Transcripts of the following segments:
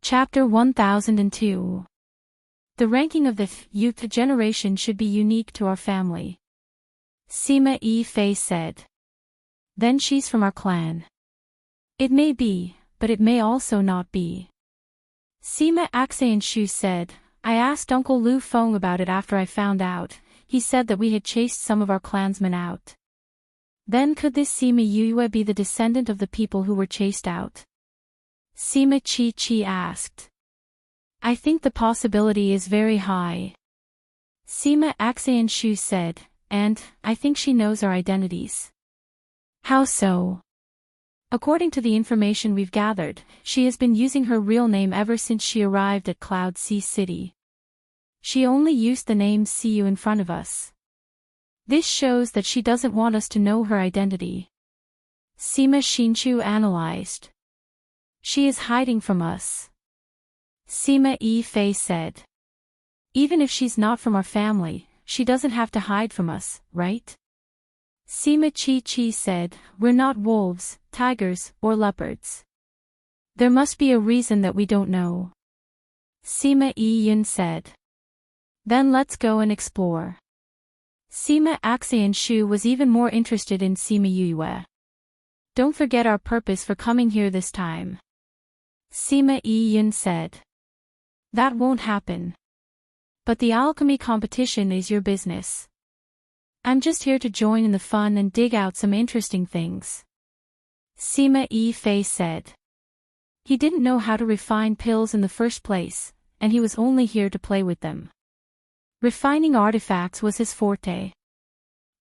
Chapter 1002. The ranking of the youth generation should be unique to our family. Sima Fei said. Then she's from our clan. It may be, but it may also not be. Sima Shu said, I asked Uncle Lu Feng about it after I found out. He said that we had chased some of our clansmen out. Then could this Sima Yue be the descendant of the people who were chased out? Sima Chi asked. I think the possibility is very high. Sima Shu said, and I think she knows our identities. How so? According to the information we've gathered, she has been using her real name ever since she arrived at Cloud Sea City. She only used the name Siyu in front of us. This shows that she doesn't want us to know her identity. Sima Xinchu analyzed. She is hiding from us. Sima Fei said. Even if she's not from our family, she doesn't have to hide from us, right? Sima Chi said, we're not wolves, tigers, or leopards. There must be a reason that we don't know. Sima Yun said. Then let's go and explore. Sima Shu was even more interested in Sima Yue. Don't forget our purpose for coming here this time. Sima Yun said. That won't happen. But the alchemy competition is your business. I'm just here to join in the fun and dig out some interesting things. Sima Fei said. He didn't know how to refine pills in the first place, and he was only here to play with them. Refining artifacts was his forte.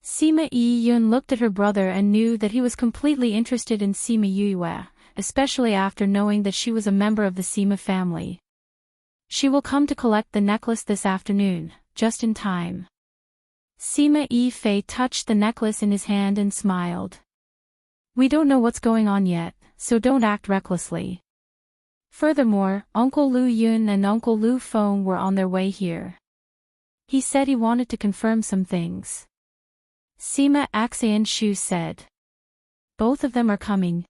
Sima Yun looked at her brother and knew that he was completely interested in Sima Yue, especially after knowing that she was a member of the Sima family. She will come to collect the necklace this afternoon, just in time. Sima Fei touched the necklace in his hand and smiled. We don't know what's going on yet, so don't act recklessly. Furthermore, Uncle Lu Yun and Uncle Lu Feng were on their way here. He said he wanted to confirm some things. Sima Shu said. Both of them are coming.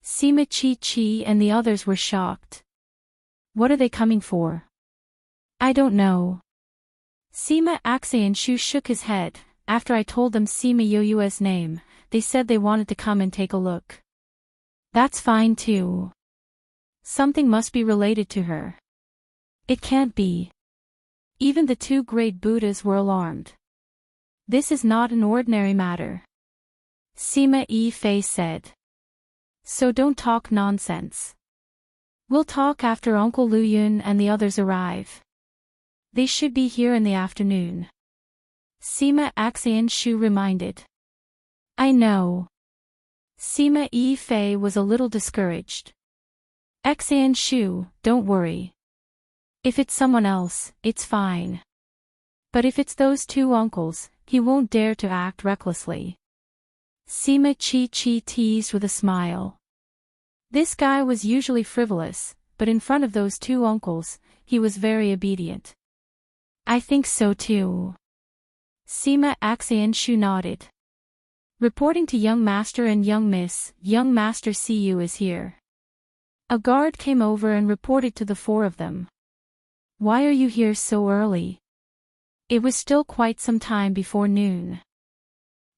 Sima Chi and the others were shocked. What are they coming for? I don't know. Sima Shu shook his head. After I told them Sima Yue's name, they said they wanted to come and take a look. That's fine too. Something must be related to her. It can't be. Even the two great Buddhas were alarmed. This is not an ordinary matter. Sima Fei said. So don't talk nonsense. We'll talk after Uncle Lu Yun and the others arrive. They should be here in the afternoon. Sima Shu reminded. I know. Sima Fei was a little discouraged. Shu, don't worry. If it's someone else, it's fine. But if it's those two uncles, he won't dare to act recklessly. Sima Chi teased with a smile. This guy was usually frivolous, but in front of those two uncles, he was very obedient. I think so too. Sima Shu nodded. Reporting to young master and young miss, young master Siyu is here. A guard came over and reported to the four of them. Why are you here so early? It was still quite some time before noon.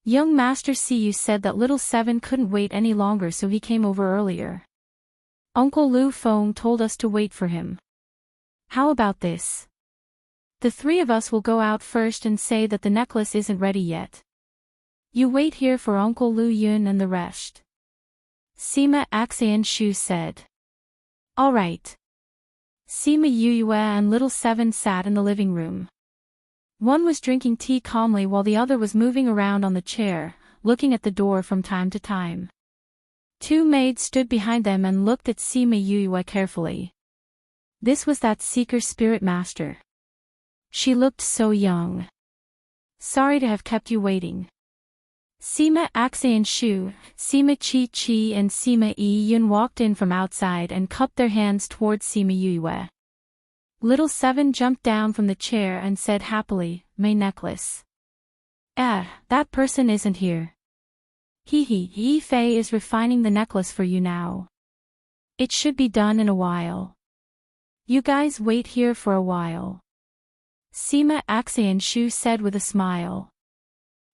Young Master Siyu said that little Seven couldn't wait any longer, so he came over earlier. Uncle Lu Feng told us to wait for him. How about this? The three of us will go out first and say that the necklace isn't ready yet. You wait here for Uncle Lu Yun and the rest. Sima Shu said. All right. Sima Yue and little Seven sat in the living room. One was drinking tea calmly while the other was moving around on the chair, looking at the door from time to time. Two maids stood behind them and looked at Sima Yue carefully. This was that seeker spirit master. She looked so young. Sorry to have kept you waiting. Sima Shu, Sima Chi and Sima Yun walked in from outside and cupped their hands towards Sima Yue. Little Seven jumped down from the chair and said happily, my necklace. That person isn't here. Yi Fei is refining the necklace for you now. It should be done in a while. You guys wait here for a while. Sima Axian Shu said with a smile.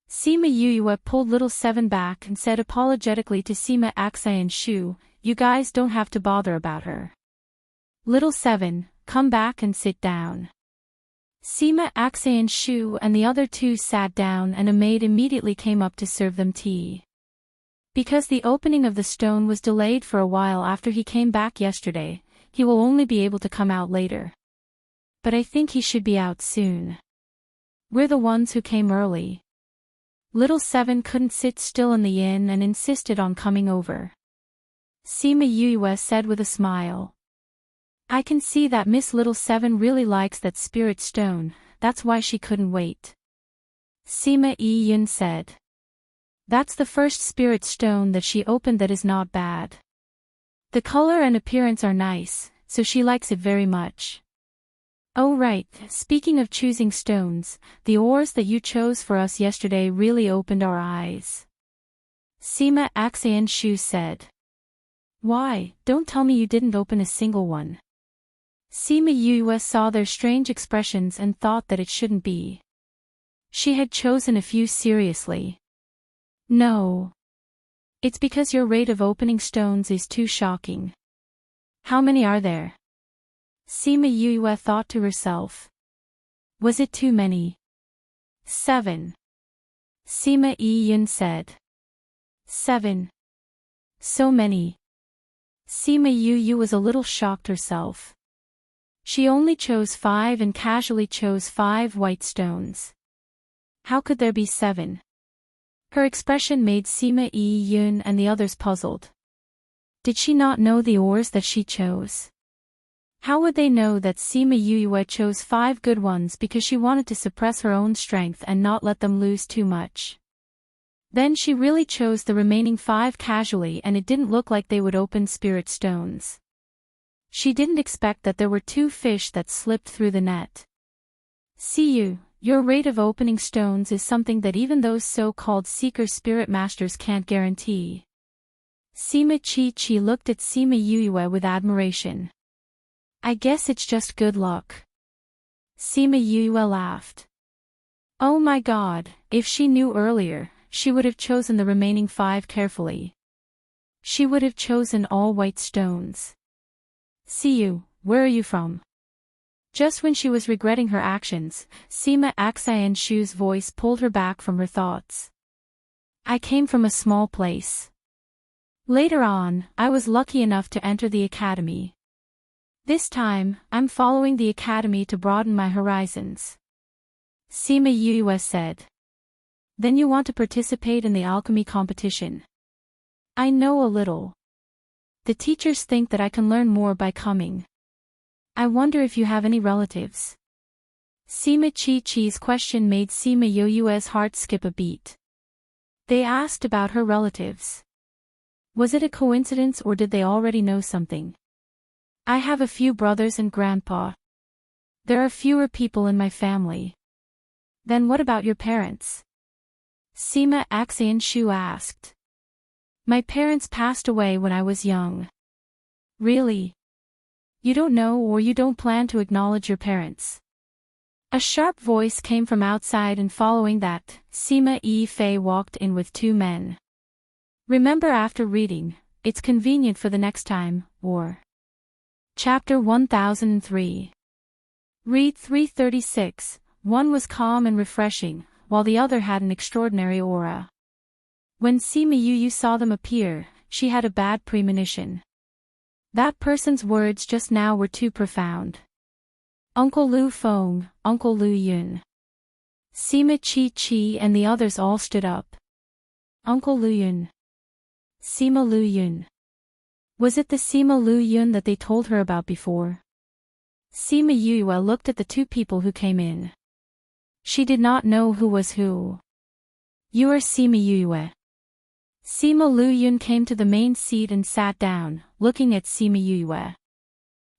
Sima Yuyue pulled little Seven back and said apologetically to Sima Axian Shu, you guys don't have to bother about her. Little Seven, come back and sit down. Sima Axian Shu and the other two sat down and a maid immediately came up to serve them tea. Because the opening of the stone was delayed for a while after he came back yesterday, he will only be able to come out later. But I think he should be out soon. We're the ones who came early. Little Seven couldn't sit still in the inn and insisted on coming over. Sima Yuyue said with a smile. I can see that Miss Little Seven really likes that spirit stone, that's why she couldn't wait. Sima Yun said. That's the first spirit stone that she opened that is not bad. The color and appearance are nice, so she likes it very much. Oh right, speaking of choosing stones, the ores that you chose for us yesterday really opened our eyes. Sima Axian Shu said. Why, don't tell me you didn't open a single one. Sima Yuyue saw their strange expressions and thought that it shouldn't be. She had chosen a few seriously. No. It's because your rate of opening stones is too shocking. How many are there? Sima Yuyue thought to herself. Was it too many? 7. Sima Yun said. 7. So many. Sima Yuyue was a little shocked herself. She only chose 5 and casually chose 5 white stones. How could there be 7? Her expression made Sima Yun and the others puzzled. Did she not know the ores that she chose? How would they know that Sima Yuyue chose 5 good ones because she wanted to suppress her own strength and not let them lose too much? Then she really chose the remaining 5 casually and it didn't look like they would open spirit stones. She didn't expect that there were 2 fish that slipped through the net. See you, your rate of opening stones is something that even those so-called seeker spirit masters can't guarantee. Sima Chi looked at Sima Yuyue with admiration. I guess it's just good luck. Sima Yuyue laughed. Oh my god, if she knew earlier, she would have chosen the remaining 5 carefully. She would have chosen all white stones. See you, where are you from? Just when she was regretting her actions, Sima Axian Shu's voice pulled her back from her thoughts. I came from a small place. Later on, I was lucky enough to enter the academy. This time, I'm following the academy to broaden my horizons. Sima Yuyue said. Then you want to participate in the alchemy competition? I know a little. The teachers think that I can learn more by coming. I wonder if you have any relatives. Sima Chi's question made Sima Yuyue's heart skip a beat. They asked about her relatives. Was it a coincidence or did they already know something? I have a few brothers and grandpa. There are fewer people in my family. Then what about your parents? Sima Axian Shu asked. My parents passed away when I was young. Really? You don't know or you don't plan to acknowledge your parents? A sharp voice came from outside and following that, Sima Fei walked in with 2 men. Remember after reading, it's convenient for the next time, or... Chapter 1003. Read 336, one was calm and refreshing, while the other had an extraordinary aura. When Sima Yuyue saw them appear, she had a bad premonition. That person's words just now were too profound. Uncle Lu Feng, Uncle Lu Yun. Sima Chi and the others all stood up. Uncle Lu Yun. Sima Lu Yun. Was it the Sima Lu Yun that they told her about before? Sima Yuyue looked at the 2 people who came in. She did not know who was who. You are Sima Yuyue. Sima Lu Yun came to the main seat and sat down, looking at Sima Yuyue.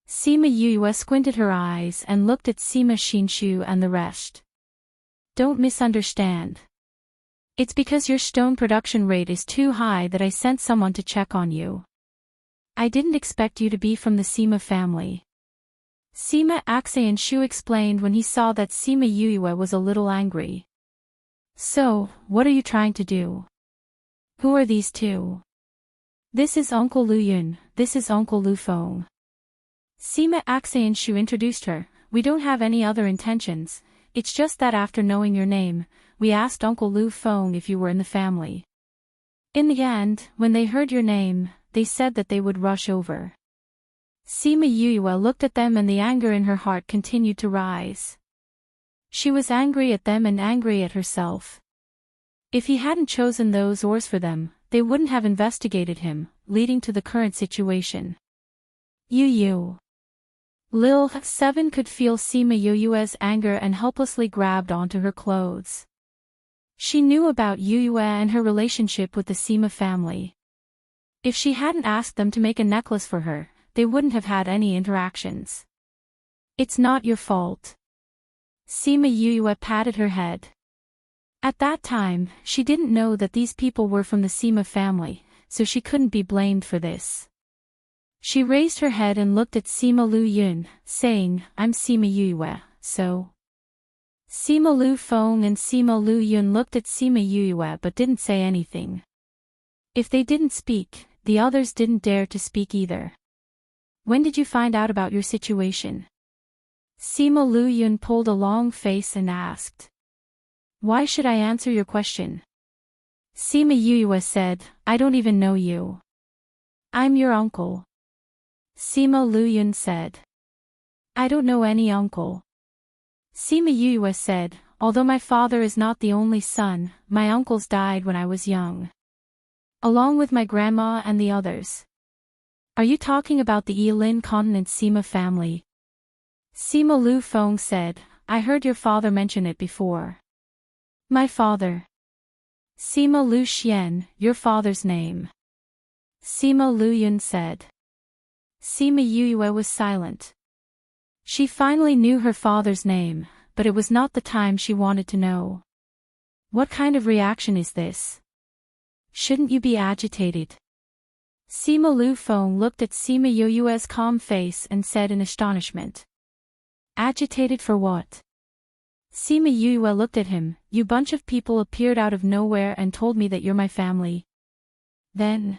Sima Yuyue squinted her eyes and looked at Sima Xinshu and the rest. Don't misunderstand. It's because your stone production rate is too high that I sent someone to check on you. I didn't expect you to be from the Sima family. Sima Aksay and Shu explained when he saw that Sima Yuyue was a little angry. So, what are you trying to do? Who are these two? This is Uncle Lu Yun, this is Uncle Lu Feng. Sima Aksay and Shu introduced her. We don't have any other intentions, it's just that after knowing your name, we asked Uncle Lu Feng if you were in the family. In the end, when they heard your name, they said that they would rush over. Sima Yuyue looked at them and the anger in her heart continued to rise. She was angry at them and angry at herself. If he hadn't chosen those oars for them, they wouldn't have investigated him, leading to the current situation. Yu. Lil 7 could feel Sima Yuyue's anger and helplessly grabbed onto her clothes. She knew about Yuyue and her relationship with the Sima family. If she hadn't asked them to make a necklace for her, they wouldn't have had any interactions. It's not your fault. Sima Yuyue patted her head. At that time, she didn't know that these people were from the Sima family, so she couldn't be blamed for this. She raised her head and looked at Sima Lu Yun, saying, I'm Sima Yuyue, so. Sima Lu Feng and Sima Lu Yun looked at Sima Yuyue but didn't say anything. If they didn't speak, the others didn't dare to speak either. When did you find out about your situation? Sima Lu Yun pulled a long face and asked. Why should I answer your question? Sima Yuyue said, I don't even know you. I'm your uncle. Sima Lu Yun said. I don't know any uncle. Sima Yuyue said, although my father is not the only son, my uncles died when I was young. Along with my grandma and the others. Are you talking about the Yilin continent Sima family? Sima Lu Feng said, I heard your father mention it before. My father. Sima Lu Xian, your father's name. Sima Lu Yun said. Sima Yuyue was silent. She finally knew her father's name, but it was not the time she wanted to know. What kind of reaction is this? Shouldn't you be agitated? Sima Lu Feng looked at Sima Yuyue's calm face and said in astonishment. Agitated for what? Sima Yuyue looked at him, you bunch of people appeared out of nowhere and told me that you're my family. Then?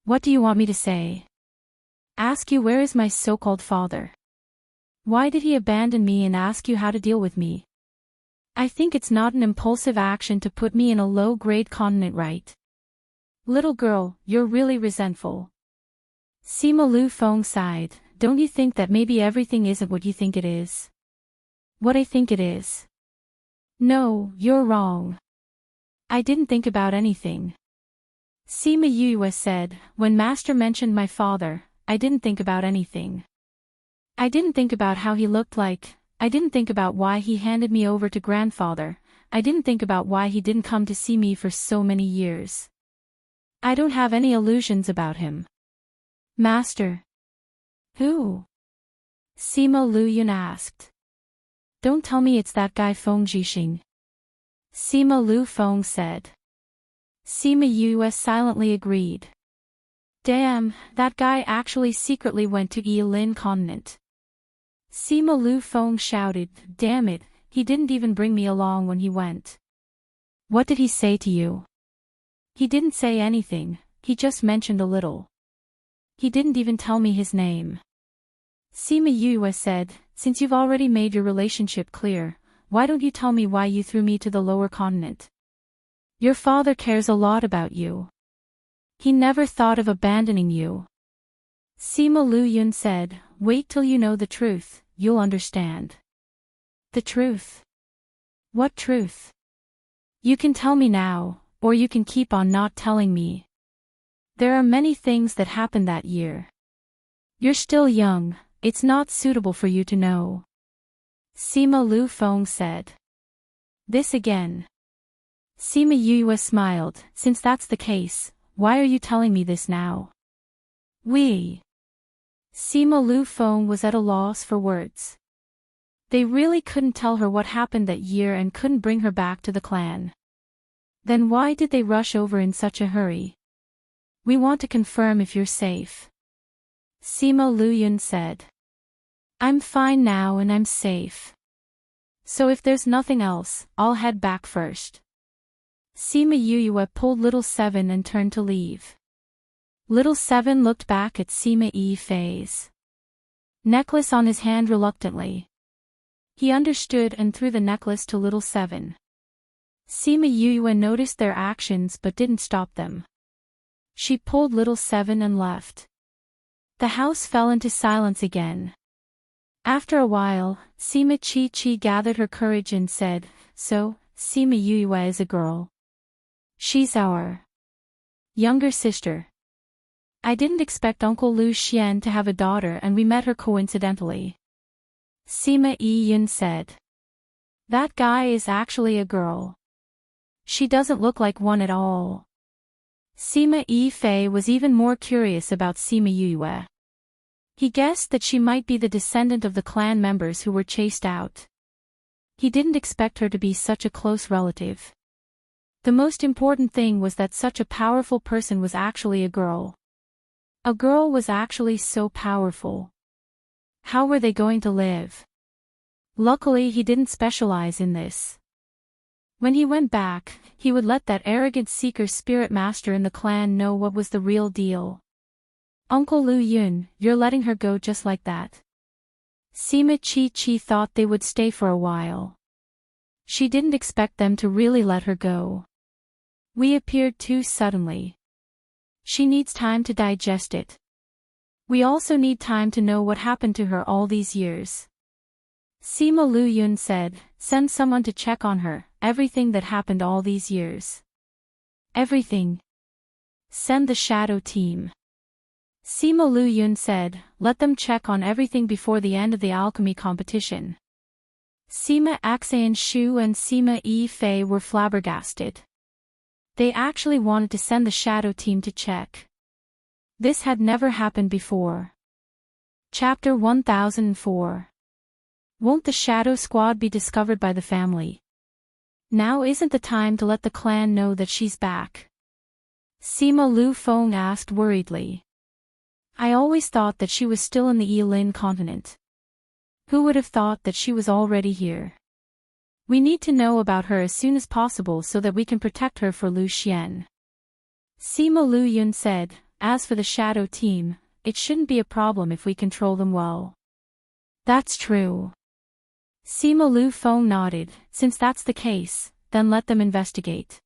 What do you want me to say? Ask you where is my so-called father? Why did he abandon me and ask you how to deal with me? I think it's not an impulsive action to put me in a low-grade continent, right? Little girl, you're really resentful. Sima Lu Feng sighed, don't you think that maybe everything isn't what you think it is? What I think it is. No, you're wrong. I didn't think about anything. Sima Yuyue said, when Master mentioned my father, I didn't think about anything. I didn't think about how he looked like, I didn't think about why he handed me over to grandfather, I didn't think about why he didn't come to see me for so many years. I don't have any illusions about him. Master. Who? Sima Lu Yun asked. Don't tell me it's that guy Feng Jixing. Sima Lu Feng said. Sima Yuyue silently agreed. Damn, that guy actually secretly went to Yilin continent. Sima Lu Feng shouted, damn it, he didn't even bring me along when he went. What did he say to you? He didn't say anything, he just mentioned a little. He didn't even tell me his name. Sima Yuyue said, since you've already made your relationship clear, why don't you tell me why you threw me to the lower continent? Your father cares a lot about you. He never thought of abandoning you. Sima Lu Yun said, wait till you know the truth, you'll understand. The truth? What truth? You can tell me now, or you can keep on not telling me. There are many things that happened that year. You're still young, it's not suitable for you to know. Sima Lu Feng said. This again. Sima Yuyue smiled, since that's the case, why are you telling me this now? We. Sima Lu Feng was at a loss for words. They really couldn't tell her what happened that year and couldn't bring her back to the clan. Then why did they rush over in such a hurry? We want to confirm if you're safe. Sima Lu Yun said. I'm fine now and I'm safe. So if there's nothing else, I'll head back first. Sima Yue pulled Little Seven and turned to leave. Little Seven looked back at Sima Fei's necklace on his hand reluctantly. He understood and threw the necklace to Little Seven. Sima Yue noticed their actions but didn't stop them. She pulled Little Seven and left. The house fell into silence again. After a while, Sima Chi gathered her courage and said, "So, Sima Yue is a girl. She's our younger sister. I didn't expect Uncle Lu Xian to have a daughter and we met her coincidentally." Sima Yun said. "That guy is actually a girl. She doesn't look like one at all." Sima Fei was even more curious about Sima Yue. He guessed that she might be the descendant of the clan members who were chased out. He didn't expect her to be such a close relative. The most important thing was that such a powerful person was actually a girl. A girl was actually so powerful. How were they going to live? Luckily he didn't specialize in this. When he went back, he would let that arrogant seeker spirit master in the clan know what was the real deal. "Uncle Lu Yun, you're letting her go just like that?" Sima Chi thought they would stay for a while. She didn't expect them to really let her go. We appeared too suddenly. She needs time to digest it. We also need time to know what happened to her all these years. Sima Lu Yun said, "Send someone to check on her, everything that happened all these years." "Everything?" "Send the shadow team." Sima Lu Yun said, "Let them check on everything before the end of the alchemy competition." Sima Axayan Shu and Sima Fei were flabbergasted. They actually wanted to send the shadow team to check. This had never happened before. Chapter 1004. Won't the shadow squad be discovered by the family? Now isn't the time to let the clan know that she's back. Sima Lu Feng asked worriedly. I always thought that she was still in the Yilin continent. Who would have thought that she was already here? We need to know about her as soon as possible so that we can protect her for Lu Xian. Sima Lu Yun said, as for the shadow team, it shouldn't be a problem if we control them well. That's true. Sima Lu Feng nodded, since that's the case, then let them investigate.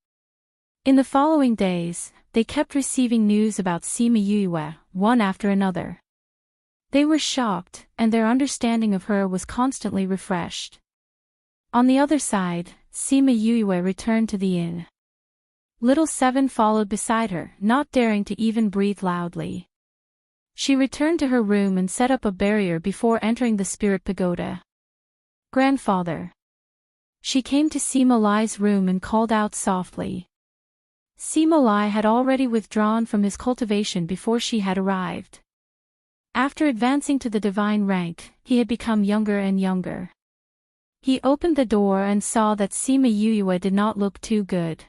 In the following days, they kept receiving news about Sima Yue, one after another. They were shocked, and their understanding of her was constantly refreshed. On the other side, Sima Yue returned to the inn. Little Seven followed beside her, not daring to even breathe loudly. She returned to her room and set up a barrier before entering the spirit pagoda. Grandfather. She came to Sima Lai's room and called out softly. Sima Lai had already withdrawn from his cultivation before she had arrived. After advancing to the divine rank, he had become younger and younger. He opened the door and saw that Sima Yue did not look too good.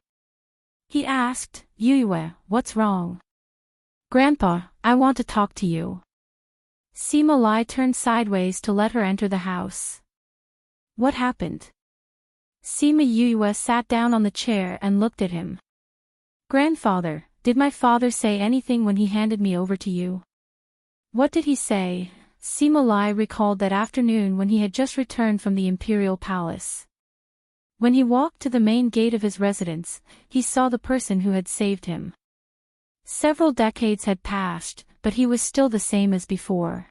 He asked, Yue, what's wrong? Grandpa, I want to talk to you. Sima Lai turned sideways to let her enter the house. What happened? Sima Yue sat down on the chair and looked at him. Grandfather, did my father say anything when he handed me over to you? What did he say? Sima Lai recalled that afternoon when he had just returned from the imperial palace. When he walked to the main gate of his residence, he saw the person who had saved him. Several decades had passed, but he was still the same as before.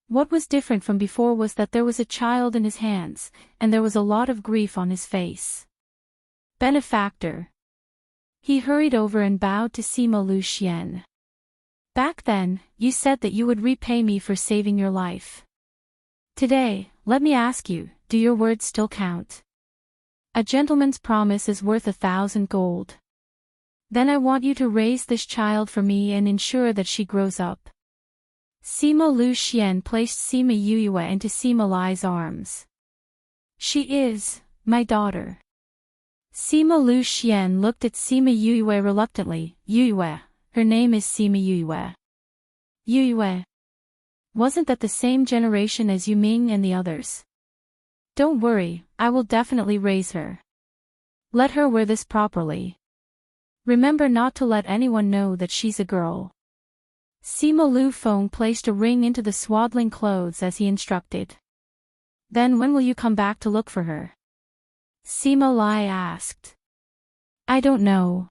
What was different from before was that there was a child in his hands, and there was a lot of grief on his face. Benefactor. He hurried over and bowed to Sima Lu Xian. Back then, you said that you would repay me for saving your life. Today, let me ask you, do your words still count? A gentleman's promise is worth 1,000 gold. Then I want you to raise this child for me and ensure that she grows up. Sima Lu Xian placed Sima Yue into Sima Lai's arms. She is my daughter. Sima Lu Xian looked at Sima Yue reluctantly. Yue, her name is Sima Yue. Yue. Wasn't that the same generation as Yu Ming and the others? Don't worry, I will definitely raise her. Let her wear this properly. Remember not to let anyone know that she's a girl. Sima Lu Feng placed a ring into the swaddling clothes as he instructed. Then when will you come back to look for her? Sima Lai asked. I don't know.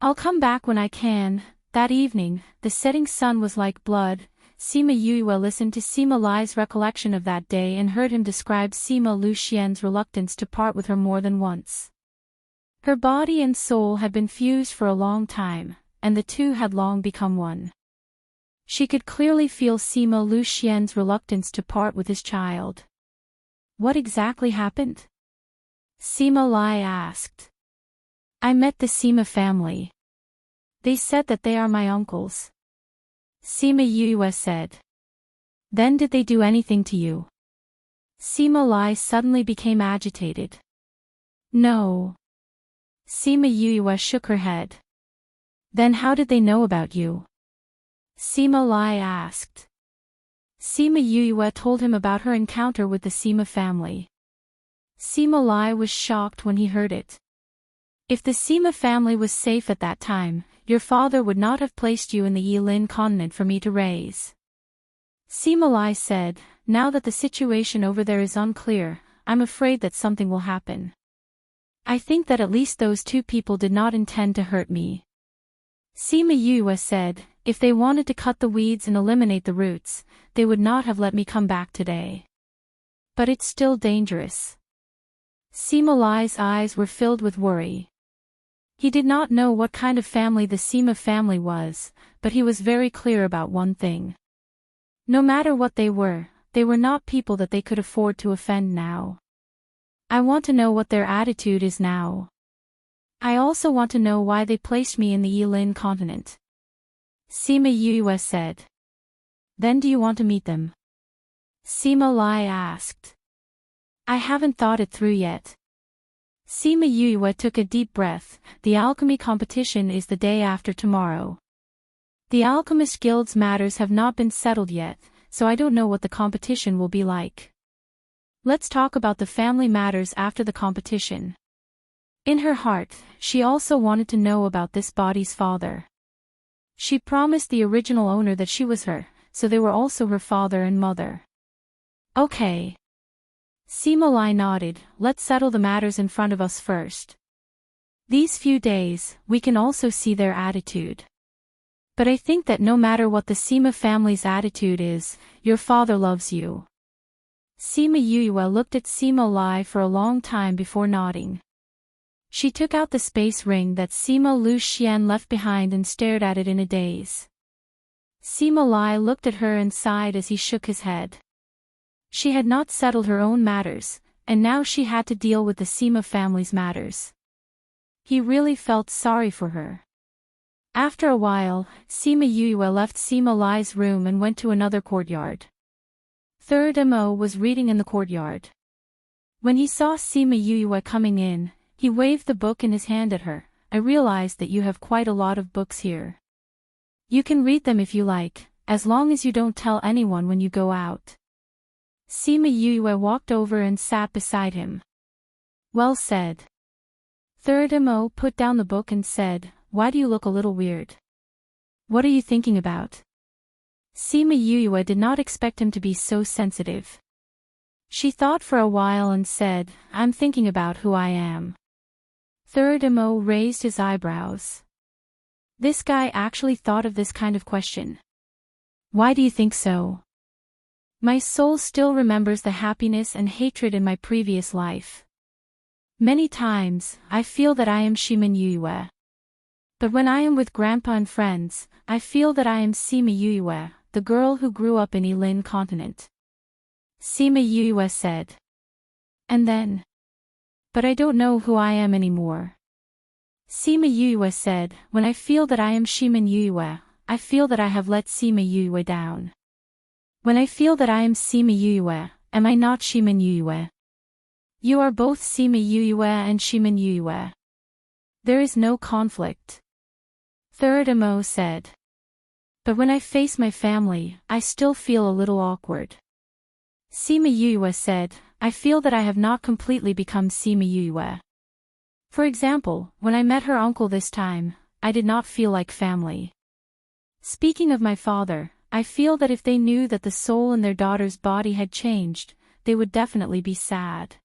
I'll come back when I can. That evening, the setting sun was like blood. Sima Yue listened to Sima Lai's recollection of that day and heard him describe Sima Lu Xian's reluctance to part with her more than once. Her body and soul had been fused for a long time, and the two had long become one. She could clearly feel Sima Lu Xian's reluctance to part with his child. What exactly happened? Sima Lai asked. I met the Sima family. They said that they are my uncles. Sima Yue said. Then did they do anything to you? Sima Lai suddenly became agitated. No. Sima Yue shook her head. Then how did they know about you? Sima Lai asked. Sima Yue told him about her encounter with the Sima family. Sima Lai was shocked when he heard it. If the Sima family was safe at that time, your father would not have placed you in the Yilin continent for me to raise. Sima Lai said, now that the situation over there is unclear, I'm afraid that something will happen. I think that at least those two people did not intend to hurt me. Sima Yue said, if they wanted to cut the weeds and eliminate the roots, they would not have let me come back today. But it's still dangerous. Sima Lai's eyes were filled with worry. He did not know what kind of family the Sima family was, but he was very clear about one thing. No matter what they were not people that they could afford to offend now. I want to know what their attitude is now. I also want to know why they placed me in the Yilin continent. Sima Yue said. Then do you want to meet them? Sima Lai asked. I haven't thought it through yet. Sima Yue took a deep breath. The alchemy competition is the day after tomorrow. The Alchemist Guild's matters have not been settled yet, so I don't know what the competition will be like. Let's talk about the family matters after the competition. In her heart, she also wanted to know about this body's father. She promised the original owner that she was her, so they were also her father and mother. Okay. Sima Lai nodded, let's settle the matters in front of us first. These few days, we can also see their attitude. But I think that no matter what the Sima family's attitude is, your father loves you. Sima Yue looked at Sima Lai for a long time before nodding. She took out the space ring that Sima Lu Xian left behind and stared at it in a daze. Sima Lai looked at her and sighed as he shook his head. She had not settled her own matters, and now she had to deal with the Sima family's matters. He really felt sorry for her. After a while, Sima Yue left Sima Lai's room and went to another courtyard. Third Mo was reading in the courtyard. When he saw Sima Yue coming in, he waved the book in his hand at her. I realized that you have quite a lot of books here. You can read them if you like, as long as you don't tell anyone when you go out. Sima Yue walked over and sat beside him. Well said. Third Mo put down the book and said, why do you look a little weird? What are you thinking about? Sima Yue did not expect him to be so sensitive. She thought for a while and said, I'm thinking about who I am. Third Mo raised his eyebrows. This guy actually thought of this kind of question. Why do you think so? My soul still remembers the happiness and hatred in my previous life. Many times, I feel that I am Shimin Yue. But when I am with Grandpa and friends, I feel that I am Sima Yue, the girl who grew up in Yilin continent. Sima Yue said. And then? But I don't know who I am anymore. Sima Yue said, when I feel that I am Shimin Yue, I feel that I have let Sima Yue down. When I feel that I am Sima Yue, am I not Shimin Yue? You are both Sima Yue and Shimin Yue. There is no conflict. Third Mo said. But when I face my family, I still feel a little awkward. Sima Yue said, I feel that I have not completely become Sima Yue. For example, when I met her uncle this time, I did not feel like family. Speaking of my father, I feel that if they knew that the soul in their daughter's body had changed, they would definitely be sad.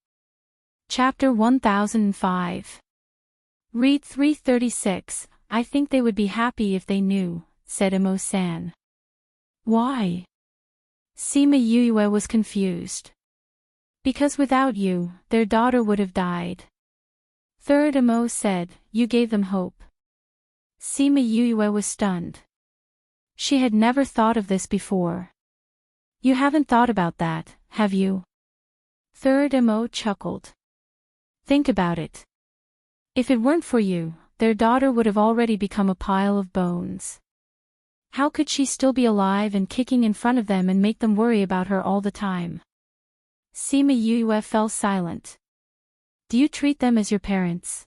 Chapter 1005. Read 336, I think they would be happy if they knew, said Imo-san. Why? Sima Yue was confused. Because without you, their daughter would have died. Third Imo said, you gave them hope. Sima Yue was stunned. She had never thought of this before. You haven't thought about that, have you? Third Imo chuckled. Think about it. If it weren't for you, their daughter would have already become a pile of bones. How could she still be alive and kicking in front of them and make them worry about her all the time? Sima Yue fell silent. Do you treat them as your parents?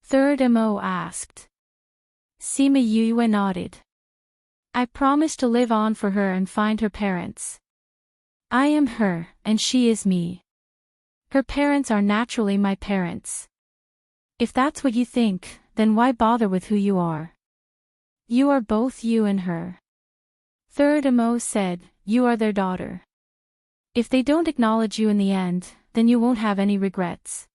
Third Imo asked. Sima Yue nodded. I promise to live on for her and find her parents. I am her, and she is me. Her parents are naturally my parents. If that's what you think, then why bother with who you are? You are both you and her. Third Imo said, you are their daughter. If they don't acknowledge you in the end, then you won't have any regrets.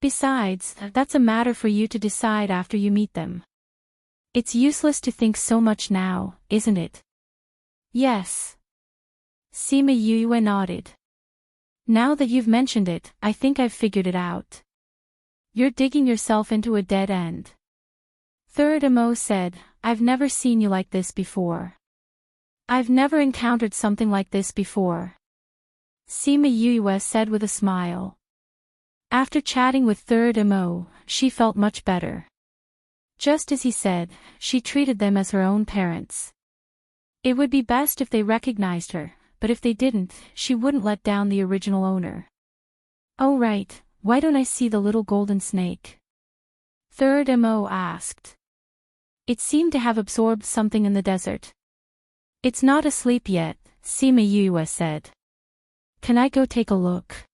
Besides, that's a matter for you to decide after you meet them. It's useless to think so much now, isn't it? Yes. Sima Yue nodded. Now that you've mentioned it, I think I've figured it out. You're digging yourself into a dead end. Third Imo said, I've never seen you like this before. I've never encountered something like this before. Sima Yue said with a smile. After chatting with Third Imo, she felt much better. Just as he said, she treated them as her own parents. It would be best if they recognized her, but if they didn't, she wouldn't let down the original owner. Oh right, why don't I see the little golden snake? Third Imo asked. It seemed to have absorbed something in the desert. It's not asleep yet, Sima Yue said. Can I go take a look?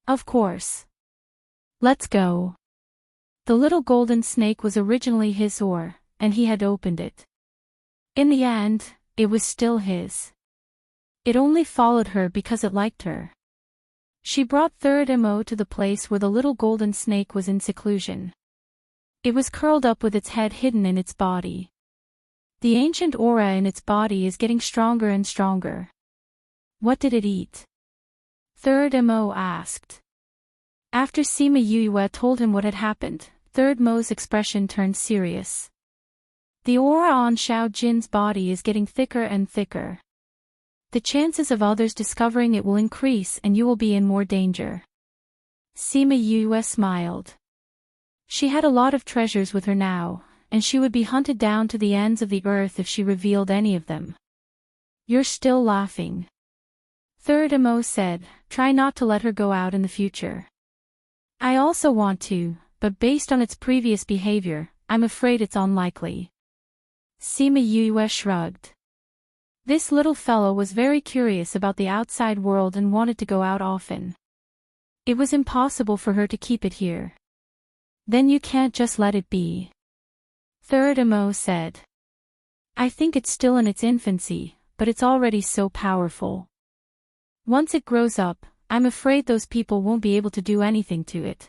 Of course. Let's go. The little golden snake was originally his and he had opened it. In the end, it was still his. It only followed her because it liked her. She brought Third Imo to the place where the little golden snake was in seclusion. It was curled up with its head hidden in its body. The ancient aura in its body is getting stronger and stronger. What did it eat? Third Imo asked. After Sima Yue told him what had happened, Third Mo's expression turned serious. The aura on Xiao Jin's body is getting thicker and thicker. The chances of others discovering it will increase and you will be in more danger. Sima Yue smiled. She had a lot of treasures with her now, and she would be hunted down to the ends of the earth if she revealed any of them. You're still laughing. Third Imo said, try not to let her go out in the future. I also want to, but based on its previous behavior, I'm afraid it's unlikely. Sima Yue shrugged. This little fellow was very curious about the outside world and wanted to go out often. It was impossible for her to keep it here. Then you can't just let it be. Third Imo said. I think it's still in its infancy, but it's already so powerful. Once it grows up, I'm afraid those people won't be able to do anything to it.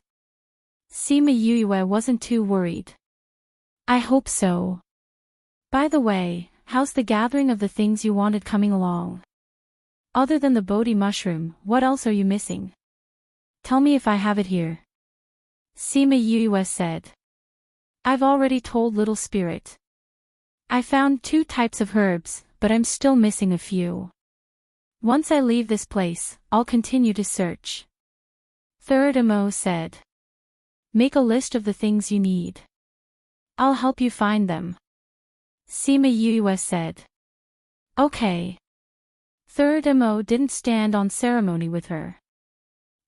Sima Yue wasn't too worried. I hope so. By the way, how's the gathering of the things you wanted coming along? Other than the Bodhi mushroom, what else are you missing? Tell me if I have it here. Sima Yue said. I've already told Little Spirit. I found 2 types of herbs, but I'm still missing a few. Once I leave this place, I'll continue to search. Third Imo said. Make a list of the things you need. I'll help you find them. Sima Yue said. Okay. Third Imo didn't stand on ceremony with her.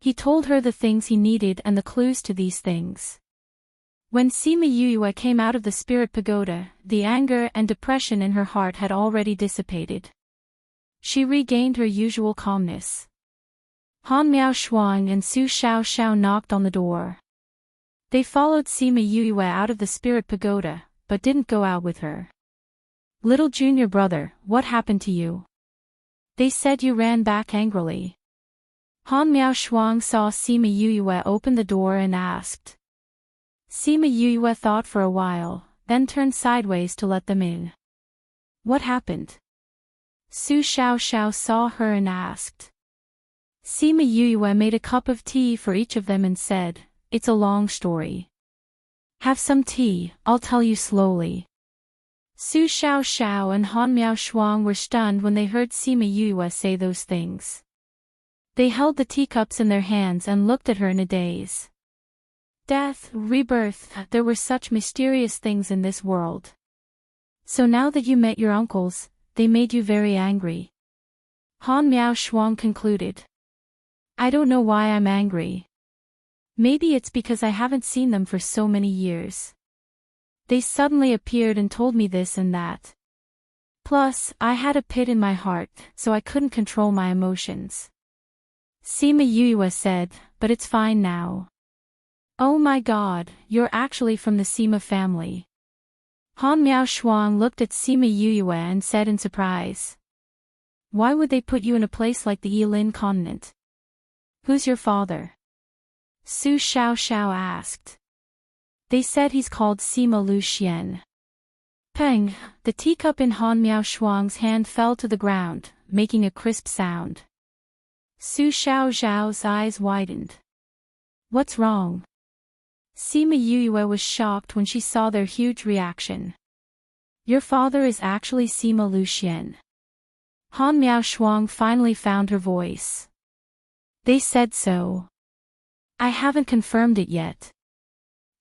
He told her the things he needed and the clues to these things. When Sima Yuyue came out of the spirit pagoda, the anger and depression in her heart had already dissipated. She regained her usual calmness. Han Miao Shuang and Su Xiao knocked on the door. They followed Sima Yuyue out of the spirit pagoda, but didn't go out with her. "Little junior brother, what happened to you?" They said. You ran back angrily. Han Miao Shuang saw Sima Yuyue open the door and asked. Sima Yuyue thought for a while, then turned sideways to let them in. "What happened?" Su Xiao saw her and asked. Sima Yuyue made a cup of tea for each of them and said, "It's a long story. Have some tea, I'll tell you slowly." Su Xiao and Han Miao Shuang were stunned when they heard Sima Yuyue say those things. They held the teacups in their hands and looked at her in a daze. Death, rebirth, there were such mysterious things in this world. So now that you met your uncles, they made you very angry. Han Miao Shuang concluded. I don't know why I'm angry. Maybe it's because I haven't seen them for so many years. They suddenly appeared and told me this and that. Plus, I had a pit in my heart, so I couldn't control my emotions. Sima Yuyue said, but it's fine now. Oh my god, you're actually from the Sima family. Han Miao Shuang looked at Sima Yuyue and said in surprise. Why would they put you in a place like the Yilin continent? Who's your father? Su Xiao asked. They said he's called Sima Lu Xian. Peng, the teacup in Han Miao Shuang's hand fell to the ground, making a crisp sound. Su Xiao's eyes widened. What's wrong? Sima Yuyue was shocked when she saw their huge reaction. Your father is actually Sima Lu Xian. Han Miao Shuang finally found her voice. They said so. I haven't confirmed it yet.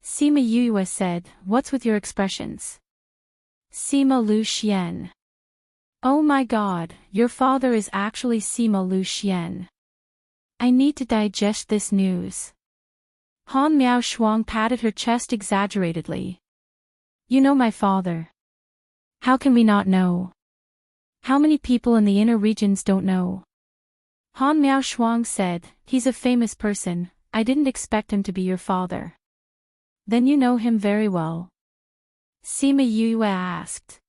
Sima Yuyue said, what's with your expressions? Sima Lu Xian. Oh my god, your father is actually Sima Lu Xian. I need to digest this news. Han Miao Shuang patted her chest exaggeratedly. You know my father. How can we not know? How many people in the inner regions don't know? Han Miao Shuang said, he's a famous person, I didn't expect him to be your father. Then you know him very well. Sima Yuyue asked.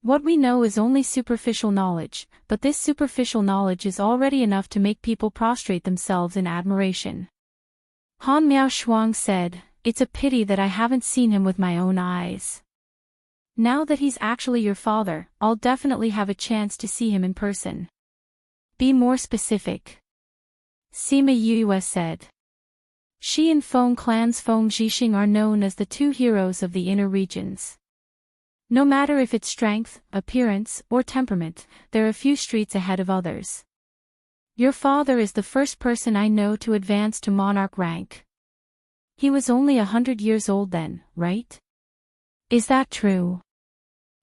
What we know is only superficial knowledge, but this superficial knowledge is already enough to make people prostrate themselves in admiration. Han Miao Shuang said, it's a pity that I haven't seen him with my own eyes. Now that he's actually your father, I'll definitely have a chance to see him in person. Be more specific. Sima Yuyue said. Shi and Feng clan's Feng Zhixing are known as the two heroes of the inner regions. No matter if it's strength, appearance, or temperament, they're a few streets ahead of others. Your father is the first person I know to advance to monarch rank. He was only 100 years old then, right? Is that true?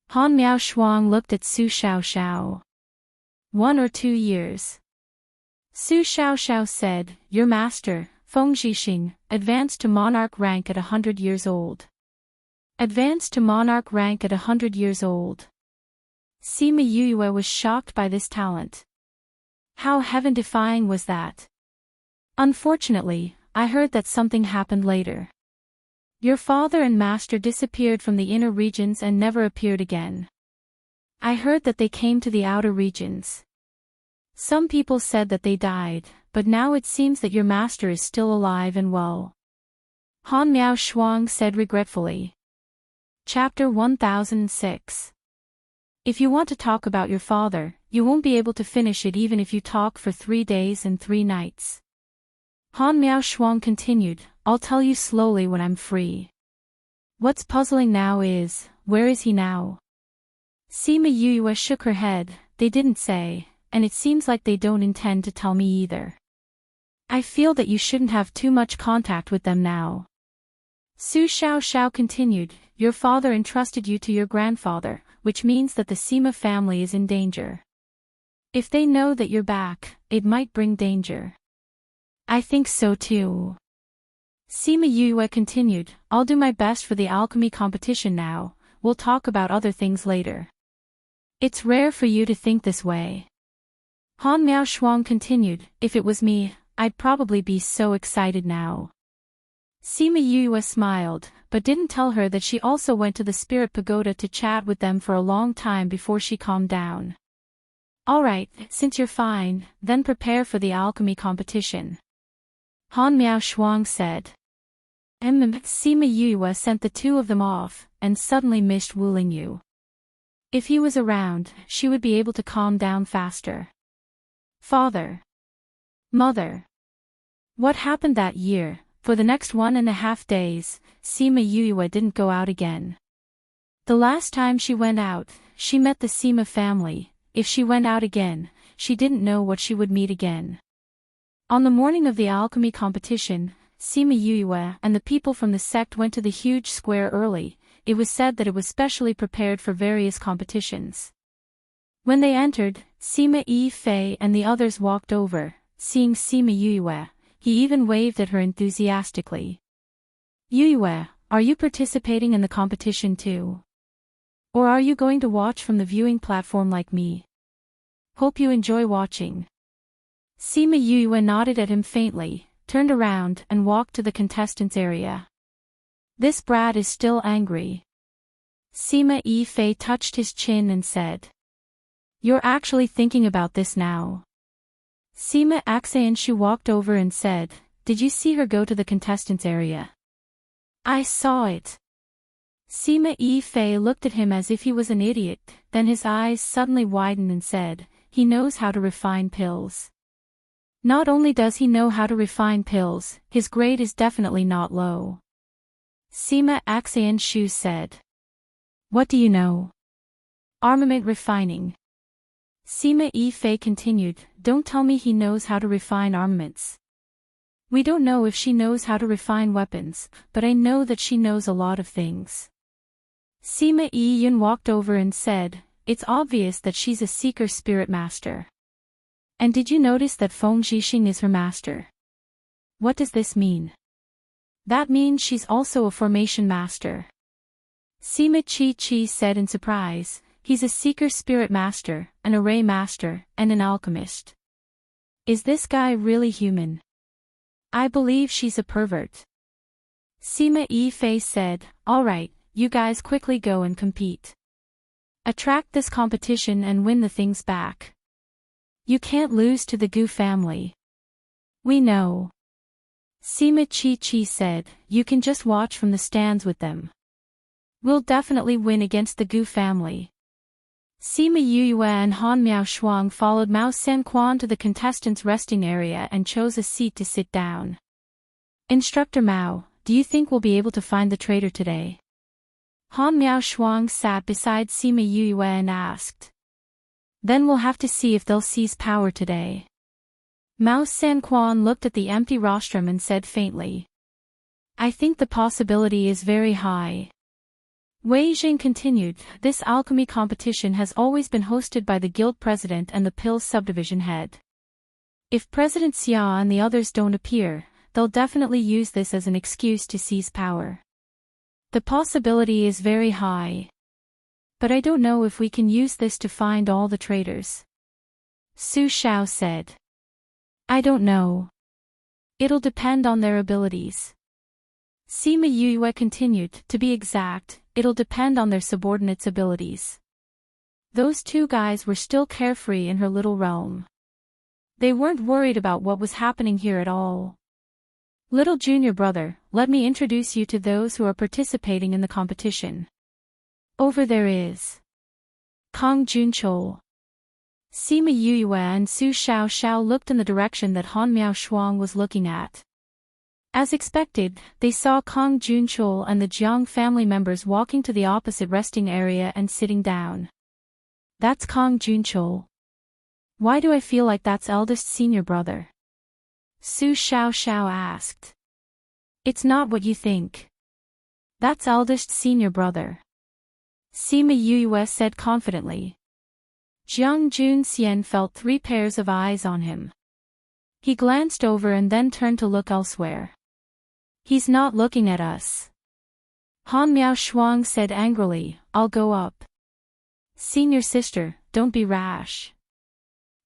Han Miao Shuang looked at Su Xiao. 1 or 2 years. Su Xiao said, your master, Feng Zhixing, advanced to monarch rank at 100 years old. Advanced to monarch rank at 100 years old. Sima Yuyue was shocked by this talent. How heaven-defying was that? Unfortunately, I heard that something happened later. Your father and master disappeared from the inner regions and never appeared again. I heard that they came to the outer regions. Some people said that they died, but now it seems that your master is still alive and well. Han Miao Shuang said regretfully. Chapter 1006. If you want to talk about your father, you won't be able to finish it even if you talk for 3 days and 3 nights. Han Miao Shuang continued, I'll tell you slowly when I'm free. What's puzzling now is, where is he now? Sima Yuyue shook her head, they didn't say, and it seems like they don't intend to tell me either. I feel that you shouldn't have too much contact with them now. Su Xiao continued, your father entrusted you to your grandfather, which means that the Sima family is in danger. If they know that you're back, it might bring danger. I think so too. Sima Yue continued, I'll do my best for the alchemy competition now, we'll talk about other things later. It's rare for you to think this way. Han Miao Shuang continued, if it was me, I'd probably be so excited now. Sima Yue smiled, but didn't tell her that she also went to the spirit pagoda to chat with them for a long time before she calmed down. Alright, since you're fine, then prepare for the alchemy competition. Han Miao Shuang said. Sima Yue sent the two of them off, and suddenly missed Wu Lingyu. If he was around, she would be able to calm down faster. Father. Mother. What happened that year? For the next 1.5 days, Sima Yue didn't go out again. The last time she went out, she met the Sima family. If she went out again, she didn't know what she would meet again. On the morning of the alchemy competition, Sima Yue and the people from the sect went to the huge square early. It was said that it was specially prepared for various competitions. When they entered, Sima Yi-Fei and the others walked over. Seeing Sima Yue, he even waved at her enthusiastically. Yue, are you participating in the competition too? Or are you going to watch from the viewing platform like me? Hope you enjoy watching. Sima Yue nodded at him faintly, turned around and walked to the contestants area. This brat is still angry. Sima Yi-Fei touched his chin and said. You're actually thinking about this now. Sima Axayanshu walked over and said, did you see her go to the contestants area? I saw it. Sima Yi-Fei looked at him as if he was an idiot, then his eyes suddenly widened and said, he knows how to refine pills. Not only does he know how to refine pills, his grade is definitely not low. Sima Axayanshu said. What do you know? Armament refining. Sima Yi-Fei continued, don't tell me he knows how to refine armaments. We don't know if she knows how to refine weapons, but I know that she knows a lot of things. Sima Yi-Yun walked over and said, it's obvious that she's a seeker spirit master. And did you notice that Feng Zhixing is her master? What does this mean? That means she's also a formation master. Sima Chi-Chi said in surprise, he's a seeker spirit master, an array master, and an alchemist. Is this guy really human? I believe she's a pervert. Sima Yi-Fei said, alright, you guys quickly go and compete. Attract this competition and win the things back. You can't lose to the Gu family. We know. Sima Chi-Chi said, you can just watch from the stands with them. We'll definitely win against the Gu family. Sima Yue and Han Miao Shuang followed Mao Sanquan to the contestants' resting area and chose a seat to sit down. Instructor Mao, do you think we'll be able to find the traitor today? Han Miao Shuang sat beside Sima Yue and asked. Then we'll have to see if they'll seize power today. Mao Sanquan looked at the empty rostrum and said faintly. I think the possibility is very high. Wei Jing continued, this alchemy competition has always been hosted by the guild president and the Pills subdivision head. If President Xia and the others don't appear, they'll definitely use this as an excuse to seize power. The possibility is very high. But I don't know if we can use this to find all the traitors. Su Xiao said. I don't know. It'll depend on their abilities. Sima Yue continued, to be exact, it'll depend on their subordinates' abilities. Those two guys were still carefree in her little realm. They weren't worried about what was happening here at all. Little junior brother, let me introduce you to those who are participating in the competition. Over there is Kong Junchol. Sima Yue and Su Xiao looked in the direction that Han Miao Shuang was looking at. As expected, they saw Kong Junchol and the Jiang family members walking to the opposite resting area and sitting down. That's Kong Junchol. Why do I feel like that's eldest senior brother? Su Xiao asked. It's not what you think. That's eldest senior brother. Sima Yue said confidently. Jiang Junxian felt 3 pairs of eyes on him. He glanced over and then turned to look elsewhere. He's not looking at us. Han Miao Shuang said angrily, I'll go up. Senior sister, don't be rash.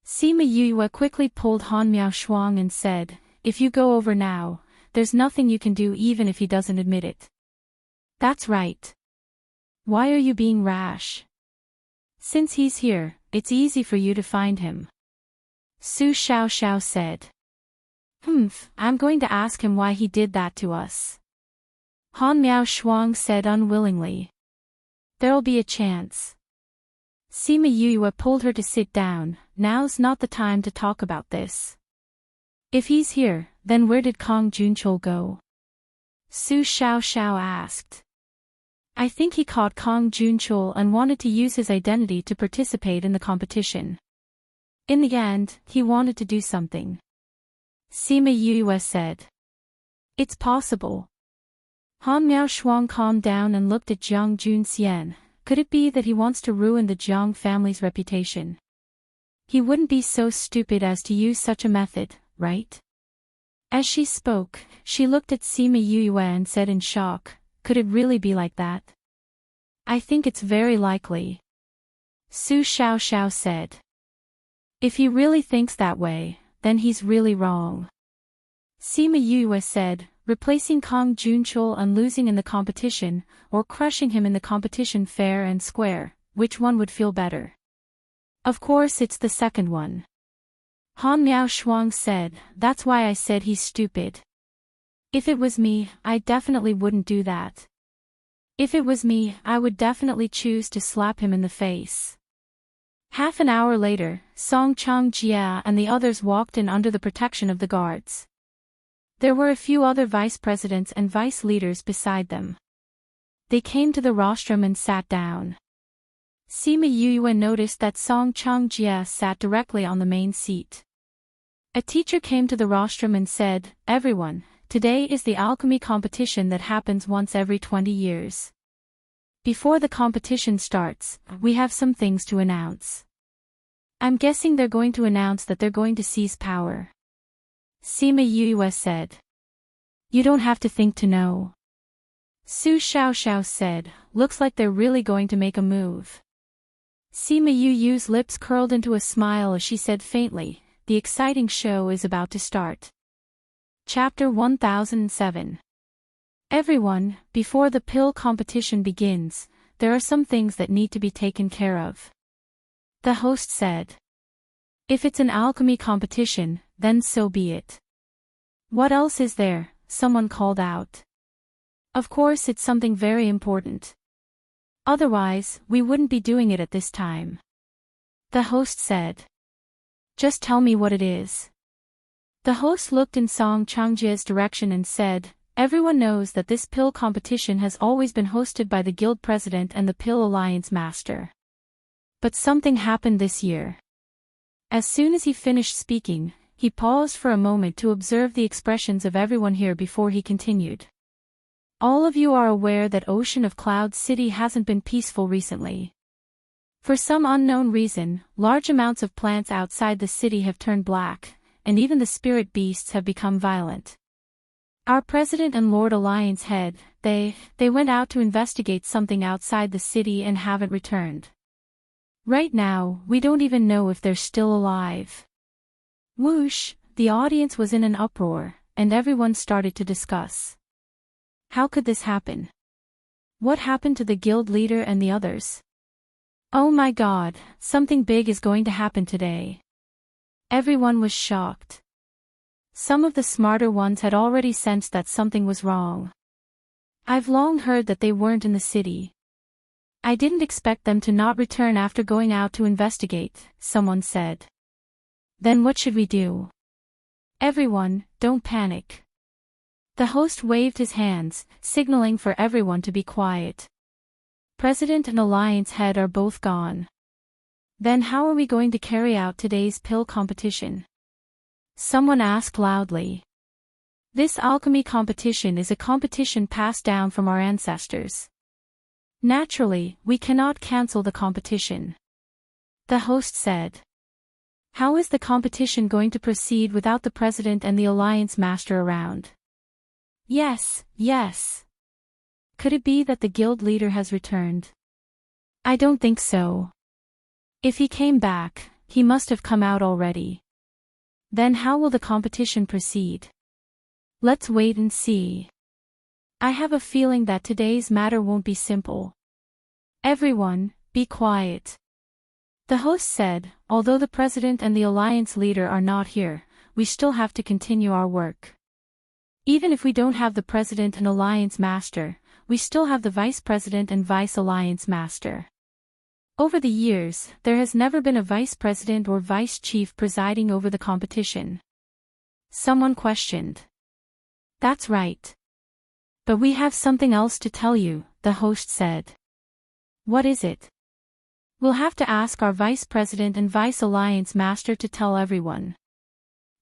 Sima Yue quickly pulled Han Miao Shuang and said, if you go over now, there's nothing you can do even if he doesn't admit it. That's right. Why are you being rash? Since he's here, it's easy for you to find him. Su Xiao said. I'm going to ask him why he did that to us. Han Miao Shuang said unwillingly. There'll be a chance. Sima Yue pulled her to sit down, now's not the time to talk about this. If he's here, then where did Kong Junchul go? Su Xiao asked. I think he caught Kong Junchul and wanted to use his identity to participate in the competition. In the end, he wanted to do something. Sima Yue said. It's possible. Han Miao Shuang calmed down and looked at Jiang Junxian. Could it be that he wants to ruin the Jiang family's reputation? He wouldn't be so stupid as to use such a method, right? As she spoke, she looked at Sima Yue and said in shock, could it really be like that? I think it's very likely. Su Xiao said. If he really thinks that way, then he's really wrong. Sima Yue said, replacing Kong Junchul and losing in the competition, or crushing him in the competition fair and square, which one would feel better? Of course it's the second one. Han Miao Shuang said, that's why I said he's stupid. If it was me, I definitely wouldn't do that. If it was me, I would definitely choose to slap him in the face. Half an hour later, Song Changjia and the others walked in under the protection of the guards. There were a few other vice presidents and vice leaders beside them. They came to the rostrum and sat down. Sima Yue noticed that Song Changjia sat directly on the main seat. A teacher came to the rostrum and said, everyone, today is the alchemy competition that happens once every 20 years. Before the competition starts, we have some things to announce. I'm guessing they're going to announce that they're going to seize power. Sima Yue said. You don't have to think to know. Su Xiao said, looks like they're really going to make a move. Sima Yue's lips curled into a smile as she said faintly, the exciting show is about to start. Chapter 1007. Everyone, before the pill competition begins, there are some things that need to be taken care of. The host said. If it's an alchemy competition, then so be it. What else is there? Someone called out. Of course it's something very important. Otherwise, we wouldn't be doing it at this time. The host said. Just tell me what it is. The host looked in Song Changjia's direction and said, everyone knows that this pill competition has always been hosted by the guild president and the Pill Alliance master. But something happened this year. As soon as he finished speaking, he paused for a moment to observe the expressions of everyone here before he continued. All of you are aware that Ocean of Cloud City hasn't been peaceful recently. For some unknown reason, large amounts of plants outside the city have turned black, and even the spirit beasts have become violent. Our president and Lord Alliance head, they went out to investigate something outside the city and haven't returned. Right now, we don't even know if they're still alive. Whoosh, the audience was in an uproar, and everyone started to discuss. How could this happen? What happened to the guild leader and the others? Oh my God, something big is going to happen today. Everyone was shocked. Some of the smarter ones had already sensed that something was wrong. I've long heard that they weren't in the city. I didn't expect them to not return after going out to investigate, someone said. Then what should we do? Everyone, don't panic. The host waved his hands, signaling for everyone to be quiet. President and Alliance head are both gone. Then how are we going to carry out today's pill competition? Someone asked loudly. This alchemy competition is a competition passed down from our ancestors. Naturally, we cannot cancel the competition. The host said. How is the competition going to proceed without the president and the Alliance master around? Yes, yes. Could it be that the guild leader has returned? I don't think so. If he came back, he must have come out already. Then how will the competition proceed? Let's wait and see. I have a feeling that today's matter won't be simple. Everyone, be quiet. The host said, although the president and the alliance leader are not here, we still have to continue our work. Even if we don't have the president and alliance master, we still have the vice president and vice alliance master. Over the years, there has never been a vice president or vice chief presiding over the competition. Someone questioned. That's right. But we have something else to tell you, the host said. What is it? We'll have to ask our vice president and vice alliance master to tell everyone.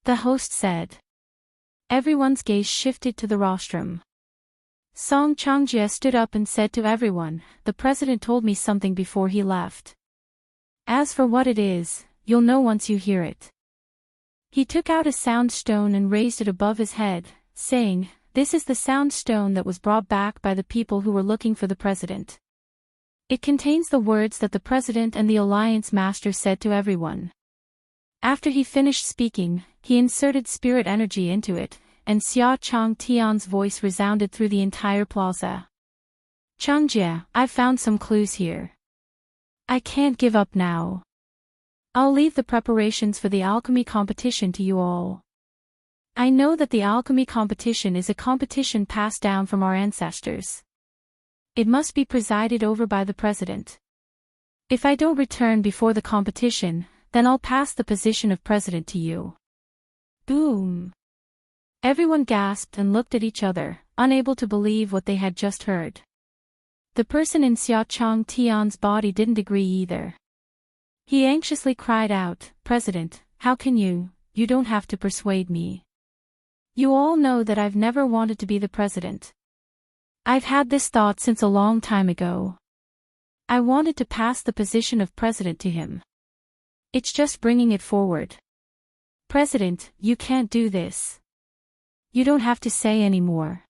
The host said. Everyone's gaze shifted to the rostrum. Song Changjie stood up and said to everyone, the president told me something before he left. As for what it is, you'll know once you hear it. He took out a sound stone and raised it above his head, saying, this is the sound stone that was brought back by the people who were looking for the president. It contains the words that the president and the alliance master said to everyone. After he finished speaking, he inserted spirit energy into it, and Xia Chang Tian's voice resounded through the entire plaza. Changjie, I've found some clues here. I can't give up now. I'll leave the preparations for the alchemy competition to you all. I know that the alchemy competition is a competition passed down from our ancestors. It must be presided over by the president. If I don't return before the competition, then I'll pass the position of president to you. Boom! Everyone gasped and looked at each other, unable to believe what they had just heard. The person in Xia Chang Tian's body didn't agree either. He anxiously cried out, President, how can you don't have to persuade me. You all know that I've never wanted to be the president. I've had this thought since a long time ago. I wanted to pass the position of president to him. It's just bringing it forward. President, you can't do this. You don't have to say any more.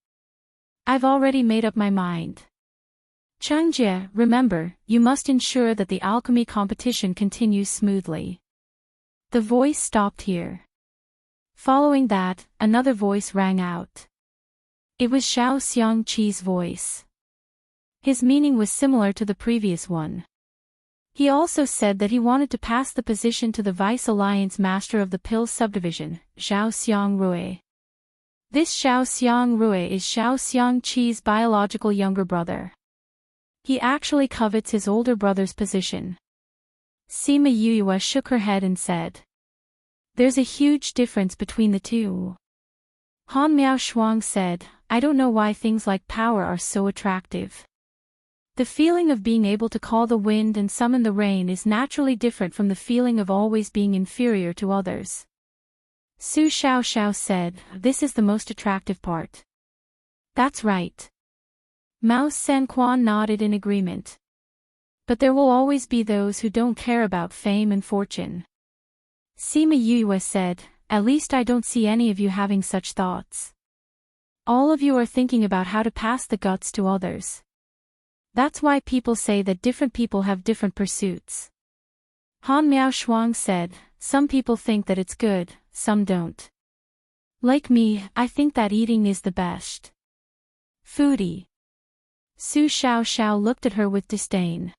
I've already made up my mind. Changjie, remember, you must ensure that the alchemy competition continues smoothly. The voice stopped here. Following that, another voice rang out. It was Xiao Xiangqi's voice. His meaning was similar to the previous one. He also said that he wanted to pass the position to the vice alliance master of the Pill subdivision, Xiao Xiangrui. This Xiao Xiangrui is Xiao Xiangqi's biological younger brother. He actually covets his older brother's position. Sima Yuyue shook her head and said, there's a huge difference between the two. Han Miaoshuang said, I don't know why things like power are so attractive. The feeling of being able to call the wind and summon the rain is naturally different from the feeling of always being inferior to others. Su Xiaoxiao said, this is the most attractive part. That's right. Mao Sanquan nodded in agreement. But there will always be those who don't care about fame and fortune. Sima Yuyue said, at least I don't see any of you having such thoughts. All of you are thinking about how to pass the guts to others. That's why people say that different people have different pursuits. Han Miaoshuang said, some people think that it's good, some don't. Like me, I think that eating is the best. Foodie. Su Xiaoxiao looked at her with disdain.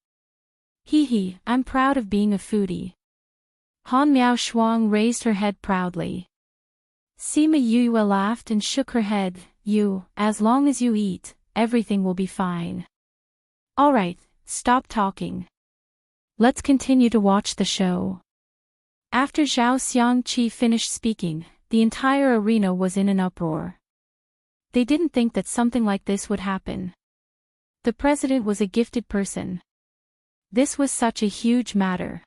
Hee, I'm proud of being a foodie. Han Miaoshuang raised her head proudly. Sima Yuyue laughed and shook her head, as long as you eat, everything will be fine. Alright, stop talking. Let's continue to watch the show. After Zhao Xiangqi finished speaking, the entire arena was in an uproar. They didn't think that something like this would happen. The president was a gifted person. This was such a huge matter.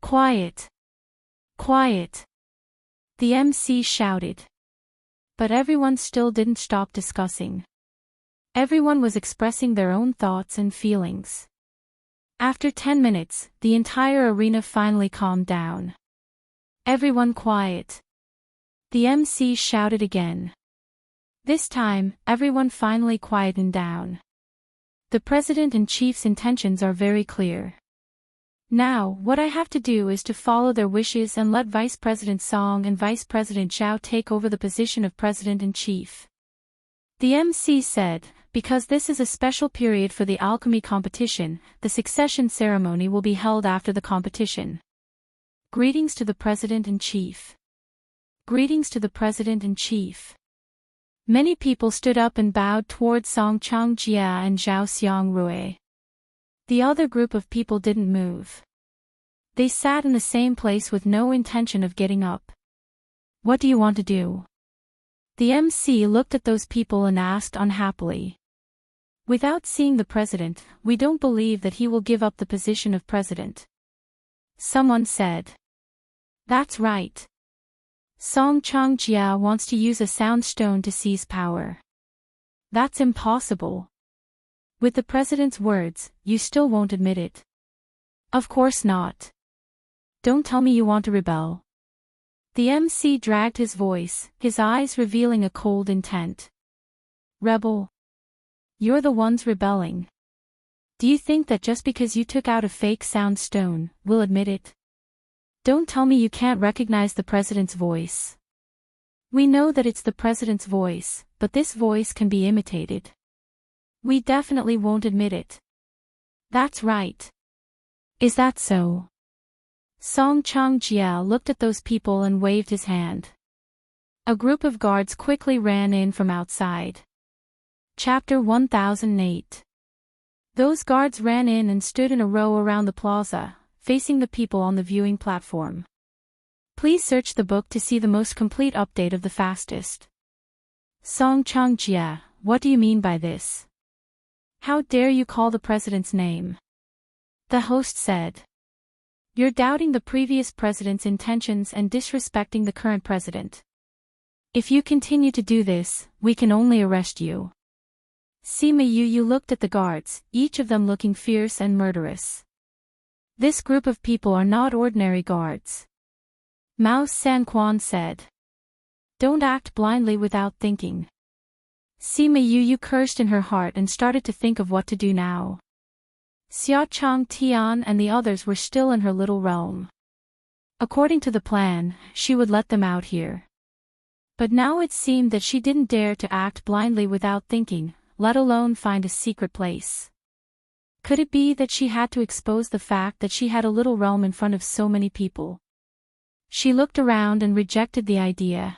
Quiet. Quiet. The MC shouted. But everyone still didn't stop discussing. Everyone was expressing their own thoughts and feelings. After 10 minutes, the entire arena finally calmed down. Everyone quiet. The MC shouted again. This time, everyone finally quietened down. The President-in-Chief's intentions are very clear. Now, what I have to do is to follow their wishes and let Vice President Song and Vice President Zhao take over the position of President-in-Chief. The MC said, because this is a special period for the alchemy competition, the succession ceremony will be held after the competition. Greetings to the President-in-Chief. Greetings to the President-in-Chief. Many people stood up and bowed towards Song Changjia and Zhao Xiangrui. The other group of people didn't move. They sat in the same place with no intention of getting up. What do you want to do? The MC looked at those people and asked unhappily. Without seeing the president, we don't believe that he will give up the position of president. Someone said. That's right. Song Changjia wants to use a sound stone to seize power. That's impossible. With the president's words, you still won't admit it. Of course not. Don't tell me you want to rebel. The MC dragged his voice, his eyes revealing a cold intent. Rebel. You're the ones rebelling. Do you think that just because you took out a fake sound stone, we'll admit it? Don't tell me you can't recognize the president's voice. We know that it's the president's voice, but this voice can be imitated. We definitely won't admit it. That's right. Is that so? Song Changjia looked at those people and waved his hand. A group of guards quickly ran in from outside. Chapter 1008. Those guards ran in and stood in a row around the plaza, facing the people on the viewing platform. Please search the book to see the most complete update of the fastest. Song Changjia, what do you mean by this? How dare you call the president's name? The host said. You're doubting the previous president's intentions and disrespecting the current president. If you continue to do this, we can only arrest you. Sima Yu looked at the guards, each of them looking fierce and murderous. This group of people are not ordinary guards. Mao Sanquan said. Don't act blindly without thinking. Sima Yu cursed in her heart and started to think of what to do now. Xia Chang Tian and the others were still in her little realm. According to the plan, she would let them out here. But now it seemed that she didn't dare to act blindly without thinking, let alone find a secret place. Could it be that she had to expose the fact that she had a little realm in front of so many people? She looked around and rejected the idea.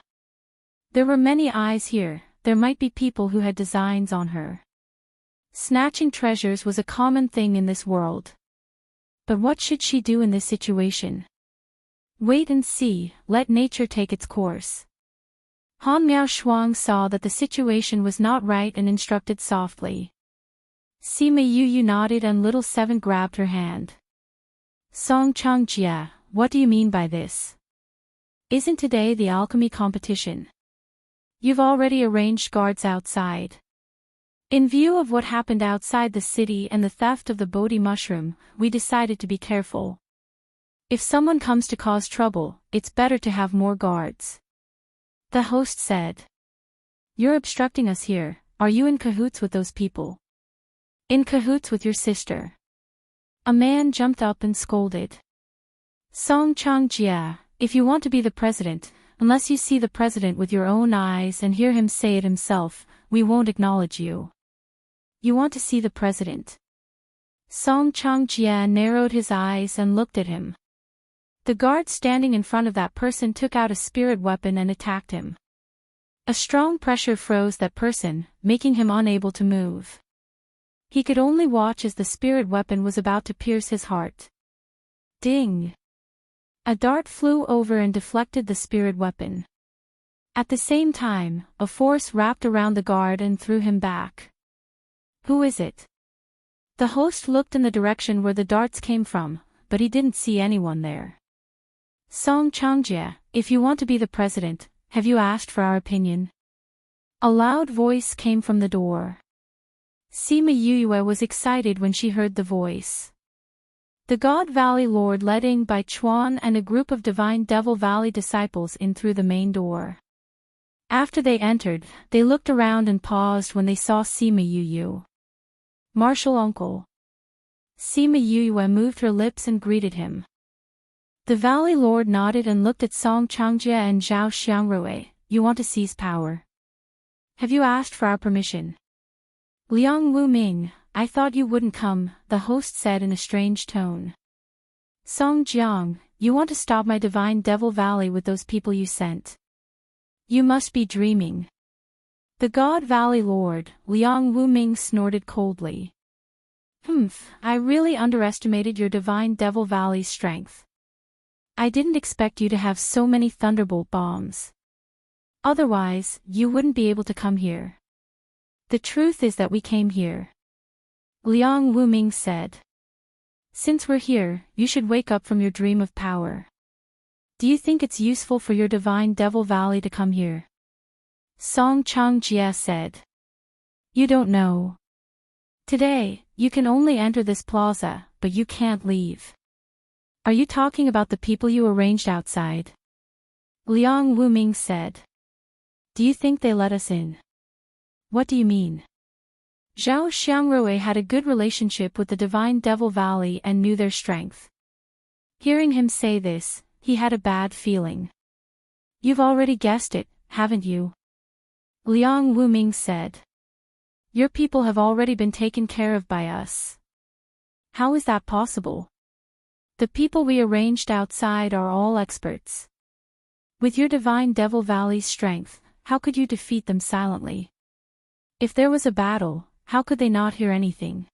There were many eyes here, there might be people who had designs on her. Snatching treasures was a common thing in this world. But what should she do in this situation? Wait and see, let nature take its course. Han Miao Shuang saw that the situation was not right and instructed softly. Sima Yu nodded and Little Seven grabbed her hand. Song Changjia, what do you mean by this? Isn't today the alchemy competition? You've already arranged guards outside. In view of what happened outside the city and the theft of the Bodhi mushroom, we decided to be careful. If someone comes to cause trouble, it's better to have more guards. The host said. You're obstructing us here, are you in cahoots with those people? In cahoots with your sister. A man jumped up and scolded. Song Changjia, if you want to be the president, unless you see the president with your own eyes and hear him say it himself, we won't acknowledge you. You want to see the president? Song Changjia narrowed his eyes and looked at him. The guard standing in front of that person took out a spirit weapon and attacked him. A strong pressure froze that person, making him unable to move. He could only watch as the spirit weapon was about to pierce his heart. Ding! A dart flew over and deflected the spirit weapon. At the same time, a force wrapped around the guard and threw him back. Who is it? The host looked in the direction where the darts came from, but he didn't see anyone there. Song Changjia, if you want to be the president, have you asked for our opinion? A loud voice came from the door. Sima Yue was excited when she heard the voice. The God Valley Lord led Ing Bai Chuan and a group of Divine Devil Valley disciples in through the main door. After they entered, they looked around and paused when they saw Sima Yu. Martial uncle. Sima Yu moved her lips and greeted him. The Valley Lord nodded and looked at Song Changjie and Zhao Xiangrui. You want to seize power? Have you asked for our permission? Liang Wuming, I thought you wouldn't come, the host said in a strange tone. Song Jiang, you want to stop my divine Devil Valley with those people you sent? You must be dreaming. The God Valley Lord, Liang Wuming snorted coldly. I really underestimated your divine Devil Valley's strength. I didn't expect you to have so many thunderbolt bombs. Otherwise, you wouldn't be able to come here. The truth is that we came here. Liang Wuming said. Since we're here, you should wake up from your dream of power. Do you think it's useful for your divine Devil Valley to come here? Song Changjie said. You don't know. Today, you can only enter this plaza, but you can't leave. Are you talking about the people you arranged outside? Liang Wuming said. Do you think they let us in? What do you mean? Zhao Xiangrui had a good relationship with the divine Devil Valley and knew their strength. Hearing him say this, he had a bad feeling. You've already guessed it, haven't you? Liang Wuming said. Your people have already been taken care of by us. How is that possible? The people we arranged outside are all experts. With your divine Devil Valley's strength, how could you defeat them silently? If there was a battle, how could they not hear anything?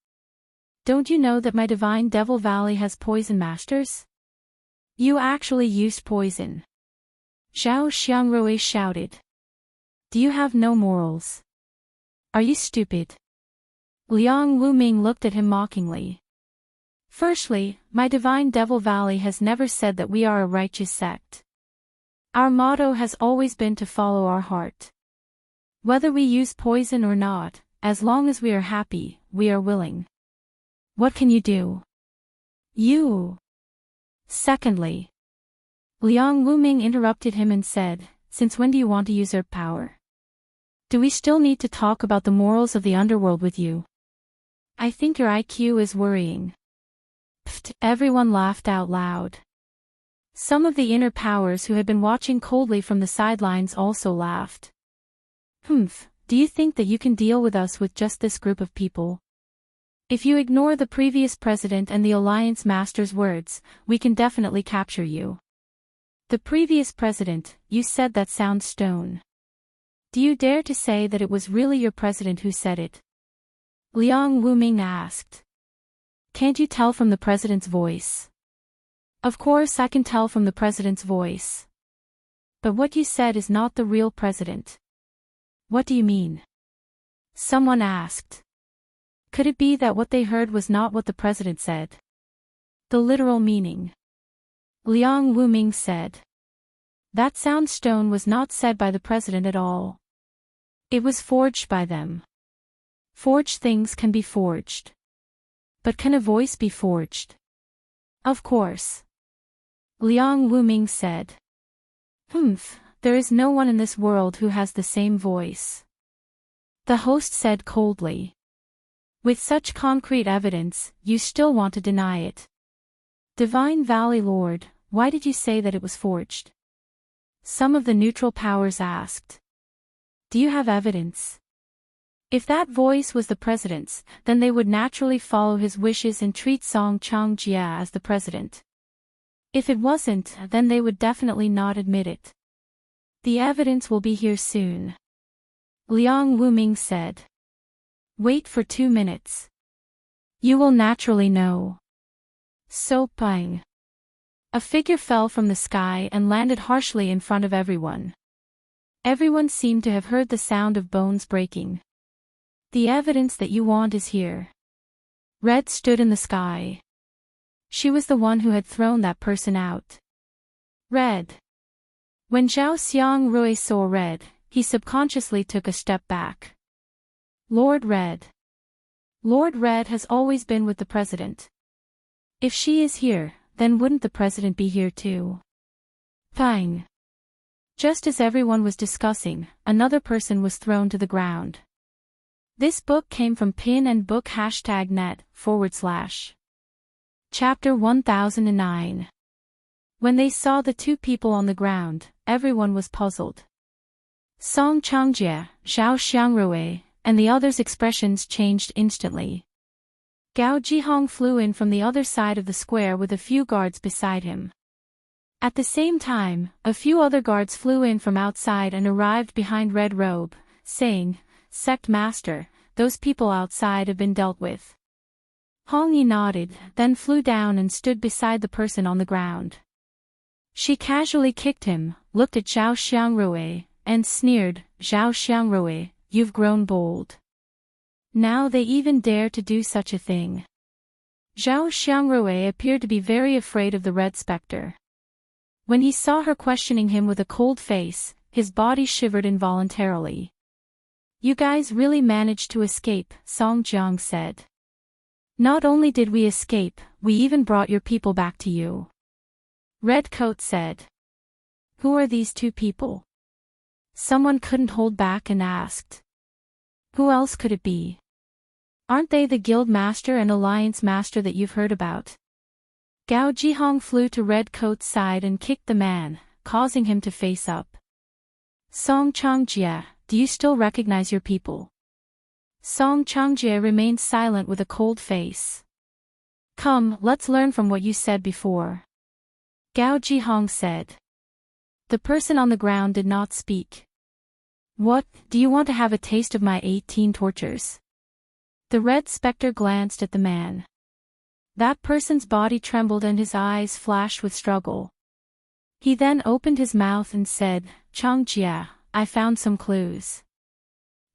Don't you know that my divine Devil Valley has poison masters? You actually used poison. Zhao Xiangrui shouted. Do you have no morals? Are you stupid? Liang Wuming looked at him mockingly. Firstly, my divine Devil Valley has never said that we are a righteous sect. Our motto has always been to follow our heart. Whether we use poison or not, as long as we are happy, we are willing. What can you do? You. Secondly. Liang Wuming interrupted him and said, since when do you want to usurp power? Do we still need to talk about the morals of the underworld with you? I think your IQ is worrying. Pfft, everyone laughed out loud. Some of the inner powers who had been watching coldly from the sidelines also laughed. Do you think that you can deal with us with just this group of people? If you ignore the previous president and the Alliance Master's words, we can definitely capture you. The previous president, you said that sounds stone. Do you dare to say that it was really your president who said it? Liang Wuming asked. Can't you tell from the president's voice? Of course I can tell from the president's voice. But what you said is not the real president. What do you mean? Someone asked. Could it be that what they heard was not what the president said? The literal meaning. Liang Wuming said. That sound stone was not said by the president at all. It was forged by them. Forged things can be forged. But can a voice be forged? Of course. Liang Wuming said. There is no one in this world who has the same voice. The host said coldly. With such concrete evidence, you still want to deny it. Divine Valley Lord, why did you say that it was forged? Some of the neutral powers asked. Do you have evidence? If that voice was the president's, then they would naturally follow his wishes and treat Song Changjie as the president. If it wasn't, then they would definitely not admit it. The evidence will be here soon. Liang Wuming said. Wait for 2 minutes. You will naturally know. So bang. A figure fell from the sky and landed harshly in front of everyone. Everyone seemed to have heard the sound of bones breaking. The evidence that you want is here. Red stood in the sky. She was the one who had thrown that person out. Red. When Zhao Xiangrui saw Red, he subconsciously took a step back. Lord Red. Lord Red has always been with the president. If she is here, then wouldn't the president be here too? Fine. Just as everyone was discussing, another person was thrown to the ground. This book came from pin and book #net/. Chapter 1009. When they saw the two people on the ground, everyone was puzzled. Song Changjie, Zhao Xiangrui, and the others' expressions changed instantly. Gao Jihong flew in from the other side of the square with a few guards beside him. At the same time, a few other guards flew in from outside and arrived behind Red Robe, saying, "Sect Master, those people outside have been dealt with." Hong Yi nodded, then flew down and stood beside the person on the ground. She casually kicked him, looked at Zhao Xiangrui, and sneered, "Zhao Xiangrui, you've grown bold. Now they even dare to do such a thing." Zhao Xiangrui appeared to be very afraid of the Red Spectre. When he saw her questioning him with a cold face, his body shivered involuntarily. "You guys really managed to escape," Song Jiang said. "Not only did we escape, we even brought your people back to you." Redcoat said. "Who are these two people?" Someone couldn't hold back and asked. "Who else could it be? Aren't they the guild master and alliance master that you've heard about?" Gao Jihong flew to Redcoat's side and kicked the man, causing him to face up. "Song Changjie, do you still recognize your people?" Song Changjie remained silent with a cold face. "Come, let's learn from what you said before," Gao Jihong said. The person on the ground did not speak. "What, do you want to have a taste of my 18 tortures?" The Red Spectre glanced at the man. That person's body trembled and his eyes flashed with struggle. He then opened his mouth and said, "Changjie, I found some clues."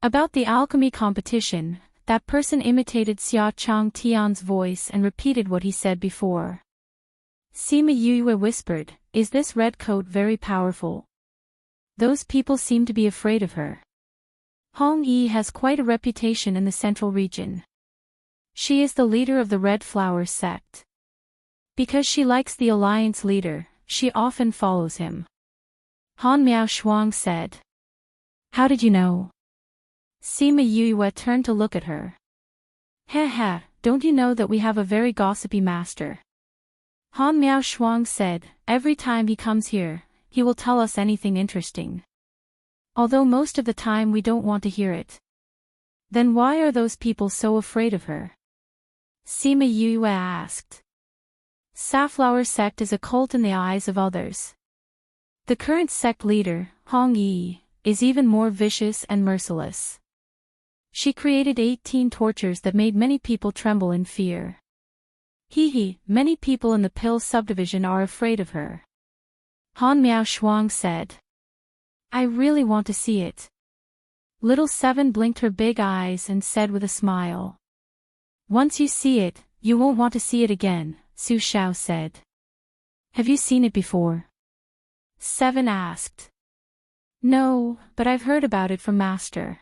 About the alchemy competition, that person imitated Xia Chang Tian's voice and repeated what he said before. Sima Yue whispered, "Is this Redcoat very powerful? Those people seem to be afraid of her." Hong Yi has quite a reputation in the central region. She is the leader of the Red Flower sect. Because she likes the alliance leader, she often follows him. Han Miao Shuang said. "How did you know?" Sima Yue turned to look at her. "Heh, don't you know that we have a very gossipy master?" Han Miao Shuang said, "Every time he comes here, he will tell us anything interesting. Although most of the time we don't want to hear it." "Then why are those people so afraid of her?" Sima Yue asked. Safflower sect is a cult in the eyes of others. The current sect leader, Hong Yi, is even more vicious and merciless. She created 18 tortures that made many people tremble in fear. Many people in the Pill subdivision are afraid of her. Han Miao Shuang said. "I really want to see it." Little Seven blinked her big eyes and said with a smile. "Once you see it, you won't want to see it again," Su Xiao said. "Have you seen it before?" Seven asked. "No, but I've heard about it from Master."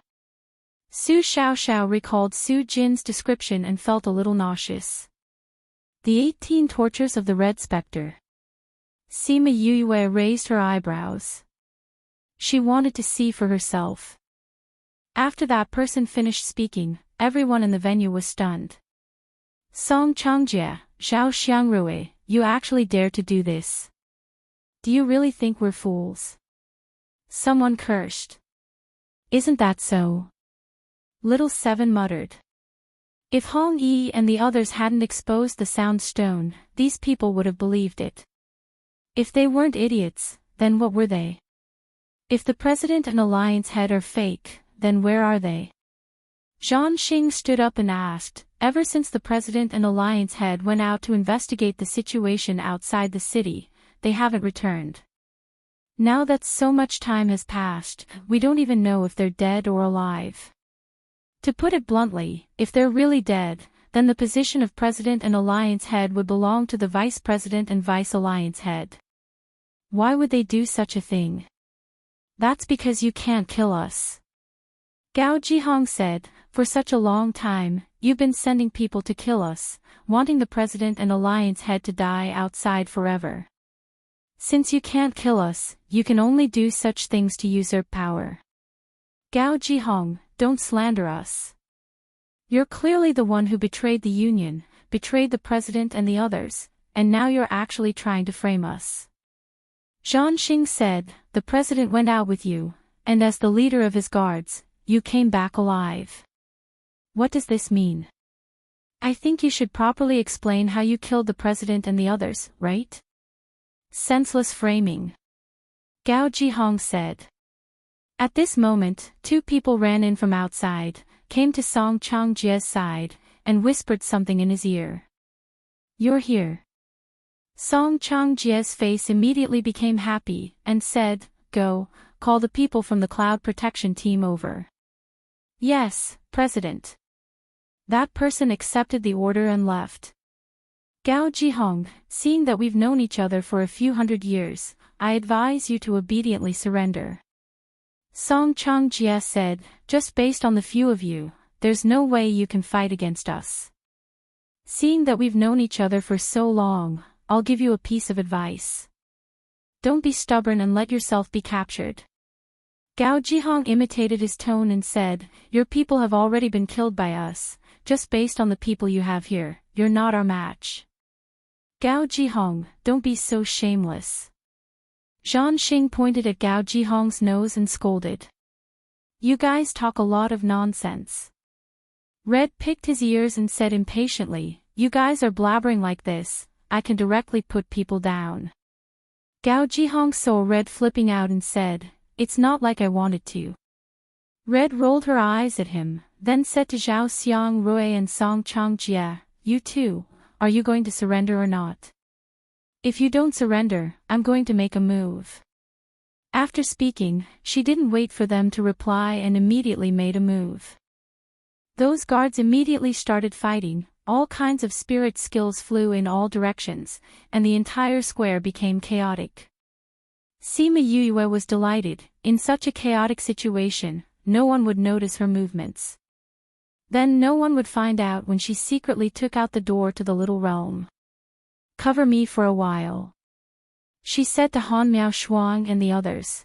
Su Xiao recalled Su Jin's description and felt a little nauseous. The 18 tortures of the Red Spectre. Sima Yue raised her eyebrows. She wanted to see for herself. After that person finished speaking, everyone in the venue was stunned. "Song Changjie, Zhao Xiangrui, you actually dare to do this? Do you really think we're fools?" Someone cursed. "Isn't that so?" Little Seven muttered. If Hong Yi and the others hadn't exposed the sound stone, these people would have believed it. If they weren't idiots, then what were they? If the president and alliance head are fake, then where are they? Zhang Xing stood up and asked, "Ever since the president and alliance head went out to investigate the situation outside the city, they haven't returned. Now that so much time has passed, we don't even know if they're dead or alive." To put it bluntly, if they're really dead, then the position of president and alliance head would belong to the vice president and vice alliance head. Why would they do such a thing? "That's because you can't kill us," Gao Jihong said. "For such a long time, you've been sending people to kill us, wanting the president and alliance head to die outside forever." Since you can't kill us, you can only do such things to usurp power. Gao Jihong, don't slander us. You're clearly the one who betrayed the Union, betrayed the president and the others, and now you're actually trying to frame us. Zhang Xing said, the president went out with you, and as the leader of his guards, you came back alive. What does this mean? I think you should properly explain how you killed the president and the others, right? Senseless framing. Gao Jihong said. At this moment, two people ran in from outside, came to Song Changjie's side, and whispered something in his ear. You're here. Song Changjie's face immediately became happy, and said, go, call the people from the cloud protection team over. Yes, President. That person accepted the order and left. Gao Jihong, seeing that we've known each other for a few hundred years, I advise you to obediently surrender. Song Changjie said, just based on the few of you, there's no way you can fight against us. Seeing that we've known each other for so long, I'll give you a piece of advice. Don't be stubborn and let yourself be captured. Gao Jihong imitated his tone and said, your people have already been killed by us, just based on the people you have here, you're not our match. Gao Jihong, don't be so shameless. Zhang Xing pointed at Gao Jihong's nose and scolded. You guys talk a lot of nonsense. Red picked his ears and said impatiently, you guys are blabbering like this, I can directly put people down. Gao Jihong saw Red flipping out and said, it's not like I wanted to. Red rolled her eyes at him, then said to Zhao Xiang Rui and Song Changjie, you two, are you going to surrender or not? If you don't surrender, I'm going to make a move. After speaking, she didn't wait for them to reply and immediately made a move. Those guards immediately started fighting, all kinds of spirit skills flew in all directions, and the entire square became chaotic. Sima Yue was delighted, in such a chaotic situation, no one would notice her movements. Then no one would find out when she secretly took out the door to the little realm. Cover me for a while, she said to Han Miao Shuang and the others.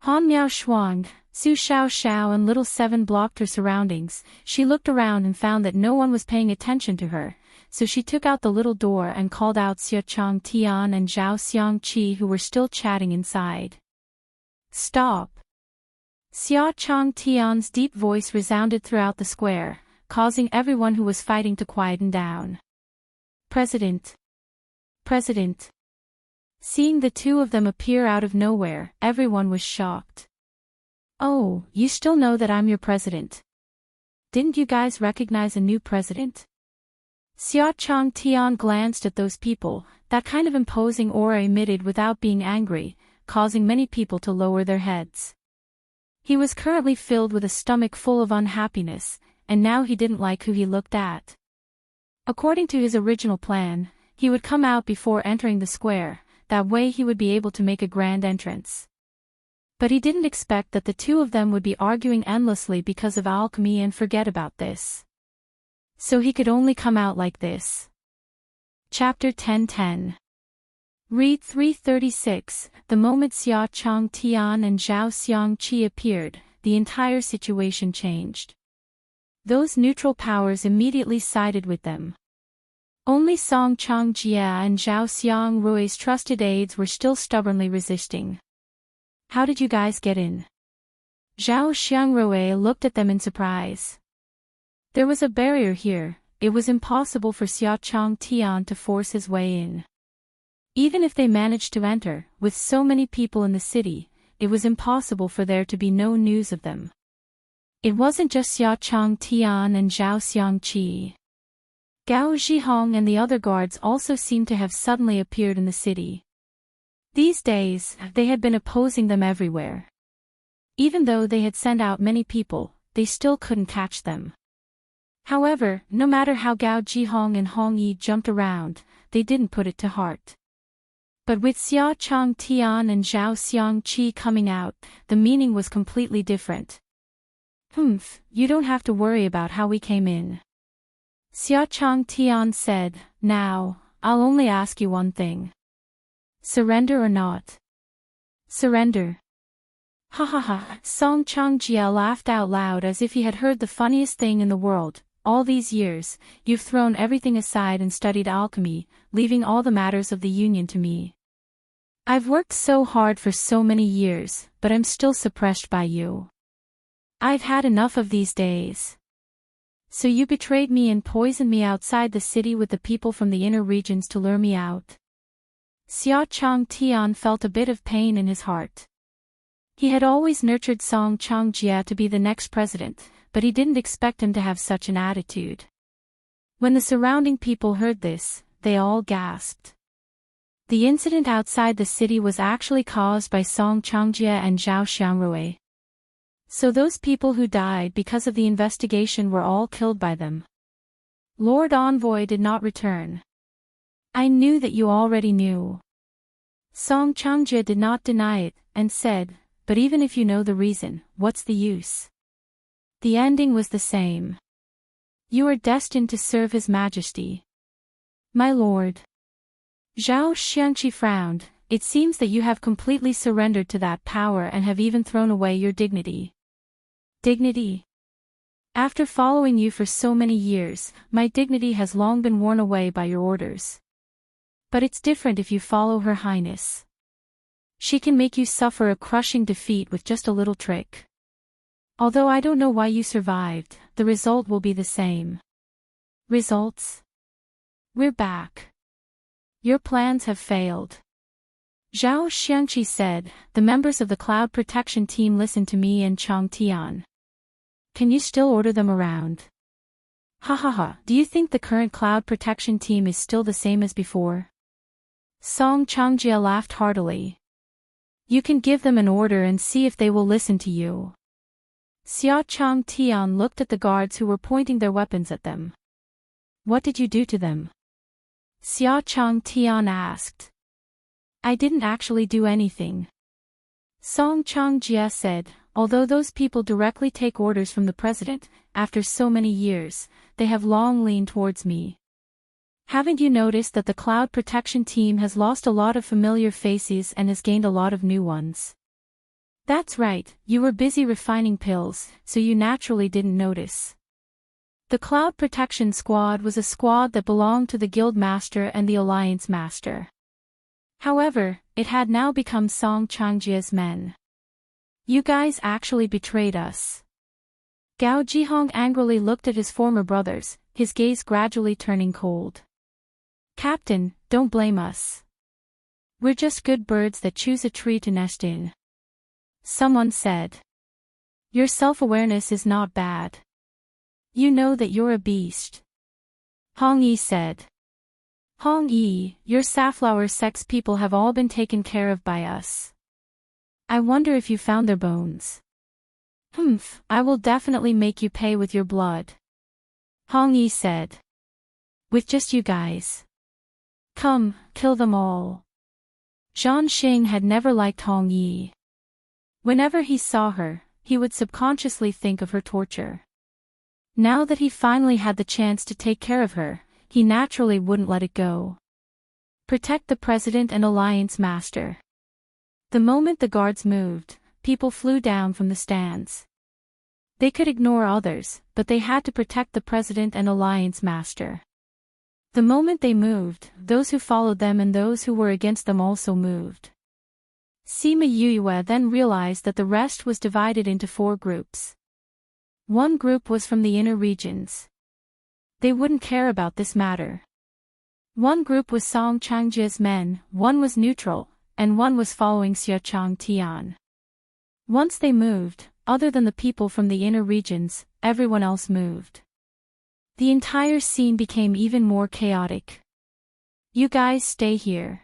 Han Miao Shuang, Su Xiao Xiao and Little Seven blocked her surroundings. She looked around and found that no one was paying attention to her, so she took out the little door and called out Xia Chang Tian and Zhao Xiang Qi who were still chatting inside. Stop! Xia Chang Tian's deep voice resounded throughout the square, causing everyone who was fighting to quieten down. President! President! Seeing the two of them appear out of nowhere, everyone was shocked. Oh, you still know that I'm your president? Didn't you guys recognize a new president? Xia Chang Tian glanced at those people, that kind of imposing aura emitted without being angry, causing many people to lower their heads. He was currently filled with a stomach full of unhappiness, and now he didn't like who he looked at. According to his original plan, he would come out before entering the square, that way he would be able to make a grand entrance. But he didn't expect that the two of them would be arguing endlessly because of alchemy and forget about this. So he could only come out like this. Chapter 10:10. Read 336. The moment Xia Chang Tian and Zhao Xiang Qi appeared, the entire situation changed. Those neutral powers immediately sided with them. Only Song Changjie and Zhao Xiang Rui's trusted aides were still stubbornly resisting. How did you guys get in? Zhao Xiangrui looked at them in surprise. There was a barrier here, it was impossible for Xia Chang Tian to force his way in. Even if they managed to enter, with so many people in the city, it was impossible for there to be no news of them. It wasn't just Xia Chang Tian and Zhao Xiangqi. Gao Zhihong and the other guards also seemed to have suddenly appeared in the city. These days, they had been opposing them everywhere. Even though they had sent out many people, they still couldn't catch them. However, no matter how Gao Zhihong and Hong Yi jumped around, they didn't put it to heart. But with Xia Chang Tian and Zhao Xiangqi coming out, the meaning was completely different. You don't have to worry about how we came in. Xia Chang Tian said, now, I'll only ask you one thing. Surrender or not? Surrender. Ha ha ha. Song Changjia laughed out loud as if he had heard the funniest thing in the world. All these years, you've thrown everything aside and studied alchemy, leaving all the matters of the union to me. I've worked so hard for so many years, but I'm still suppressed by you. I've had enough of these days. So you betrayed me and poisoned me outside the city with the people from the inner regions to lure me out. Xia Chang Tian felt a bit of pain in his heart. He had always nurtured Song Changjia to be the next president, but he didn't expect him to have such an attitude. When the surrounding people heard this, they all gasped. The incident outside the city was actually caused by Song Changjia and Zhao Xiangrui. So those people who died because of the investigation were all killed by them. Lord Envoy did not return. I knew that you already knew. Song Changjia did not deny it, and said, but even if you know the reason, what's the use? The ending was the same. You are destined to serve His Majesty. My lord. Zhao Xiangqi frowned. It seems that you have completely surrendered to that power and have even thrown away your dignity. Dignity? After following you for so many years, my dignity has long been worn away by your orders. But it's different if you follow Her Highness. She can make you suffer a crushing defeat with just a little trick. Although I don't know why you survived, the result will be the same. Results? We're back. Your plans have failed. Zhao Xiangqi said, the members of the Cloud Protection Team listen to me and Chang Tian. Can you still order them around? Ha ha ha, do you think the current Cloud Protection Team is still the same as before? Song Changjia laughed heartily. You can give them an order and see if they will listen to you. Xia Chang Tian looked at the guards who were pointing their weapons at them. What did you do to them? Xia Chang Tian asked. I didn't actually do anything. Song Changjia said, although those people directly take orders from the president, after so many years, they have long leaned towards me. Haven't you noticed that the Cloud Protection Team has lost a lot of familiar faces and has gained a lot of new ones? That's right, you were busy refining pills, so you naturally didn't notice. The Cloud Protection Squad was a squad that belonged to the Guild Master and the Alliance Master. However, it had now become Song Changjia's men. You guys actually betrayed us. Gao Jihong angrily looked at his former brothers, his gaze gradually turning cold. Captain, don't blame us. We're just good birds that choose a tree to nest in. Someone said. Your self-awareness is not bad. You know that you're a beast. Hong Yi said. Hong Yi, your safflower sex people have all been taken care of by us. I wonder if you found their bones. Humph, I will definitely make you pay with your blood. Hong Yi said. With just you guys. Come, kill them all. Zhan Xing had never liked Hong Yi. Whenever he saw her, he would subconsciously think of her torture. Now that he finally had the chance to take care of her, he naturally wouldn't let it go. Protect the President and Alliance Master. The moment the guards moved, people flew down from the stands. They could ignore others, but they had to protect the President and Alliance Master. The moment they moved, those who followed them and those who were against them also moved. Sima Yue then realized that the rest was divided into 4 groups. One group was from the inner regions. They wouldn't care about this matter. One group was Song Changjia's men, one was neutral, and one was following Xia Chang Tian. Once they moved, other than the people from the inner regions, everyone else moved. The entire scene became even more chaotic. You guys stay here.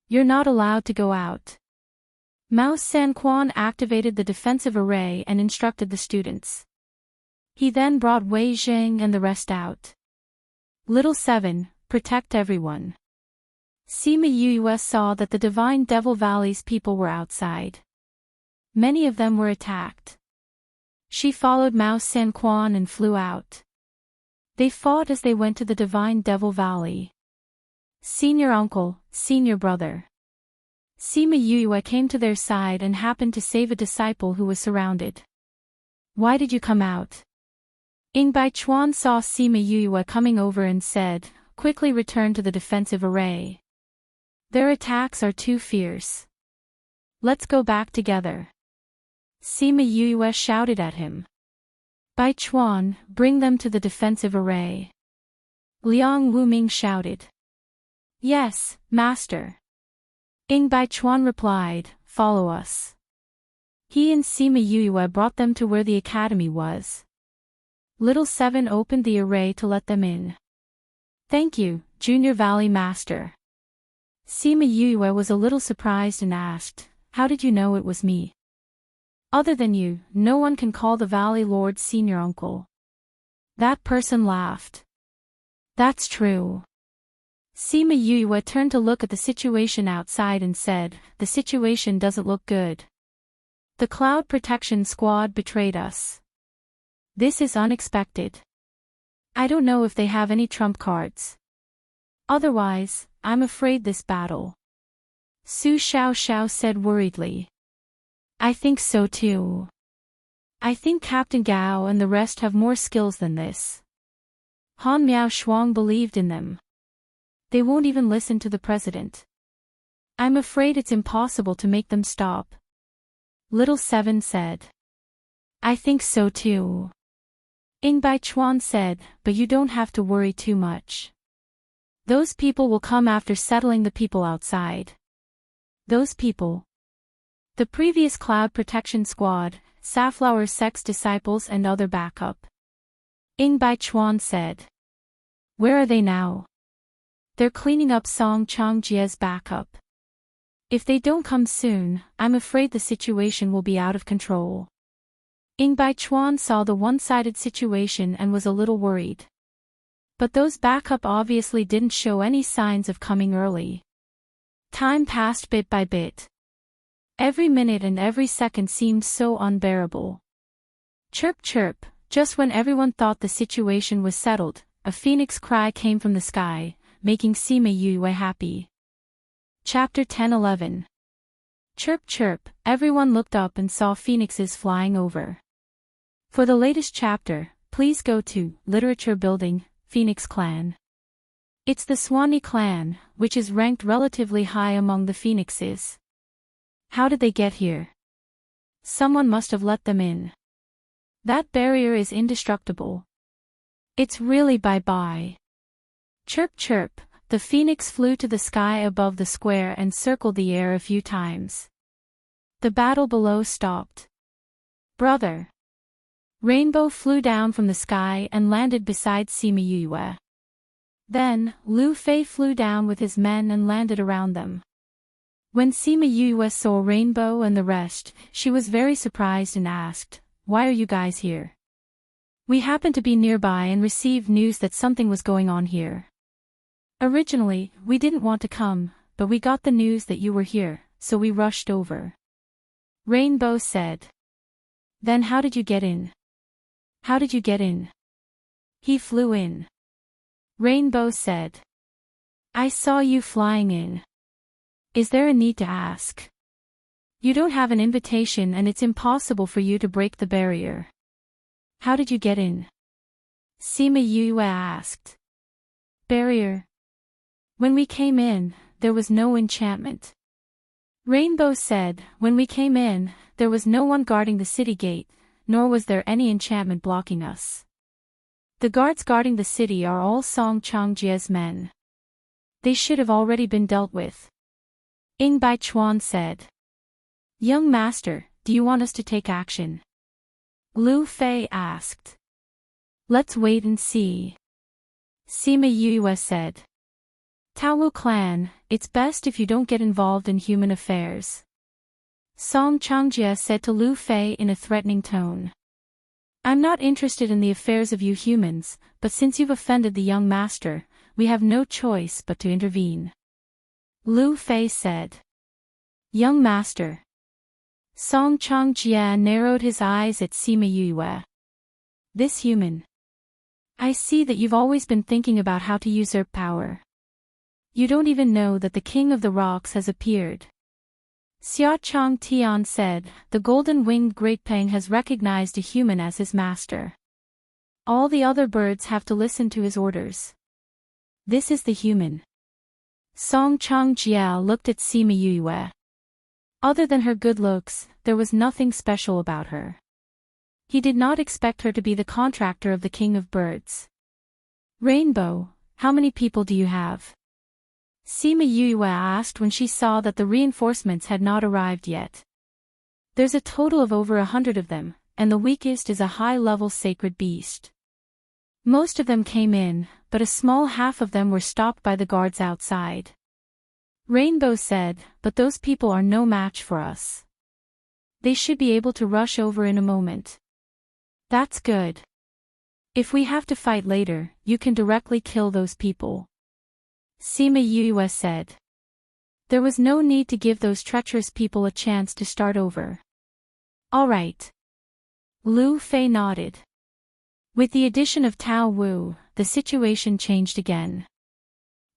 You're not allowed to go out. Mao Sanquan activated the defensive array and instructed the students. He then brought Wei Zheng and the rest out. Little 7, protect everyone. Sima Yue saw that the Divine Devil Valley's people were outside. Many of them were attacked. She followed Mao Sanquan and flew out. They fought as they went to the Divine Devil Valley. Senior uncle, senior brother. Sima Yue came to their side and happened to save a disciple who was surrounded. Why did you come out? Ing Baichuan saw Sima Yue coming over and said, quickly return to the defensive array. Their attacks are too fierce. Let's go back together. Sima Yue shouted at him. Baichuan, bring them to the defensive array. Liang Wuming shouted. Yes, master. Ing Baichuan replied, follow us. He and Sima Yue brought them to where the academy was. Little Seven opened the array to let them in. Thank you, Junior Valley Master. Sima Yue was a little surprised and asked, how did you know it was me? Other than you, no one can call the Valley Lord senior uncle. That person laughed. That's true. Sima Yue turned to look at the situation outside and said, the situation doesn't look good. The Cloud Protection Squad betrayed us. This is unexpected. I don't know if they have any trump cards. Otherwise, I'm afraid this battle. Su Xiao said worriedly. I think so too. I think Captain Gao and the rest have more skills than this. Han Miao Shuang believed in them. They won't even listen to the president. I'm afraid it's impossible to make them stop. Little Seven said. I think so too. Ing Baichuan said, but you don't have to worry too much. Those people will come after settling the people outside. Those people. The previous Cloud Protection Squad, Safflower Sect's disciples and other backup. Ing Baichuan said. Where are they now? They're cleaning up Song Changjie's backup. If they don't come soon, I'm afraid the situation will be out of control. Ing Baichuan saw the one-sided situation and was a little worried. But those backup obviously didn't show any signs of coming early. Time passed bit by bit. Every minute and every second seemed so unbearable. Chirp chirp, just when everyone thought the situation was settled, a phoenix cry came from the sky, making Sima Yue happy. Chapter 10-11. Chirp chirp, everyone looked up and saw phoenixes flying over. For the latest chapter, please go to Literature Building, Phoenix Clan. It's the Swanee clan, which is ranked relatively high among the phoenixes. How did they get here? Someone must have let them in. That barrier is indestructible. It's really bye-bye. Chirp chirp, the phoenix flew to the sky above the square and circled the air a few times. The battle below stopped. Brother. Rainbow flew down from the sky and landed beside Sima Yue. Then, Lu Fei flew down with his men and landed around them. When Sima Yue saw Rainbow and the rest, she was very surprised and asked, why are you guys here? We happened to be nearby and received news that something was going on here. Originally, we didn't want to come, but we got the news that you were here, so we rushed over. Rainbow said. Then how did you get in? How did you get in? He flew in. Rainbow said. I saw you flying in. Is there a need to ask? You don't have an invitation and it's impossible for you to break the barrier. How did you get in? Sima Yue asked. Barrier. When we came in, there was no enchantment. Rainbow said, when we came in, there was no one guarding the city gate, nor was there any enchantment blocking us. The guards guarding the city are all Song Changjie's men. They should have already been dealt with. Ing Baichuan said. Young master, do you want us to take action? Lu Fei asked. Let's wait and see. Sima Yue said. Taowu clan, it's best if you don't get involved in human affairs. Song Changjie said to Lu Fei in a threatening tone. I'm not interested in the affairs of you humans, but since you've offended the young master, we have no choice but to intervene. Lu Fei said. Young master. Song Changjie narrowed his eyes at Sima Yue. This human. I see that you've always been thinking about how to usurp power. You don't even know that the King of the Rocks has appeared. Xia Chang Tian said, the golden-winged great peng has recognized a human as his master. All the other birds have to listen to his orders. This is the human. Song Chang Jiao looked at Sima Yue. Other than her good looks, there was nothing special about her. He did not expect her to be the contractor of the king of birds. Rainbow, how many people do you have? Sima Yue asked when she saw that the reinforcements had not arrived yet. There's a total of over 100 of them, and the weakest is a high-level sacred beast. Most of them came in, but a small half of them were stopped by the guards outside. Rainbow said, but those people are no match for us. They should be able to rush over in a moment. That's good. If we have to fight later, you can directly kill those people. Sima Yue said. There was no need to give those treacherous people a chance to start over. All right. Lu Fei nodded. With the addition of Tao Wu, the situation changed again.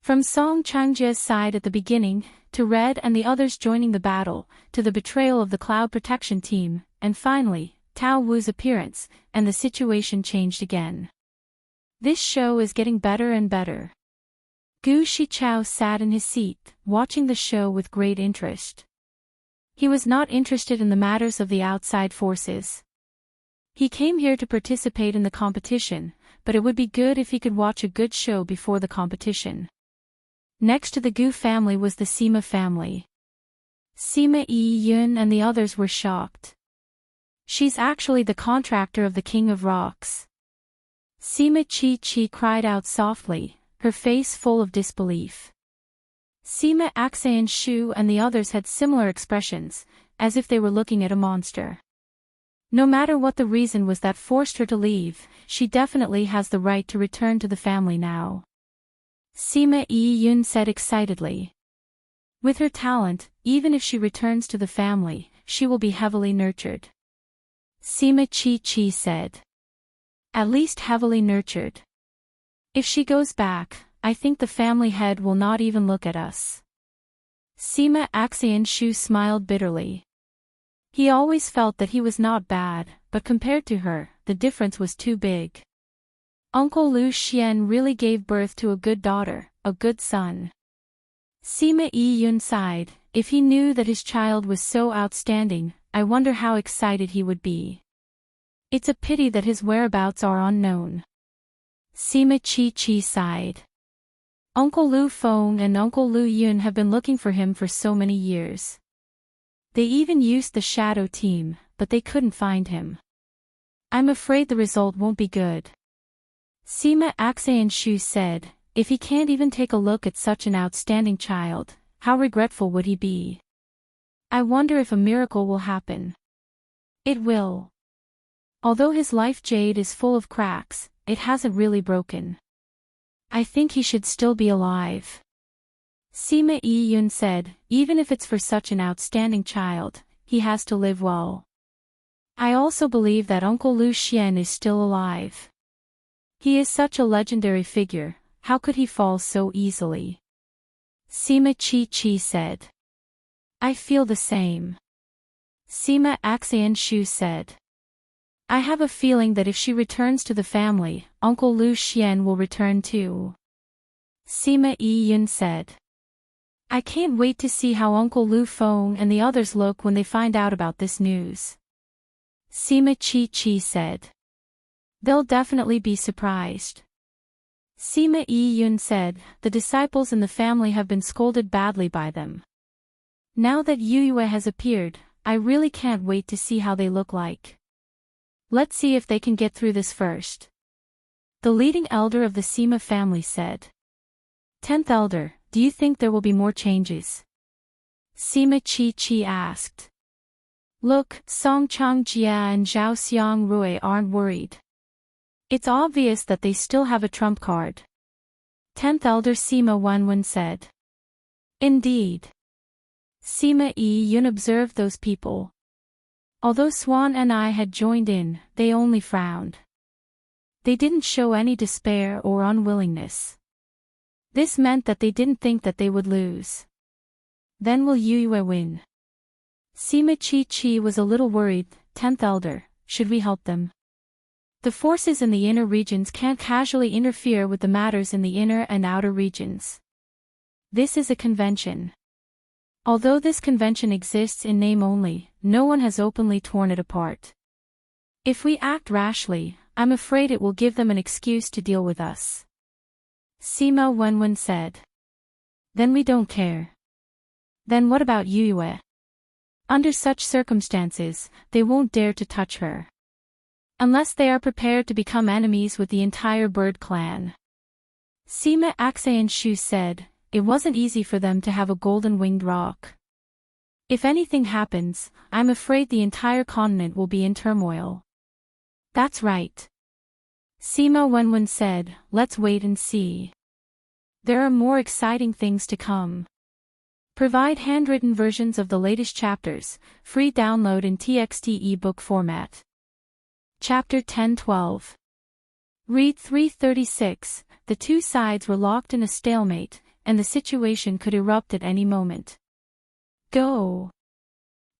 From Song Changjie's side at the beginning, to Red and the others joining the battle, to the betrayal of the Cloud Protection Team, and finally, Tao Wu's appearance, and the situation changed again. This show is getting better and better. Gu Shichao sat in his seat, watching the show with great interest. He was not interested in the matters of the outside forces. He came here to participate in the competition, but it would be good if he could watch a good show before the competition. Next to the Gu family was the Sima family. Sima Yi-yun and the others were shocked. She's actually the contractor of the King of Rocks. Sima Chi-chi cried out softly, her face full of disbelief. Sima Axan Shu and the others had similar expressions, as if they were looking at a monster. No matter what the reason was that forced her to leave, she definitely has the right to return to the family now. Sima Yi-yun said excitedly. With her talent, even if she returns to the family, she will be heavily nurtured. Sima Chi-chi said. At least heavily nurtured. If she goes back, I think the family head will not even look at us. Sima Axian Shu smiled bitterly. He always felt that he was not bad, but compared to her, the difference was too big. Uncle Lu Xian really gave birth to a good daughter, a good son. Sima Yi-yun sighed. If he knew that his child was so outstanding, I wonder how excited he would be. It's a pity that his whereabouts are unknown. Sima Chi-chi sighed. Uncle Lu Feng and Uncle Lu Yun have been looking for him for so many years. They even used the shadow team, but they couldn't find him. I'm afraid the result won't be good. Sima Axan Shu said, if he can't even take a look at such an outstanding child, how regretful would he be? I wonder if a miracle will happen. It will. Although his life jade is full of cracks, it hasn't really broken. I think he should still be alive. Sima Yi-yun said, even if it's for such an outstanding child, he has to live well. I also believe that Uncle Lu Xian is still alive. He is such a legendary figure, how could he fall so easily? Sima Chi-chi said. I feel the same. Sima Axian Shu said. I have a feeling that if she returns to the family, Uncle Lu Xian will return too. Sima Yi-yun said. I can't wait to see how Uncle Lu Feng and the others look when they find out about this news. Sima Chi-chi said. They'll definitely be surprised. Sima Yi-yun said, the disciples in the family have been scolded badly by them. Now that Yue has appeared, I really can't wait to see how they look like. Let's see if they can get through this first. The leading elder of the Sima family said. 10th elder, do you think there will be more changes? Sima Chi-chi asked. Look, Song Changjia and Zhao Xiang Rui aren't worried. It's obvious that they still have a trump card. 10th elder Sima Wenwen said. Indeed. Sima Yi-yun observed those people. Although Swan and I had joined in, they only frowned. They didn't show any despair or unwillingness. This meant that they didn't think that they would lose. Then will Yue win? Sima Chi was a little worried. 10th Elder, should we help them? The forces in the inner regions can't casually interfere with the matters in the inner and outer regions. This is a convention. Although this convention exists in name only, no one has openly torn it apart. If we act rashly, I'm afraid it will give them an excuse to deal with us. Sima Wenwen said. Then we don't care. Then what about Yue? Under such circumstances, they won't dare to touch her. Unless they are prepared to become enemies with the entire bird clan. Sima Axayan-shu said, it wasn't easy for them to have a golden-winged rock. If anything happens, I'm afraid the entire continent will be in turmoil. That's right. Sima Wenwen said, let's wait and see. There are more exciting things to come. Provide handwritten versions of the latest chapters, free download in TXT ebook format. Chapter 10-12. Read 336, the two sides were locked in a stalemate, and the situation could erupt at any moment. Go!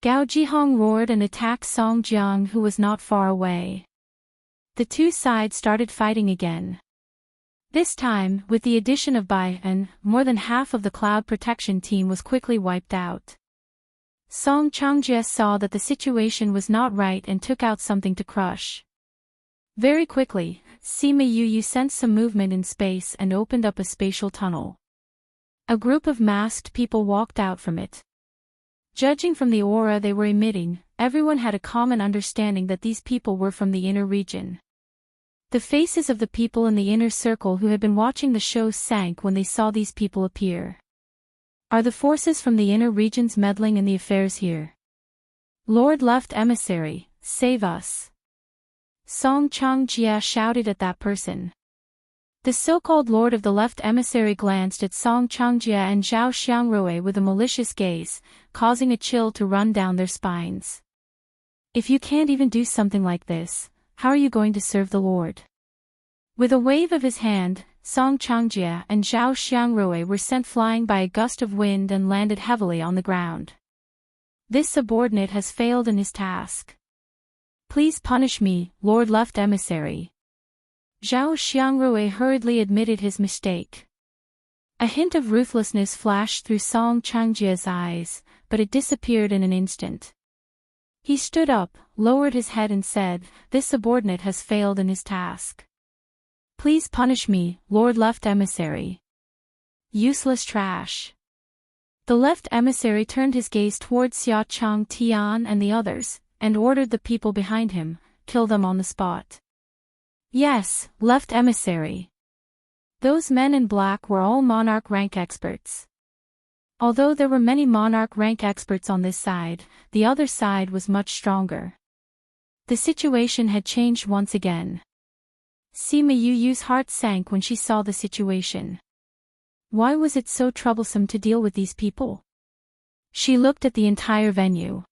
Gao Jihong roared and attacked Song Jiang, who was not far away. The two sides started fighting again. This time, with the addition of Bai and, more than half of the cloud protection team was quickly wiped out. Song Changjie saw that the situation was not right and took out something to crush. Very quickly, Sima Yu sensed some movement in space and opened up a spatial tunnel. A group of masked people walked out from it. Judging from the aura they were emitting, everyone had a common understanding that these people were from the inner region. The faces of the people in the inner circle who had been watching the show sank when they saw these people appear. Are the forces from the inner regions meddling in the affairs here? Lord Left Emissary, save us! Song Changjie shouted at that person. The so-called Lord of the Left Emissary glanced at Song Changjie and Zhao Xiangrui with a malicious gaze, causing a chill to run down their spines. If you can't even do something like this, how are you going to serve the Lord? With a wave of his hand, Song Changjie and Zhao Xiangrui were sent flying by a gust of wind and landed heavily on the ground. This subordinate has failed in his task. Please punish me, Lord Left Emissary. Zhao Xiangrui hurriedly admitted his mistake. A hint of ruthlessness flashed through Song Changjie's eyes, but it disappeared in an instant. He stood up, lowered his head and said, this subordinate has failed in his task. Please punish me, Lord Left Emissary. Useless trash. The Left Emissary turned his gaze towards Xia Chang Tian and the others, and ordered the people behind him, kill them on the spot. Yes, Left Emissary. Those men in black were all monarch rank experts. Although there were many monarch rank experts on this side, the other side was much stronger. The situation had changed once again. Sima Yu's heart sank when she saw the situation. Why was it so troublesome to deal with these people? She looked at the entire venue.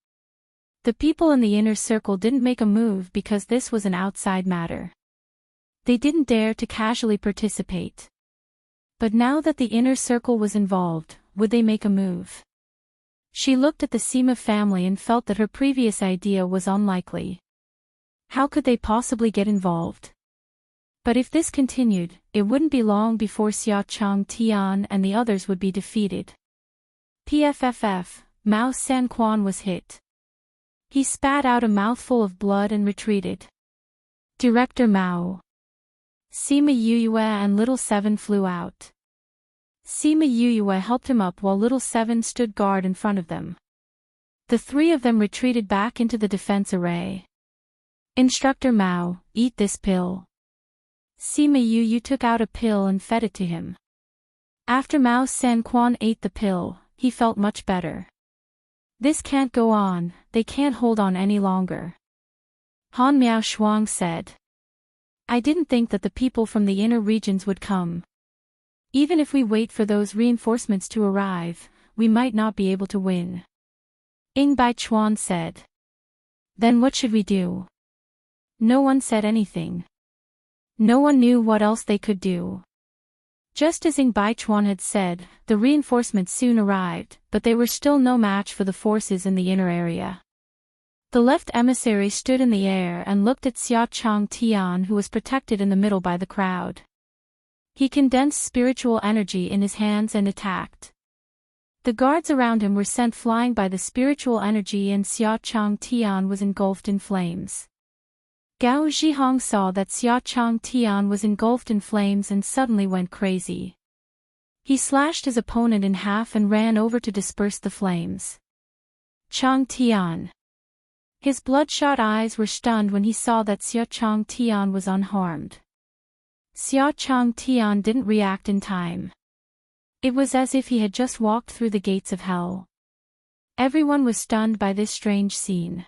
The people in the inner circle didn't make a move because this was an outside matter. They didn't dare to casually participate. But now that the inner circle was involved, would they make a move? She looked at the Sima family and felt that her previous idea was unlikely. How could they possibly get involved? But if this continued, it wouldn't be long before Xia Chang Tian and the others would be defeated. PFFF, Mao Sanquan was hit. He spat out a mouthful of blood and retreated. Director Mao. Sima Yue and Little Seven flew out. Sima Yue helped him up while Little Seven stood guard in front of them. The three of them retreated back into the defense array. Instructor Mao, eat this pill. Sima Yue took out a pill and fed it to him. After Mao Sanquan ate the pill, he felt much better. This can't go on, they can't hold on any longer. Han Miao Shuang said. I didn't think that the people from the inner regions would come. Even if we wait for those reinforcements to arrive, we might not be able to win. Ing Bai Chuan said. Then what should we do? No one said anything. No one knew what else they could do. Just as Ing Baichuan had said, the reinforcements soon arrived, but they were still no match for the forces in the inner area. The left emissary stood in the air and looked at Xia Chang Tian, who was protected in the middle by the crowd. He condensed spiritual energy in his hands and attacked. The guards around him were sent flying by the spiritual energy, and Xia Chang Tian was engulfed in flames. Gao Zhihong saw that Xia Chang Tian was engulfed in flames and suddenly went crazy. He slashed his opponent in half and ran over to disperse the flames. Chang Tian. His bloodshot eyes were stunned when he saw that Xia Chang Tian was unharmed. Xia Chang Tian didn't react in time. It was as if he had just walked through the gates of hell. Everyone was stunned by this strange scene.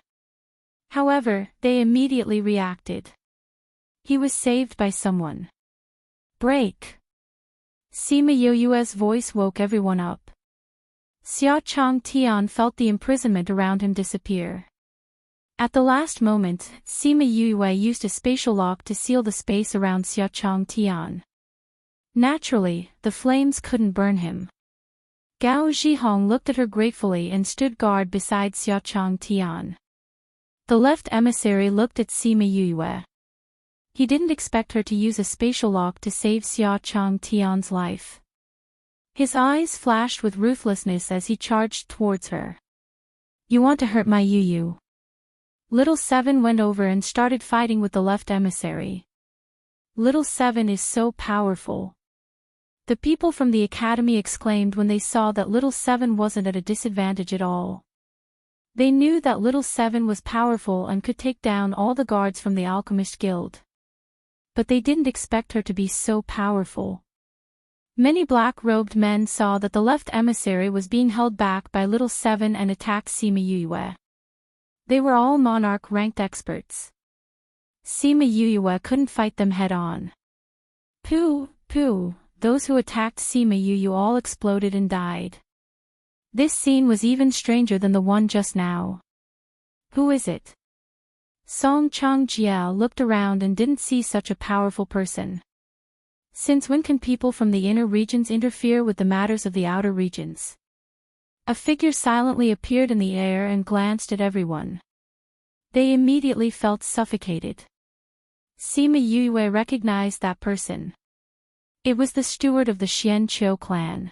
However, they immediately reacted. He was saved by someone. Break! Sima Yoyue's voice woke everyone up. Xia Chang Tian felt the imprisonment around him disappear. At the last moment, Sima Yoyue used a spatial lock to seal the space around Xia Chang Tian. Naturally, the flames couldn't burn him. Gao Zhihong looked at her gratefully and stood guard beside Xia Chang Tian. The left emissary looked at Sima Yoyue. He didn't expect her to use a spatial lock to save Xia Chang Tian's life. His eyes flashed with ruthlessness as he charged towards her. You want to hurt my Yuyu? Little Seven went over and started fighting with the left emissary. Little Seven is so powerful. The people from the academy exclaimed when they saw that Little Seven wasn't at a disadvantage at all. They knew that Little Seven was powerful and could take down all the guards from the Alchemist Guild. But they didn't expect her to be so powerful. Many black-robed men saw that the left emissary was being held back by Little Seven and attacked Sima Yoyue. They were all monarch-ranked experts. Sima Yoyue couldn't fight them head-on. Pooh, those who attacked Sima Yoyue all exploded and died. This scene was even stranger than the one just now. Who is it? Song Changjia looked around and didn't see such a powerful person. Since when can people from the inner regions interfere with the matters of the outer regions? A figure silently appeared in the air and glanced at everyone. They immediately felt suffocated. Sima Yoyue recognized that person. It was the steward of the Xianqiu clan.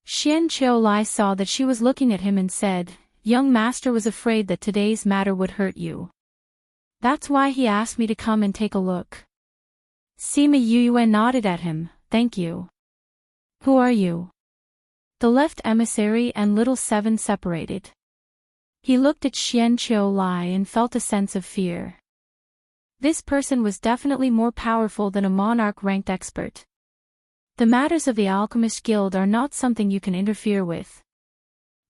Xianqiu Lai saw that she was looking at him and said, "Young master was afraid that today's matter would hurt you. That's why he asked me to come and take a look." Sima Yoyue nodded at him, "Thank you." "Who are you?" The left emissary and Little Seven separated. He looked at Xianqiu Lai and felt a sense of fear. This person was definitely more powerful than a monarch-ranked expert. The matters of the Alchemist Guild are not something you can interfere with.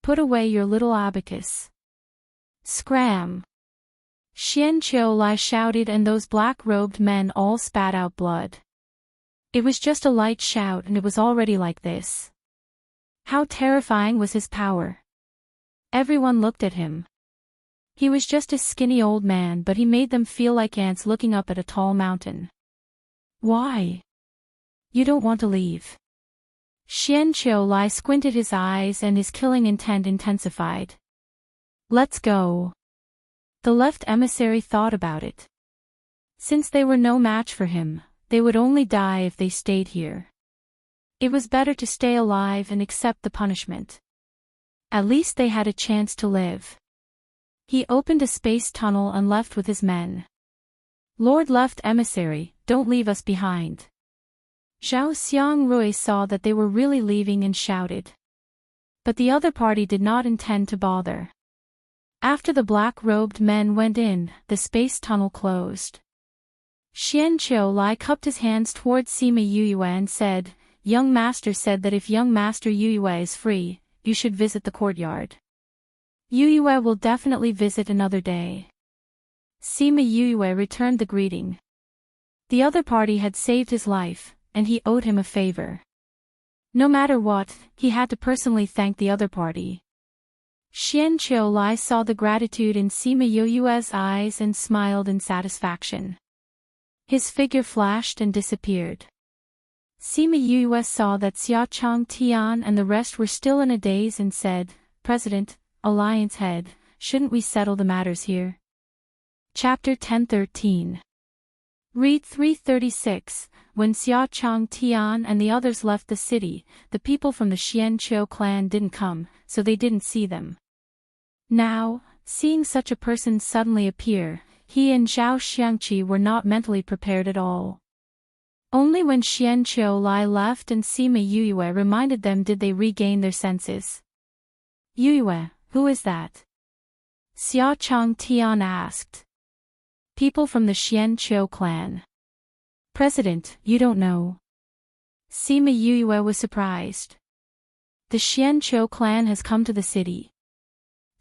Put away your little abacus. Scram! Xianqiu Lai shouted, and those black-robed men all spat out blood. It was just a light shout, and it was already like this. How terrifying was his power! Everyone looked at him. He was just a skinny old man, but he made them feel like ants looking up at a tall mountain. Why? You don't want to leave. Xianqiu Lai squinted his eyes and his killing intent intensified. Let's go. The left emissary thought about it. Since they were no match for him, they would only die if they stayed here. It was better to stay alive and accept the punishment. At least they had a chance to live. He opened a space tunnel and left with his men. Lord Left Emissary, don't leave us behind. Zhao Xiangrui saw that they were really leaving and shouted. But the other party did not intend to bother. After the black-robed men went in, the space tunnel closed. Xianqiu Lai cupped his hands towards Sima Yoyue and said, "Young master said that if young master Yoyue is free, you should visit the courtyard. Yoyue will definitely visit another day." Sima Yoyue returned the greeting. The other party had saved his life, and he owed him a favor. No matter what, he had to personally thank the other party. Xianqiu Lai saw the gratitude in Sima Yoyue's eyes and smiled in satisfaction. His figure flashed and disappeared. Sima Yue saw that Xia Chang Tian and the rest were still in a daze and said, President, Alliance Head, shouldn't we settle the matters here? Chapter 10:13. Read 336. When Xia Chang Tian and the others left the city, the people from the Xianqiu clan didn't come, so they didn't see them. Now, seeing such a person suddenly appear, he and Zhao Xiangqi were not mentally prepared at all. Only when Xianqiu Lai left and Sima Yue reminded them did they regain their senses. Yue, who is that? Xia Chang Tian asked. People from the Xianqiu clan. President, you don't know. Sima Yue was surprised. The Xianqiu clan has come to the city.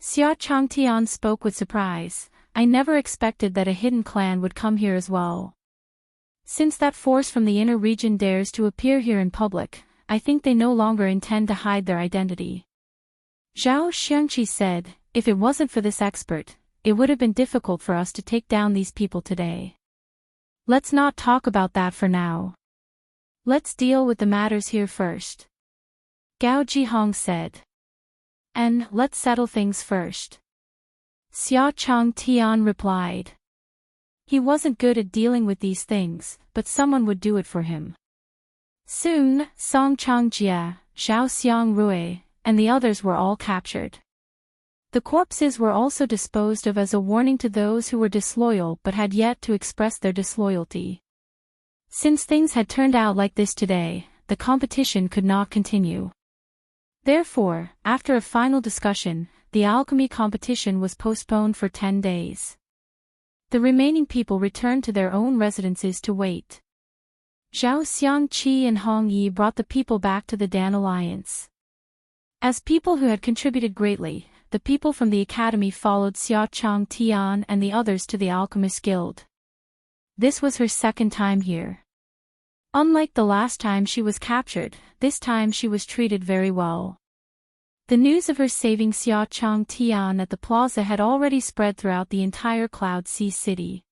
Xia Chang Tian spoke with surprise. I never expected that a hidden clan would come here as well. Since that force from the inner region dares to appear here in public, I think they no longer intend to hide their identity. Zhao Xiangqi said, if it wasn't for this expert, it would have been difficult for us to take down these people today. Let's not talk about that for now. Let's deal with the matters here first. Gao Jihong said. And let's settle things first. Xia Chang Tian replied. He wasn't good at dealing with these things, but someone would do it for him. Soon, Song Changjia, Zhao Xiangrui, and the others were all captured. The corpses were also disposed of as a warning to those who were disloyal but had yet to express their disloyalty. Since things had turned out like this today, the competition could not continue. Therefore, after a final discussion, the alchemy competition was postponed for 10 days. The remaining people returned to their own residences to wait. Zhao Xiangqi and Hong Yi brought the people back to the Dan Alliance. As people who had contributed greatly, the people from the academy followed Xia Chang Tian and the others to the Alchemist Guild. This was her second time here. Unlike the last time she was captured, this time she was treated very well. The news of her saving Xia Chang Tian at the plaza had already spread throughout the entire Cloud Sea city.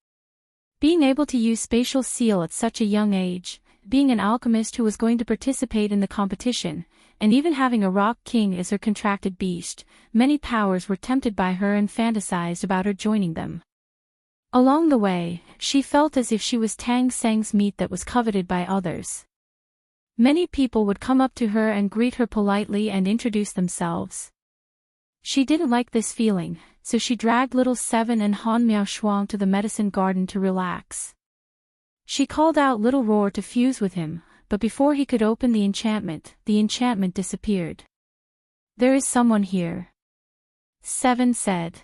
Being able to use spatial seal at such a young age, being an alchemist who was going to participate in the competition, and even having a rock king as her contracted beast, many powers were tempted by her and fantasized about her joining them. Along the way, she felt as if she was Tang Seng's meat that was coveted by others. Many people would come up to her and greet her politely and introduce themselves. She didn't like this feeling, so she dragged little Seven and Han Miao Shuang to the medicine garden to relax. She called out little Roar to fuse with him, but before he could open the enchantment disappeared. There is someone here. Seven said.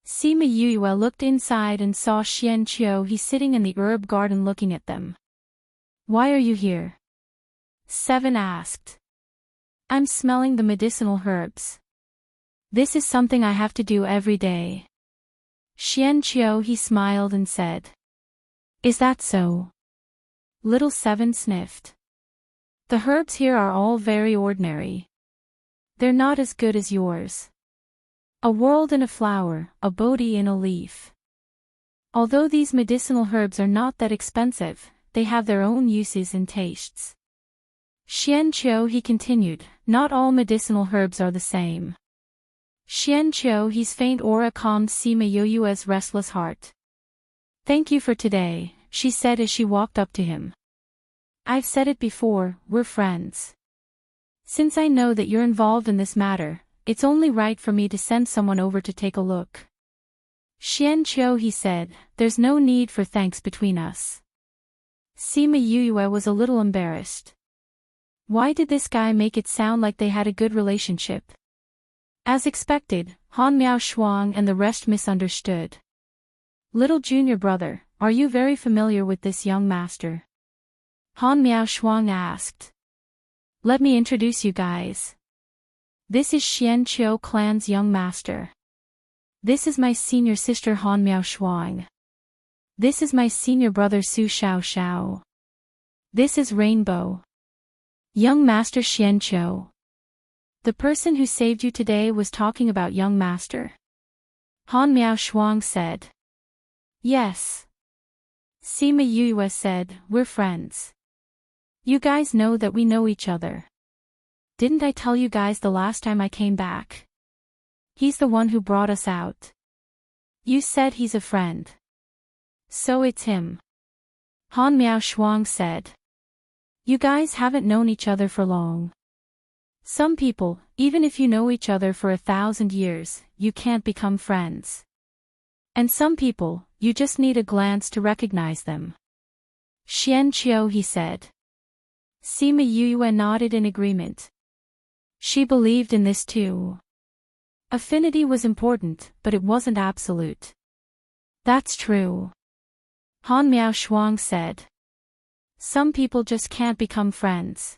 Sima Yue looked inside and saw Xianqiu sitting in the herb garden looking at them. Why are you here? Seven asked. I'm smelling the medicinal herbs. This is something I have to do every day. Xianqiu smiled and said. Is that so? Little Seven sniffed. The herbs here are all very ordinary. They're not as good as yours. A world in a flower, a Bodhi in a leaf. Although these medicinal herbs are not that expensive, they have their own uses and tastes. Xianqiu continued, not all medicinal herbs are the same. Xianqiu's faint aura calmed Sima Yue's restless heart. Thank you for today, she said as she walked up to him. I've said it before, we're friends. Since I know that you're involved in this matter, it's only right for me to send someone over to take a look. Xianqiu said, there's no need for thanks between us. Sima Yue was a little embarrassed. Why did this guy make it sound like they had a good relationship? As expected, Han Miao Shuang and the rest misunderstood. Little junior brother, are you very familiar with this young master? Han Miao Shuang asked. Let me introduce you guys. This is Xianqiu clan's young master. This is my senior sister Han Miao Shuang. This is my senior brother Su Xiao Xiao. This is Rainbow. Young Master Xianqiu. The person who saved you today was talking about young master. Han Miao Shuang said. Yes. Sima Yue said, we're friends. You guys know that we know each other. Didn't I tell you guys the last time I came back? He's the one who brought us out. You said he's a friend. So it's him. Han Miao Shuang said. You guys haven't known each other for long. Some people, even if you know each other for 1,000 years, you can't become friends. And some people, you just need a glance to recognize them. Xian Qiu, he said. Sima Yue nodded in agreement. She believed in this too. Affinity was important, but it wasn't absolute. That's true. Han Miao Shuang said. Some people just can't become friends.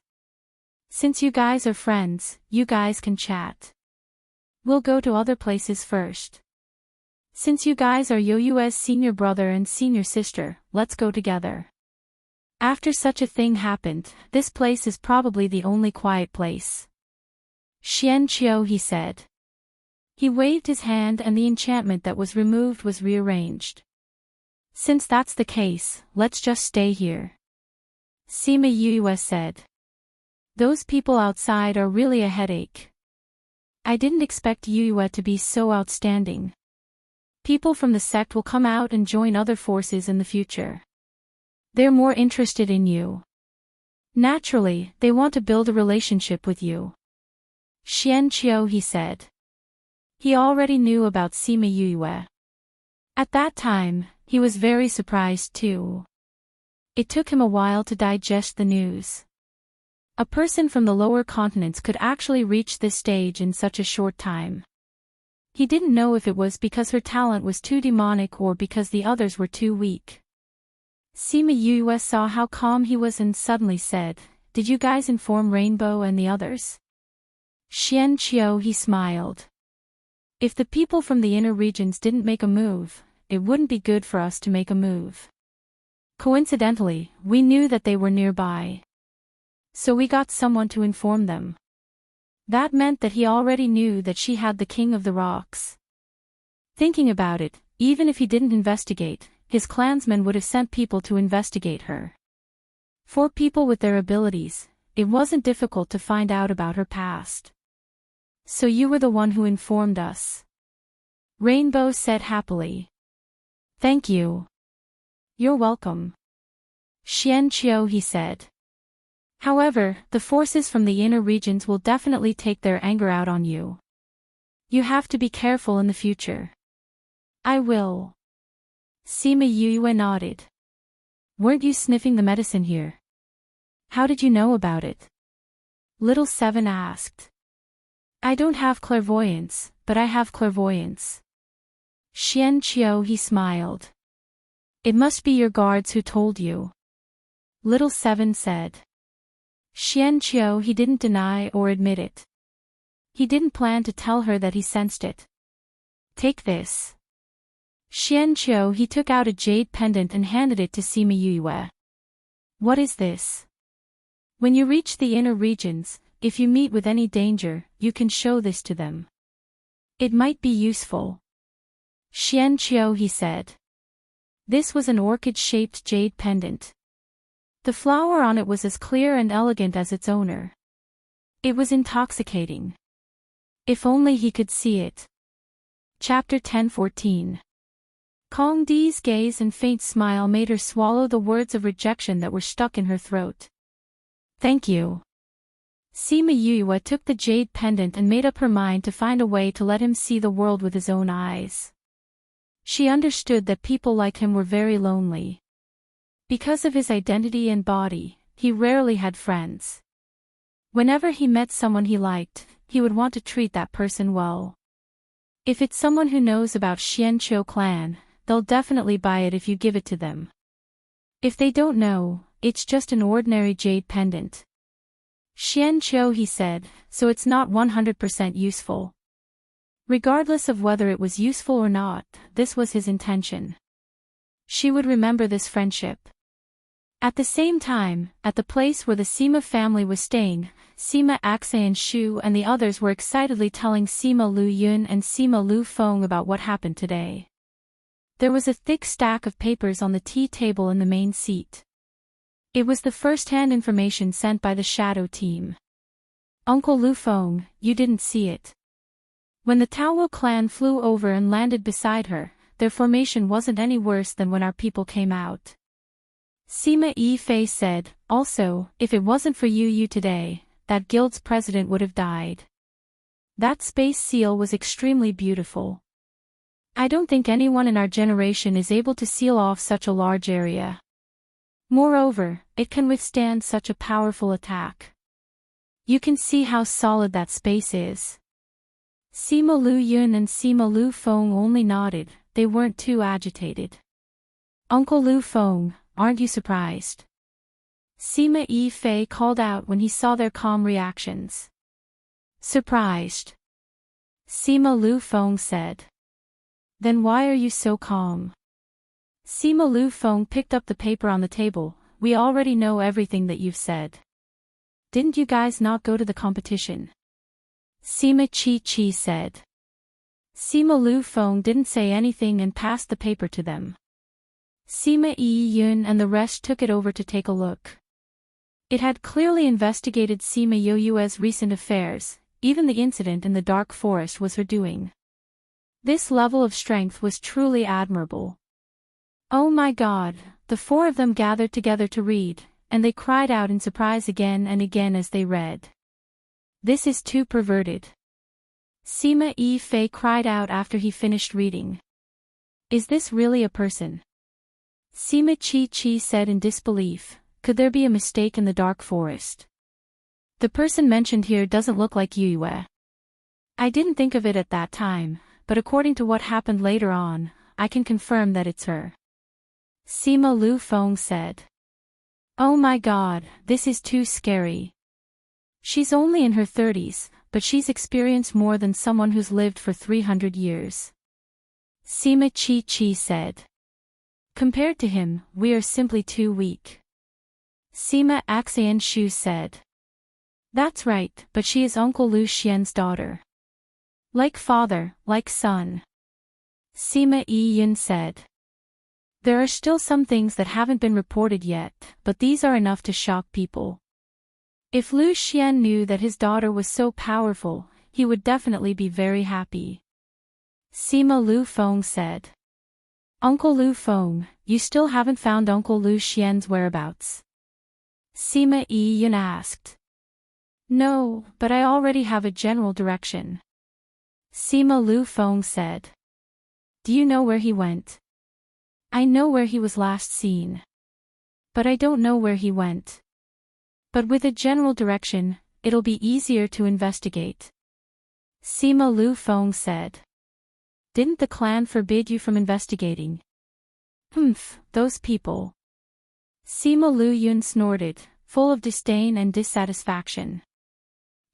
Since you guys are friends, you guys can chat. We'll go to other places first. Since you guys are You's senior brother and senior sister, let's go together. After such a thing happened, this place is probably the only quiet place. Xian Qiu, he said. He waved his hand and the enchantment that was removed was rearranged. Since that's the case, let's just stay here. Sima Yue said. Those people outside are really a headache. I didn't expect Yue to be so outstanding. People from the sect will come out and join other forces in the future. They're more interested in you. Naturally, they want to build a relationship with you. Xian Qiu, he said. He already knew about Sima Yue. At that time, he was very surprised too. It took him a while to digest the news. A person from the lower continents could actually reach this stage in such a short time. He didn't know if it was because her talent was too demonic or because the others were too weak. Sima Yue saw how calm he was and suddenly said, Did you guys inform Rainbow and the others? Xian Qiu, he smiled. If the people from the inner regions didn't make a move, it wouldn't be good for us to make a move. Coincidentally, we knew that they were nearby. So we got someone to inform them. That meant that he already knew that she had the King of the Rocks. Thinking about it, even if he didn't investigate, his clansmen would have sent people to investigate her. For people with their abilities, it wasn't difficult to find out about her past. So you were the one who informed us. Rainbow said happily. Thank you. You're welcome. Xian Qiu, he said. However, the forces from the inner regions will definitely take their anger out on you. You have to be careful in the future. I will. Sima Yue nodded. Weren't you sniffing the medicine here? How did you know about it? Little Seven asked. I don't have clairvoyance, but I have clairvoyance. Xian Qiu, he smiled. It must be your guards who told you. Little Seven said. Xian Qiu, he didn't deny or admit it. He didn't plan to tell her that he sensed it. Take this. Xian Qiu, he took out a jade pendant and handed it to Sima Yue. What is this? When you reach the inner regions, if you meet with any danger, you can show this to them. It might be useful. Xian Qiu, he said. This was an orchid-shaped jade pendant. The flower on it was as clear and elegant as its owner. It was intoxicating. If only he could see it. Chapter 10:14. Kong Di's gaze and faint smile made her swallow the words of rejection that were stuck in her throat. Thank you. Sima Yue took the jade pendant and made up her mind to find a way to let him see the world with his own eyes. She understood that people like him were very lonely. Because of his identity and body, he rarely had friends. Whenever he met someone he liked, he would want to treat that person well. If it's someone who knows about Xianqiu clan, they'll definitely buy it if you give it to them. If they don't know, it's just an ordinary jade pendant. Xianqiu, he said, so it's not 100% useful. Regardless of whether it was useful or not, this was his intention. She would remember this friendship. At the same time, at the place where the Sima family was staying, Sima Axie and Shu and the others were excitedly telling Sima Lu Yun and Sima Lu Feng about what happened today. There was a thick stack of papers on the tea table in the main seat. It was the first-hand information sent by the Shadow team. Uncle Lu Feng, you didn't see it. When the Taowo clan flew over and landed beside her, their formation wasn't any worse than when our people came out. Sima Yi-Fei said, also, if it wasn't for you today, that guild's president would have died. That space seal was extremely beautiful. I don't think anyone in our generation is able to seal off such a large area. Moreover, it can withstand such a powerful attack. You can see how solid that space is. Sima Lu Yun and Sima Lu Feng only nodded, they weren't too agitated. Uncle Lu Feng, aren't you surprised? Sima Yi-Fei called out when he saw their calm reactions. Surprised. Sima Lu Feng said. Then why are you so calm? Sima Lu Feng picked up the paper on the table, we already know everything that you've said. Didn't you guys not go to the competition? Sima Chi said. Sima Lu Feng didn't say anything and passed the paper to them. Sima Yi Yun and the rest took it over to take a look. It had clearly investigated Sima Yoyue's recent affairs, even the incident in the dark forest was her doing. This level of strength was truly admirable. Oh my God, the four of them gathered together to read, and they cried out in surprise again and again as they read. This is too perverted. Sima Yi-Fei cried out after he finished reading. Is this really a person? Sima Chi said in disbelief, could there be a mistake in the dark forest? The person mentioned here doesn't look like Yue. I didn't think of it at that time, but according to what happened later on, I can confirm that it's her. Sima Lu Feng said. Oh my God, this is too scary. She's only in her 30s, but she's experienced more than someone who's lived for 300 years. Sima Chi said. Compared to him, we are simply too weak. Sima Axian Shu said. That's right, but she is Uncle Lu Xian's daughter. Like father, like son. Sima Yi Yun said. There are still some things that haven't been reported yet, but these are enough to shock people. If Lu Xian knew that his daughter was so powerful, he would definitely be very happy. Sima Lu Feng said. Uncle Lu Feng, you still haven't found Uncle Lu Xian's whereabouts? Sima Yi Yun asked. No, but I already have a general direction. Sima Lu Feng said. Do you know where he went? I know where he was last seen. But I don't know where he went. But with a general direction, it'll be easier to investigate. Sima Lu Feng said. Didn't the clan forbid you from investigating? Humph, those people. Sima Lu Yun snorted, full of disdain and dissatisfaction.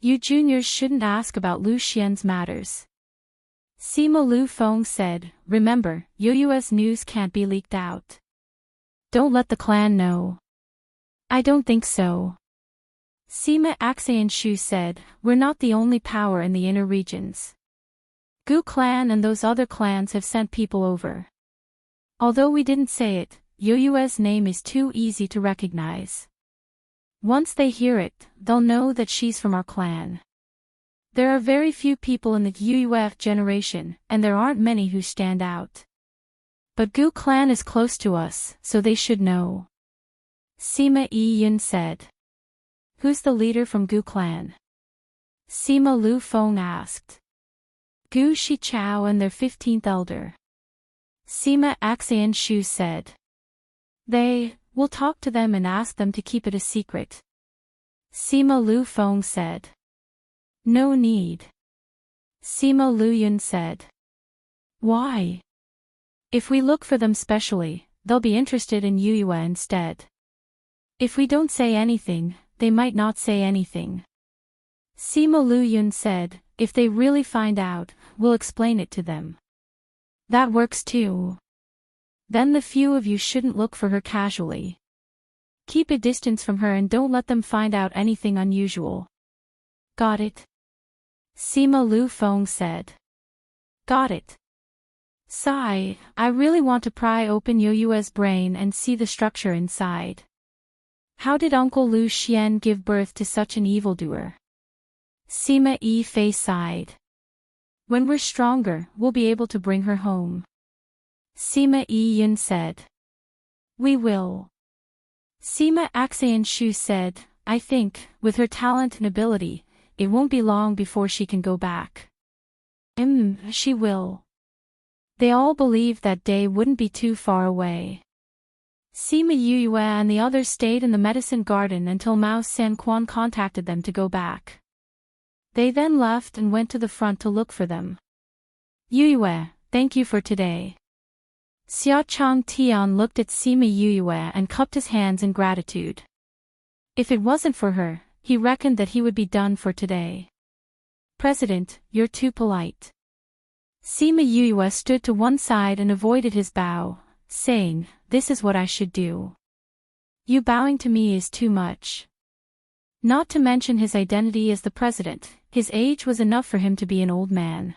You juniors shouldn't ask about Lu Xian's matters. Sima Lu Feng said, remember, Yoyue's news can't be leaked out. Don't let the clan know. I don't think so. Sima Axian Shu said, we're not the only power in the inner regions. Gu clan and those other clans have sent people over. Although we didn't say it, Yoyue's name is too easy to recognize. Once they hear it, they'll know that she's from our clan. There are very few people in the Yue generation, and there aren't many who stand out. But Gu clan is close to us, so they should know. Sima Yi Yun said. Who's the leader from Gu clan? Sima Lu Feng asked. Gu Shichao and their 15th elder. Sima Axian Shu said. We'll talk to them and ask them to keep it a secret. Sima Lu Feng said. No need. Sima Lu Yun said. Why? If we look for them specially, they'll be interested in Yue instead. If we don't say anything, they might not say anything. Sima Lu Yun said, if they really find out, we'll explain it to them. That works too. Then the few of you shouldn't look for her casually. Keep a distance from her and don't let them find out anything unusual. Got it? Sima Lu Feng said. Got it. Sigh, I really want to pry open Yoyue's brain and see the structure inside. How did Uncle Lu Xian give birth to such an evildoer? Sima Yi Fei sighed. When we're stronger, we'll be able to bring her home. Sima Yi Yun said. We will. Sima Axayan Shu said, I think, with her talent and ability, it won't be long before she can go back. She will. They all believed that day wouldn't be too far away. Sima Yuyue and the others stayed in the medicine garden until Mao Sanquan contacted them to go back. They then left and went to the front to look for them. Yuyue, thank you for today. Xia Chang Tian looked at Sima Yuyue and cupped his hands in gratitude. If it wasn't for her, he reckoned that he would be done for today. President, you're too polite. Sima Yuyue stood to one side and avoided his bow, saying, this is what I should do. You bowing to me is too much. Not to mention his identity as the president, his age was enough for him to be an old man.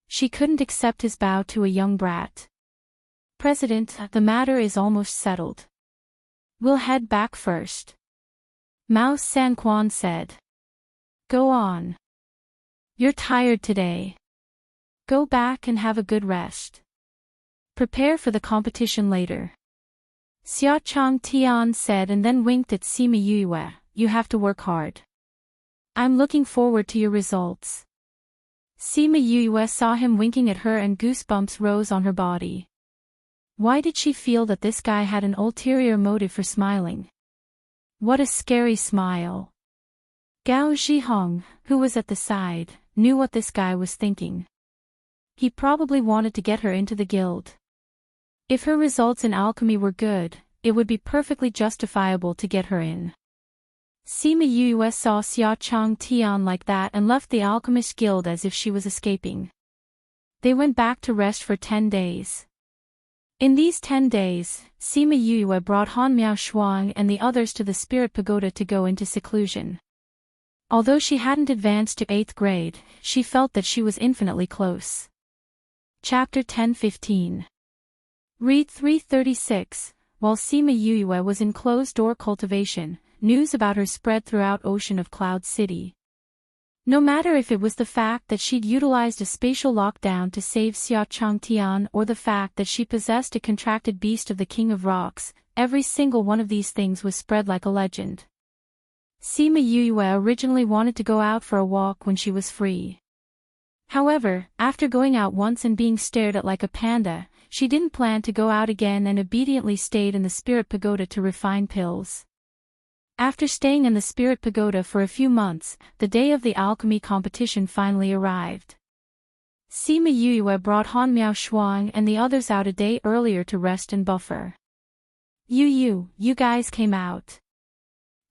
She couldn't accept his bow to a young brat. President, the matter is almost settled. We'll head back first. Mao Sanquan said. Go on. You're tired today. Go back and have a good rest. Prepare for the competition later. Xia Chang Tian said and then winked at Sima Yuyue, you have to work hard. I'm looking forward to your results. Sima Yuyue saw him winking at her and goosebumps rose on her body. Why did she feel that this guy had an ulterior motive for smiling? What a scary smile. Gao Zhihong, who was at the side, knew what this guy was thinking. He probably wanted to get her into the guild. If her results in alchemy were good, it would be perfectly justifiable to get her in. Sima Yuyue saw Xia Chang Tian like that and left the alchemist guild as if she was escaping. They went back to rest for 10 days. In these 10 days, Sima Yuyue brought Han Miao Shuang and the others to the Spirit Pagoda to go into seclusion. Although she hadn't advanced to 8th grade, she felt that she was infinitely close. Chapter 10-15. Read 336. While Sima Yuyue was in closed-door cultivation, news about her spread throughout Ocean of Cloud City. No matter if it was the fact that she'd utilized a spatial lockdown to save Xia Changtian or the fact that she possessed a contracted beast of the King of Rocks, every single one of these things was spread like a legend. Sima Yuyue originally wanted to go out for a walk when she was free. However, after going out once and being stared at like a panda, she didn't plan to go out again and obediently stayed in the Spirit Pagoda to refine pills. After staying in the Spirit Pagoda for a few months, the day of the alchemy competition finally arrived. Sima Yuyue brought Han Miao Shuang and the others out a day earlier to rest and buffer. You guys came out.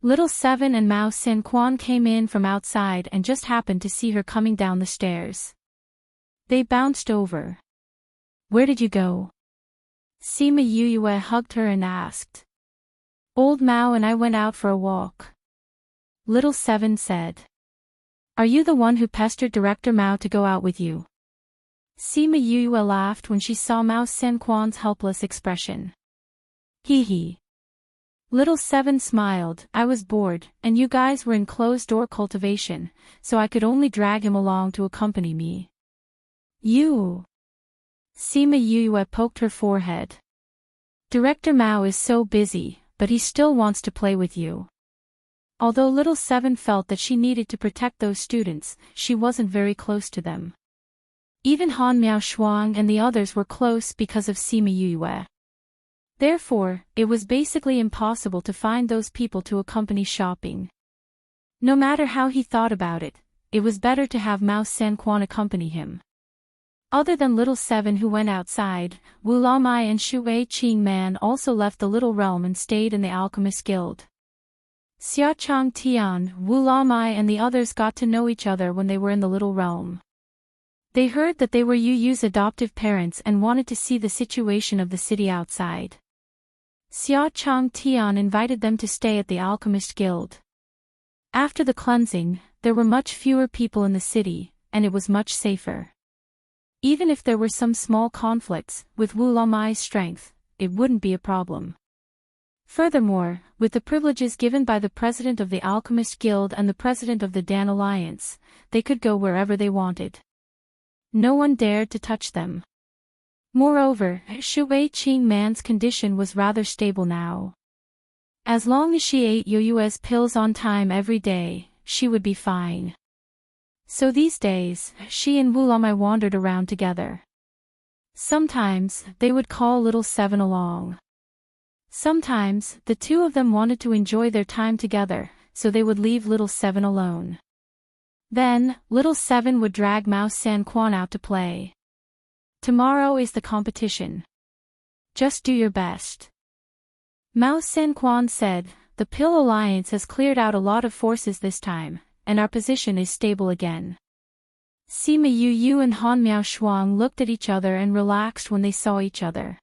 Little Seven and Mao Sanquan came in from outside and just happened to see her coming down the stairs. They bounced over. Where did you go? Sima Yuyue hugged her and asked. Old Mao and I went out for a walk. Little Seven said. Are you the one who pestered Director Mao to go out with you? Sima Yuyue laughed when she saw Mao Sanquan's helpless expression. Hee hee. Little Seven smiled. I was bored, and you guys were in closed-door cultivation, so I could only drag him along to accompany me. You. Sima Yuyue poked her forehead. Director Mao is so busy, but he still wants to play with you. Although Little Seven felt that she needed to protect those students, she wasn't very close to them. Even Han Miao Shuang and the others were close because of Sima Yuyue. Therefore, it was basically impossible to find those people to accompany shopping. No matter how he thought about it, it was better to have Mao Sanquan accompany him. Other than Little Seven who went outside, Wu Lamai and Shu Wei Qing Man also left the little realm and stayed in the Alchemist Guild. Xia Chang Tian, Wu Lamai and the others got to know each other when they were in the little realm. They heard that they were Yu Yu's adoptive parents and wanted to see the situation of the city outside. Xia Chang Tian invited them to stay at the Alchemist Guild. After the cleansing, there were much fewer people in the city, and it was much safer. Even if there were some small conflicts, with Wu Lamai's strength, it wouldn't be a problem. Furthermore, with the privileges given by the president of the Alchemist Guild and the president of the Dan Alliance, they could go wherever they wanted. No one dared to touch them. Moreover, Shu Qing Man's condition was rather stable now. As long as she ate Yu's pills on time every day, she would be fine. So these days, she and Wulamai wandered around together. Sometimes, they would call little Seven along. Sometimes, the two of them wanted to enjoy their time together, so they would leave little Seven alone. Then, little Seven would drag Mao San Quan out to play. Tomorrow is the competition. Just do your best. Mao San Quan said, the Pill Alliance has cleared out a lot of forces this time, and our position is stable again. Sima Yu and Han Miao Shuang looked at each other and relaxed when they saw each other.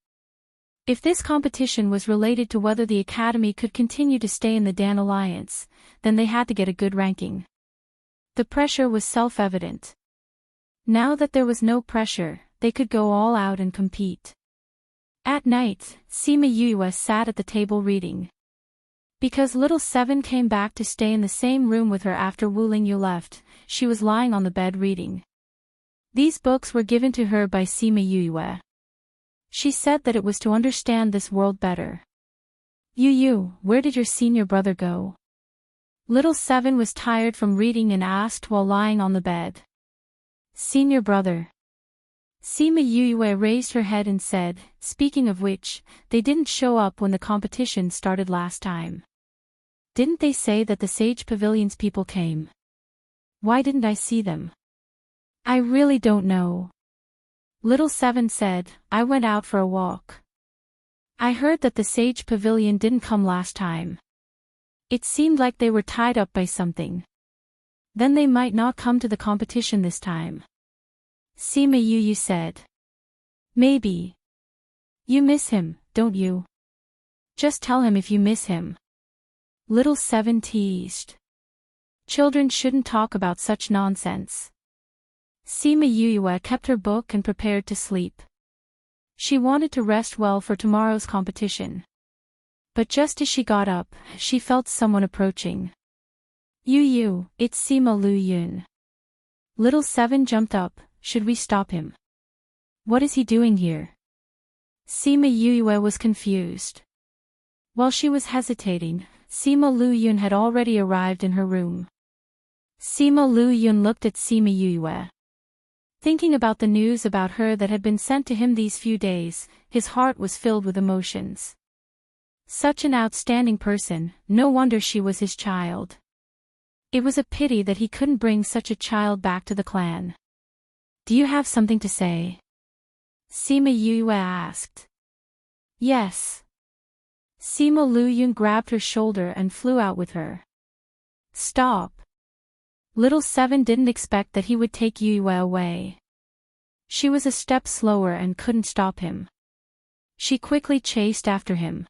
If this competition was related to whether the Academy could continue to stay in the Dan Alliance, then they had to get a good ranking. The pressure was self-evident. Now that there was no pressure, they could go all out and compete. At night, Sima Yu sat at the table reading. Because little Seven came back to stay in the same room with her after Wu Lingyu left, she was lying on the bed reading. These books were given to her by Sima Yu. She said that it was to understand this world better. Yu, where did your senior brother go? Little Seven was tired from reading and asked while lying on the bed. Senior brother. Sima Yu raised her head and said, speaking of which, they didn't show up when the competition started last time. Didn't they say that the Sage Pavilion's people came? Why didn't I see them? I really don't know. Little Seven said, I went out for a walk. I heard that the Sage Pavilion didn't come last time. It seemed like they were tied up by something. Then they might not come to the competition this time. Sima Yu said. Maybe. You miss him, don't you? Just tell him if you miss him. Little Seven teased. Children shouldn't talk about such nonsense. Sima Yu kept her book and prepared to sleep. She wanted to rest well for tomorrow's competition. But just as she got up, she felt someone approaching. Yu, it's Sima Lu Yun. Little Seven jumped up. Should we stop him? What is he doing here? Sima Yu was confused. While she was hesitating, Sima Lu Yun had already arrived in her room. Sima Lu Yun looked at Sima Yu. Thinking about the news about her that had been sent to him these few days, his heart was filled with emotions. Such an outstanding person, no wonder she was his child. It was a pity that he couldn't bring such a child back to the clan. Do you have something to say? Sima Yu asked. Yes. Sima Lu Yun grabbed her shoulder and flew out with her. Stop. Little Seven didn't expect that he would take Yu away. She was a step slower and couldn't stop him. She quickly chased after him.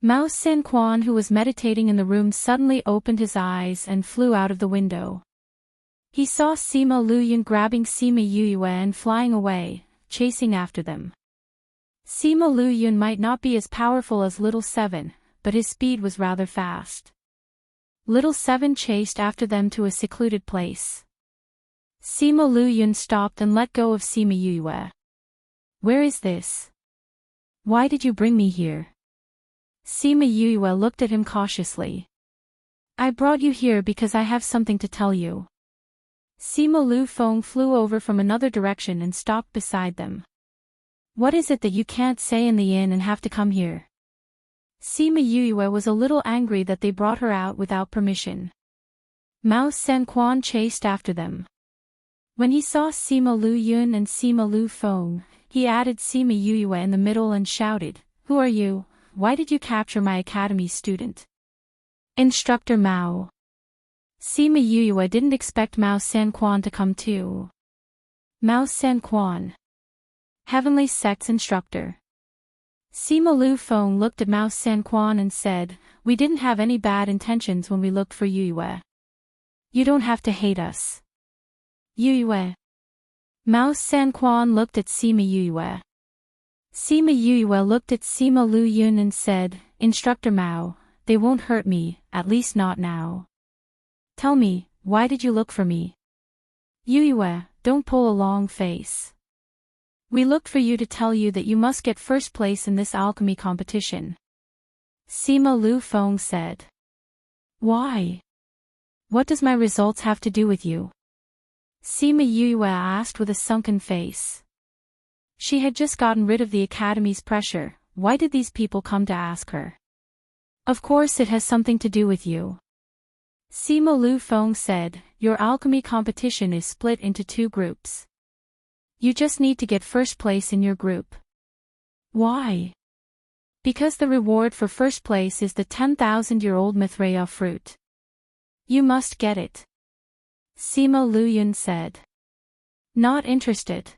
Mao San Quan, who was meditating in the room, suddenly opened his eyes and flew out of the window. He saw Sima Lu Yun grabbing Sima Yu and flying away, chasing after them. Sima Lu Yun might not be as powerful as Little Seven, but his speed was rather fast. Little Seven chased after them to a secluded place. Sima Lu Yun stopped and let go of Sima Yu. Where is this? Why did you bring me here? Sima Yu looked at him cautiously. I brought you here because I have something to tell you. Sima Lu Feng flew over from another direction and stopped beside them. What is it that you can't say in the inn and have to come here? Sima Yu was a little angry that they brought her out without permission. Mao San Quan chased after them. When he saw Sima Lu Yun and Sima Lu Feng, he added Sima Yu in the middle and shouted, Who are you? Why did you capture my academy student? Instructor Mao. Sima Yu didn't expect Mao San Quan to come too. Mao San Quan. Heavenly Sect's instructor. Sima Lu Feng looked at Mao San Quan and said, We didn't have any bad intentions when we looked for Yu. You don't have to hate us. Yu. Mao San Quan looked at Sima Yu. Sima Yue looked at Sima Lu Yun and said, Instructor Mao, they won't hurt me, at least not now. Tell me, why did you look for me? Yue, don't pull a long face. We looked for you to tell you that you must get first place in this alchemy competition. Sima Lu Feng said. Why? What does my results have to do with you? Sima Yue asked with a sunken face. She had just gotten rid of the academy's pressure. Why did these people come to ask her? Of course it has something to do with you. Sima Lu Feng said, your alchemy competition is split into 2 groups. You just need to get first place in your group. Why? Because the reward for first place is the 10,000-year-old Mithraea fruit. You must get it. Sima Lu Yun said. Not interested.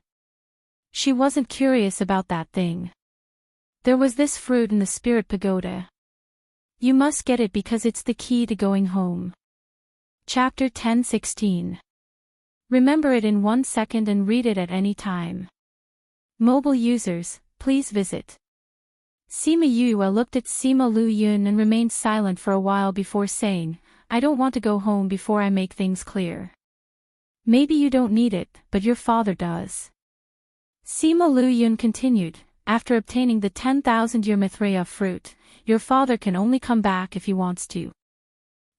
She wasn't curious about that thing. There was this fruit in the spirit pagoda. You must get it because it's the key to going home. Chapter 10:16. Remember it in 1 second and read it at any time. Mobile users, please visit. Sima Yue looked at Sima Lu Yun and remained silent for a while before saying, I don't want to go home before I make things clear. Maybe you don't need it, but your father does. Sima Lu Yun continued, after obtaining the 10,000-year Mithraea fruit, your father can only come back if he wants to.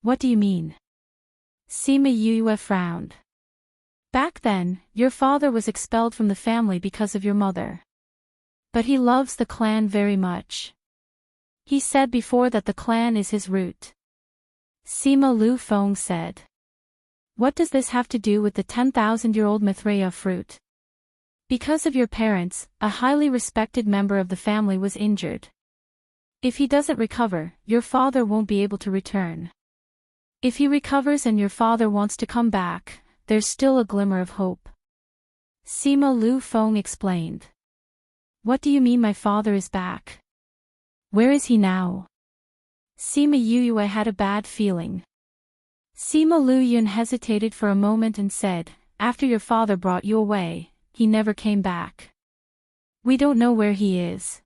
What do you mean? Sima Yue frowned. Back then, your father was expelled from the family because of your mother. But he loves the clan very much. He said before that the clan is his root. Sima Lu Feng said. What does this have to do with the 10,000-year-old Mithraea fruit? Because of your parents, a highly respected member of the family was injured. If he doesn't recover, your father won't be able to return. If he recovers and your father wants to come back, there's still a glimmer of hope. Sima Lu Feng explained. What do you mean my father is back? Where is he now? Sima Yue had a bad feeling. Sima Lu Yun hesitated for a moment and said, after your father brought you away, he never came back. We don't know where he is.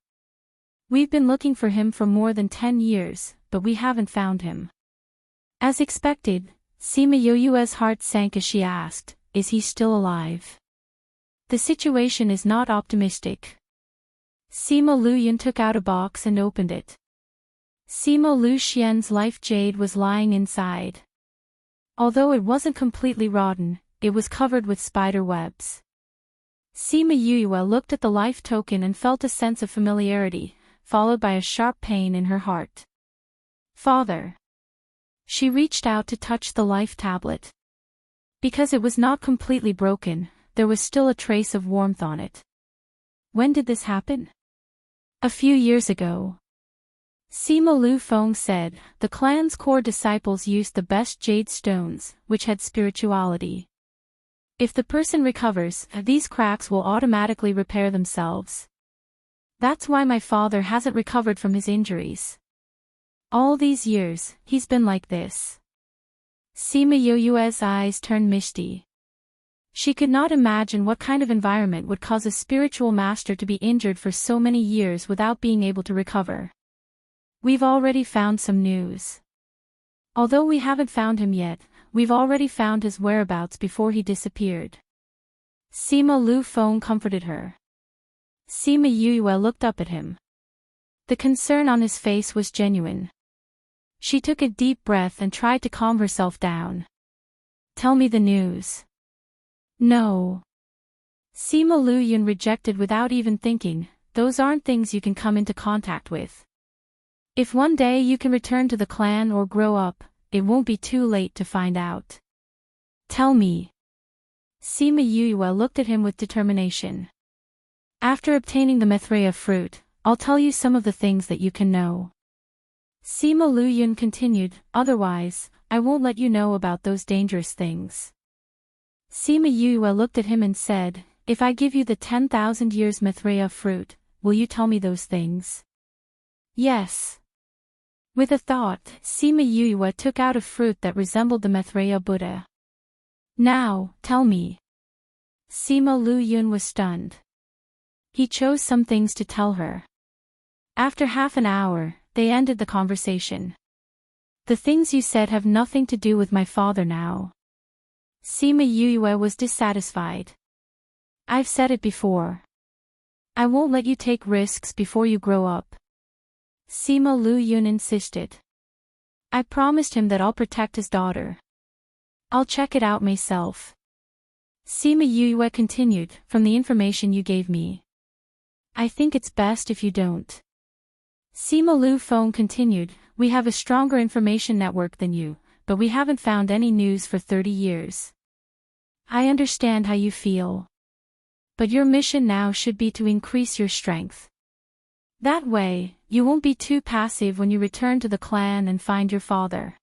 We've been looking for him for more than 10 years, but we haven't found him. As expected, Sima Yue's heart sank as she asked, is he still alive? The situation is not optimistic. Sima Lu Yun took out a box and opened it. Sima Lu Xian's life jade was lying inside. Although it wasn't completely rotten, it was covered with spider webs. Sima Yue looked at the life token and felt a sense of familiarity, followed by a sharp pain in her heart. Father. She reached out to touch the life tablet. Because it was not completely broken, there was still a trace of warmth on it. When did this happen? A few years ago. Sima Lu Feng said, the clan's core disciples used the best jade stones, which had spirituality. If the person recovers, these cracks will automatically repair themselves. That's why my father hasn't recovered from his injuries. All these years, he's been like this. Sima Yue's eyes turned misty. She could not imagine what kind of environment would cause a spiritual master to be injured for so many years without being able to recover. We've already found some news. Although we haven't found him yet, we've already found his whereabouts before he disappeared. Sima Lu Feng comforted her. Sima Yue looked up at him. The concern on his face was genuine. She took a deep breath and tried to calm herself down. Tell me the news. No. Sima Lu Yun rejected without even thinking, those aren't things you can come into contact with. If one day you can return to the clan or grow up, it won't be too late to find out. Tell me. Sima Yue looked at him with determination. After obtaining the Mithraea fruit, I'll tell you some of the things that you can know. Sima Lu Yun continued, otherwise, I won't let you know about those dangerous things. Sima Yue looked at him and said, if I give you the 10,000 years Mithraea fruit, will you tell me those things? Yes. With a thought, Sima Yue took out a fruit that resembled the Mithraea Buddha. Now, tell me. Sima Lu Yun was stunned. He chose some things to tell her. After half an hour, they ended the conversation. The things you said have nothing to do with my father now. Sima Yue was dissatisfied. I've said it before. I won't let you take risks before you grow up. Sima Lu Yun insisted. I promised him that I'll protect his daughter. I'll check it out myself. Sima Yue continued, from the information you gave me. I think it's best if you don't. Sima Lu Feng continued, we have a stronger information network than you, but we haven't found any news for 30 years. I understand how you feel. But your mission now should be to increase your strength. That way, you won't be too passive when you return to the clan and find your father.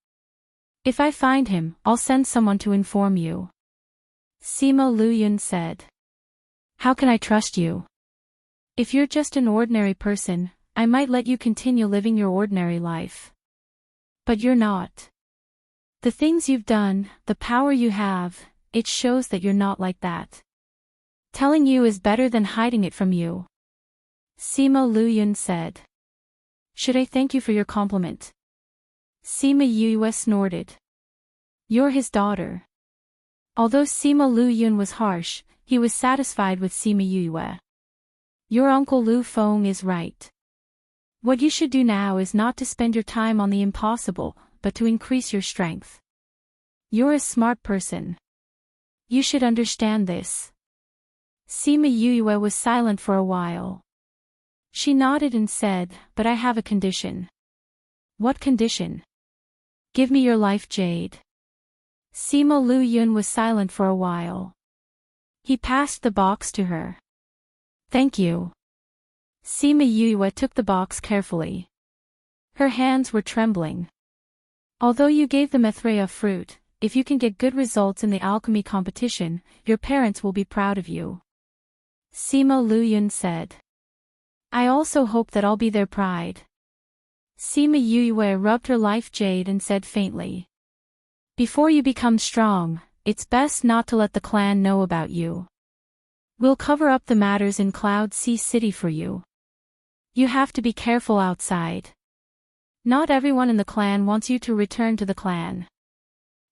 If I find him, I'll send someone to inform you. Sima Lu Yun said. How can I trust you? If you're just an ordinary person, I might let you continue living your ordinary life. But you're not. The things you've done, the power you have, it shows that you're not like that. Telling you is better than hiding it from you. Sima Lu Yun said. Should I thank you for your compliment? Sima Yue snorted. You're his daughter. Although Sima Lu Yun was harsh, he was satisfied with Sima Yue. Your uncle Lu Feng is right. What you should do now is not to spend your time on the impossible, but to increase your strength. You're a smart person. You should understand this. Sima Yue was silent for a while. She nodded and said, but I have a condition. What condition? Give me your life jade. Sima Lu Yun was silent for a while. He passed the box to her. Thank you. Sima Yue took the box carefully. Her hands were trembling. Although you gave the Mithraea fruit, if you can get good results in the alchemy competition, your parents will be proud of you. Sima Lu Yun said. I also hope that I'll be their pride. Sima Yue rubbed her life jade and said faintly. Before you become strong, it's best not to let the clan know about you. We'll cover up the matters in Cloud Sea City for you. You have to be careful outside. Not everyone in the clan wants you to return to the clan.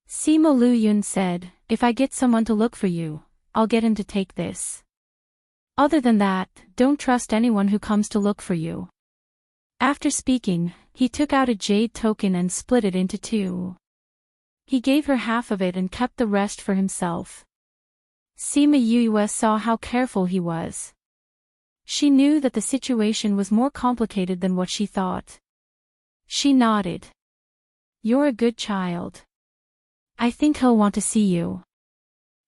Sima Lu Yun said, if I get someone to look for you, I'll get him to take this. Other than that, don't trust anyone who comes to look for you. After speaking, he took out a jade token and split it into two. He gave her half of it and kept the rest for himself. Sima Yue saw how careful he was. She knew that the situation was more complicated than what she thought. She nodded. You're a good child. I think he'll want to see you.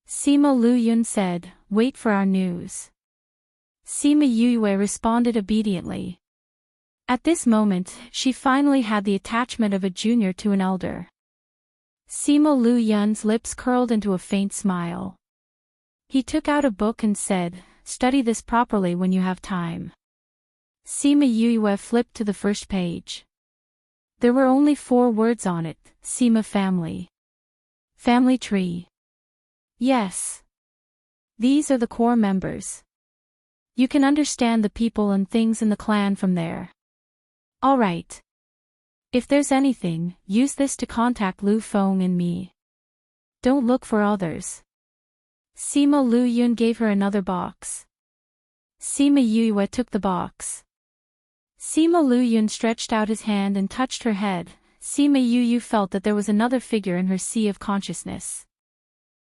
Sima Lu Yun said, wait for our news. Sima Yue responded obediently. At this moment, she finally had the attachment of a junior to an elder. Sima Lu Yun's lips curled into a faint smile. He took out a book and said, study this properly when you have time. Sima Yue flipped to the first page. There were only 4 words on it, Sima family. Family tree. Yes. These are the core members. You can understand the people and things in the clan from there. Alright. If there's anything, use this to contact Lu Feng and me. Don't look for others. Sima Lu Yun gave her another box. Sima Yue took the box. Sima Lu Yun stretched out his hand and touched her head. Sima Yue felt that there was another figure in her sea of consciousness.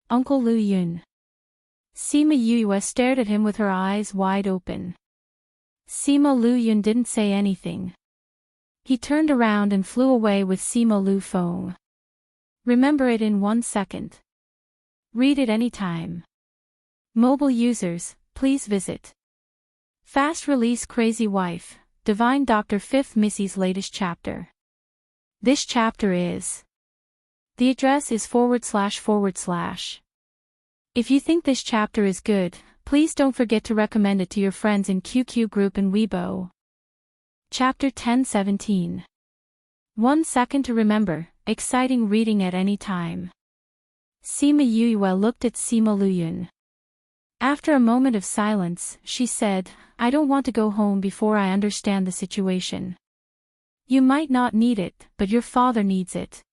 Uncle Lu Yun. Sima Yue stared at him with her eyes wide open. Sima Lu Yun didn't say anything. He turned around and flew away with Sima Lu Feng. Remember it in 1 second. Read it anytime. Mobile users, please visit. Fast release Crazy Wife, Divine Doctor 5th Missy's latest chapter. This chapter is. The address is //. If you think this chapter is good, please don't forget to recommend it to your friends in QQ group and Weibo. Chapter 1017. 1 second to remember, exciting reading at any time. Sima Yue looked at Sima Lu Yun. After a moment of silence, she said, I don't want to go home before I understand the situation. You might not need it, but your father needs it.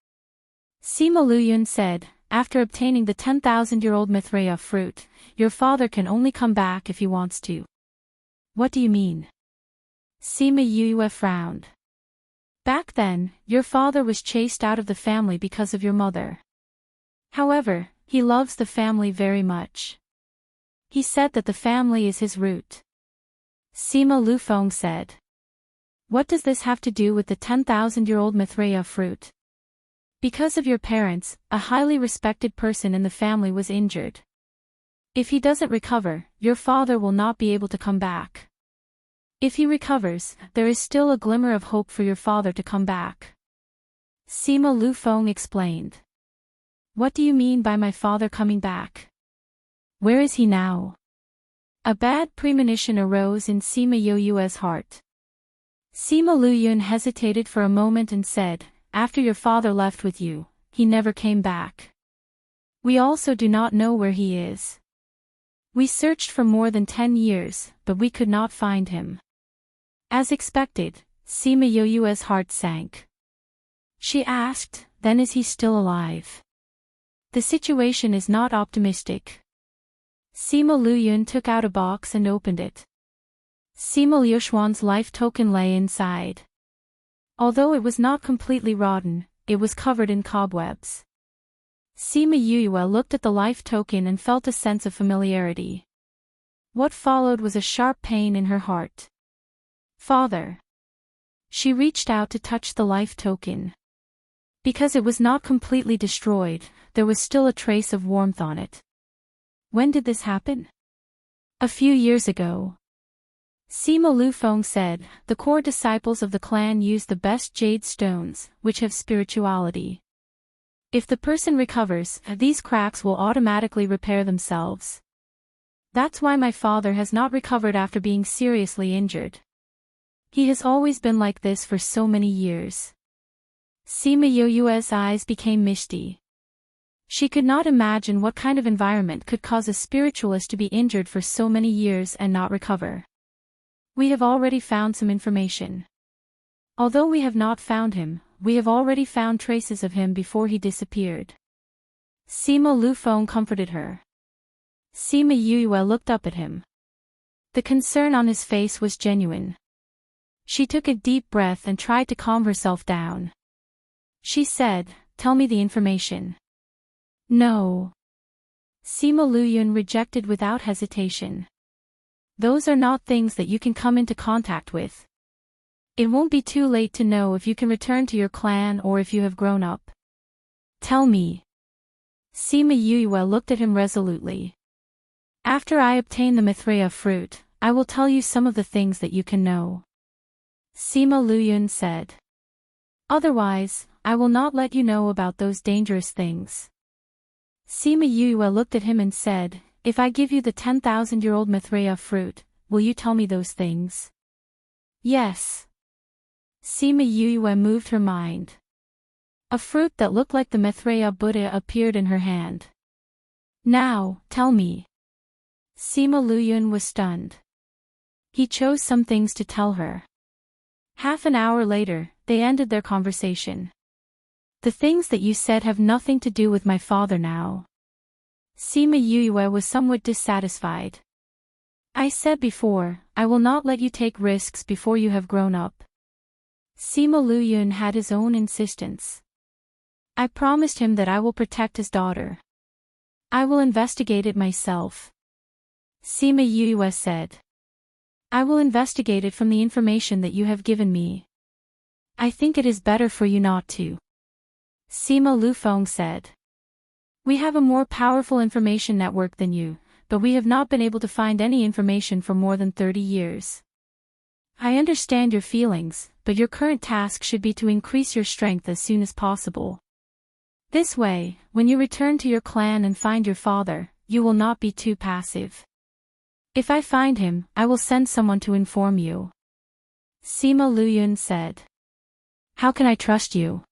Sima Luyun said, after obtaining the 10,000-year-old Mithraea fruit, your father can only come back if he wants to. What do you mean? Sima Yue frowned. Back then, your father was chased out of the family because of your mother. However, he loves the family very much. He said that the family is his root. Sima Lufeng said. What does this have to do with the 10,000-year-old Mithraea fruit? Because of your parents, a highly respected person in the family was injured. If he doesn't recover, your father will not be able to come back. If he recovers, there is still a glimmer of hope for your father to come back. Sima Lufeng explained. What do you mean by my father coming back? Where is he now? A bad premonition arose in Sima Yoyue's heart. Sima Luyun hesitated for a moment and said, after your father left with you, he never came back. We also do not know where he is. We searched for more than 10 years, but we could not find him. As expected, Sima Yoyue's heart sank. She asked, then is he still alive? The situation is not optimistic. Sima Luyun took out a box and opened it. Sima Liuxuan's life token lay inside. Although it was not completely rotten, it was covered in cobwebs. Sima Yue looked at the life token and felt a sense of familiarity. What followed was a sharp pain in her heart. Father. She reached out to touch the life token. Because it was not completely destroyed, there was still a trace of warmth on it. When did this happen? A few years ago. Sima Lufeng said, the core disciples of the clan use the best jade stones, which have spirituality. If the person recovers, these cracks will automatically repair themselves. That's why my father has not recovered after being seriously injured. He has always been like this for so many years. Sima Yoyue's eyes became misty. She could not imagine what kind of environment could cause a spiritualist to be injured for so many years and not recover. We have already found some information. Although we have not found him, we have already found traces of him before he disappeared. Sima Lufeng comforted her. Sima Yue looked up at him. The concern on his face was genuine. She took a deep breath and tried to calm herself down. She said, tell me the information. No. Sima Luyun rejected without hesitation. Those are not things that you can come into contact with. It won't be too late to know if you can return to your clan or if you have grown up. Tell me. Sima Yue looked at him resolutely. After I obtain the Mithraea fruit, I will tell you some of the things that you can know. Sima Luyun said. Otherwise, I will not let you know about those dangerous things. Sima Yue looked at him and said, if I give you the 10,000-year-old Mithraea fruit, will you tell me those things? Yes. Sima Yue moved her mind. A fruit that looked like the Mithraea Buddha appeared in her hand. Now, tell me. Sima Luyun was stunned. He chose some things to tell her. Half an hour later, they ended their conversation. The things that you said have nothing to do with my father now. Sima Yue was somewhat dissatisfied. I said before, I will not let you take risks before you have grown up. Sima Luyun had his own insistence. I promised him that I will protect his daughter. I will investigate it myself. Sima Yue said. I will investigate it from the information that you have given me. I think it is better for you not to. Sima Lufeng said. We have a more powerful information network than you, but we have not been able to find any information for more than 30 years. I understand your feelings, but your current task should be to increase your strength as soon as possible. This way, when you return to your clan and find your father, you will not be too passive. If I find him, I will send someone to inform you. Sima Luyun said. How can I trust you?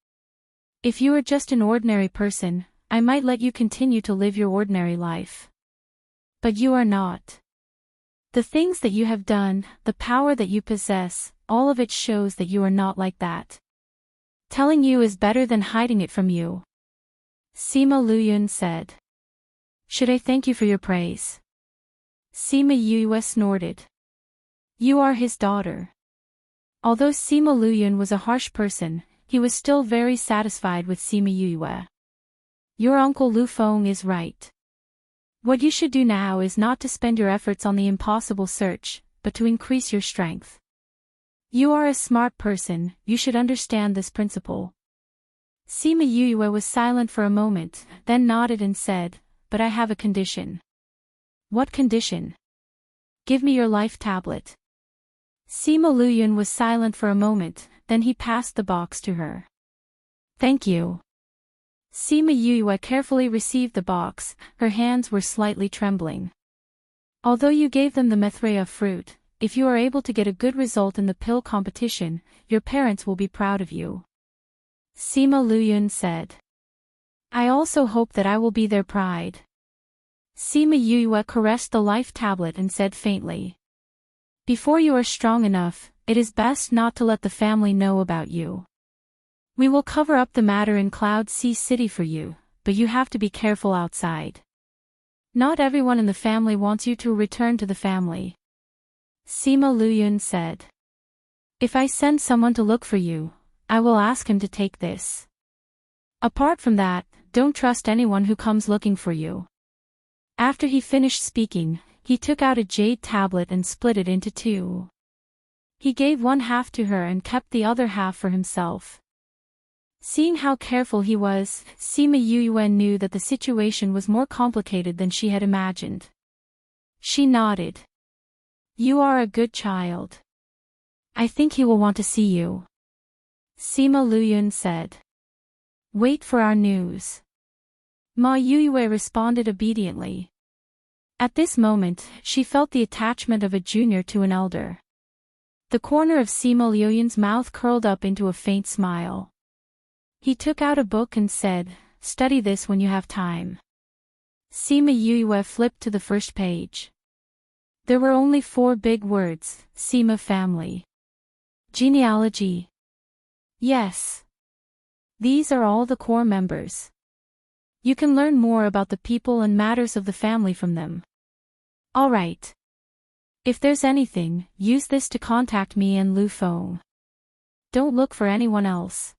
If you are just an ordinary person, I might let you continue to live your ordinary life. But you are not. The things that you have done, the power that you possess, all of it shows that you are not like that. Telling you is better than hiding it from you. Sima Luyun said. Should I thank you for your praise? Sima Yue snorted. You are his daughter. Although Sima Luyun was a harsh person, he was still very satisfied with Sima Yue. Your uncle Lu Feng is right. What you should do now is not to spend your efforts on the impossible search, but to increase your strength. You are a smart person, you should understand this principle. Sima Yue was silent for a moment, then nodded and said, but I have a condition. What condition? Give me your life tablet. Sima Luyun was silent for a moment, then he passed the box to her. Thank you. Sima Yue carefully received the box, her hands were slightly trembling. Although you gave them the Mithraea fruit, if you are able to get a good result in the pill competition, your parents will be proud of you. Sima Luyun said. I also hope that I will be their pride. Sima Yue caressed the life tablet and said faintly. Before you are strong enough, it is best not to let the family know about you. We will cover up the matter in Cloud Sea City for you, but you have to be careful outside. Not everyone in the family wants you to return to the family. Sima Luyun said. If I send someone to look for you, I will ask him to take this. Apart from that, don't trust anyone who comes looking for you. After he finished speaking, he took out a jade tablet and split it into two. He gave one half to her and kept the other half for himself. Seeing how careful he was, Sima Yue knew that the situation was more complicated than she had imagined. She nodded. You are a good child. I think he will want to see you. Sima Luyun said. Wait for our news. Ma Yue responded obediently. At this moment, she felt the attachment of a junior to an elder. The corner of Sima Luyun's mouth curled up into a faint smile. He took out a book and said, study this when you have time. Sima Yue flipped to the first page. There were only 4 big words, Sima family. Genealogy. Yes. These are all the core members. You can learn more about the people and matters of the family from them. All right. If there's anything, use this to contact me and Lu Feng. Don't look for anyone else.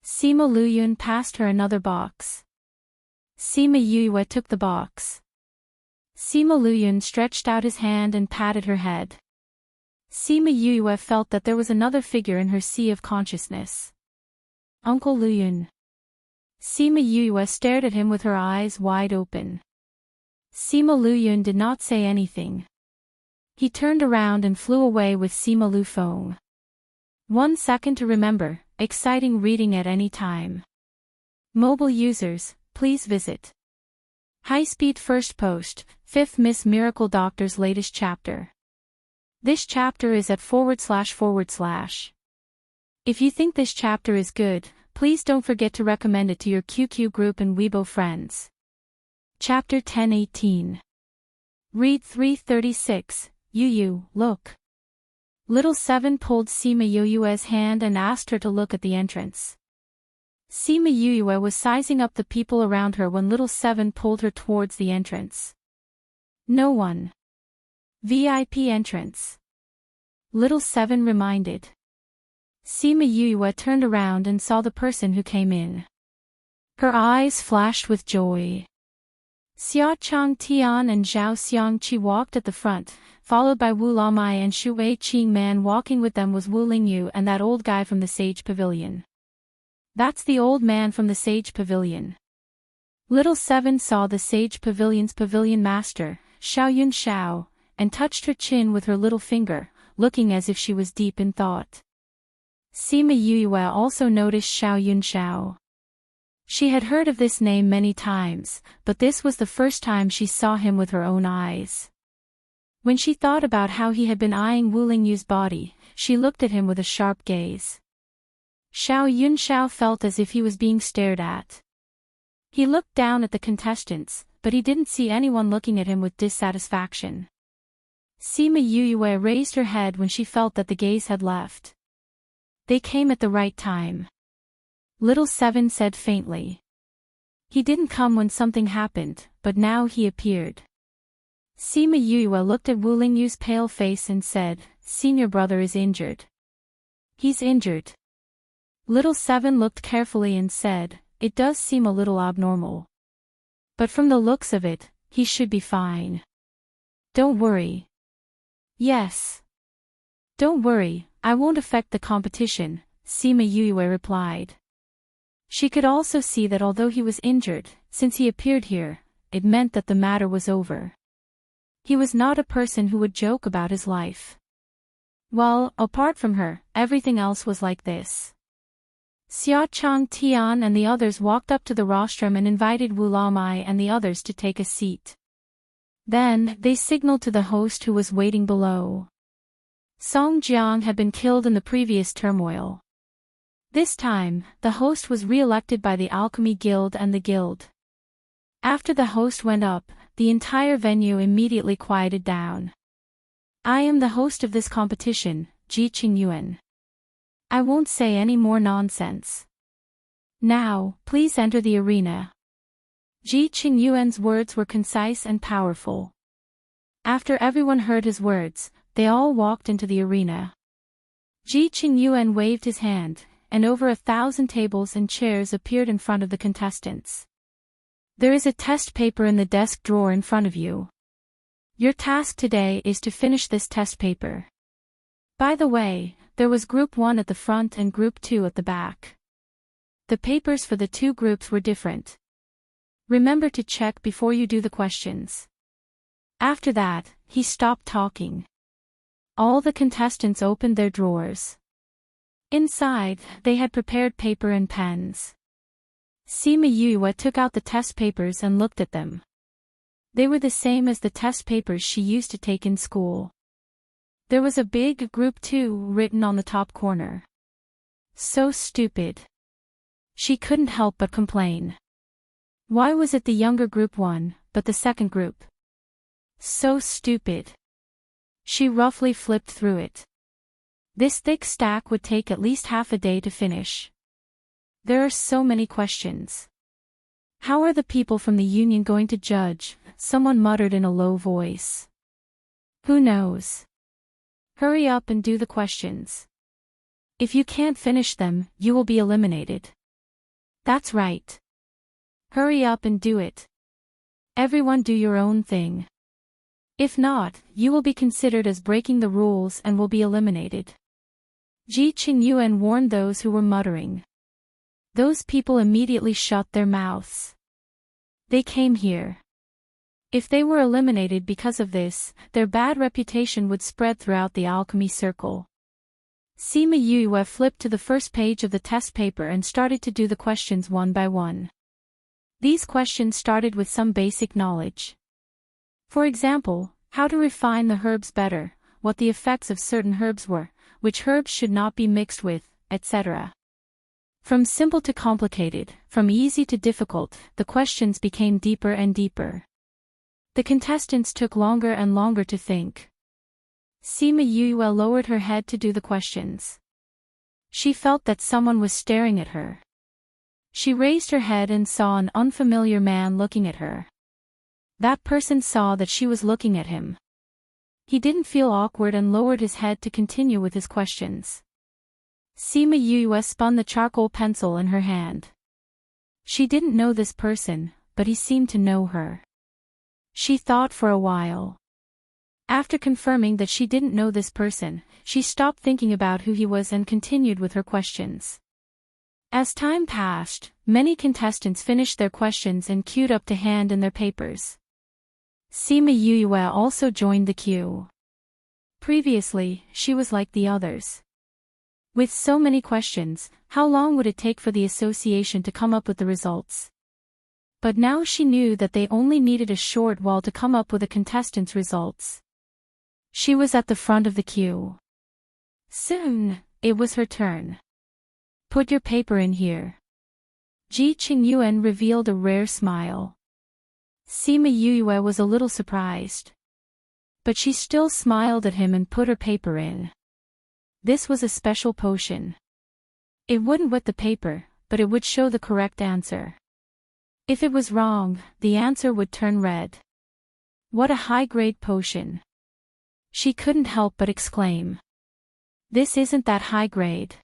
Sima Luyun passed her another box. Sima Yue took the box. Sima Luyun stretched out his hand and patted her head. Sima Yue felt that there was another figure in her sea of consciousness. Uncle Luyun. Sima Yue stared at him with her eyes wide open. Sima Luyun did not say anything. He turned around and flew away with Sima Lu Feng. 1 second to remember, exciting reading at any time. Mobile users, please visit. High-speed first post, 5th Miss Miracle Doctor's latest chapter. This chapter is at //. If you think this chapter is good, please don't forget to recommend it to your QQ group and Weibo friends. Chapter 1018. Read 336, Yu, look. Little Seven pulled Sima Yue's hand and asked her to look at the entrance. Sima Yue was sizing up the people around her when Little Seven pulled her towards the entrance. No one. VIP entrance. Little Seven reminded. Sima Yue turned around and saw the person who came in. Her eyes flashed with joy. Xia Chang Tian and Zhao Xiangqi walked at the front, followed by Wu Lamai and Shu Wei Qing. Man walking with them was Wu Lingyu and that old guy from the Sage Pavilion. That's the old man from the Sage Pavilion. Little Seven saw the Sage Pavilion's pavilion master, Xiao Yun Xiao, and touched her chin with her little finger, looking as if she was deep in thought. Sima Yue also noticed Xiao Yun Xiao. She had heard of this name many times, but this was the first time she saw him with her own eyes. When she thought about how he had been eyeing Wu Lingyu's body, she looked at him with a sharp gaze. Xiao Yun Xiao felt as if he was being stared at. He looked down at the contestants, but he didn't see anyone looking at him with dissatisfaction. Sima Yue raised her head when she felt that the gaze had left. They came at the right time. Little Seven said faintly. He didn't come when something happened, but now he appeared. Sima Yue looked at Wu Lingyu's pale face and said, "Senior brother is injured." "He's injured." Little Seven looked carefully and said, "It does seem a little abnormal. But from the looks of it, he should be fine. Don't worry." "Yes. Don't worry, I won't affect the competition," Sima Yue replied. She could also see that although he was injured, since he appeared here, it meant that the matter was over. He was not a person who would joke about his life. Well, apart from her, everything else was like this. Xia Chang Tian and the others walked up to the rostrum and invited Wu Lamai and the others to take a seat. Then, they signaled to the host who was waiting below. Song Jiang had been killed in the previous turmoil. This time, the host was re-elected by the Alchemy Guild and the guild. After the host went up, the entire venue immediately quieted down. "I am the host of this competition, Ji Qingyuan. I won't say any more nonsense. Now, please enter the arena." Ji Qingyuan's words were concise and powerful. After everyone heard his words, they all walked into the arena. Ji Qingyuan waved his hand, and over 1,000 tables and chairs appeared in front of the contestants. "There is a test paper in the desk drawer in front of you. Your task today is to finish this test paper." By the way, there was Group 1 at the front and Group 2 at the back. The papers for the two groups were different. Remember to check before you do the questions. After that, he stopped talking. All the contestants opened their drawers. Inside, they had prepared paper and pens. Sima Yue took out the test papers and looked at them. They were the same as the test papers she used to take in school. There was a big Group 2 written on the top corner. So stupid. She couldn't help but complain. Why was it the younger Group 1, but the second group? So stupid. She roughly flipped through it. This thick stack would take at least half a day to finish. There are so many questions. How are the people from the union going to judge? Someone muttered in a low voice. Who knows? Hurry up and do the questions. If you can't finish them, you will be eliminated. That's right. Hurry up and do it. Everyone do your own thing. If not, you will be considered as breaking the rules and will be eliminated. Ji Qingyuan warned those who were muttering. Those people immediately shut their mouths. They came here. If they were eliminated because of this, their bad reputation would spread throughout the alchemy circle. Sima Yue flipped to the first page of the test paper and started to do the questions one by one. These questions started with some basic knowledge. For example, how to refine the herbs better, what the effects of certain herbs were, which herbs should not be mixed with, etc. From simple to complicated, from easy to difficult, the questions became deeper and deeper. The contestants took longer and longer to think. Sima Yue lowered her head to do the questions. She felt that someone was staring at her. She raised her head and saw an unfamiliar man looking at her. That person saw that she was looking at him. He didn't feel awkward and lowered his head to continue with his questions. Sima Yue spun the charcoal pencil in her hand. She didn't know this person, but he seemed to know her. She thought for a while. After confirming that she didn't know this person, she stopped thinking about who he was and continued with her questions. As time passed, many contestants finished their questions and queued up to hand in their papers. Sima Yue also joined the queue. Previously, she was like the others. With so many questions, how long would it take for the association to come up with the results? But now she knew that they only needed a short while to come up with a contestant's results. She was at the front of the queue. Soon, it was her turn. Put your paper in here. Ji Qingyuan revealed a rare smile. Sima Yue was a little surprised. But she still smiled at him and put her paper in. This was a special potion. It wouldn't wet the paper, but it would show the correct answer. If it was wrong, the answer would turn red. What a high-grade potion. She couldn't help but exclaim. This isn't that high grade.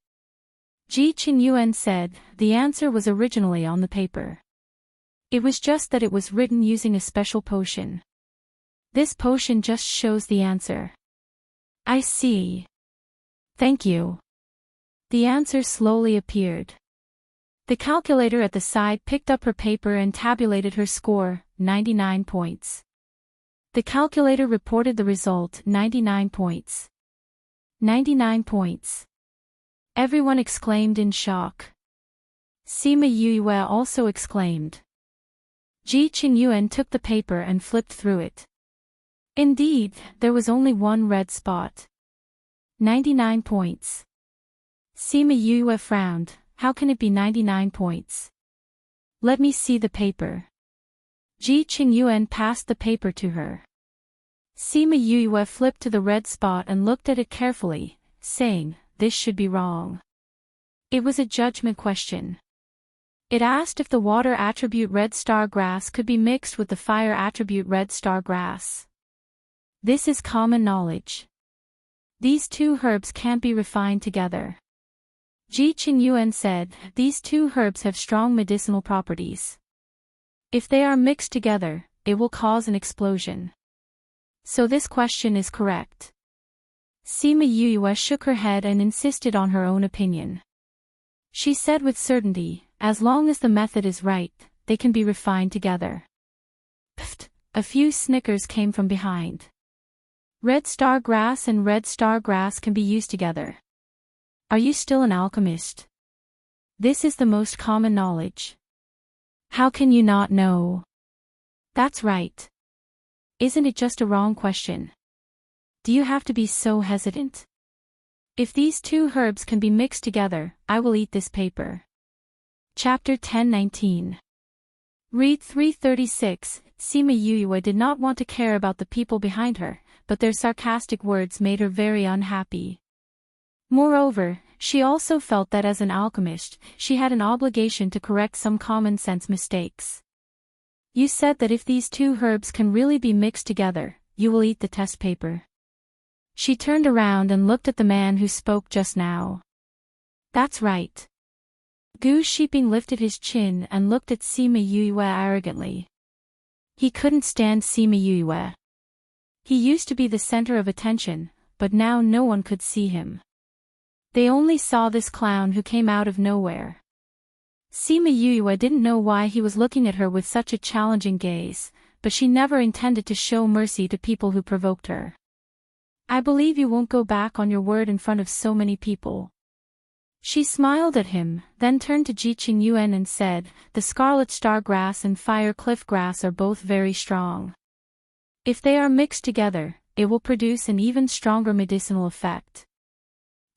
Ji Qingyuan said, the answer was originally on the paper. It was just that it was written using a special potion. This potion just shows the answer. I see. Thank you. The answer slowly appeared. The calculator at the side picked up her paper and tabulated her score, 99 points. The calculator reported the result, 99 points. 99 points. Everyone exclaimed in shock. Sima Yue also exclaimed. Ji Qingyuan took the paper and flipped through it. Indeed, there was only one red spot. 99 points. Sima Yue frowned. How can it be 99 points? Let me see the paper. Ji Qingyuan passed the paper to her. Sima Yue flipped to the red spot and looked at it carefully, saying, this should be wrong. It was a judgment question. It asked if the water attribute red star grass could be mixed with the fire attribute red star grass. This is common knowledge. These two herbs can't be refined together. Ji Qingyuan said, these two herbs have strong medicinal properties. If they are mixed together, it will cause an explosion. So this question is correct. Sima Yue shook her head and insisted on her own opinion. She said with certainty, as long as the method is right, they can be refined together. Pfft, a few snickers came from behind. Red star grass and red star grass can be used together. Are you still an alchemist? This is the most common knowledge. How can you not know? That's right. Isn't it just a wrong question? Do you have to be so hesitant? If these two herbs can be mixed together, I will eat this paper. Chapter 1019. Read 336. Sima Yue did not want to care about the people behind her, but their sarcastic words made her very unhappy. Moreover, she also felt that as an alchemist, she had an obligation to correct some common-sense mistakes. You said that if these two herbs can really be mixed together, you will eat the test paper. She turned around and looked at the man who spoke just now. That's right. Gu Shiping lifted his chin and looked at Sima Yue arrogantly. He couldn't stand Sima Yue. He used to be the center of attention, but now no one could see him. They only saw this clown who came out of nowhere. Sima Yue didn't know why he was looking at her with such a challenging gaze, but she never intended to show mercy to people who provoked her. I believe you won't go back on your word in front of so many people. She smiled at him, then turned to Ji Qingyuan and said, the scarlet star grass and fire cliff grass are both very strong. If they are mixed together, it will produce an even stronger medicinal effect.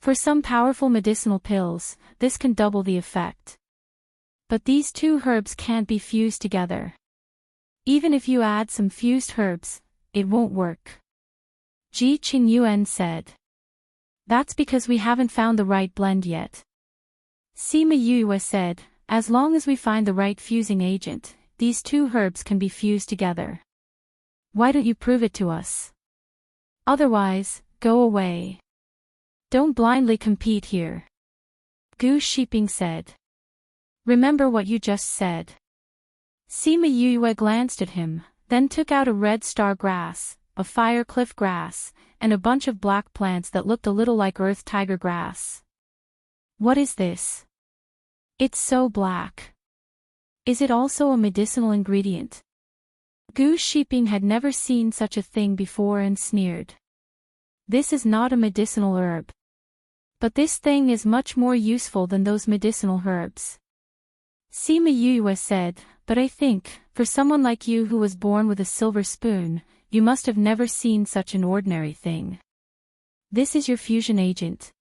For some powerful medicinal pills, this can double the effect. But these two herbs can't be fused together. Even if you add some fused herbs, it won't work. Ji Qingyuan said. That's because we haven't found the right blend yet. Sima Yue said, as long as we find the right fusing agent, these two herbs can be fused together. Why don't you prove it to us? Otherwise, go away. Don't blindly compete here. Gu Shiping said. Remember what you just said. Sima Yue glanced at him, then took out a red star grass, a fire cliff grass, and a bunch of black plants that looked a little like earth tiger grass. What is this? It's so black. Is it also a medicinal ingredient? Gu Shiping had never seen such a thing before and sneered. This is not a medicinal herb. But this thing is much more useful than those medicinal herbs. Sima Yue said, but I think, for someone like you who was born with a silver spoon, you must have never seen such an ordinary thing. This is your fusion agent.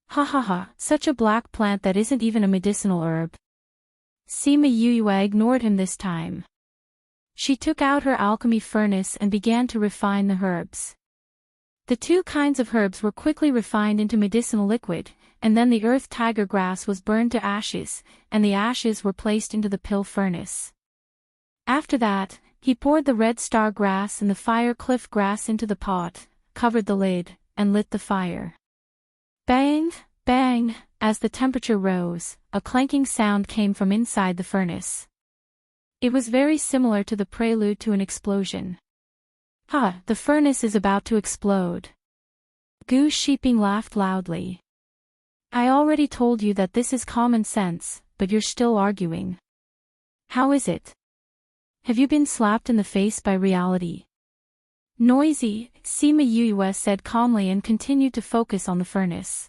Ha ha ha, such a black plant that isn't even a medicinal herb. Sima Yue ignored him this time. She took out her alchemy furnace and began to refine the herbs. The two kinds of herbs were quickly refined into medicinal liquid, and then the earth tiger grass was burned to ashes, and the ashes were placed into the pill furnace. After that, he poured the red star grass and the fire cliff grass into the pot, covered the lid, and lit the fire. Bang, bang, as the temperature rose, a clanking sound came from inside the furnace. It was very similar to the prelude to an explosion. Ha, the furnace is about to explode. Goose Sheeping laughed loudly. I already told you that this is common sense, but you're still arguing. How is it? Have you been slapped in the face by reality? Noisy, Sima Yue said calmly and continued to focus on the furnace.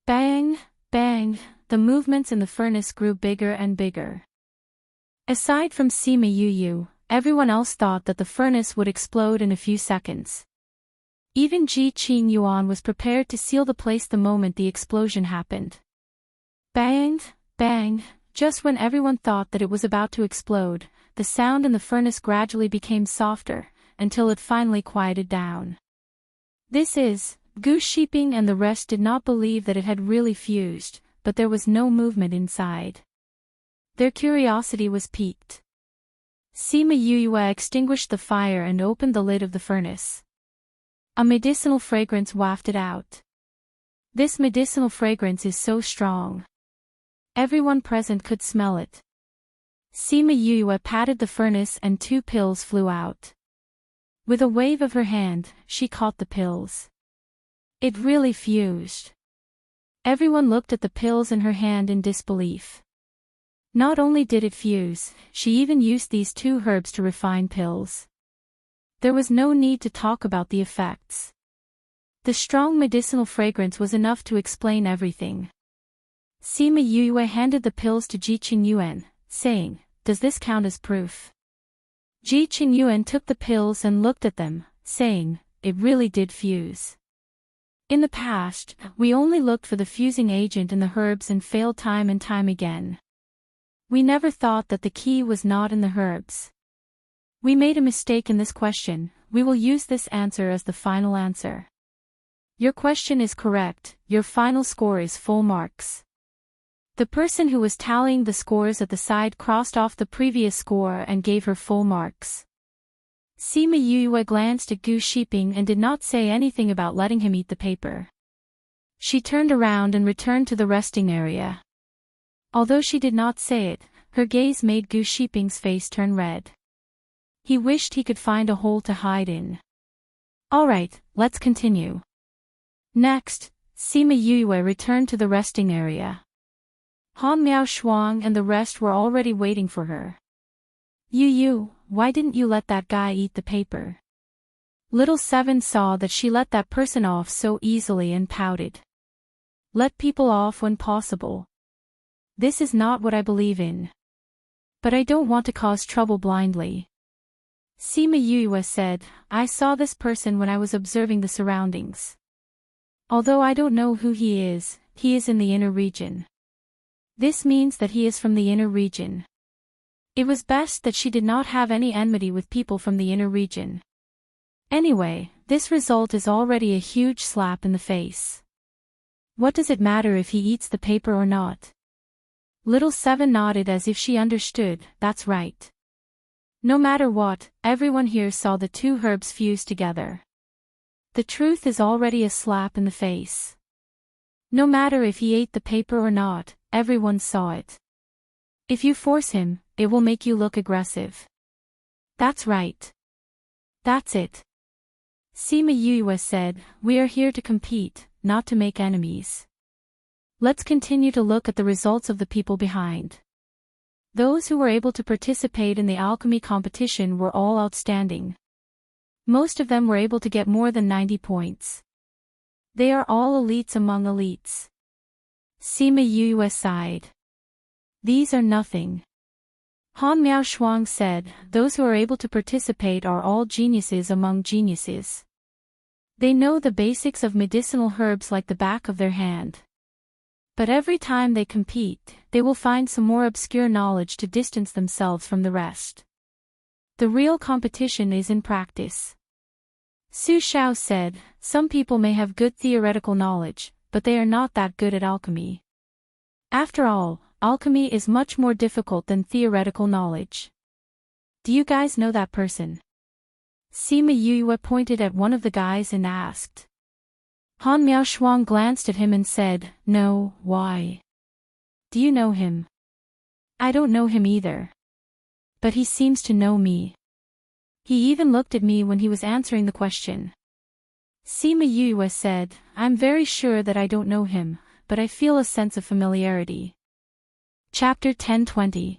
Bang, bang, the movements in the furnace grew bigger and bigger. Aside from Sima Yue, everyone else thought that the furnace would explode in a few seconds. Even Ji Qing Yuan was prepared to seal the place the moment the explosion happened. Bang, bang, just when everyone thought that it was about to explode, the sound in the furnace gradually became softer, until it finally quieted down. Goose Sheeping and the rest did not believe that it had really fused, but there was no movement inside. Their curiosity was piqued. Sima Yue extinguished the fire and opened the lid of the furnace. A medicinal fragrance wafted out. This medicinal fragrance is so strong. Everyone present could smell it. Sima Yue patted the furnace and 2 pills flew out. With a wave of her hand, she caught the pills. It really fused. Everyone looked at the pills in her hand in disbelief. Not only did it fuse, she even used these 2 herbs to refine pills. There was no need to talk about the effects. The strong medicinal fragrance was enough to explain everything. Sima Yue handed the pills to Ji Qingyuan, saying, "Does this count as proof?" Ji Qingyuan took the pills and looked at them, saying, "It really did fuse. In the past, we only looked for the fusing agent in the herbs and failed time and time again. We never thought that the key was not in the herbs. We made a mistake in this question, we will use this answer as the final answer. Your question is correct, your final score is full marks." The person who was tallying the scores at the side crossed off the previous score and gave her full marks. Sima Yue glanced at Goose Sheeping and did not say anything about letting him eat the paper. She turned around and returned to the resting area. Although she did not say it, her gaze made Goose Sheeping's face turn red. He wished he could find a hole to hide in. Alright, let's continue. Next, Sima Yue returned to the resting area. Han Miao Shuang and the rest were already waiting for her. Yu, why didn't you let that guy eat the paper? Little Seven saw that she let that person off so easily and pouted. Let people off when possible. This is not what I believe in. But I don't want to cause trouble blindly. Sima Yue said, I saw this person when I was observing the surroundings. Although I don't know who he is in the inner region. This means that he is from the inner region. It was best that she did not have any enmity with people from the inner region. Anyway, this result is already a huge slap in the face. What does it matter if he eats the paper or not? Little Seven nodded as if she understood, that's right. No matter what, everyone here saw the 2 herbs fuse together. The truth is already a slap in the face. No matter if he ate the paper or not, everyone saw it. If you force him, it will make you look aggressive. That's right. That's it. Sima Yue said, we are here to compete, not to make enemies. Let's continue to look at the results of the people behind. Those who were able to participate in the alchemy competition were all outstanding. Most of them were able to get more than 90 points. They are all elites among elites. Sima Yue sighed. These are nothing. Han Miao Shuang said, those who are able to participate are all geniuses among geniuses. They know the basics of medicinal herbs like the back of their hand. But every time they compete, they will find some more obscure knowledge to distance themselves from the rest. The real competition is in practice. Su Xiao said, some people may have good theoretical knowledge, but they are not that good at alchemy. After all, alchemy is much more difficult than theoretical knowledge. Do you guys know that person? Sima Yue pointed at one of the guys and asked. Han Miaoshuang glanced at him and said, no, why? Do you know him? I don't know him either. But he seems to know me. He even looked at me when he was answering the question. Sima Yue said, I'm very sure that I don't know him, but I feel a sense of familiarity. Chapter 10:20.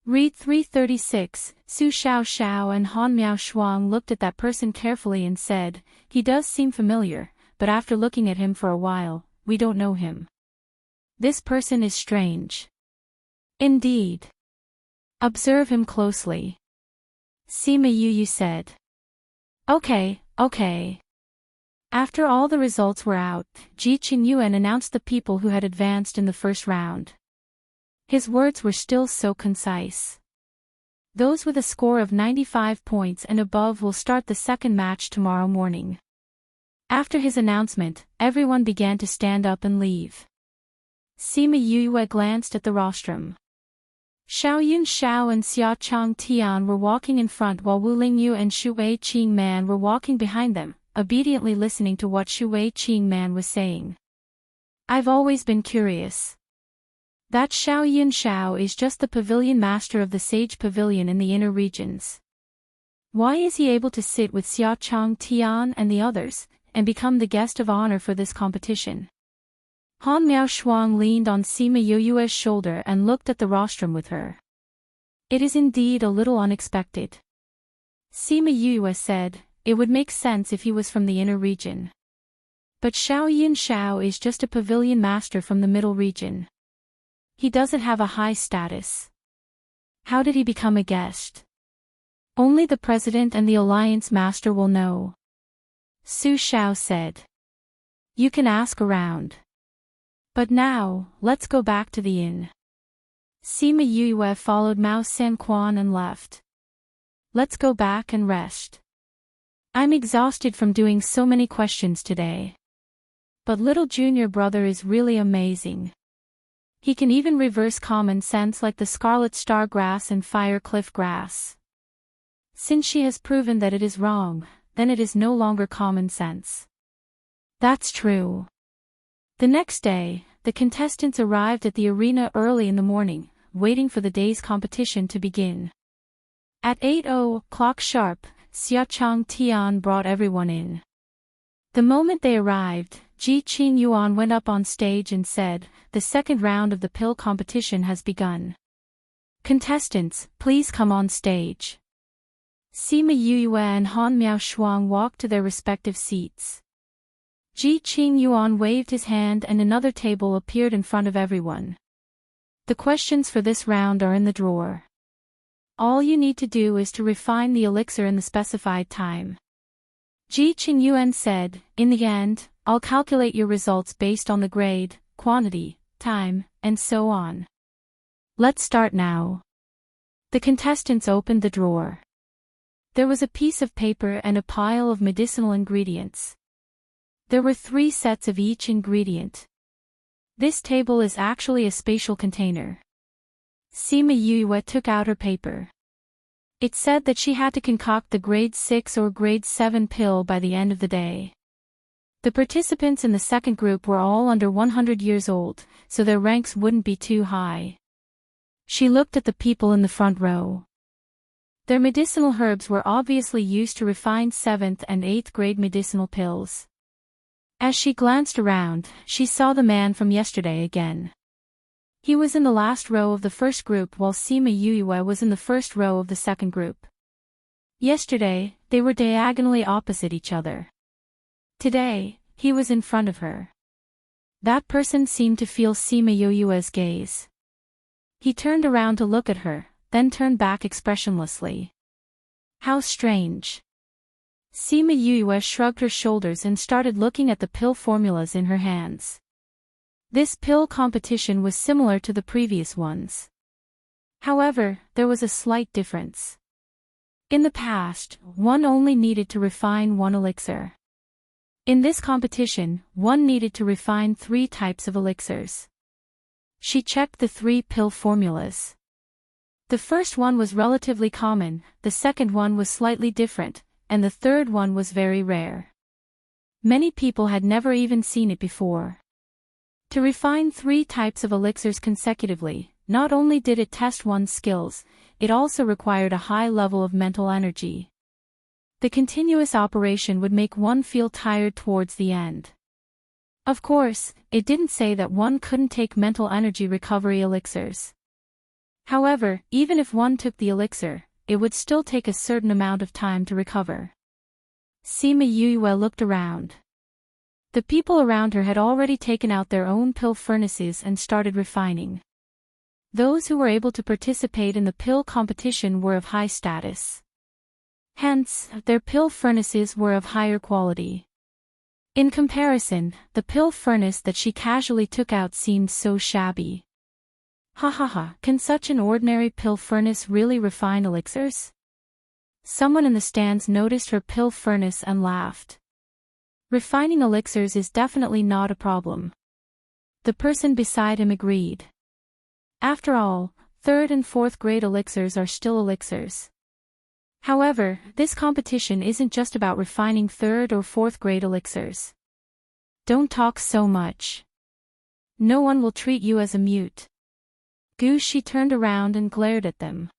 Read 336. Su Xiao and Han Miaoshuang looked at that person carefully and said, he does seem familiar, but after looking at him for a while, we don't know him. This person is strange. Indeed. Observe him closely. Sima Yue said. Okay. After all the results were out, Ji Qingyuan announced the people who had advanced in the first round. His words were still so concise. Those with a score of 95 points and above will start the second match tomorrow morning. After his announcement, everyone began to stand up and leave. Sima Yue glanced at the rostrum. Xiaoyun Xiao and Xiaochang Tian were walking in front while Wu Lingyu and Shuwei Qingman were walking behind them, obediently listening to what Shuwei Qingman was saying. I've always been curious. That Xiaoyun Xiao is just the pavilion master of the Sage Pavilion in the inner regions. Why is he able to sit with Xiaochang Tian and the others, and become the guest of honor for this competition? Han Miaoshuang leaned on Sima Yue's shoulder and looked at the rostrum with her. It is indeed a little unexpected. Sima Yue said, it would make sense if he was from the inner region. But Xiaoyun Xiao is just a pavilion master from the middle region. He doesn't have a high status. How did he become a guest? Only the president and the alliance master will know. Su Xiao said. You can ask around. But now, let's go back to the inn. Sima Yue followed Mao Sanquan and left. Let's go back and rest. I'm exhausted from doing so many questions today. But little junior brother is really amazing. He can even reverse common sense like the scarlet star grass and fire cliff grass. Since she has proven that it is wrong, then it is no longer common sense. That's true. The next day, the contestants arrived at the arena early in the morning, waiting for the day's competition to begin. At 8:00 sharp, Xiaochang Tian brought everyone in. The moment they arrived, Ji Qingyuan went up on stage and said, the second round of the pill competition has begun. Contestants, please come on stage. Sima Yue and Han Miaoshuang walked to their respective seats. Ji Qingyuan waved his hand and another table appeared in front of everyone. The questions for this round are in the drawer. All you need to do is to refine the elixir in the specified time. Ji Qingyuan said, in the end, I'll calculate your results based on the grade, quantity, time, and so on. Let's start now. The contestants opened the drawer. There was a piece of paper and a pile of medicinal ingredients. There were 3 sets of each ingredient. This table is actually a spatial container. Sima Yue took out her paper. It said that she had to concoct the grade 6 or grade 7 pill by the end of the day. The participants in the second group were all under 100 years old, so their ranks wouldn't be too high. She looked at the people in the front row. Their medicinal herbs were obviously used to refine 7th and 8th grade medicinal pills. As she glanced around, she saw the man from yesterday again. He was in the last row of the first group while Sima Yue was in the first row of the second group. Yesterday, they were diagonally opposite each other. Today, he was in front of her. That person seemed to feel Sima Yue's gaze. He turned around to look at her, then turned back expressionlessly. How strange. Sima Yue shrugged her shoulders and started looking at the pill formulas in her hands. This pill competition was similar to the previous ones. However, there was a slight difference. In the past, one only needed to refine one elixir. In this competition, one needed to refine 3 types of elixirs. She checked the 3 pill formulas. The first one was relatively common, the second one was slightly different, and the third one was very rare. Many people had never even seen it before. To refine 3 types of elixirs consecutively, not only did it test one's skills, it also required a high level of mental energy. The continuous operation would make one feel tired towards the end. Of course, it didn't say that one couldn't take mental energy recovery elixirs. However, even if one took the elixir, it would still take a certain amount of time to recover. Sima Yue looked around. The people around her had already taken out their own pill furnaces and started refining. Those who were able to participate in the pill competition were of high status. Hence, their pill furnaces were of higher quality. In comparison, the pill furnace that she casually took out seemed so shabby. Ha ha ha, can such an ordinary pill furnace really refine elixirs? Someone in the stands noticed her pill furnace and laughed. Refining elixirs is definitely not a problem. The person beside him agreed. After all, 3rd and 4th grade elixirs are still elixirs. However, this competition isn't just about refining 3rd or 4th grade elixirs. Don't talk so much. No one will treat you as a mute. She turned around and glared at them.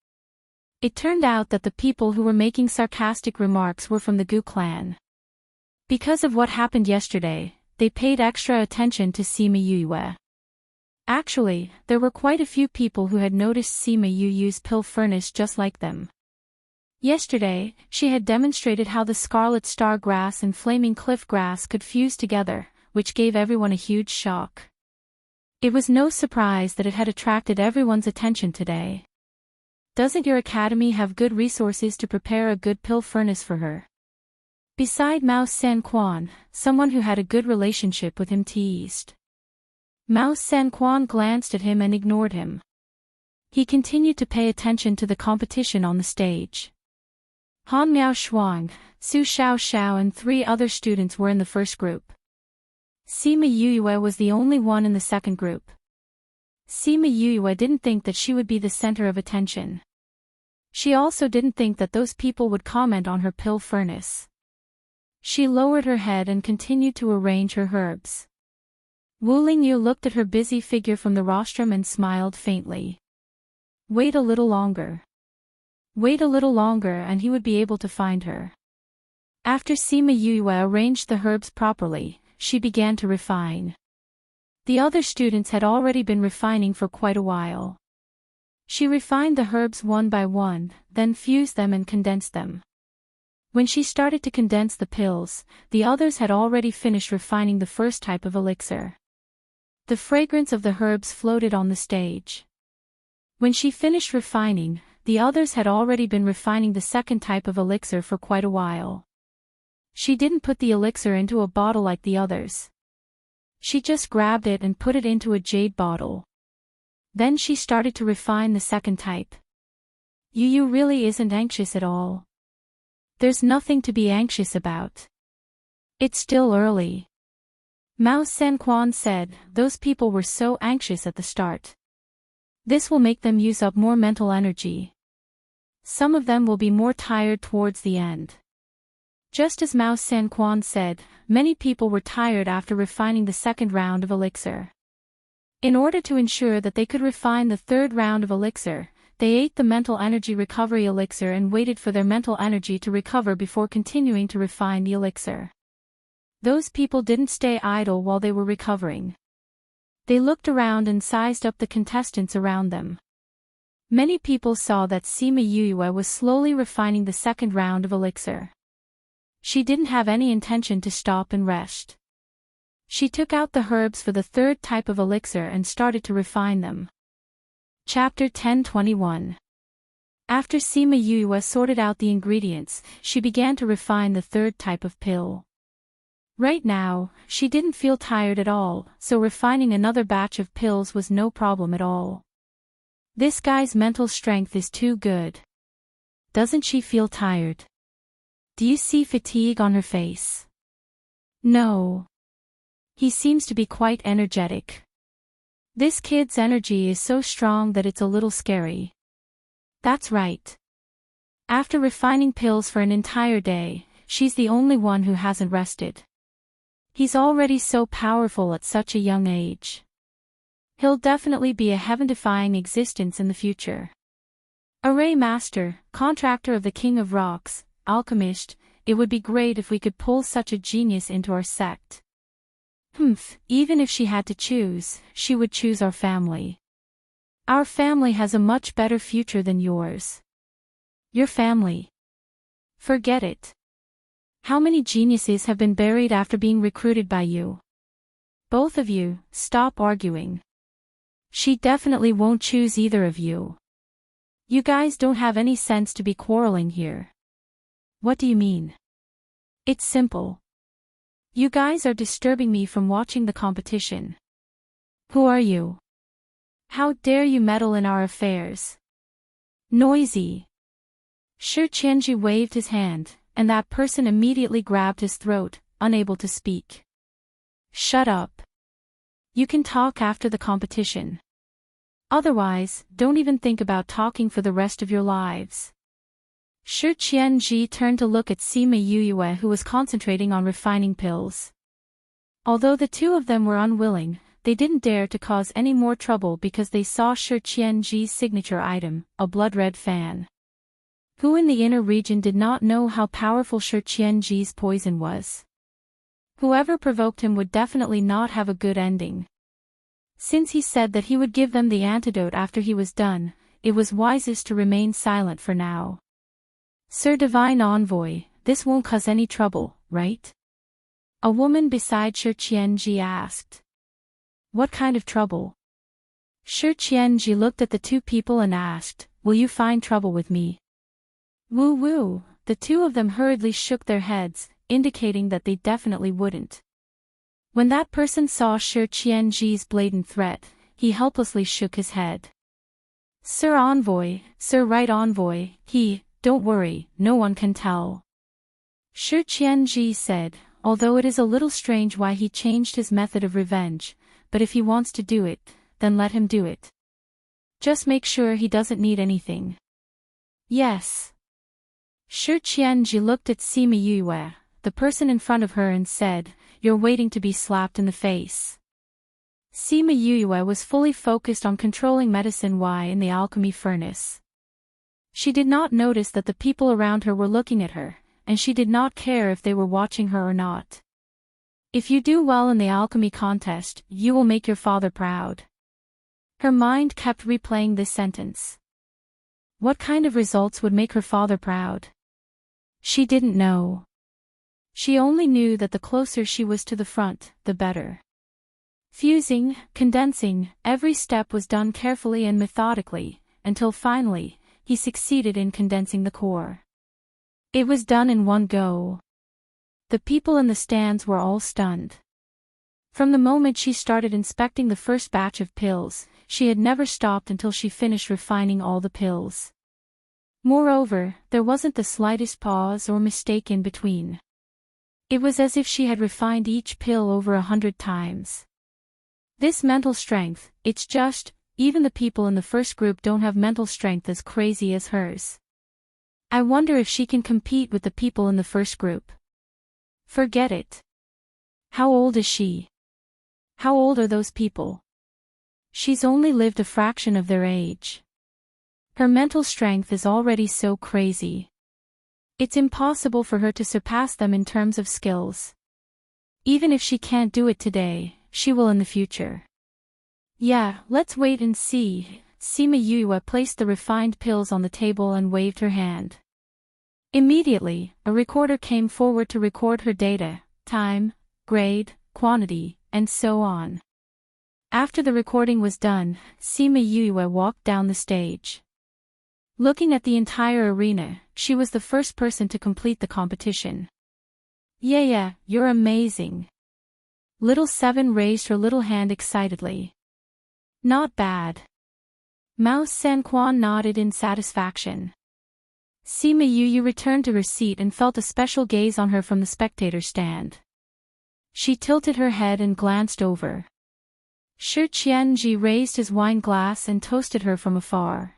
It turned out that the people who were making sarcastic remarks were from the Gu clan. Because of what happened yesterday, they paid extra attention to Sima Yue. Actually, there were quite a few people who had noticed Sima Yue's pill furnace just like them. Yesterday, she had demonstrated how the scarlet star grass and flaming cliff grass could fuse together, which gave everyone a huge shock. It was no surprise that it had attracted everyone's attention today. Doesn't your academy have good resources to prepare a good pill furnace for her? Beside Mao Sanquan, someone who had a good relationship with him teased. Mao Sanquan glanced at him and ignored him. He continued to pay attention to the competition on the stage. Han Miao Shuang, Su Xiao Xiao and 3 other students were in the first group. Sima Yue was the only one in the second group. Sima Yue didn't think that she would be the center of attention. She also didn't think that those people would comment on her pill furnace. She lowered her head and continued to arrange her herbs. Wu Lingyu looked at her busy figure from the rostrum and smiled faintly. Wait a little longer. Wait a little longer and he would be able to find her. After Sima Yue arranged the herbs properly, she began to refine. The other students had already been refining for quite a while. She refined the herbs one by one, then fused them and condensed them. When she started to condense the pills, the others had already finished refining the first type of elixir. The fragrance of the herbs floated on the stage. When she finished refining, the others had already been refining the second type of elixir for quite a while. She didn't put the elixir into a bottle like the others. She just grabbed it and put it into a jade bottle. Then she started to refine the second type. Yu really isn't anxious at all. There's nothing to be anxious about. It's still early. Mao Sanquan said, those people were so anxious at the start. This will make them use up more mental energy. Some of them will be more tired towards the end. Just as Mao Sanquan said, many people were tired after refining the second round of elixir. In order to ensure that they could refine the third round of elixir, they ate the mental energy recovery elixir and waited for their mental energy to recover before continuing to refine the elixir. Those people didn't stay idle while they were recovering. They looked around and sized up the contestants around them. Many people saw that Sima Yue was slowly refining the second round of elixir. She didn't have any intention to stop and rest. She took out the herbs for the third type of elixir and started to refine them. Chapter 10:21. After Sima Yue sorted out the ingredients, she began to refine the third type of pill. Right now, she didn't feel tired at all, so refining another batch of pills was no problem at all. This guy's mental strength is too good. Doesn't she feel tired? Do you see fatigue on her face? No. He seems to be quite energetic. This kid's energy is so strong that it's a little scary. That's right. After refining pills for an entire day, she's the only one who hasn't rested. He's already so powerful at such a young age. He'll definitely be a heaven-defying existence in the future. Array Master, contractor of the King of Rocks, alchemist, it would be great if we could pull such a genius into our sect. Even if she had to choose, she would choose our family. Our family has a much better future than yours. Your family? Forget it. How many geniuses have been buried after being recruited by you? Both of you, stop arguing. She definitely won't choose either of you. You guys don't have any sense to be quarreling here. What do you mean? It's simple. You guys are disturbing me from watching the competition. Who are you? How dare you meddle in our affairs? Noisy. Shi Qianji waved his hand, and that person immediately grabbed his throat, unable to speak. Shut up. You can talk after the competition. Otherwise, don't even think about talking for the rest of your lives. Shi Qianji turned to look at Sima Yuyue, who was concentrating on refining pills. Although the two of them were unwilling, they didn't dare to cause any more trouble because they saw Shi Qianji's signature item, a blood-red fan. Who in the inner region did not know how powerful Shi Qianji's poison was? Whoever provoked him would definitely not have a good ending. Since he said that he would give them the antidote after he was done, it was wisest to remain silent for now. Sir Divine Envoy, this won't cause any trouble, right? A woman beside Shi Qianji asked. What kind of trouble? Shi Qianji looked at the two people and asked, will you find trouble with me? Woo-woo, the two of them hurriedly shook their heads, indicating that they definitely wouldn't. When that person saw Shi Qianji's blatant threat, he helplessly shook his head. Sir Envoy, Sir Right Envoy, don't worry, no one can tell. Shi Qianji said, although it is a little strange why he changed his method of revenge, but if he wants to do it, then let him do it. Just make sure he doesn't need anything. Yes. Shi Qianji looked at Sima Yuyue, the person in front of her, and said, you're waiting to be slapped in the face. Sima Yuyue was fully focused on controlling medicine Y in the alchemy furnace. She did not notice that the people around her were looking at her, and she did not care if they were watching her or not. If you do well in the alchemy contest, you will make your father proud. Her mind kept replaying this sentence. What kind of results would make her father proud? She didn't know. She only knew that the closer she was to the front, the better. Fusing, condensing, every step was done carefully and methodically, until finally, he succeeded in condensing the core. It was done in one go. The people in the stands were all stunned. From the moment she started inspecting the first batch of pills, she had never stopped until she finished refining all the pills. Moreover, there wasn't the slightest pause or mistake in between. It was as if she had refined each pill over 100 times. This mental strength, it's just, even the people in the first group don't have mental strength as crazy as hers. I wonder if she can compete with the people in the first group. Forget it. How old is she? How old are those people? She's only lived a fraction of their age. Her mental strength is already so crazy. It's impossible for her to surpass them in terms of skills. Even if she can't do it today, she will in the future. Yeah, let's wait and see. Sima Yuyue placed the refined pills on the table and waved her hand. Immediately, a recorder came forward to record her data, time, grade, quantity, and so on. After the recording was done, Sima Yuyue walked down the stage. Looking at the entire arena, she was the first person to complete the competition. Yeah, you're amazing. Little Seven raised her little hand excitedly. Not bad. Mouse Sanquan nodded in satisfaction. Sima Yu returned to her seat and felt a special gaze on her from the spectator stand. She tilted her head and glanced over. Shi Qianji raised his wine glass and toasted her from afar.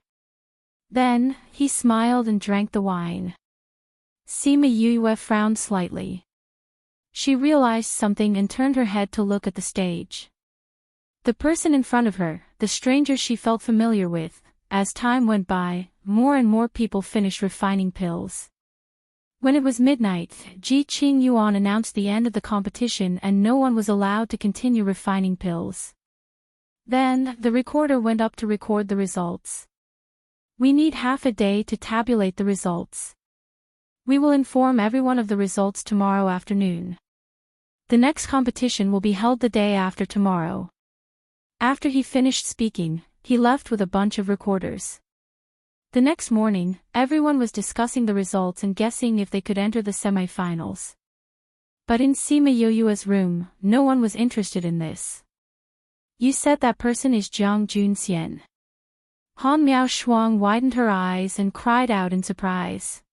Then, he smiled and drank the wine. Sima Yu frowned slightly. She realized something and turned her head to look at the stage. The person in front of her, the stranger she felt familiar with. As time went by, more and more people finished refining pills. When it was midnight, Ji Qingyuan announced the end of the competition and no one was allowed to continue refining pills. Then, the recorder went up to record the results. We need half a day to tabulate the results. We will inform everyone of the results tomorrow afternoon. The next competition will be held the day after tomorrow. After he finished speaking, he left with a bunch of recorders. The next morning, everyone was discussing the results and guessing if they could enter the semi-finals. But in Sima Yoyua's room, no one was interested in this. You said that person is Jiang Junxian. Han Miao Shuang widened her eyes and cried out in surprise.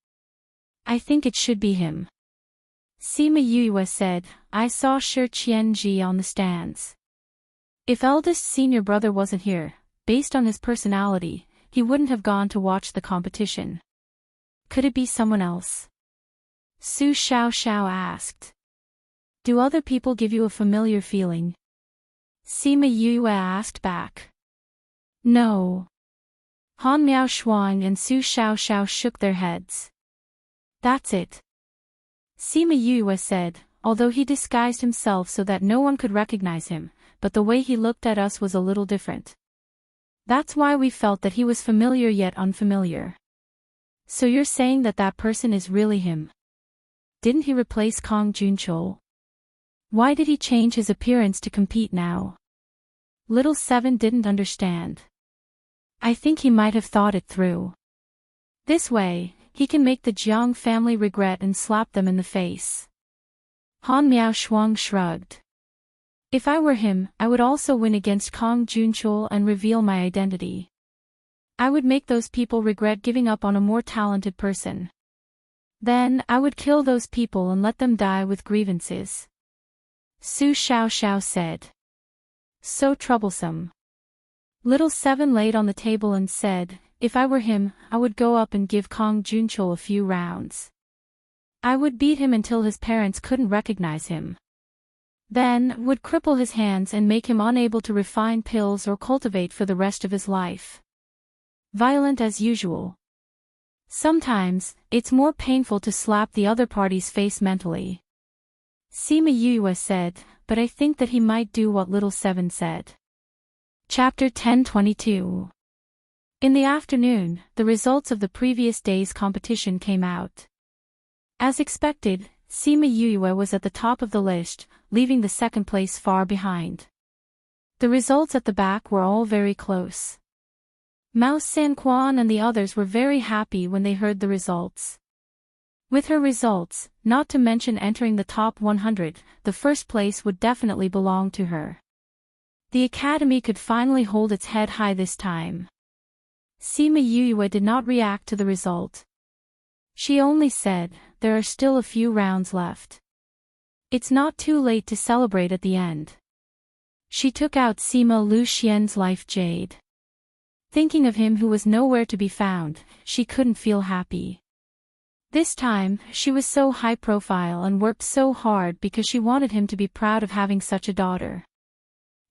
I think it should be him. Sima Yuyue said, I saw Shi Qianji on the stands. If eldest senior brother wasn't here, based on his personality, he wouldn't have gone to watch the competition. Could it be someone else? Su Xiao asked. Do other people give you a familiar feeling? Sima Yue asked back. No. Han Miao Shuang and Su Xiao shook their heads. That's it. Sima Yue said, although he disguised himself so that no one could recognize him, but the way he looked at us was a little different. That's why we felt that he was familiar yet unfamiliar. So you're saying that that person is really him? Didn't he replace Kong Junchul? Why did he change his appearance to compete now? Little Seven didn't understand. I think he might have thought it through. This way, he can make the Jiang family regret and slap them in the face. Han Miao Shuang shrugged. If I were him, I would also win against Kong Junchul and reveal my identity. I would make those people regret giving up on a more talented person. Then, I would kill those people and let them die with grievances. Su Xiao said. So troublesome. Little Seven laid on the table and said, if I were him, I would go up and give Kong Junchul a few rounds. I would beat him until his parents couldn't recognize him. Then, would cripple his hands and make him unable to refine pills or cultivate for the rest of his life. Violent as usual. Sometimes, it's more painful to slap the other party's face mentally. Sima Yue said, but I think that he might do what Little Seven said. Chapter 1022. In the afternoon, the results of the previous day's competition came out. As expected, Sima Yue was at the top of the list, leaving the second place far behind. The results at the back were all very close. Mao Sanquan and the others were very happy when they heard the results. With her results, not to mention entering the top 100, the first place would definitely belong to her. The academy could finally hold its head high this time. Sima Yue did not react to the result. She only said, there are still a few rounds left. It's not too late to celebrate at the end. She took out Sima Lu Xian's life jade. Thinking of him who was nowhere to be found, she couldn't feel happy. This time, she was so high profile and worked so hard because she wanted him to be proud of having such a daughter.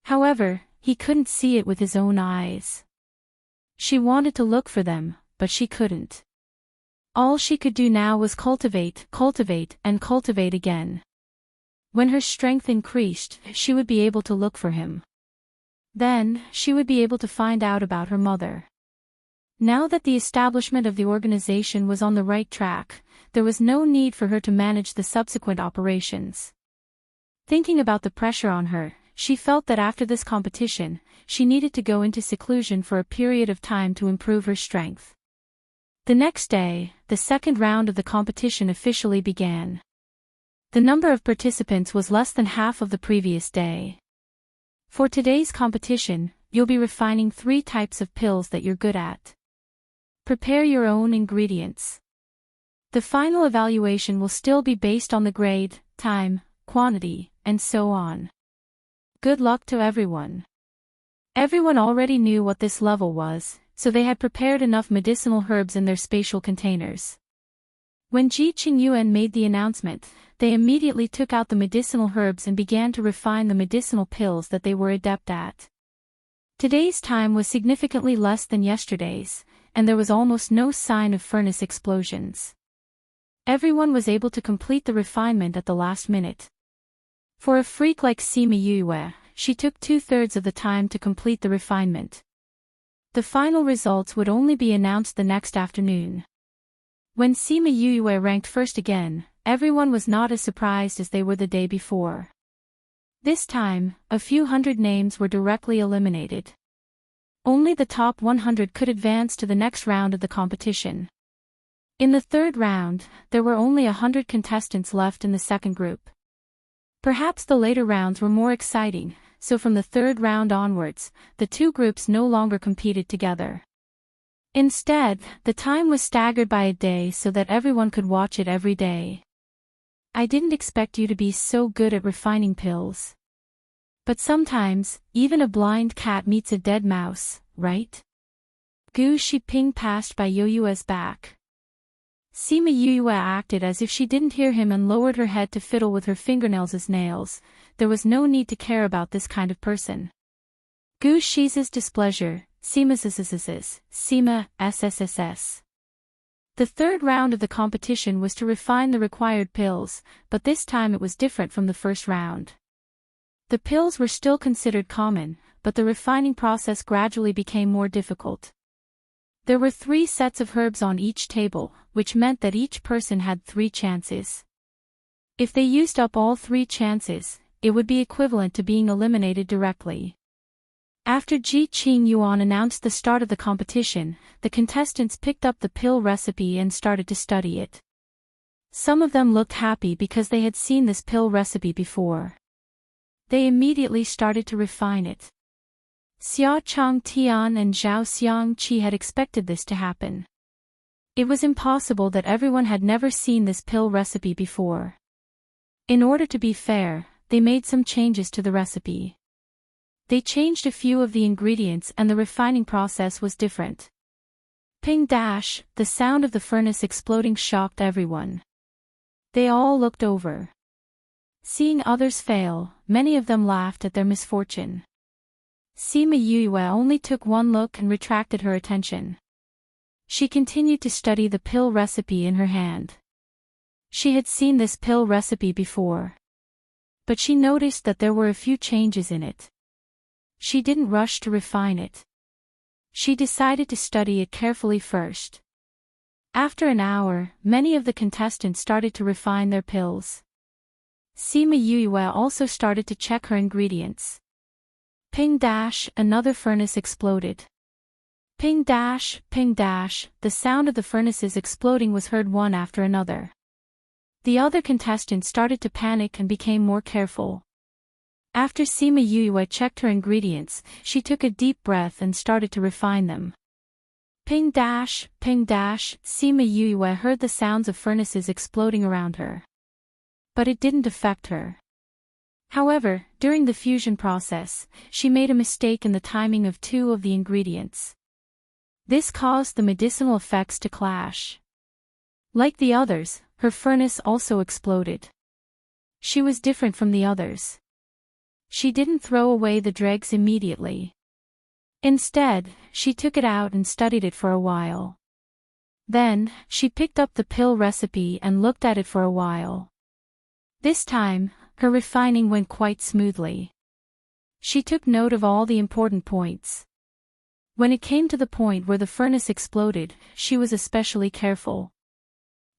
However, he couldn't see it with his own eyes. She wanted to look for them, but she couldn't. All she could do now was cultivate again. When her strength increased, she would be able to look for him. Then, she would be able to find out about her mother. Now that the establishment of the organization was on the right track, there was no need for her to manage the subsequent operations. Thinking about the pressure on her, she felt that after this competition, she needed to go into seclusion for a period of time to improve her strength. The next day, the second round of the competition officially began. The number of participants was less than half of the previous day. For today's competition, you'll be refining 3 types of pills that you're good at. Prepare your own ingredients. The final evaluation will still be based on the grade, time, quantity, and so on. Good luck to everyone. Everyone already knew what this level was, so they had prepared enough medicinal herbs in their spatial containers. When Ji Qingyuan made the announcement, they immediately took out the medicinal herbs and began to refine the medicinal pills that they were adept at. Today's time was significantly less than yesterday's, and there was almost no sign of furnace explosions. Everyone was able to complete the refinement at the last minute. For a freak like Sima Yue, she took 2/3 of the time to complete the refinement. The final results would only be announced the next afternoon. When Sima Yue ranked first again, everyone was not as surprised as they were the day before. This time, a few hundred names were directly eliminated. Only the top 100 could advance to the next round of the competition. In the third round, there were only 100 contestants left in the second group. Perhaps the later rounds were more exciting, so from the third round onwards, the two groups no longer competed together. Instead, the time was staggered by a day so that everyone could watch it every day. I didn't expect you to be so good at refining pills. But sometimes, even a blind cat meets a dead mouse, right? Gu Shiping passed by Yoyue's back. Sima Yue acted as if she didn't hear him and lowered her head to fiddle with her fingernails as nails. There was no need to care about this kind of person. Gu Shi's displeasure, Sima's Sima SSSS. The third round of the competition was to refine the required pills, but this time it was different from the first round. The pills were still considered common, but the refining process gradually became more difficult. There were 3 sets of herbs on each table, which meant that each person had 3 chances. If they used up all 3 chances, it would be equivalent to being eliminated directly. After Ji Qingyuan announced the start of the competition, the contestants picked up the pill recipe and started to study it. Some of them looked happy because they had seen this pill recipe before. They immediately started to refine it. Xia Chang Tian and Zhao Xiang Qi had expected this to happen. It was impossible that everyone had never seen this pill recipe before. In order to be fair, they made some changes to the recipe. They changed a few of the ingredients and the refining process was different. Ping dash, the sound of the furnace exploding shocked everyone. They all looked over. Seeing others fail, many of them laughed at their misfortune. Sima Yue only took one look and retracted her attention. She continued to study the pill recipe in her hand. She had seen this pill recipe before. But she noticed that there were a few changes in it. She didn't rush to refine it. She decided to study it carefully first. After an hour, many of the contestants started to refine their pills. Sima Yue also started to check her ingredients. Ping dash, another furnace exploded. Ping dash, the sound of the furnaces exploding was heard one after another. The other contestants started to panic and became more careful. After Sima Yue checked her ingredients, she took a deep breath and started to refine them. Ping dash, Sima Yue heard the sounds of furnaces exploding around her. But it didn't affect her. However, during the fusion process, she made a mistake in the timing of 2 of the ingredients. This caused the medicinal effects to clash. Like the others, her furnace also exploded. She was different from the others. She didn't throw away the dregs immediately. Instead, she took it out and studied it for a while. Then, she picked up the pill recipe and looked at it for a while. This time, her refining went quite smoothly. She took note of all the important points. When it came to the point where the furnace exploded, she was especially careful.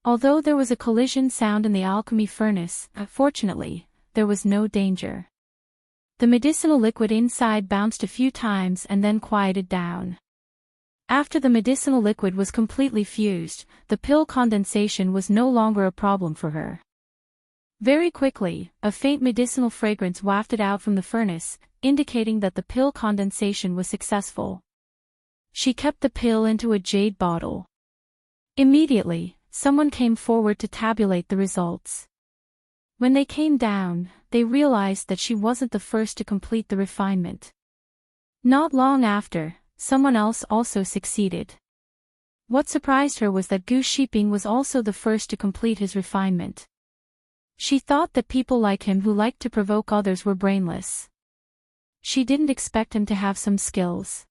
Although there was a collision sound in the alchemy furnace, fortunately, there was no danger. The medicinal liquid inside bounced a few times and then quieted down. After the medicinal liquid was completely fused, the pill condensation was no longer a problem for her. Very quickly, a faint medicinal fragrance wafted out from the furnace, indicating that the pill condensation was successful. She kept the pill into a jade bottle. Immediately, someone came forward to tabulate the results. When they came down, they realized that she wasn't the first to complete the refinement. Not long after, someone else also succeeded. What surprised her was that Gu Shiping was also the first to complete his refinement. She thought that people like him who liked to provoke others were brainless. She didn't expect him to have some skills.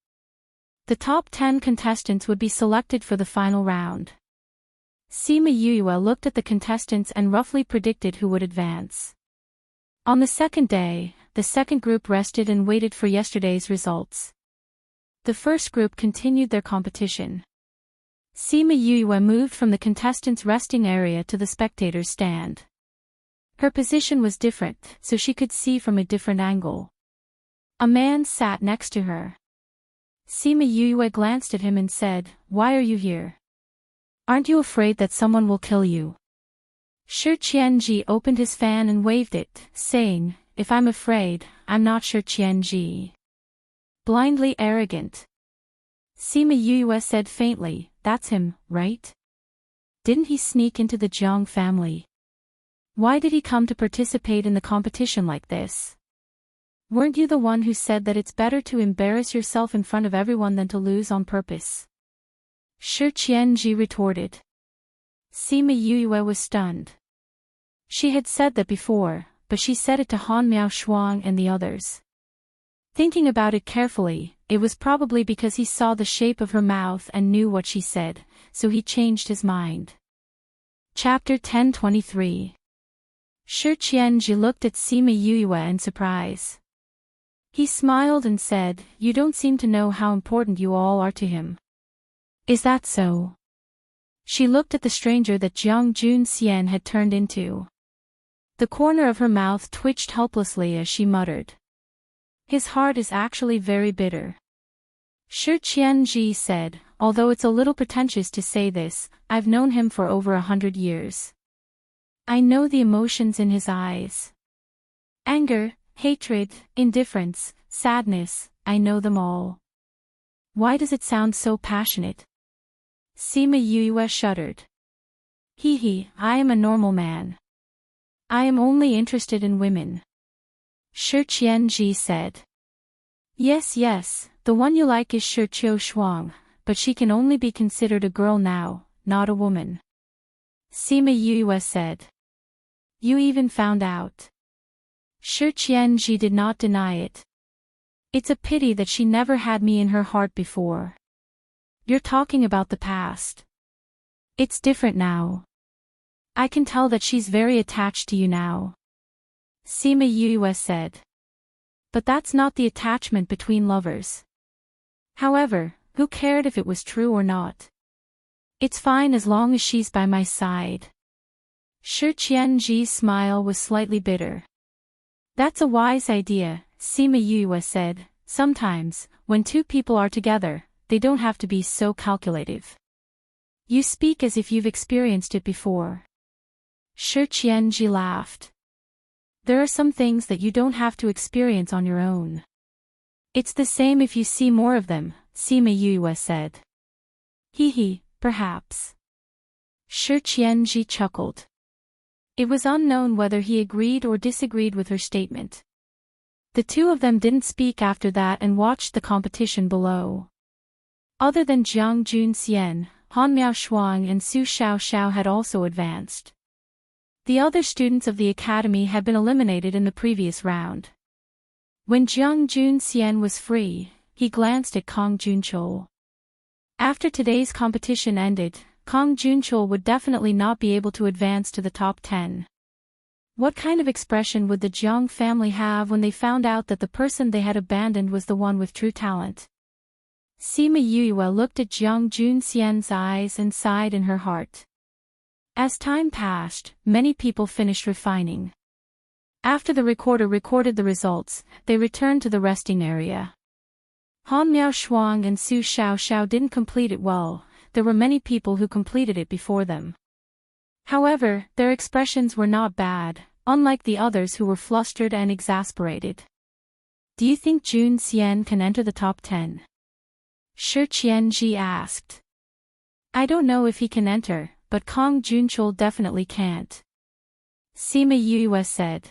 The top 10 contestants would be selected for the final round. Sima Yue looked at the contestants and roughly predicted who would advance. On the second day, the second group rested and waited for yesterday's results. The first group continued their competition. Sima Yue moved from the contestants' resting area to the spectators' stand. Her position was different, so she could see from a different angle. A man sat next to her. Sima Yue glanced at him and said, "Why are you here? Aren't you afraid that someone will kill you?" Shi Qianji opened his fan and waved it, saying, "If I'm afraid, I'm not Shi Qianji." Blindly arrogant. Sima Yue said faintly, "That's him, right? Didn't he sneak into the Jiang family? Why did he come to participate in the competition like this? Weren't you the one who said that it's better to embarrass yourself in front of everyone than to lose on purpose?" Shi Qianji retorted. Sima Yue was stunned. She had said that before, but she said it to Han Miaoshuang and the others. Thinking about it carefully, it was probably because he saw the shape of her mouth and knew what she said, so he changed his mind. Chapter 1023. Shi Qianji looked at Sima Yue in surprise. He smiled and said, "You don't seem to know how important you all are to him. Is that so?" She looked at the stranger that Jiang Junxian had turned into. The corner of her mouth twitched helplessly as she muttered. "His heart is actually very bitter." Shi Qianji said, "Although it's a little pretentious to say this, I've known him for over 100 years. I know the emotions in his eyes. Anger, hatred, indifference, sadness, I know them all. Why does it sound so passionate?" Sima Yue shuddered. I am a normal man. I am only interested in women." Shi Qianji said. Yes, the one you like is Shi Qiushuang, but she can only be considered a girl now, not a woman." Sima Yue said. "You even found out?" Shi Qianji did not deny it. "It's a pity that she never had me in her heart before. You're talking about the past. It's different now. I can tell that she's very attached to you now." Sima Yue said. "But that's not the attachment between lovers. However, who cared if it was true or not? It's fine as long as she's by my side." Shi Qianji's smile was slightly bitter. "That's a wise idea," Sima Yue said. "Sometimes, when two people are together, they don't have to be so calculative. You speak as if you've experienced it before." Shi Qianji laughed. "There are some things that you don't have to experience on your own. It's the same if you see more of them," Sima Yue said. Perhaps." Shi Qianji chuckled. It was unknown whether he agreed or disagreed with her statement. The two of them didn't speak after that and watched the competition below. Other than Jiang Junxian, Han Miaoshuang and Su Xiaoxiao had also advanced. The other students of the academy had been eliminated in the previous round. When Jiang Junxian was free, he glanced at Kong Junchol. After today's competition ended, Kong Junchol would definitely not be able to advance to the top 10. What kind of expression would the Jiang family have when they found out that the person they had abandoned was the one with true talent? Sima Yue looked at Jiang Junxian's eyes and sighed in her heart. As time passed, many people finished refining. After the recorder recorded the results, they returned to the resting area. Han Miaoshuang and Su Xiaoxiao didn't complete it well. There were many people who completed it before them. However, their expressions were not bad, unlike the others who were flustered and exasperated. "Do you think Jun Xian can enter the top 10? Shi Qianji asked. "I don't know if he can enter, but Kong Junchul definitely can't. Sima Yue said.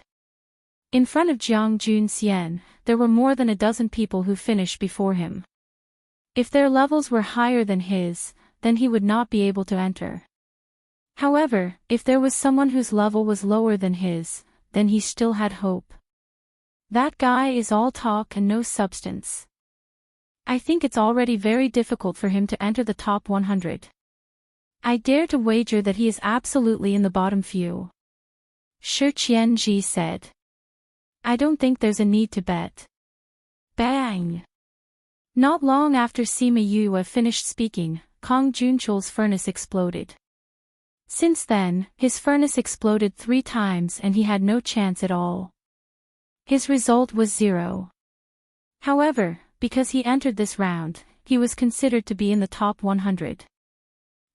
In front of Jiang Junxian, there were more than a dozen people who finished before him. If their levels were higher than his, then he would not be able to enter. However, if there was someone whose level was lower than his, then he still had hope. That guy is all talk and no substance. I think it's already very difficult for him to enter the top 100. I dare to wager that he is absolutely in the bottom few. Shi Qianji said. I don't think there's a need to bet. Bang! Not long after Sima Yue finished speaking, Kong Junchul's furnace exploded. Since then, his furnace exploded 3 times and he had no chance at all. His result was 0. However, because he entered this round, he was considered to be in the top 100.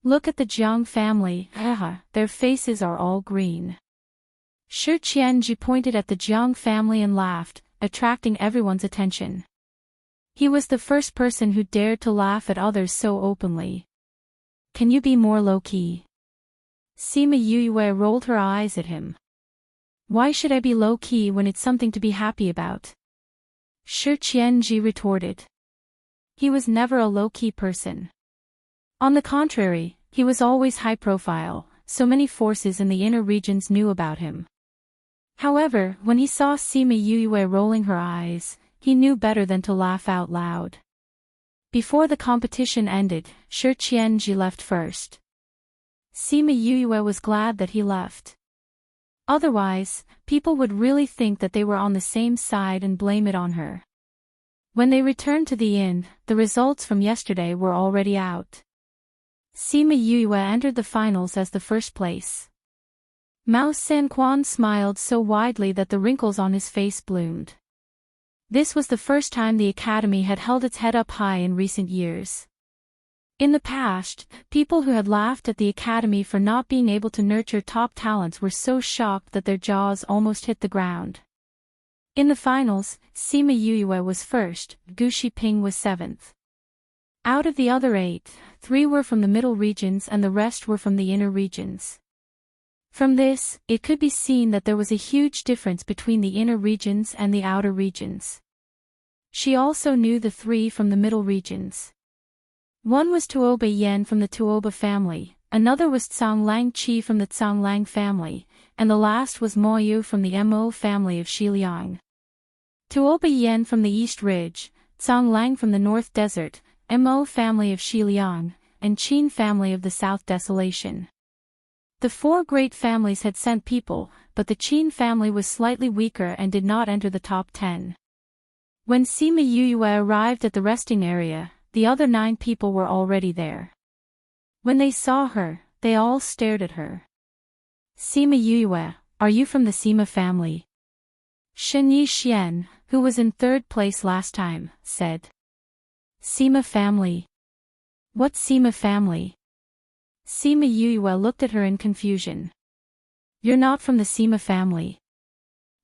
Look at the Jiang family, their faces are all green. Shi Qianji pointed at the Jiang family and laughed, attracting everyone's attention. He was the first person who dared to laugh at others so openly. Can you be more low-key? Sima Yue rolled her eyes at him. Why should I be low-key when it's something to be happy about? Shi Qianji retorted. He was never a low-key person. On the contrary, he was always high-profile, so many forces in the inner regions knew about him. However, when he saw Sima Yue rolling her eyes, he knew better than to laugh out loud. Before the competition ended, Shi Qianji left first. Sima Yue was glad that he left. Otherwise, people would really think that they were on the same side and blame it on her. When they returned to the inn, the results from yesterday were already out. Sima Yue entered the finals as the first place. Mao Sanquan smiled so widely that the wrinkles on his face bloomed. This was the first time the academy had held its head up high in recent years. In the past, people who had laughed at the academy for not being able to nurture top talents were so shocked that their jaws almost hit the ground. In the finals, Sima Yue was first, Gu Shiping was 7th. Out of the other 8, 3 were from the middle regions and the rest were from the inner regions. From this, it could be seen that there was a huge difference between the inner regions and the outer regions. She also knew the 3 from the middle regions. One was Tuoba Yen from the Tuoba family, another was Tsang Lang Qi from the Tsang Lang family, and the last was Mo Yu from the Mo family of Xiliang. Tuoba Yen from the East Ridge, Tsang Lang from the North Desert, Mo family of Xiliang, and Qin family of the South Desolation. The 4 great families had sent people, but the Qin family was slightly weaker and did not enter the top 10. When Sima Yue arrived at the resting area, the other 9 people were already there. When they saw her, they all stared at her. Sima Yue, are you from the Sima family? Shen Yixian, who was in 3rd place last time, said. Sima family. What Sima family? Sima Yue looked at her in confusion. You're not from the Sima family?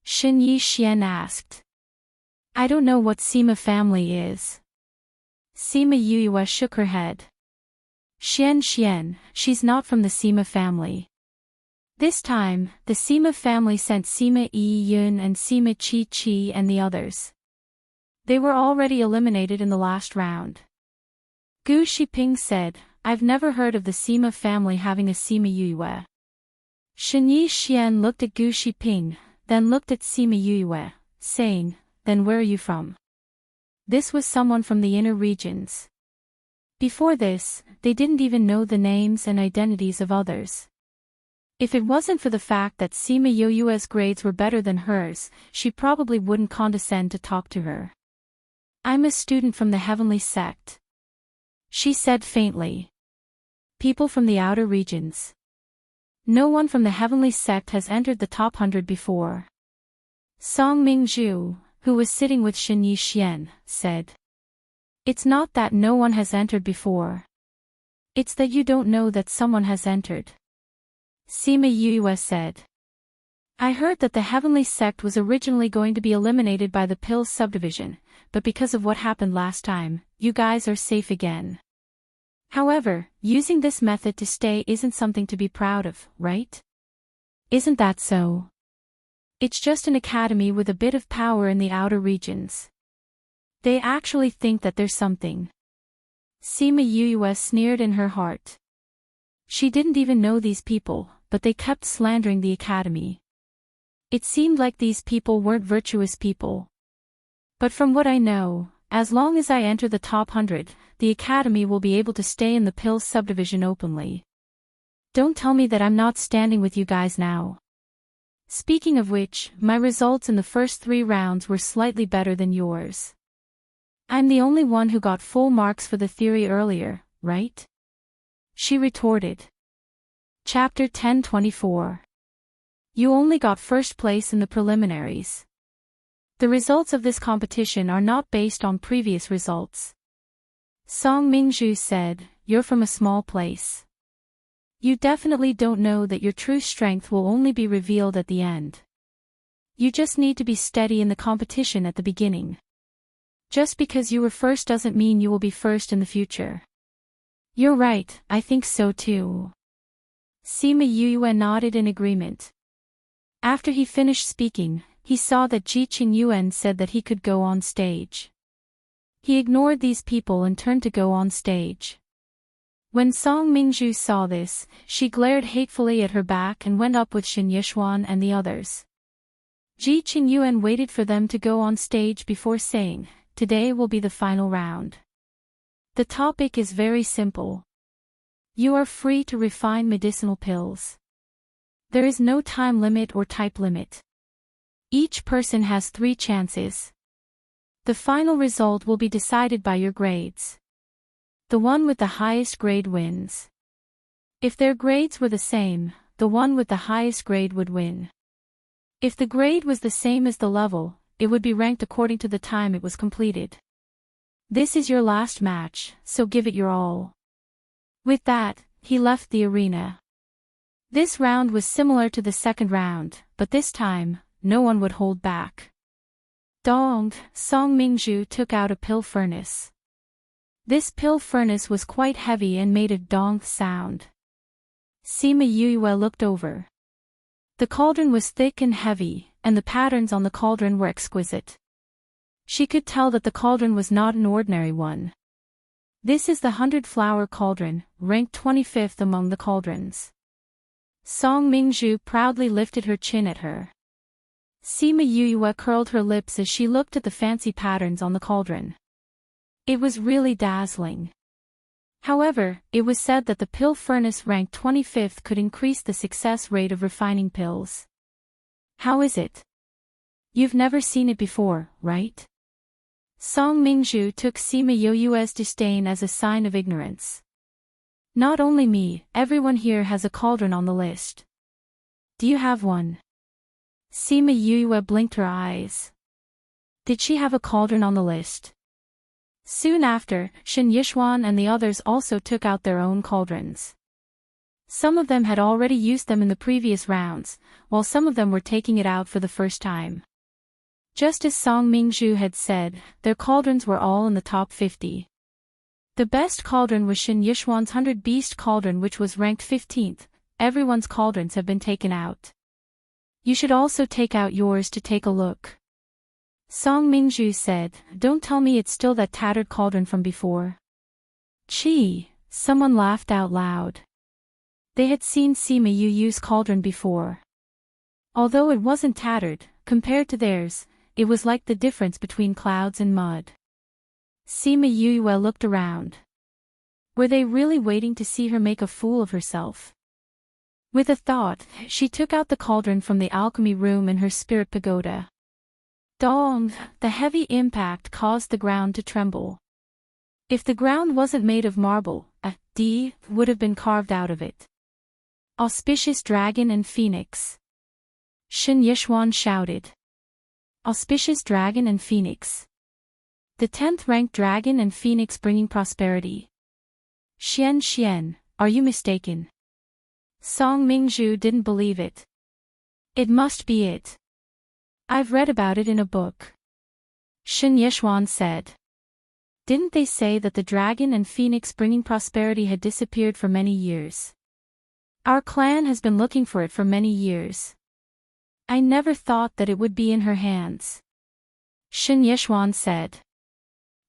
Shen Yixian asked. I don't know what Sima family is. Sima Yue shook her head. Xian, she's not from the Sima family. This time, the Sima family sent Sima Yi Yun and Sima Qi Qi and the others. They were already eliminated in the last round. Gu Shiping said, I've never heard of the Sima family having a Sima Yue. Shen Yixian looked at Gu Shiping, then looked at Sima Yue, saying, then where are you from? This was someone from the inner regions. Before this, they didn't even know the names and identities of others. If it wasn't for the fact that Sima Yue's grades were better than hers, she probably wouldn't condescend to talk to her. I'm a student from the Heavenly Sect. She said faintly. People from the outer regions. No one from the Heavenly Sect has entered the top 100 before. Song Mingzhu, who was sitting with Shen Yixian, said. It's not that no one has entered before. It's that you don't know that someone has entered. Sima Yue said. I heard that the Heavenly Sect was originally going to be eliminated by the Pills subdivision, but because of what happened last time, you guys are safe again. However, using this method to stay isn't something to be proud of, right? Isn't that so? It's just an academy with a bit of power in the outer regions. They actually think that there's something. Sima Yue sneered in her heart. She didn't even know these people, but they kept slandering the academy. It seemed like these people weren't virtuous people. But from what I know, as long as I enter the top 100, the academy will be able to stay in the Pills subdivision openly. Don't tell me that I'm not standing with you guys now. Speaking of which, my results in the first 3 rounds were slightly better than yours. I'm the only one who got full marks for the theory earlier, right? She retorted. Chapter 1024. You only got first place in the preliminaries. The results of this competition are not based on previous results. Song Mingzhu said, "You're from a small place. You definitely don't know that your true strength will only be revealed at the end. You just need to be steady in the competition at the beginning. Just because you were first doesn't mean you will be first in the future." You're right, I think so too. Sima Yue nodded in agreement. After he finished speaking, he saw that Ji Qingyuan said that he could go on stage. He ignored these people and turned to go on stage. When Song Mingzhu saw this, she glared hatefully at her back and went up with Shen Yishuan and the others. Ji Qingyuan waited for them to go on stage before saying, "Today will be the final round. The topic is very simple. You are free to refine medicinal pills. There is no time limit or type limit. Each person has 3 chances. The final result will be decided by your grades. The one with the highest grade wins. If their grades were the same, the one with the highest grade would win. If the grade was the same as the level, it would be ranked according to the time it was completed. This is your last match, so give it your all." With that, he left the arena. This round was similar to the second round, but this time, no one would hold back. Donged, Song Mingzhu took out a pill furnace. This pill furnace was quite heavy and made a donged sound. Sima Yue looked over. The cauldron was thick and heavy, and the patterns on the cauldron were exquisite. She could tell that the cauldron was not an ordinary one. This is the 100-flower cauldron, ranked 25th among the cauldrons. Song Mingzhu proudly lifted her chin at her. Sima Yue curled her lips as she looked at the fancy patterns on the cauldron. It was really dazzling. However, it was said that the pill furnace ranked 25th could increase the success rate of refining pills. How is it? You've never seen it before, right? Song Mingzhu took Sima Yue's disdain as a sign of ignorance. Not only me, everyone here has a cauldron on the list. Do you have one? Sima Yue blinked her eyes. Did she have a cauldron on the list? Soon after, Shen Yishuan and the others also took out their own cauldrons. Some of them had already used them in the previous rounds, while some of them were taking it out for the first time. Just as Song Mingzhu had said, their cauldrons were all in the top 50. The best cauldron was Shen Yishuan's 100 Beast cauldron, which was ranked 15th. Everyone's cauldrons have been taken out. You should also take out yours to take a look. Song Mingzhu said, "Don't tell me it's still that tattered cauldron from before." Gee, someone laughed out loud. They had seen Sima Yue's cauldron before. Although it wasn't tattered, compared to theirs, it was like the difference between clouds and mud. Sima Yue looked around. Were they really waiting to see her make a fool of herself? With a thought, she took out the cauldron from the alchemy room in her spirit pagoda. Dong! The heavy impact caused the ground to tremble. If the ground wasn't made of marble, a D would have been carved out of it. Auspicious Dragon and Phoenix. Shen Yishuan shouted. Auspicious Dragon and Phoenix. The 10th ranked dragon and phoenix bringing prosperity. Xian, are you mistaken? Song Mingzhu didn't believe it. It must be it. I've read about it in a book. Shen Yishuan said. Didn't they say that the dragon and phoenix bringing prosperity had disappeared for many years? Our clan has been looking for it for many years. I never thought that it would be in her hands. Shen Yishuan said.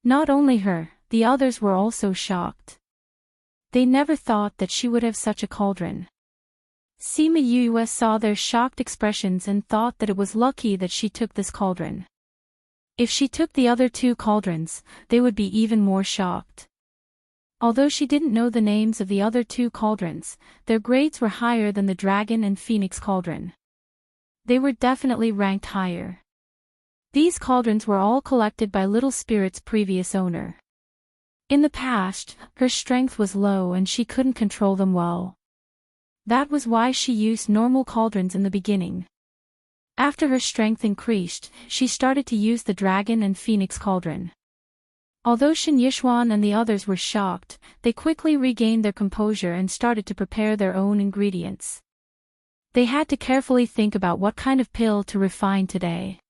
Not only her, the others were also shocked. They never thought that she would have such a cauldron. Sima Yue saw their shocked expressions and thought that it was lucky that she took this cauldron. If she took the other two cauldrons, they would be even more shocked. Although she didn't know the names of the other two cauldrons, their grades were higher than the dragon and phoenix cauldron. They were definitely ranked higher. These cauldrons were all collected by Little Spirit's previous owner. In the past, her strength was low and she couldn't control them well. That was why she used normal cauldrons in the beginning. After her strength increased, she started to use the dragon and phoenix cauldron. Although Shen Yishuan and the others were shocked, they quickly regained their composure and started to prepare their own ingredients. They had to carefully think about what kind of pill to refine today.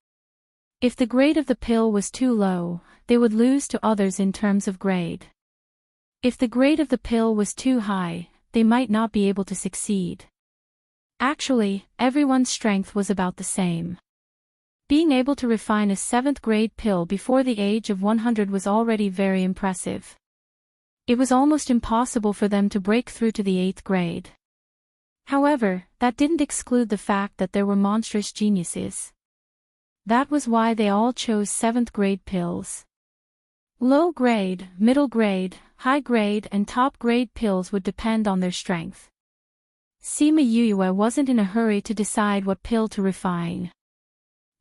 If the grade of the pill was too low, they would lose to others in terms of grade. If the grade of the pill was too high, they might not be able to succeed. Actually, everyone's strength was about the same. Being able to refine a 7th grade pill before the age of 100 was already very impressive. It was almost impossible for them to break through to the 8th grade. However, that didn't exclude the fact that there were monstrous geniuses. That was why they all chose 7th grade pills. Low grade, middle grade, high grade and top grade pills would depend on their strength. Sima Yue wasn't in a hurry to decide what pill to refine.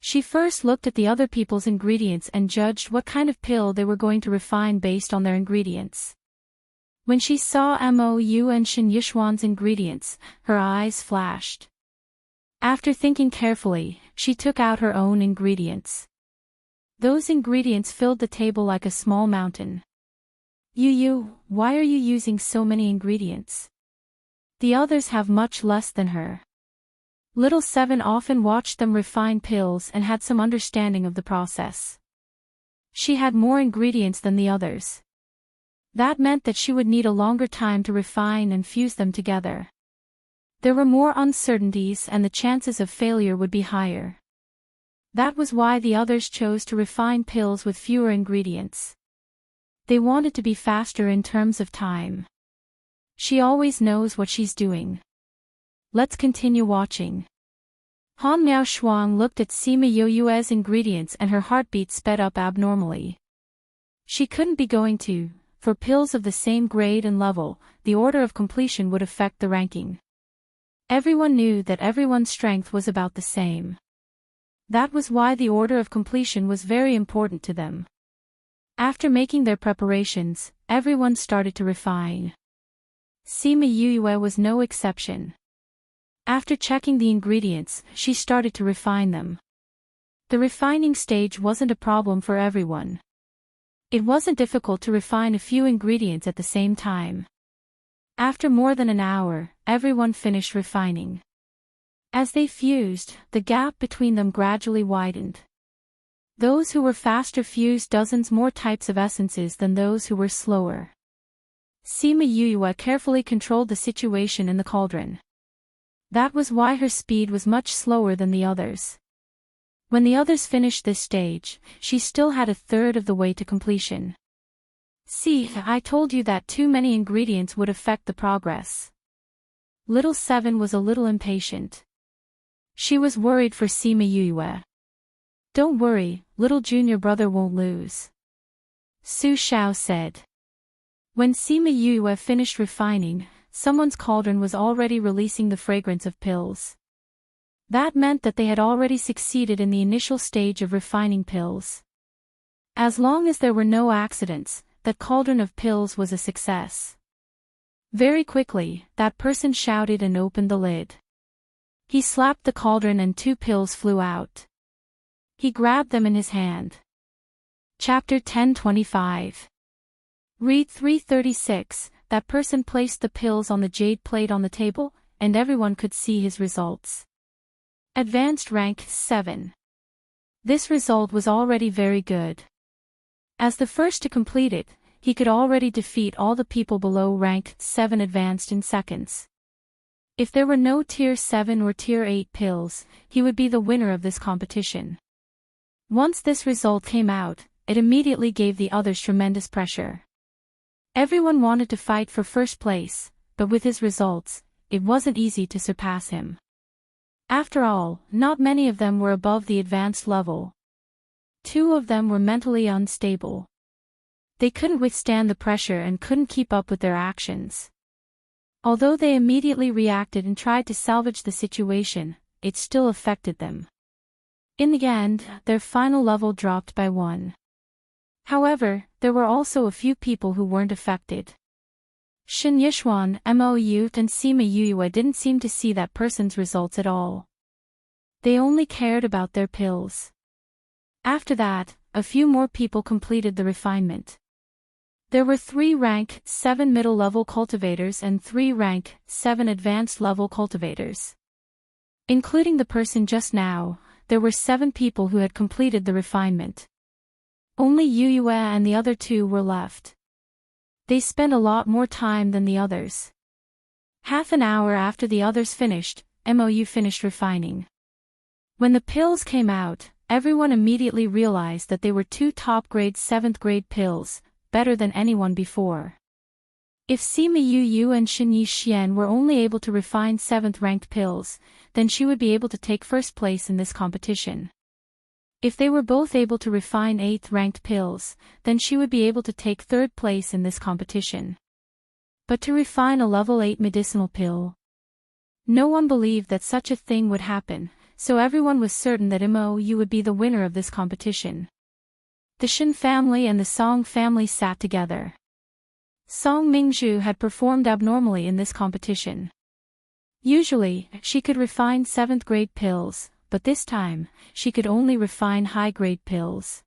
She first looked at the other people's ingredients and judged what kind of pill they were going to refine based on their ingredients. When she saw Mo Yu and Shen Yishuan's ingredients, her eyes flashed. After thinking carefully, she took out her own ingredients. Those ingredients filled the table like a small mountain. Yu, why are you using so many ingredients? The others have much less than her. Little Seven often watched them refine pills and had some understanding of the process. She had more ingredients than the others. That meant that she would need a longer time to refine and fuse them together. There were more uncertainties and the chances of failure would be higher. That was why the others chose to refine pills with fewer ingredients. They wanted to be faster in terms of time. She always knows what she's doing. Let's continue watching. Han Miao Shuang looked at Sima Yue's ingredients and her heartbeat sped up abnormally. She couldn't be going to, for pills of the same grade and level, the order of completion would affect the ranking. Everyone knew that everyone's strength was about the same. That was why the order of completion was very important to them. After making their preparations, everyone started to refine. Sima Yue was no exception. After checking the ingredients, she started to refine them. The refining stage wasn't a problem for everyone. It wasn't difficult to refine a few ingredients at the same time. After more than an hour, everyone finished refining. As they fused, the gap between them gradually widened. Those who were faster fused dozens more types of essences than those who were slower. Sima Yue carefully controlled the situation in the cauldron. That was why her speed was much slower than the others. When the others finished this stage, she still had a third of the way to completion. See, I told you that too many ingredients would affect the progress. Little Seven was a little impatient. She was worried for Sima Yue. Don't worry, little junior brother won't lose. Su Xiao said. When Sima Yue finished refining, someone's cauldron was already releasing the fragrance of pills. That meant that they had already succeeded in the initial stage of refining pills. As long as there were no accidents, that cauldron of pills was a success. Very quickly, that person shouted and opened the lid. He slapped the cauldron and 2 pills flew out. He grabbed them in his hand. Chapter 1025. Read 336, that person placed the pills on the jade plate on the table, and everyone could see his results. Advanced rank 7. This result was already very good. As the first to complete it, he could already defeat all the people below rank 7 advanced in seconds. If there were no Tier 7 or Tier 8 pills, he would be the winner of this competition. Once this result came out, it immediately gave the others tremendous pressure. Everyone wanted to fight for first place, but with his results, it wasn't easy to surpass him. After all, not many of them were above the advanced level. 2 of them were mentally unstable. They couldn't withstand the pressure and couldn't keep up with their actions. Although they immediately reacted and tried to salvage the situation, it still affected them. In the end, their final level dropped by 1. However, there were also a few people who weren't affected. Shin Yishuan, Mo Youth and Sima Yuyue didn't seem to see that person's results at all. They only cared about their pills. After that, a few more people completed the refinement. There were 3 rank 7 middle-level cultivators and 3 rank 7 advanced-level cultivators. Including the person just now, there were 7 people who had completed the refinement. Only Yuyue and the other 2 were left. They spent a lot more time than the others. Half an hour after the others finished, MOU finished refining. When the pills came out, everyone immediately realized that they were 2 top-grade 7th-grade pills, better than anyone before. If Sima Yu and Shin Yixian were only able to refine 7th-ranked pills, then she would be able to take first place in this competition. If they were both able to refine 8th-ranked pills, then she would be able to take 3rd place in this competition. But to refine a level 8 medicinal pill? No one believed that such a thing would happen, so everyone was certain that MOU would be the winner of this competition. The Shin family and the Song family sat together. Song Mingzhu had performed abnormally in this competition. Usually, she could refine 7th-grade pills, but this time, she could only refine high-grade pills.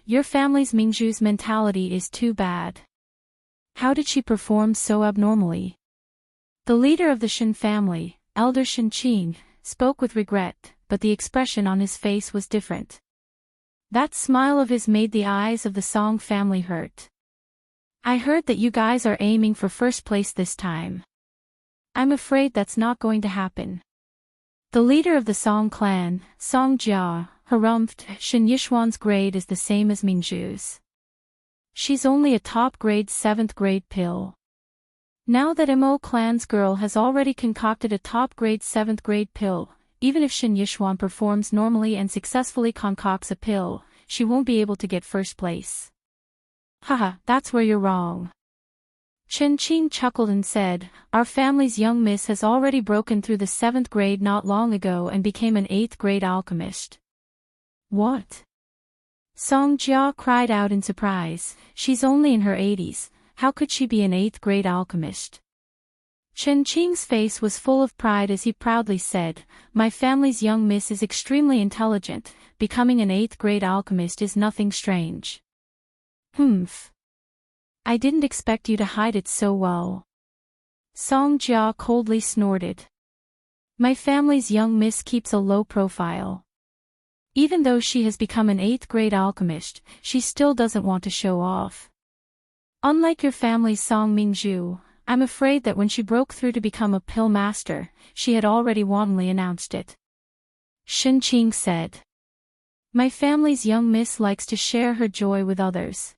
Your family's Mingzhu's mentality is too bad. How did she perform so abnormally? The leader of the Shin family, Elder Shin Qing, spoke with regret, but the expression on his face was different. That smile of his made the eyes of the Song family hurt. I heard that you guys are aiming for first place this time. I'm afraid that's not going to happen. The leader of the Song clan, Song Jia, harumphed. Shin Yishuan's grade is the same as Mingzhu's. She's only a top-grade 7th-grade pill. Now that Mo clan's girl has already concocted a top-grade 7th-grade pill, even if Shin Yishuan performs normally and successfully concocts a pill, she won't be able to get first place. Haha, that's where you're wrong. Chen Qing chuckled and said, our family's young miss has already broken through the 7th grade not long ago and became an 8th grade alchemist. What? Song Jia cried out in surprise, she's only in her 80s, how could she be an 8th grade alchemist? Chen Qing's face was full of pride as he proudly said, my family's young miss is extremely intelligent, becoming an 8th grade alchemist is nothing strange. Humph. I didn't expect you to hide it so well. Song Jia coldly snorted. My family's young miss keeps a low profile. Even though she has become an 8th grade alchemist, she still doesn't want to show off. Unlike your family's Song Mingzhu, I'm afraid that when she broke through to become a pill master, she had already wantonly announced it. Shin Qing said. My family's young miss likes to share her joy with others.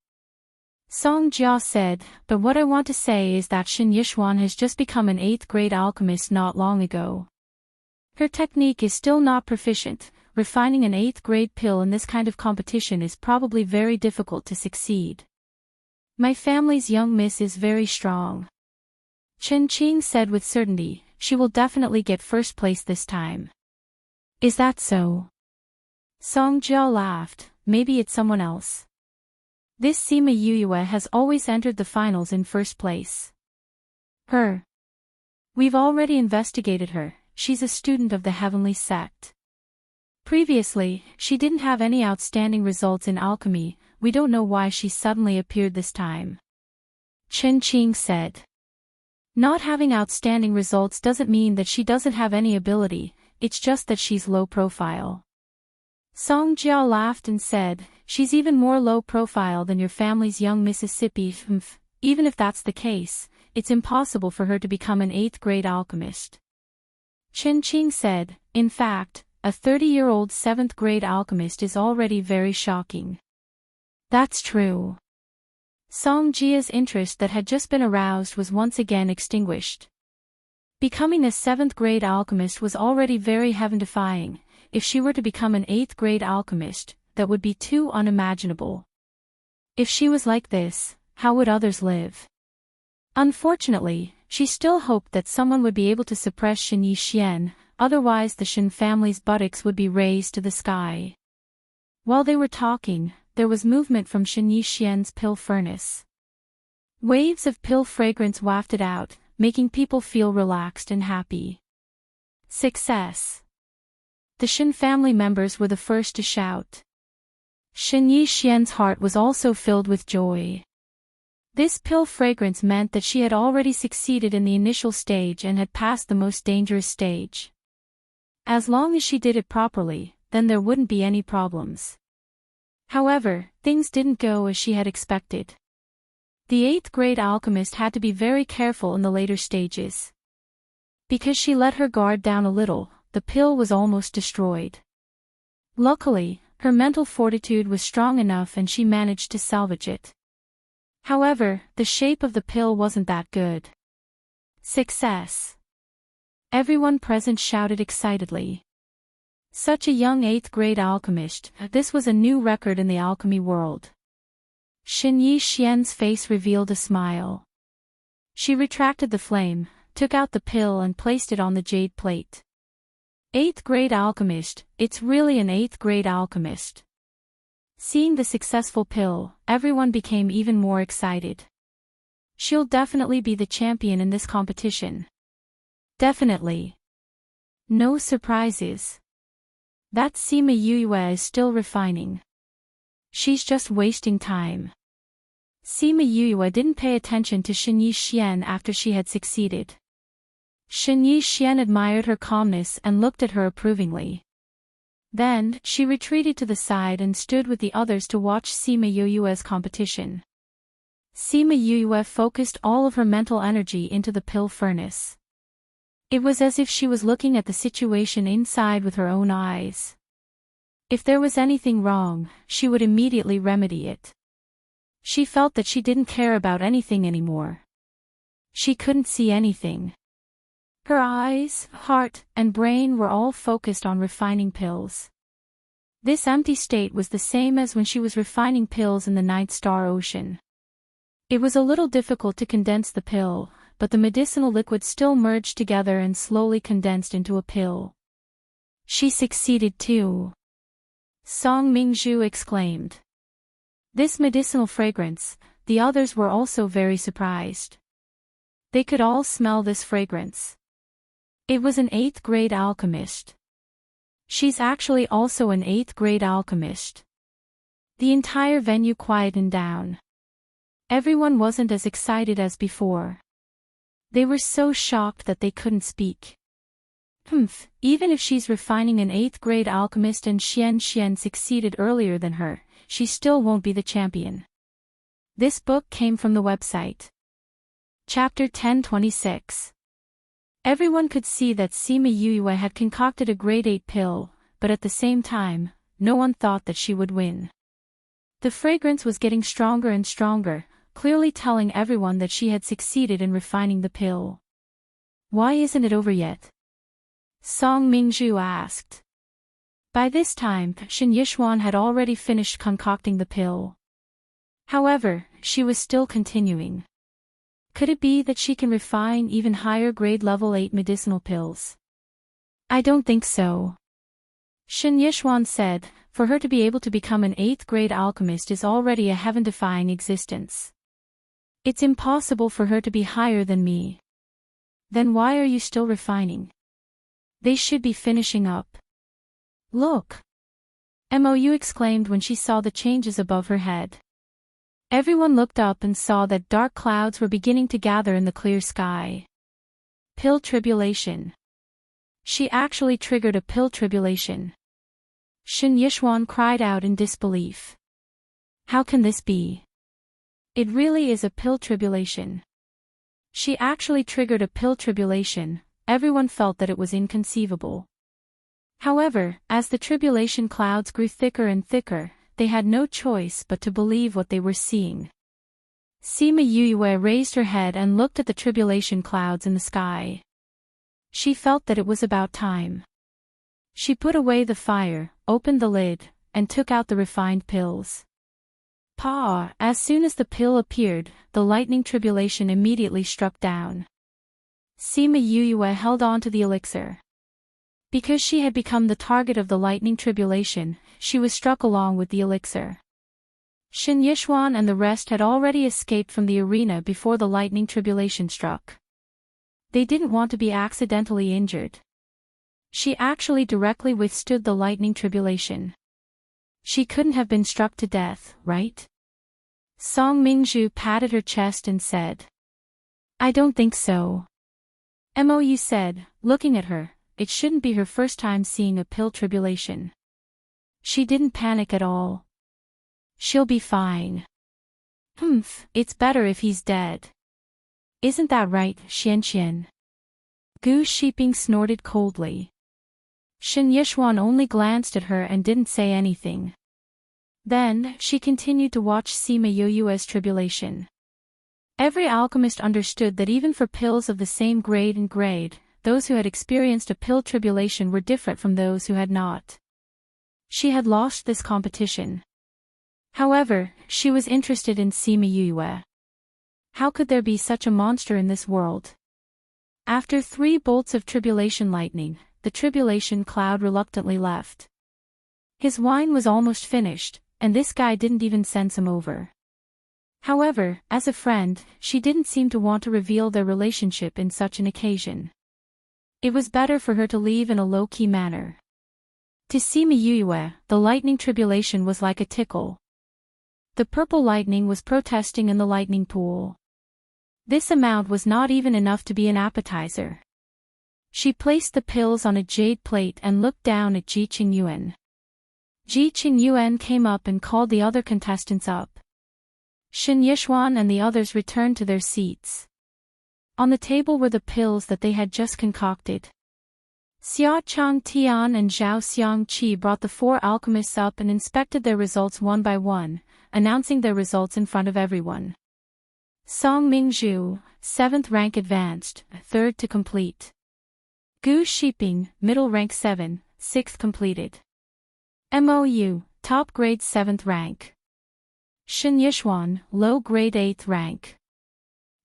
Song Jia said, but what I want to say is that Shin Yishuan has just become an 8th grade alchemist not long ago. Her technique is still not proficient, refining an 8th grade pill in this kind of competition is probably very difficult to succeed. My family's young miss is very strong. Chen Qing said with certainty, she will definitely get first place this time. Is that so? Song Jia laughed, maybe it's someone else. This Sima Yuyue has always entered the finals in first place. Her. We've already investigated her, she's a student of the Heavenly Sect. Previously, she didn't have any outstanding results in alchemy, we don't know why she suddenly appeared this time. Chen Qing said. Not having outstanding results doesn't mean that she doesn't have any ability, it's just that she's low profile. Song Jia laughed and said, she's even more low profile than your family's young Mississippi. Even if that's the case, it's impossible for her to become an 8th grade alchemist. Chen Qing said, in fact, a 30-year-old 7th grade alchemist is already very shocking. That's true. Song Jia's interest that had just been aroused was once again extinguished. Becoming a 7th grade alchemist was already very heaven-defying. If she were to become an 8th grade alchemist, that would be too unimaginable. If she was like this, how would others live? Unfortunately, she still hoped that someone would be able to suppress Shen Yixian, otherwise the Shen family's buttocks would be raised to the sky. While they were talking, there was movement from Shen Yixian's pill furnace. Waves of pill fragrance wafted out, making people feel relaxed and happy. Success! The Shen family members were the first to shout. Shen Yixian's heart was also filled with joy. This pill fragrance meant that she had already succeeded in the initial stage and had passed the most dangerous stage. As long as she did it properly, then there wouldn't be any problems. However, things didn't go as she had expected. The 8th grade alchemist had to be very careful in the later stages. Because she let her guard down a little, the pill was almost destroyed. Luckily, her mental fortitude was strong enough and she managed to salvage it. However, the shape of the pill wasn't that good. Success! Everyone present shouted excitedly. Such a young 8th grade alchemist, this was a new record in the alchemy world. Shen Yixian's face revealed a smile. She retracted the flame, took out the pill and placed it on the jade plate. 8th grade alchemist, it's really an 8th grade alchemist. Seeing the successful pill, everyone became even more excited. She'll definitely be the champion in this competition. Definitely. No surprises. That Sima Yue is still refining. She's just wasting time. Sima Yue didn't pay attention to Shen Yixian after she had succeeded. Shen Yixian admired her calmness and looked at her approvingly. Then, she retreated to the side and stood with the others to watch Sima Yue's competition. Sima Yue focused all of her mental energy into the pill furnace. It was as if she was looking at the situation inside with her own eyes. If there was anything wrong, she would immediately remedy it. She felt that she didn't care about anything anymore. She couldn't see anything. Her eyes, heart, and brain were all focused on refining pills. This empty state was the same as when she was refining pills in the Ninth Star Ocean. It was a little difficult to condense the pill, but the medicinal liquid still merged together and slowly condensed into a pill. She succeeded too. Song Mingzhu exclaimed. This medicinal fragrance, the others were also very surprised. They could all smell this fragrance. It was an 8th grade alchemist. She's actually also an 8th grade alchemist. The entire venue quietened down. Everyone wasn't as excited as before. They were so shocked that they couldn't speak. Even if she's refining an 8th grade alchemist and Xian succeeded earlier than her, she still won't be the champion. This book came from the website. Chapter 1026. Everyone could see that Sima Yue had concocted a grade 8 pill, but at the same time, no one thought that she would win. The fragrance was getting stronger and stronger, clearly telling everyone that she had succeeded in refining the pill. Why isn't it over yet? Song Mingzhu asked. By this time, Shen Yixuan had already finished concocting the pill. However, she was still continuing. Could it be that she can refine even higher grade level 8 medicinal pills? I don't think so. Shen Yixuan said, for her to be able to become an 8th grade alchemist is already a heaven-defying existence. It's impossible for her to be higher than me. Then why are you still refining? They should be finishing up. Look! Mou exclaimed when she saw the changes above her head. Everyone looked up and saw that dark clouds were beginning to gather in the clear sky. Pill tribulation. She actually triggered a pill tribulation. Shen Yixuan cried out in disbelief. How can this be? It really is a pill tribulation. She actually triggered a pill tribulation. Everyone felt that it was inconceivable. However, as the tribulation clouds grew thicker and thicker, they had no choice but to believe what they were seeing. Sima Yue raised her head and looked at the tribulation clouds in the sky. She felt that it was about time. She put away the fire, opened the lid, and took out the refined pills. As soon as the pill appeared, the lightning tribulation immediately struck down. Sima Yue held on to the elixir. Because she had become the target of the lightning tribulation, she was struck along with the elixir. Shen Yishuan and the rest had already escaped from the arena before the lightning tribulation struck. They didn't want to be accidentally injured. She actually directly withstood the lightning tribulation. She couldn't have been struck to death, right? Song Mingzhu patted her chest and said. I don't think so. Mou said, looking at her, it shouldn't be her first time seeing a pill tribulation. She didn't panic at all. She'll be fine. It's better if he's dead. Isn't that right, Xianxian? Gu Shiping snorted coldly. Shen Yishuan only glanced at her and didn't say anything. Then, she continued to watch Sima Yue's tribulation. Every alchemist understood that even for pills of the same grade, those who had experienced a pill tribulation were different from those who had not. She had lost this competition. However, she was interested in Sima Yue. How could there be such a monster in this world? After 3 bolts of tribulation lightning, the tribulation cloud reluctantly left. His wine was almost finished, and this guy didn't even send some over. However, as a friend, she didn't seem to want to reveal their relationship in such an occasion. It was better for her to leave in a low-key manner. To Sima Yue, the lightning tribulation was like a tickle. The purple lightning was protesting in the lightning pool. This amount was not even enough to be an appetizer. She placed the pills on a jade plate and looked down at Ji Qingyuan. Ji Qingyuan came up and called the other contestants up. Shen Yishuan and the others returned to their seats. On the table were the pills that they had just concocted. Xia Chang Tian and Zhao Xiang Qi brought the 4 alchemists up and inspected their results one by one, announcing their results in front of everyone. Song Mingzhu, 7th rank advanced, 3rd to complete. Gu Shiping, middle rank 7, 6th completed. Mou, top grade 7th rank. Shen Yishuan, low grade 8th rank.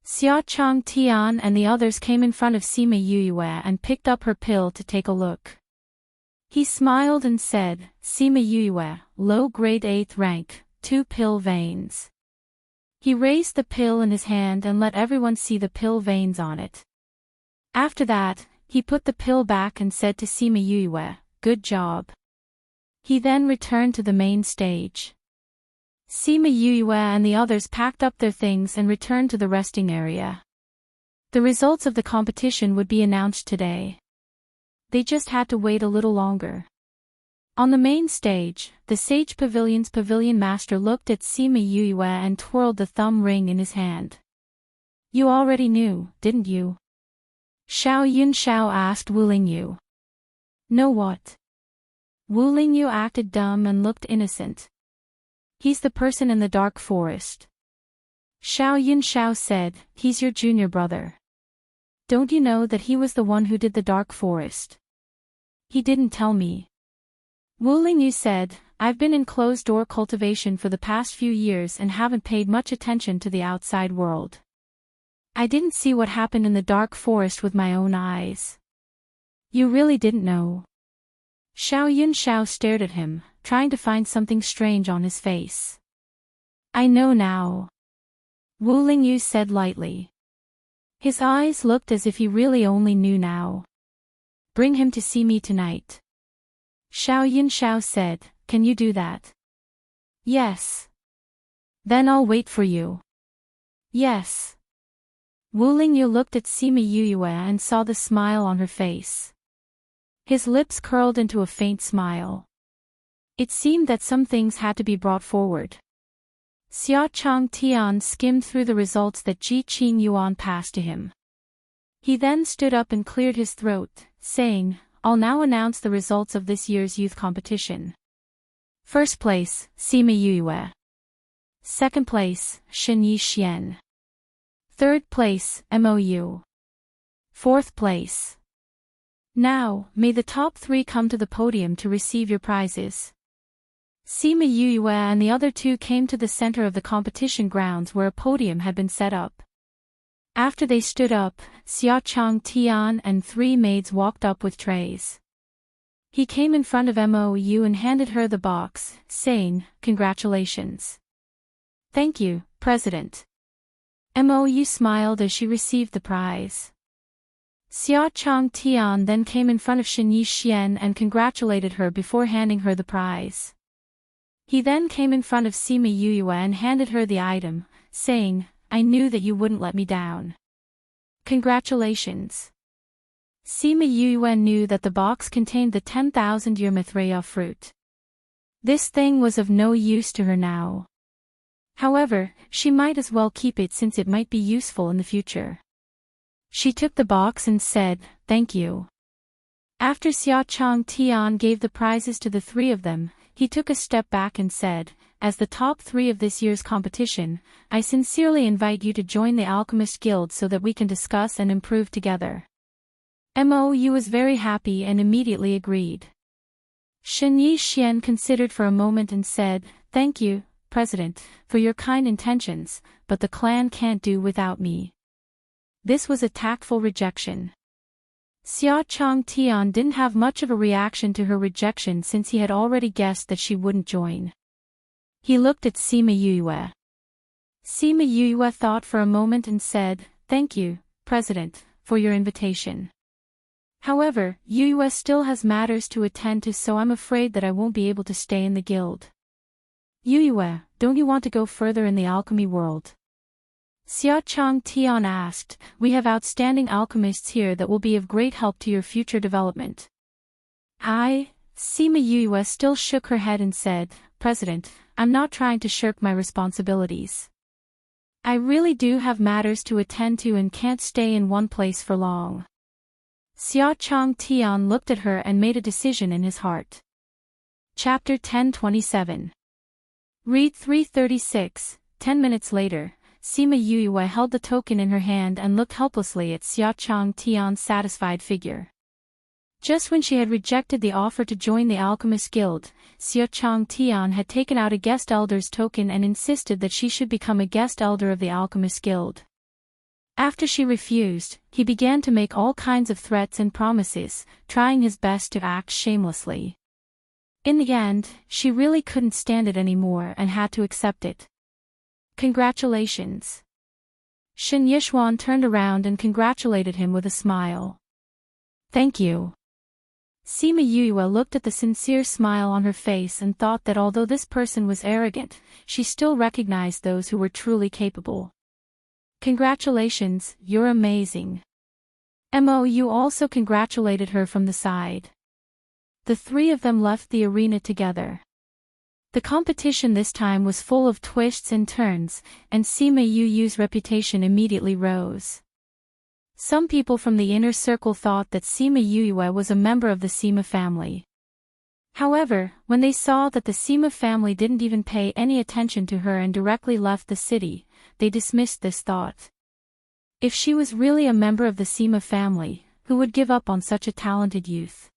Xia Chang Tian and the others came in front of Sima Yue and picked up her pill to take a look. He smiled and said, Sima Yue, low grade 8th rank, 2 pill veins. He raised the pill in his hand and let everyone see the pill veins on it. After that, he put the pill back and said to Sima Yue, good job. He then returned to the main stage. Sima Yue and the others packed up their things and returned to the resting area. The results of the competition would be announced today. They just had to wait a little longer. On the main stage, the Sage Pavilion's pavilion master looked at Sima Yue and twirled the thumb ring in his hand. You already knew, didn't you? Xiao Yunxiao asked Wu Lingyu. Know what? Wu Lingyu acted dumb and looked innocent. He's the person in the dark forest. Xiao Yunxiao said, he's your junior brother. Don't you know that he was the one who did the dark forest? He didn't tell me. Wu Lingyu said, I've been in closed-door cultivation for the past few years and haven't paid much attention to the outside world. I didn't see what happened in the dark forest with my own eyes. You really didn't know? Xiao Yunxiao stared at him, trying to find something strange on his face. I know now. Wu Lingyu said lightly. His eyes looked as if he really only knew now. Bring him to see me tonight. Xiao Yunxiao said, can you do that? Yes. Then I'll wait for you. Yes. Wu Lingyu looked at Sima Yue and saw the smile on her face. His lips curled into a faint smile. It seemed that some things had to be brought forward. Xia Chang Tian skimmed through the results that Ji Qing Yuan passed to him. He then stood up and cleared his throat, saying, "I'll now announce the results of this year's youth competition. First place, Sima Yue. Second place, Shen Yi Xian. Third place, MOU. Fourth place. Now, may the top 3 come to the podium to receive your prizes." Sima Yue and the other 2 came to the center of the competition grounds where a podium had been set up. After they stood up, Xia Chang Tian and 3 maids walked up with trays. He came in front of MOU and handed her the box, saying, "Congratulations." "Thank you, President." MOU smiled as she received the prize. Xia Chang Tian then came in front of Shen Yi Xian and congratulated her before handing her the prize. He then came in front of Sima Yue and handed her the item, saying, "I knew that you wouldn't let me down. Congratulations." Sima Yue knew that the box contained the 10,000-year Mithraea fruit. This thing was of no use to her now. However, she might as well keep it since it might be useful in the future. She took the box and said, "Thank you." After Xia Chang Tian gave the prizes to the 3 of them, he took a step back and said, "As the top 3 of this year's competition, I sincerely invite you to join the Alchemist Guild so that we can discuss and improve together." MOU was very happy and immediately agreed. Shen Yi Xian considered for a moment and said, "Thank you, President, for your kind intentions, but the clan can't do without me." This was a tactful rejection. Xia Chang Tian didn't have much of a reaction to her rejection since he had already guessed that she wouldn't join. He looked at Sima Yue. Sima Yue thought for a moment and said, "Thank you, President, for your invitation. However, Yue still has matters to attend to, so I'm afraid that I won't be able to stay in the guild." "Yue, don't you want to go further in the alchemy world?" Xia Chang Tian asked. "We have outstanding alchemists here that will be of great help to your future development." Sima Yue still shook her head and said, "President, I'm not trying to shirk my responsibilities. I really do have matters to attend to and can't stay in one place for long." Xia Chang Tian looked at her and made a decision in his heart. Chapter 10:27. Read 336. 10 minutes later, Sima Yue held the token in her hand and looked helplessly at Xia Chang Tian's satisfied figure. Just when she had rejected the offer to join the Alchemist Guild, Xia Chang Tian had taken out a guest elder's token and insisted that she should become a guest elder of the Alchemist Guild. After she refused, he began to make all kinds of threats and promises, trying his best to act shamelessly. In the end, she really couldn't stand it anymore and had to accept it. "Congratulations." Shen Yishuan turned around and congratulated him with a smile. "Thank you." Sima Yue looked at the sincere smile on her face and thought that although this person was arrogant, she still recognized those who were truly capable. "Congratulations, you're amazing." MOU also congratulated her from the side. The 3 of them left the arena together. The competition this time was full of twists and turns, and Sima Yu's reputation immediately rose. Some people from the inner circle thought that Sima Yue was a member of the Sima family. However, when they saw that the Sima family didn't even pay any attention to her and directly left the city, they dismissed this thought. If she was really a member of the Sima family, who would give up on such a talented youth?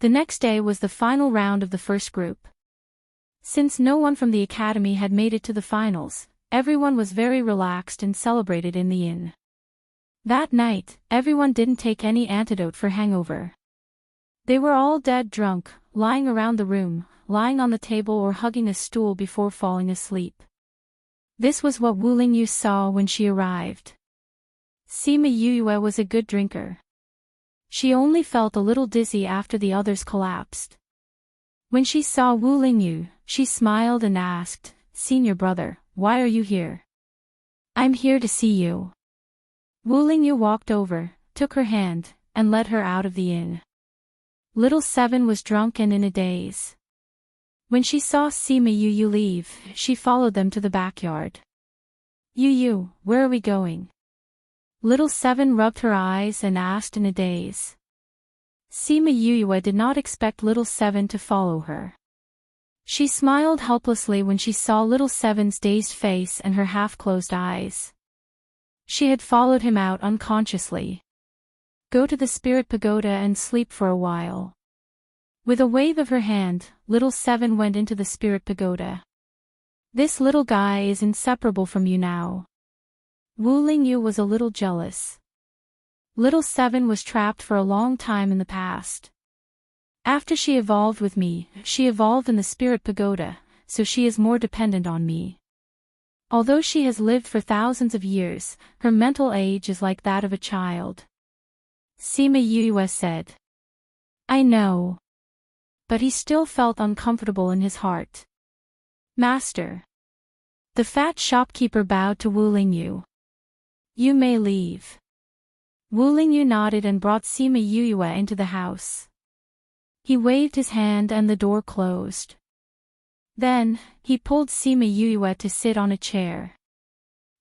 The next day was the final round of the first group. Since no one from the academy had made it to the finals, everyone was very relaxed and celebrated in the inn. That night, everyone didn't take any antidote for hangover. They were all dead drunk, lying around the room, lying on the table or hugging a stool before falling asleep. This was what Wu Lingyu saw when she arrived. Sima Yue was a good drinker. She only felt a little dizzy after the others collapsed. When she saw Wu Lingyu, she smiled and asked, "Senior brother, why are you here?" "I'm here to see you." Wu Lingyu walked over, took her hand, and led her out of the inn. Little Seven was drunk and in a daze. When she saw Sima Yu leave, she followed them to the backyard. Yu, where are we going? Little Seven rubbed her eyes and asked in a daze. Sima Yu did not expect Little Seven to follow her. She smiled helplessly when she saw Little Seven's dazed face and her half-closed eyes. She had followed him out unconsciously. Go to the spirit pagoda and sleep for a while. With a wave of her hand, Little Seven went into the spirit pagoda. This little guy is inseparable from you now. Wu Lingyu was a little jealous. Little Seven was trapped for a long time in the past. After she evolved with me, she evolved in the spirit pagoda, so she is more dependent on me. Although she has lived for thousands of years, her mental age is like that of a child. Sima Yu said. I know. But he still felt uncomfortable in his heart. Master. The fat shopkeeper bowed to Wu Lingyu. You may leave. Wu Lingyu nodded and brought Sima Yu into the house. He waved his hand and the door closed. Then, he pulled Sima Yu to sit on a chair.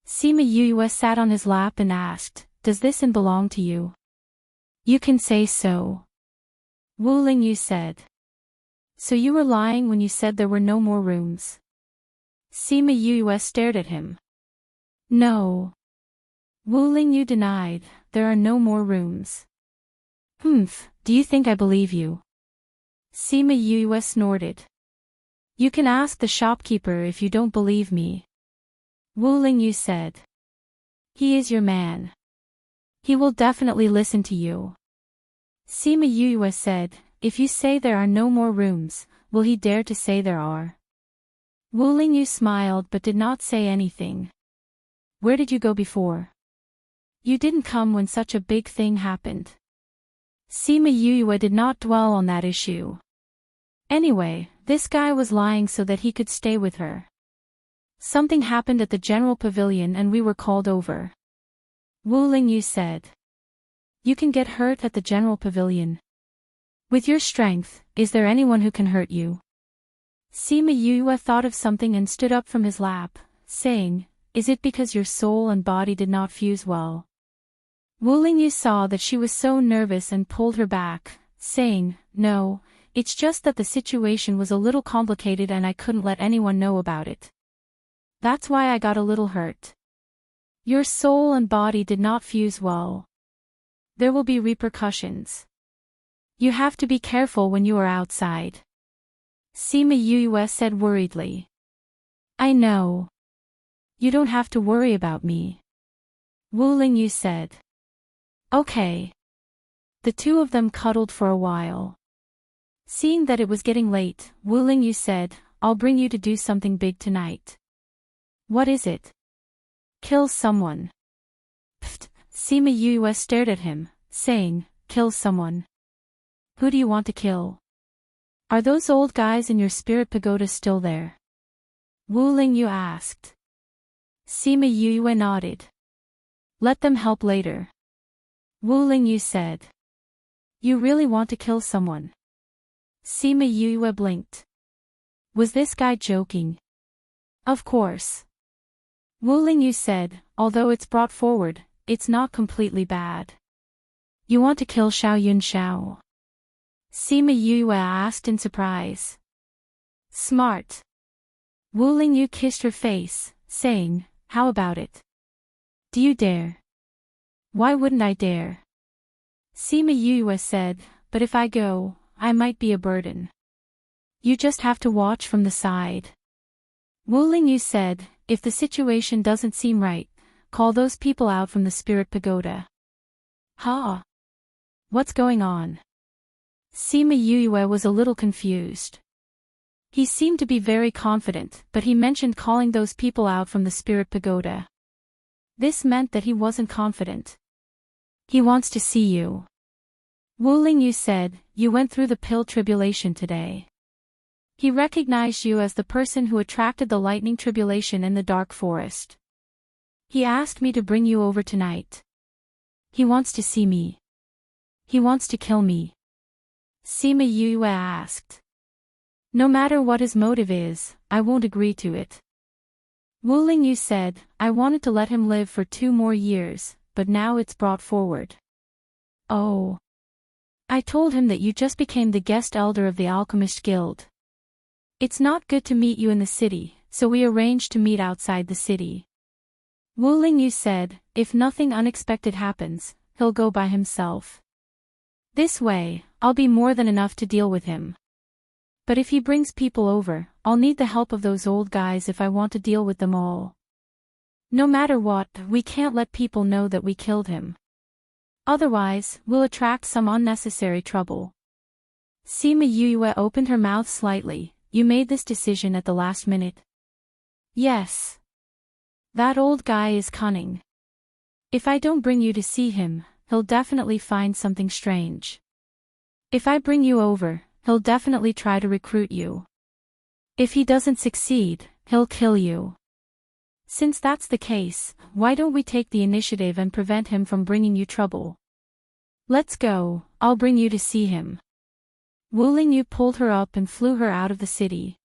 Sima Yu sat on his lap and asked, Does this inn belong to you? You can say so. Wu Lingyu said. So you were lying when you said there were no more rooms? Sima Yu stared at him. No. Wu Lingyu denied, there are no more rooms. Humph, do you think I believe you? Sima Yu snorted. You can ask the shopkeeper if you don't believe me. Wu Lingyu said. He is your man. He will definitely listen to you. Sima Yu said, if you say there are no more rooms, will he dare to say there are? Wu Lingyu smiled but did not say anything. Where did you go before? You didn't come when such a big thing happened. Sima Yu did not dwell on that issue. Anyway, this guy was lying so that he could stay with her. Something happened at the general pavilion and we were called over. Wu Lingyu said. You can get hurt at the general pavilion. With your strength, is there anyone who can hurt you? Sima Yu thought of something and stood up from his lap, saying, Is it because your soul and body did not fuse well? Wu Lingyu saw that she was so nervous and pulled her back, saying, No, it's just that the situation was a little complicated and I couldn't let anyone know about it. That's why I got a little hurt. Your soul and body did not fuse well. There will be repercussions. You have to be careful when you are outside. Sima Yu said worriedly. I know. You don't have to worry about me. Wu Lingyu said. Okay. The two of them cuddled for a while. Seeing that it was getting late, Wu Lingyu said, I'll bring you to do something big tonight. What is it? Kill someone. Pfft, Sima Yu stared at him, saying, Kill someone. Who do you want to kill? Are those old guys in your spirit pagoda still there? Wu Lingyu asked. Sima Yu nodded. Let them help later. Wu Lingyu said. You really want to kill someone? Sima Yu blinked. Was this guy joking? Of course. Wu Lingyu said, although it's brought forward, it's not completely bad. You want to kill Xiao Yun Xiao? Sima Yu asked in surprise. Smart. Wu Lingyu kissed her face, saying, How about it? Do you dare? Why wouldn't I dare? Sima Yu said, But if I go, I might be a burden. You just have to watch from the side. Wu Lingyu said, If the situation doesn't seem right, call those people out from the spirit pagoda. Huh? What's going on? Sima Yu was a little confused. He seemed to be very confident, but he mentioned calling those people out from the spirit pagoda. This meant that he wasn't confident. He wants to see you. Wu Lingyu said, You went through the pill tribulation today. He recognized you as the person who attracted the lightning tribulation in the dark forest. He asked me to bring you over tonight. He wants to see me. He wants to kill me. Sima Yu asked. No matter what his motive is, I won't agree to it. Wu Lingyu said, I wanted to let him live for 2 more years, but now it's brought forward. Oh. I told him that you just became the guest elder of the Alchemist Guild. It's not good to meet you in the city, so we arranged to meet outside the city. Wu Lingyu said, if nothing unexpected happens, he'll go by himself. This way, I'll be more than enough to deal with him. But if he brings people over, I'll need the help of those old guys if I want to deal with them all. No matter what, we can't let people know that we killed him. Otherwise, we'll attract some unnecessary trouble. Sima Yue opened her mouth slightly. You made this decision at the last minute. Yes. That old guy is cunning. If I don't bring you to see him, he'll definitely find something strange. If I bring you over, he'll definitely try to recruit you. If he doesn't succeed, he'll kill you. Since that's the case, why don't we take the initiative and prevent him from bringing you trouble? Let's go, I'll bring you to see him. Wu Lingyu pulled her up and flew her out of the city.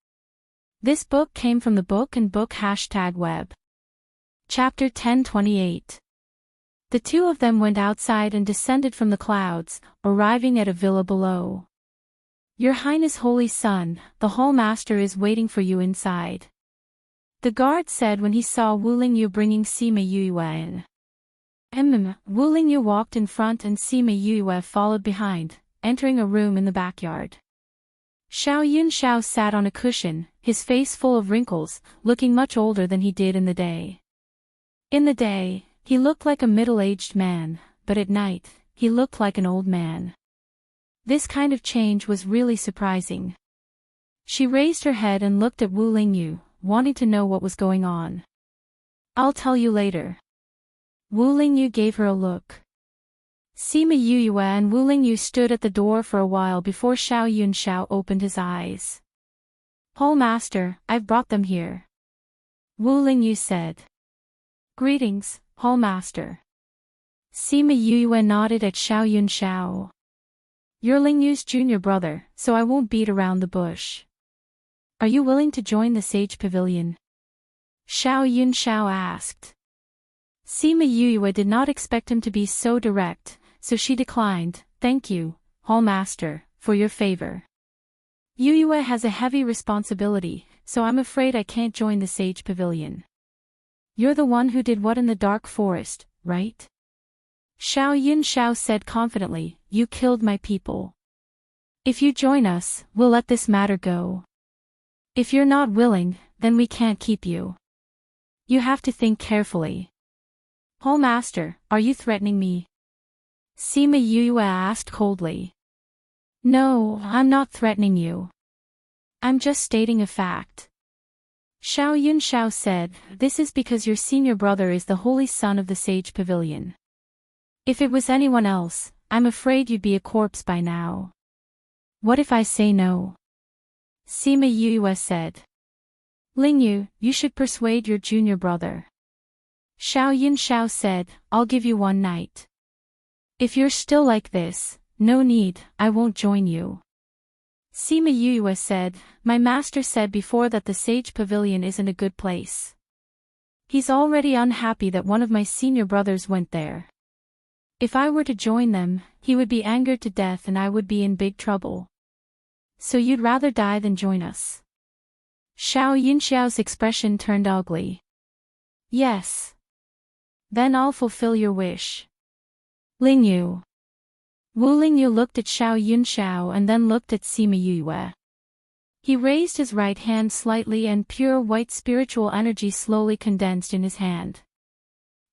This book came from the Book and Book #web. Chapter 1028. The two of them went outside and descended from the clouds, arriving at a villa below. Your Highness Holy Son, the Hall Master is waiting for you inside. The guard said when he saw Wu Lingyu bringing Sima Yue in. Wu Lingyu walked in front and Sima Yue followed behind, entering a room in the backyard. Xiao Yunxiao sat on a cushion, his face full of wrinkles, looking much older than he did in the day. In the day, he looked like a middle-aged man, but at night, he looked like an old man. This kind of change was really surprising. She raised her head and looked at Wu Lingyu, wanting to know what was going on. I'll tell you later. Wu Lingyu gave her a look. Sima Yue and Wu Lingyu stood at the door for a while before Xiao Yunxiao opened his eyes. Hall Master, I've brought them here. Wu Lingyu said. Greetings, Hall Master. Sima Yue nodded at Xiao Yunxiao. You're Lingyu's junior brother, so I won't beat around the bush. Are you willing to join the Sage Pavilion? Xiao Yunxiao asked. Sima Yue did not expect him to be so direct, so she declined. Thank you, Hall Master, for your favor. Yue has a heavy responsibility, so I'm afraid I can't join the Sage Pavilion. You're the one who did what in the dark forest, right? Xiao Yunxiao said confidently, you killed my people. If you join us, we'll let this matter go. If you're not willing, then we can't keep you. You have to think carefully. Hall Master, are you threatening me? Sima Yue asked coldly. No, I'm not threatening you. I'm just stating a fact. Xiao Yunxiao said, this is because your senior brother is the holy son of the Sage Pavilion. If it was anyone else, I'm afraid you'd be a corpse by now. What if I say no? Sima Yue said. Lingyu, you should persuade your junior brother. Xiao Yunxiao said, I'll give you 1 night. If you're still like this, no need, I won't join you. Sima Yue said, my master said before that the Sage Pavilion isn't a good place. He's already unhappy that one of my senior brothers went there. If I were to join them, he would be angered to death and I would be in big trouble. So you'd rather die than join us? Xiao Yunxiao's expression turned ugly. Yes. Then I'll fulfill your wish. Lingyu. Wu Lingyu looked at Xiao Yunxiao and then looked at Sima Yue. He raised his right hand slightly and pure white spiritual energy slowly condensed in his hand.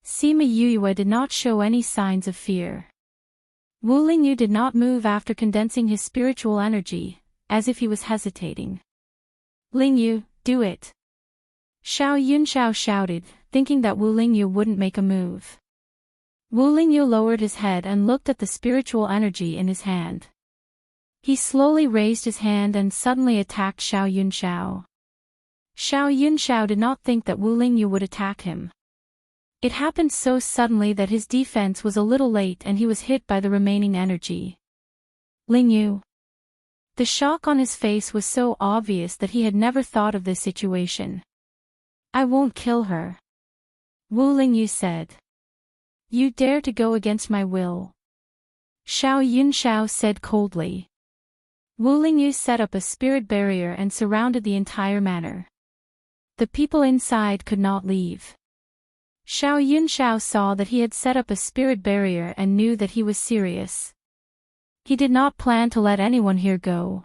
Sima Yue did not show any signs of fear. Wu Lingyu did not move after condensing his spiritual energy, as if he was hesitating. Lingyu, do it. Xiao Yunxiao shouted, thinking that Wu Lingyu wouldn't make a move. Wu Lingyu lowered his head and looked at the spiritual energy in his hand. He slowly raised his hand and suddenly attacked Xiao Yunxiao. Xiao Yunxiao did not think that Wu Lingyu would attack him. It happened so suddenly that his defense was a little late and he was hit by the remaining energy. Lingyu. The shock on his face was so obvious that he had never thought of this situation. I won't kill her. Wu Lingyu said. You dare to go against my will? Xiao Yunxiao said coldly. Wu Lingyu set up a spirit barrier and surrounded the entire manor. The people inside could not leave. Xiao Yunxiao saw that he had set up a spirit barrier and knew that he was serious. He did not plan to let anyone here go.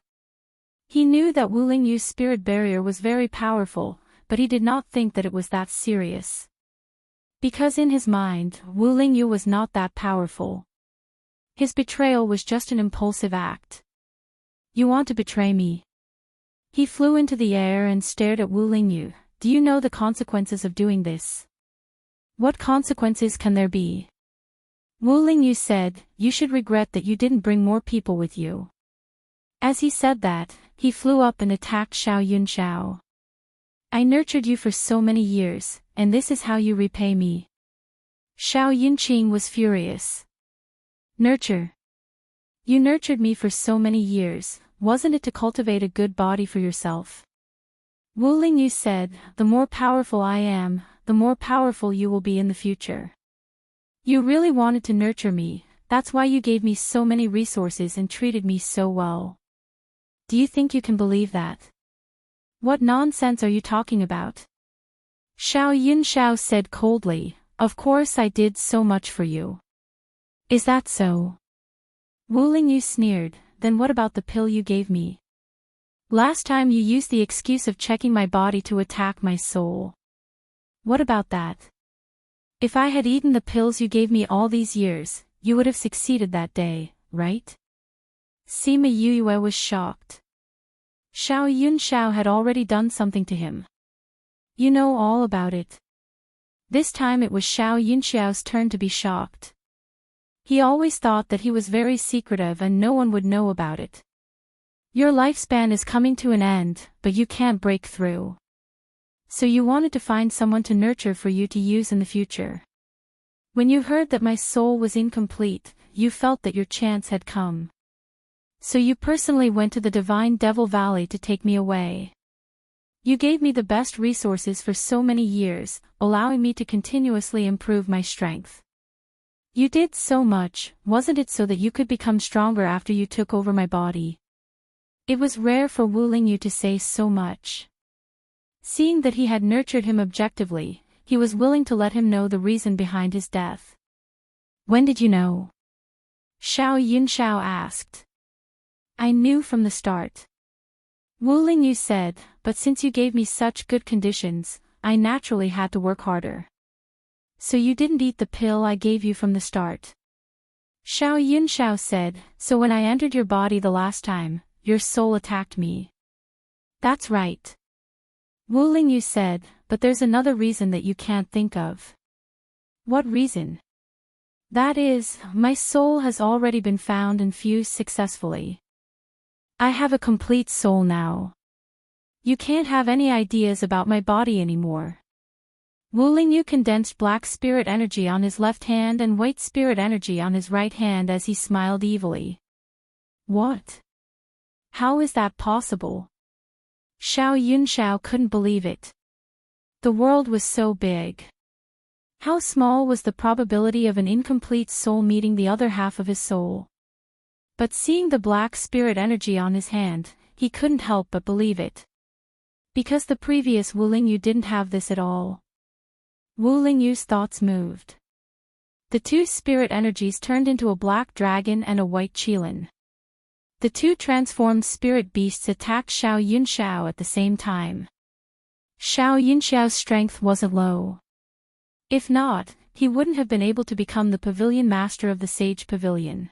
He knew that Wu Lingyu's spirit barrier was very powerful, but he did not think that it was that serious. Because in his mind, Wu Lingyu was not that powerful. His betrayal was just an impulsive act. You want to betray me? He flew into the air and stared at Wu Lingyu. Do you know the consequences of doing this? What consequences can there be? Wu Lingyu said, you should regret that you didn't bring more people with you. As he said that, he flew up and attacked Xiao Yunxiao. I nurtured you for so many years, and this is how you repay me. Xiao Yunqing was furious. Nurture. You nurtured me for so many years, wasn't it to cultivate a good body for yourself? Wu Lingyu said, the more powerful I am, the more powerful you will be in the future. You really wanted to nurture me, that's why you gave me so many resources and treated me so well. Do you think you can believe that? What nonsense are you talking about? Xiao Yunxiao said coldly, of course I did so much for you. Is that so? Wu Lingyu sneered, then what about the pill you gave me? Last time you used the excuse of checking my body to attack my soul. What about that? If I had eaten the pills you gave me all these years, you would have succeeded that day, right? Sima Yuyue was shocked. Xiao Yunxiao had already done something to him. You know all about it. This time it was Xiao Yunxiao's turn to be shocked. He always thought that he was very secretive and no one would know about it. Your lifespan is coming to an end, but you can't break through. So you wanted to find someone to nurture for you to use in the future. When you heard that my soul was incomplete, you felt that your chance had come. So you personally went to the Divine Devil Valley to take me away. You gave me the best resources for so many years, allowing me to continuously improve my strength. You did so much, wasn't it so that you could become stronger after you took over my body? It was rare for Wu Lingyu to say so much. Seeing that he had nurtured him objectively, he was willing to let him know the reason behind his death. When did you know? Xiao Yunxiao asked. I knew from the start. Wu Lingyu said, but since you gave me such good conditions, I naturally had to work harder. So you didn't eat the pill I gave you from the start. Xiao Yunxiao said, so when I entered your body the last time, your soul attacked me. That's right. Wu Lingyu said, but there's another reason that you can't think of. What reason? That is, my soul has already been found and fused successfully. I have a complete soul now. You can't have any ideas about my body anymore. Wu Lingyu condensed black spirit energy on his left hand and white spirit energy on his right hand as he smiled evilly. What? How is that possible? Xiao Yunxiao couldn't believe it. The world was so big. How small was the probability of an incomplete soul meeting the other half of his soul? But seeing the black spirit energy on his hand, he couldn't help but believe it. Because the previous Wu Lingyu didn't have this at all. Wu Lingyu's thoughts moved. The two spirit energies turned into a black dragon and a white qilin. The two transformed spirit beasts attacked Xiao Yunxiao at the same time. Xiao Yunxiao's strength wasn't low. If not, he wouldn't have been able to become the pavilion master of the Sage Pavilion.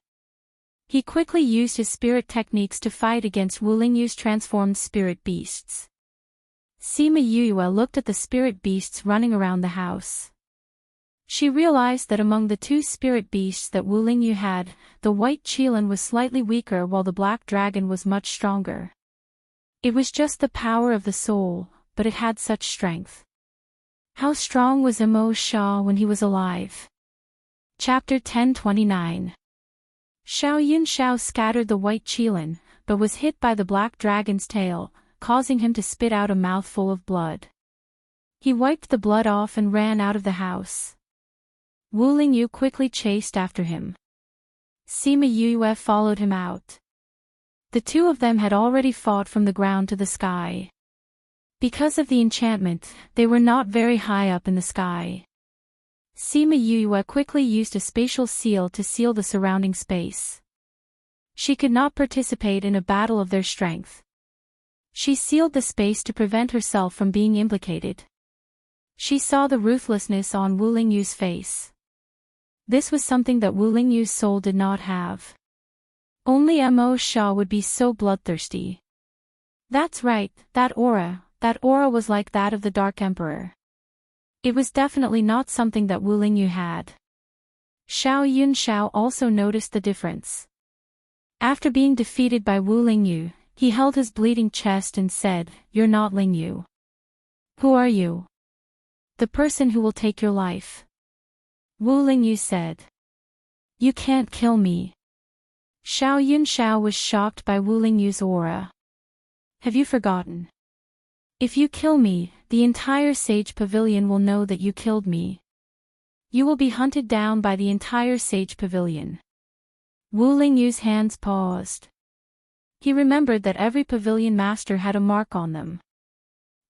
He quickly used his spirit techniques to fight against Wu Lingyu's transformed spirit beasts. Sima Yuyue looked at the spirit beasts running around the house. She realized that among the two spirit beasts that Wu Lingyu had, the white qilin was slightly weaker while the black dragon was much stronger. It was just the power of the soul, but it had such strength. How strong was Imo Sha when he was alive? Chapter 1029. Xiao Yunxiao scattered the white qilin, but was hit by the black dragon's tail, causing him to spit out a mouthful of blood. He wiped the blood off and ran out of the house. Wu Lingyu quickly chased after him. Sima Yue followed him out. The two of them had already fought from the ground to the sky. Because of the enchantment, they were not very high up in the sky. Sima Yue quickly used a spatial seal to seal the surrounding space. She could not participate in a battle of their strength. She sealed the space to prevent herself from being implicated. She saw the ruthlessness on Wu Lingyu's face. This was something that Wu Lingyu's soul did not have. Only Mo Sha would be so bloodthirsty. That's right, that aura was like that of the Dark Emperor. It was definitely not something that Wu Lingyu had. Xiao Yunxiao also noticed the difference. After being defeated by Wu Lingyu, he held his bleeding chest and said, "You're not Lingyu. Who are you?" "The person who will take your life." Wu Lingyu said. "You can't kill me." Xiao Yunxiao was shocked by Wu Lingyu's aura. "Have you forgotten? If you kill me, the entire Sage Pavilion will know that you killed me. You will be hunted down by the entire Sage Pavilion." Wu Lingyu's hands paused. He remembered that every pavilion master had a mark on them.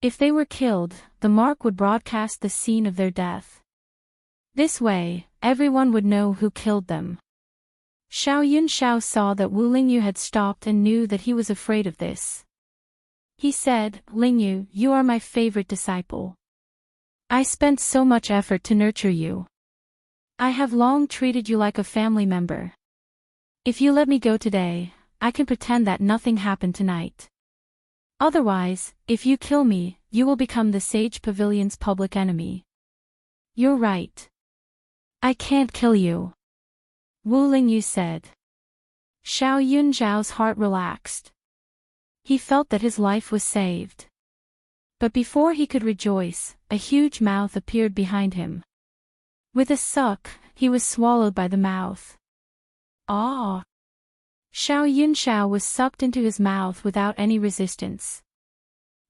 If they were killed, the mark would broadcast the scene of their death. This way, everyone would know who killed them. Xiao Yunxiao saw that Wu Lingyu had stopped and knew that he was afraid of this. He said, "Lingyu, you are my favorite disciple. I spent so much effort to nurture you. I have long treated you like a family member. If you let me go today, I can pretend that nothing happened tonight. Otherwise, if you kill me, you will become the Sage Pavilion's public enemy." "You're right. I can't kill you," Wu Lingyu said. Xiao Yunxiao's heart relaxed. He felt that his life was saved. But before he could rejoice, a huge mouth appeared behind him. With a suck, he was swallowed by the mouth. Ah! Xiao Yunxiao was sucked into his mouth without any resistance.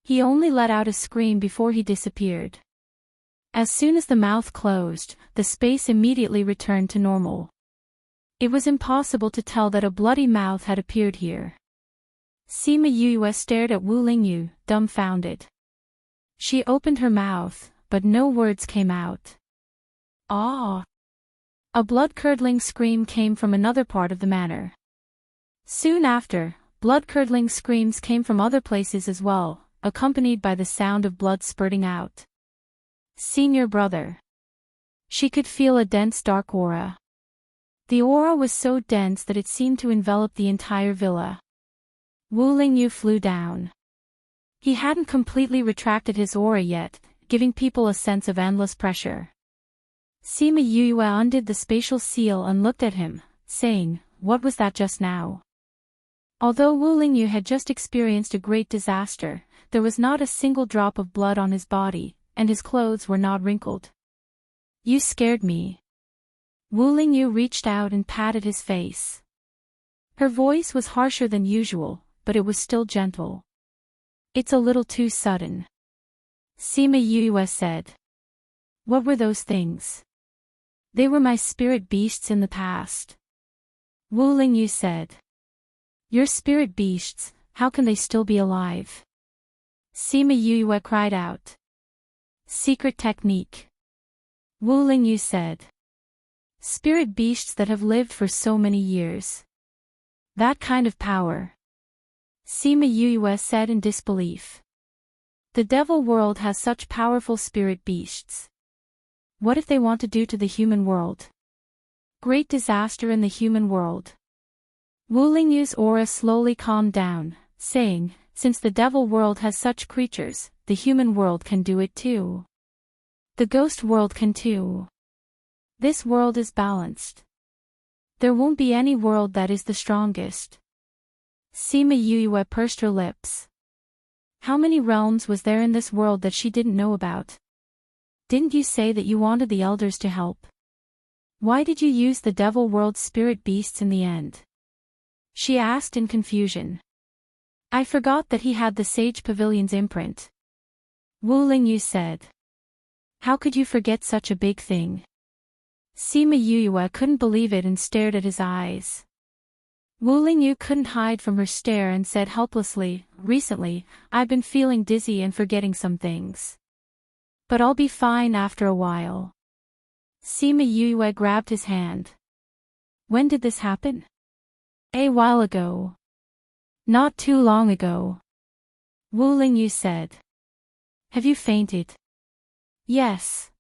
He only let out a scream before he disappeared. As soon as the mouth closed, the space immediately returned to normal. It was impossible to tell that a bloody mouth had appeared here. Sima Yue stared at Wu Lingyu, dumbfounded. She opened her mouth, but no words came out. Ah! A blood-curdling scream came from another part of the manor. Soon after, blood-curdling screams came from other places as well, accompanied by the sound of blood spurting out. Senior brother. She could feel a dense dark aura. The aura was so dense that it seemed to envelop the entire villa. Wu Lingyu flew down. He hadn't completely retracted his aura yet, giving people a sense of endless pressure. Sima Yue undid the spatial seal and looked at him, saying, "What was that just now?" Although Wu Lingyu had just experienced a great disaster, there was not a single drop of blood on his body, and his clothes were not wrinkled. "You scared me." Wu Lingyu reached out and patted his face. Her voice was harsher than usual, but it was still gentle. "It's a little too sudden," Sima Yue said. "What were those things?" "They were my spirit beasts in the past," Wu Lingyu said. "Your spirit beasts, how can they still be alive?" Sima Yue cried out. "Secret technique," Wu Lingyu said. "Spirit beasts that have lived for so many years. That kind of power," Sima Yue said in disbelief. "The devil world has such powerful spirit beasts. What if they want to do to the human world? Great disaster in the human world." Wu Lingyu's aura slowly calmed down, saying, "Since the devil world has such creatures, the human world can do it too. The ghost world can too. This world is balanced. There won't be any world that is the strongest." Sima Yue pursed her lips. How many realms was there in this world that she didn't know about? Didn't you say that you wanted the elders to help? Why did you use the devil world's spirit beasts in the end? She asked in confusion. I forgot that he had the Sage Pavilion's imprint. Wu Lingyu said. How could you forget such a big thing? Sima Yuyue couldn't believe it and stared at his eyes. Wu Lingyu couldn't hide from her stare and said helplessly, recently, I've been feeling dizzy and forgetting some things. But I'll be fine after a while. Sima Yuyue grabbed his hand. When did this happen? A while ago. Not too long ago. Wu Lingyu said. Have you fainted? Yes.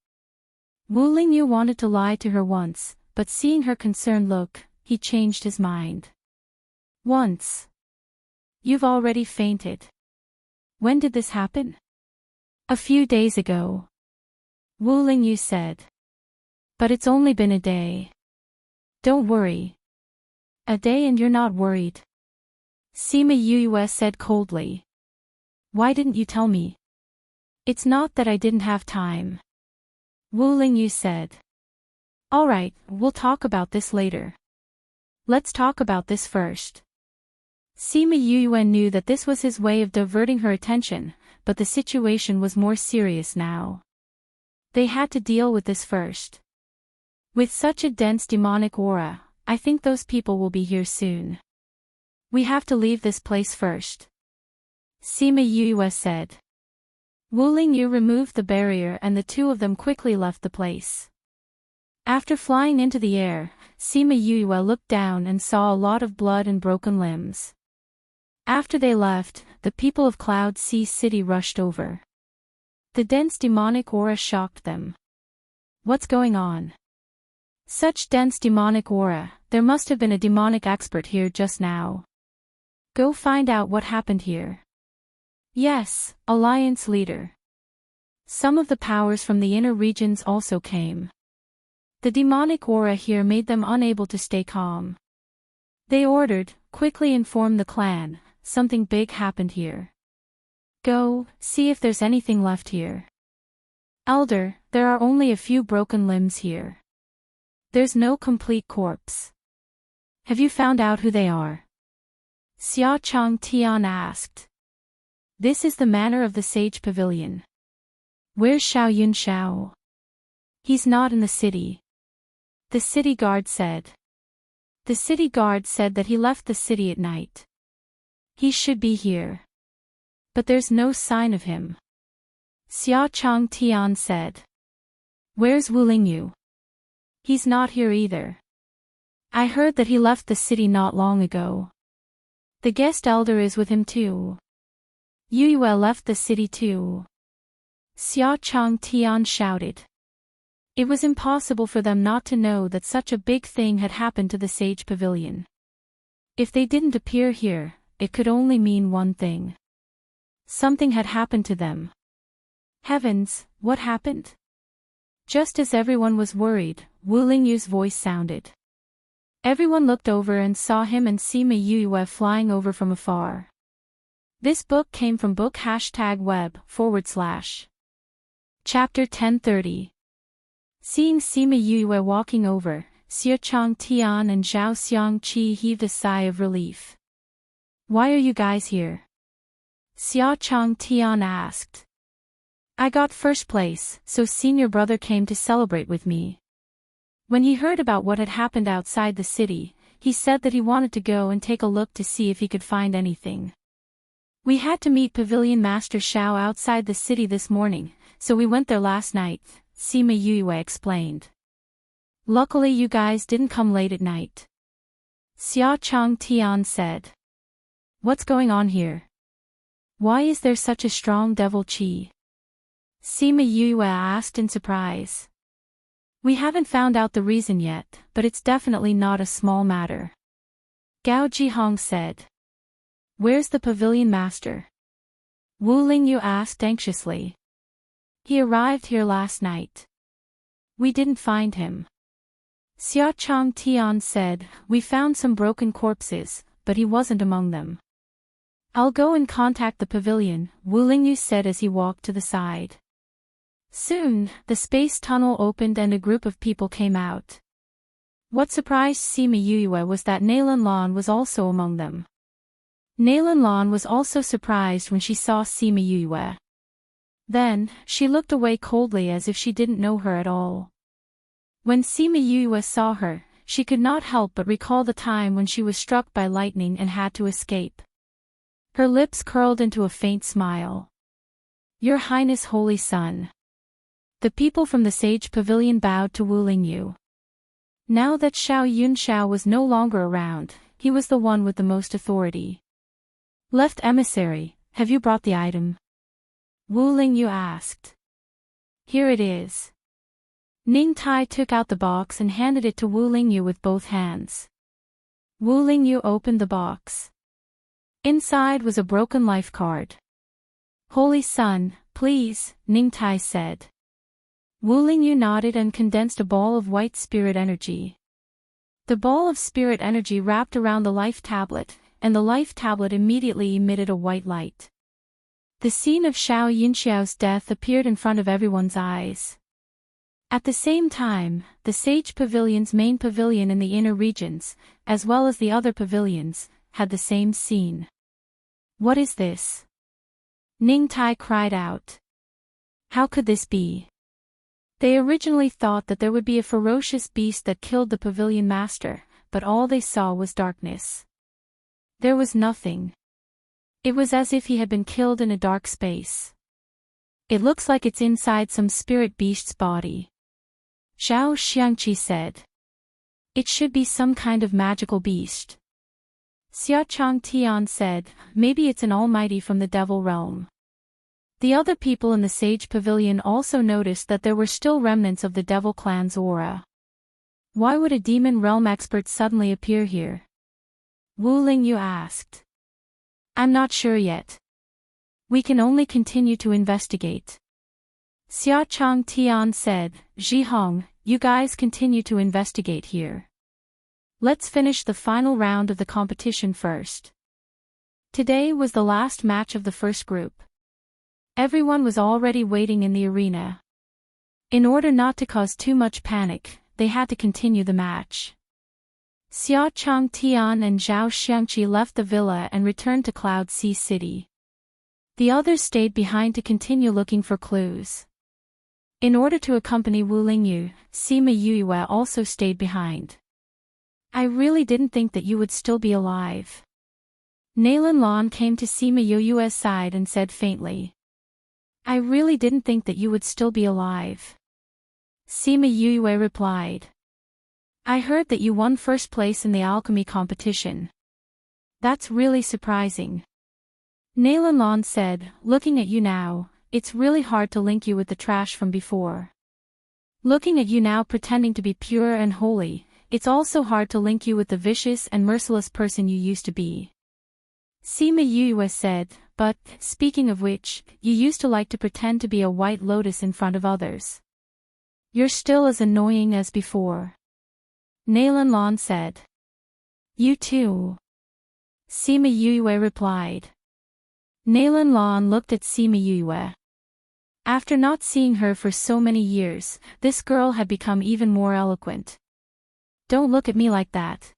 Wu Lingyu wanted to lie to her once, but seeing her concerned look, he changed his mind. Once. You've already fainted. When did this happen? A few days ago. Wu Lingyu said. But it's only been a day. Don't worry. A day and you're not worried. Sima Yuyue said coldly. Why didn't you tell me? It's not that I didn't have time. Wu Lingyu said. Alright, we'll talk about this later. Let's talk about this first. Sima Yuyue knew that this was his way of diverting her attention, but the situation was more serious now. They had to deal with this first. With such a dense demonic aura, I think those people will be here soon. We have to leave this place first. Sima Yuyue said. Wu Lingyu removed the barrier and the two of them quickly left the place. After flying into the air, Sima Yuyue looked down and saw a lot of blood and broken limbs. After they left, the people of Cloud Sea City rushed over. The dense demonic aura shocked them. What's going on? Such dense demonic aura, there must have been a demonic expert here just now. Go find out what happened here. Yes, Alliance leader. Some of the powers from the inner regions also came. The demonic aura here made them unable to stay calm. They ordered, quickly inform the clan, something big happened here. Go, see if there's anything left here. Elder, there are only a few broken limbs here. There's no complete corpse. Have you found out who they are? Xia Chang Tian asked. This is the manor of the Sage Pavilion. Where's Xiao Yun Xiao? He's not in the city. The city guard said. The city guard said that he left the city at night. He should be here. But there's no sign of him. Xia Chang Tian said. Where's Wu Lingyu? He's not here either. I heard that he left the city not long ago. The guest elder is with him too. Yuyue left the city too. Xia Chang Tian shouted. It was impossible for them not to know that such a big thing had happened to the Sage Pavilion. If they didn't appear here, it could only mean one thing. Something had happened to them. Heavens, what happened? Just as everyone was worried, Wu Lingyu's voice sounded. Everyone looked over and saw him and Sima Yuyue flying over from afar. This book came from book#web/. Chapter 1030. Seeing Sima Yuyue walking over, Xia Chang Tian and Zhao Xiangqi heaved a sigh of relief. Why are you guys here? Xia Chang Tian asked. I got first place, so senior brother came to celebrate with me. When he heard about what had happened outside the city, he said that he wanted to go and take a look to see if he could find anything. We had to meet Pavilion Master Xiao outside the city this morning, so we went there last night, Sima Yuyue explained. Luckily you guys didn't come late at night. Xia Chang Tian said. What's going on here? Why is there such a strong devil qi? Sima Yuyue asked in surprise. We haven't found out the reason yet, but it's definitely not a small matter. Gao Jihong said. Where's the pavilion master? Wu Lingyu asked anxiously. He arrived here last night. We didn't find him. Xia Chang Tian said, we found some broken corpses, but he wasn't among them. I'll go and contact the pavilion, Wu Lingyu said as he walked to the side. Soon, the space tunnel opened and a group of people came out. What surprised Sima Yuyue was that Neilan Lan was also among them. Nalan Lan was also surprised when she saw Sima Yue. Then, she looked away coldly as if she didn't know her at all. When Sima Yue saw her, she could not help but recall the time when she was struck by lightning and had to escape. Her lips curled into a faint smile. "Your Highness Holy Son." The people from the Sage Pavilion bowed to Wu Lingyu. Now that Xiao Yunxiao was no longer around, he was the one with the most authority. "Left emissary, have you brought the item?" Wu Lingyu asked. "Here it is." Ning Tai took out the box and handed it to Wu Lingyu with both hands. Wu Lingyu opened the box. Inside was a broken life card. "Holy Son, please," Ning Tai said. Wu Lingyu nodded and condensed a ball of white spirit energy. The ball of spirit energy wrapped around the life tablet, and the life tablet immediately emitted a white light. The scene of Xiao Yunxiao's death appeared in front of everyone's eyes. At the same time, the Sage Pavilion's main pavilion in the inner regions, as well as the other pavilions, had the same scene. "What is this?" Ning Tai cried out. "How could this be?" They originally thought that there would be a ferocious beast that killed the pavilion master, but all they saw was darkness. There was nothing. It was as if he had been killed in a dark space. "It looks like it's inside some spirit beast's body," Xiao Xiangqi said. "It should be some kind of magical beast." Xia Chang Tian said, "Maybe it's an almighty from the devil realm." The other people in the Sage Pavilion also noticed that there were still remnants of the devil clan's aura. Why would a demon realm expert suddenly appear here? Wu Lingyu asked. "I'm not sure yet. We can only continue to investigate." Xia Chang Tian said, "Ji Hong, you guys continue to investigate here. Let's finish the final round of the competition first." Today was the last match of the first group. Everyone was already waiting in the arena. In order not to cause too much panic, they had to continue the match. Xia Chang Tian and Zhao Xiangqi left the villa and returned to Cloud Sea City. The others stayed behind to continue looking for clues. In order to accompany Wu Lingyu, Sima Yue also stayed behind. "I really didn't think that you would still be alive." Nalan Lan came to Sima Yue's side and said faintly. "I really didn't think that you would still be alive." Sima Yue replied. "I heard that you won first place in the alchemy competition. That's really surprising." Nalan Lan said, "Looking at you now, it's really hard to link you with the trash from before. Looking at you now pretending to be pure and holy, it's also hard to link you with the vicious and merciless person you used to be." Sima Yue said, "But, speaking of which, you used to like to pretend to be a white lotus in front of others. You're still as annoying as before." Nalan Lan said. "You too." Sima Yue replied. Nalan Lan looked at Sima Yue. After not seeing her for so many years, this girl had become even more eloquent. "Don't look at me like that.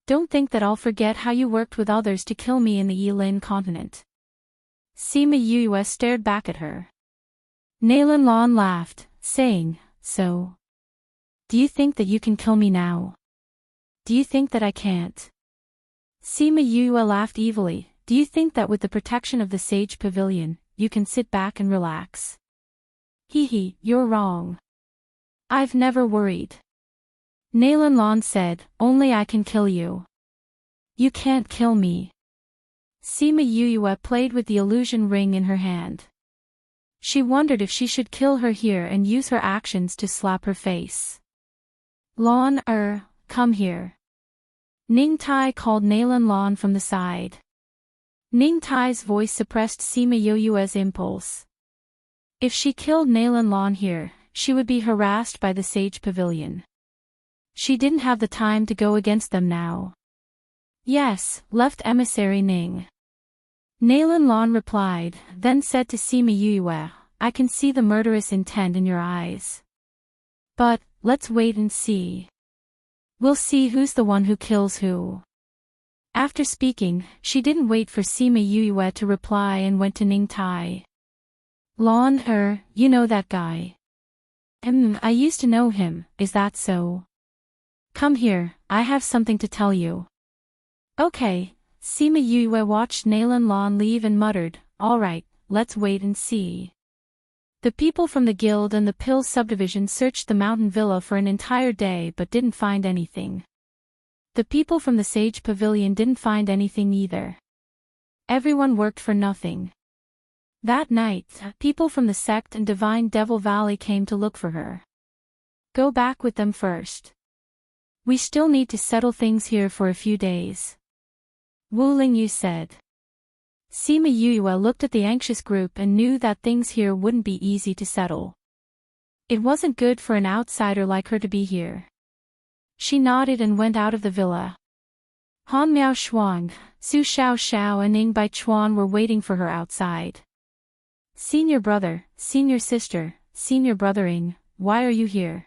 Don't think that I'll forget how you worked with others to kill me in the Yilin continent." Sima Yue stared back at her. Nalan Lan laughed, saying, "So? Do you think that you can kill me now? Do you think that I can't?" Sima Yue laughed evilly. "Do you think that with the protection of the Sage Pavilion, you can sit back and relax? Hee, you're wrong. I've never worried." Nalan Lan said, "Only I can kill you. You can't kill me." Sima Yue played with the illusion ring in her hand. She wondered if she should kill her here and use her actions to slap her face. "Lan, come here." Ning Tai called Nalan Lan from the side. Ning Tai's voice suppressed Sima Yue's impulse. If she killed Nalan Lan here, she would be harassed by the Sage Pavilion. She didn't have the time to go against them now. "Yes, left emissary Ning." Nalan Lan replied, then said to Sima Yue, "I can see the murderous intent in your eyes. But, let's wait and see. We'll see who's the one who kills who." After speaking, she didn't wait for Sima Yue to reply and went to Ning Tai. Lon you know that guy. I used to know him, is that so? Come here, I have something to tell you. Okay, Sima Yue watched Nalan Lon leave and muttered, alright, let's wait and see. The people from the guild and the Pill subdivision searched the mountain villa for an entire day but didn't find anything. The people from the Sage Pavilion didn't find anything either. Everyone worked for nothing. That night, people from the sect and Divine Devil Valley came to look for her. Go back with them first. We still need to settle things here for a few days. Wu Lingyu said. Sima Yue looked at the anxious group and knew that things here wouldn't be easy to settle. It wasn't good for an outsider like her to be here. She nodded and went out of the villa. Han Miao Shuang, Su Xiao Xiao and Ning Bai Chuan were waiting for her outside. Senior brother, senior sister, senior brothering, why are you here?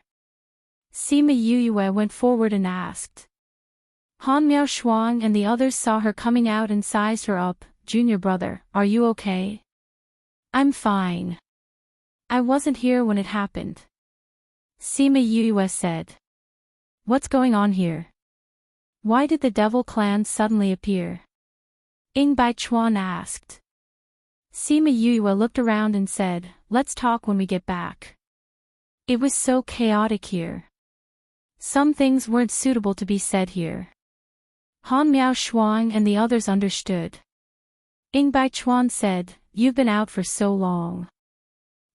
Sima Yue went forward and asked. Han Miao Shuang and the others saw her coming out and sized her up. Junior brother, are you okay? I'm fine. I wasn't here when it happened. Sima Yue said. What's going on here? Why did the devil clan suddenly appear? Ing Bai Chuan asked. Sima Yue looked around and said, let's talk when we get back. It was so chaotic here. Some things weren't suitable to be said here. Han Miao Shuang and the others understood. Ing Bai Chuan said, you've been out for so long.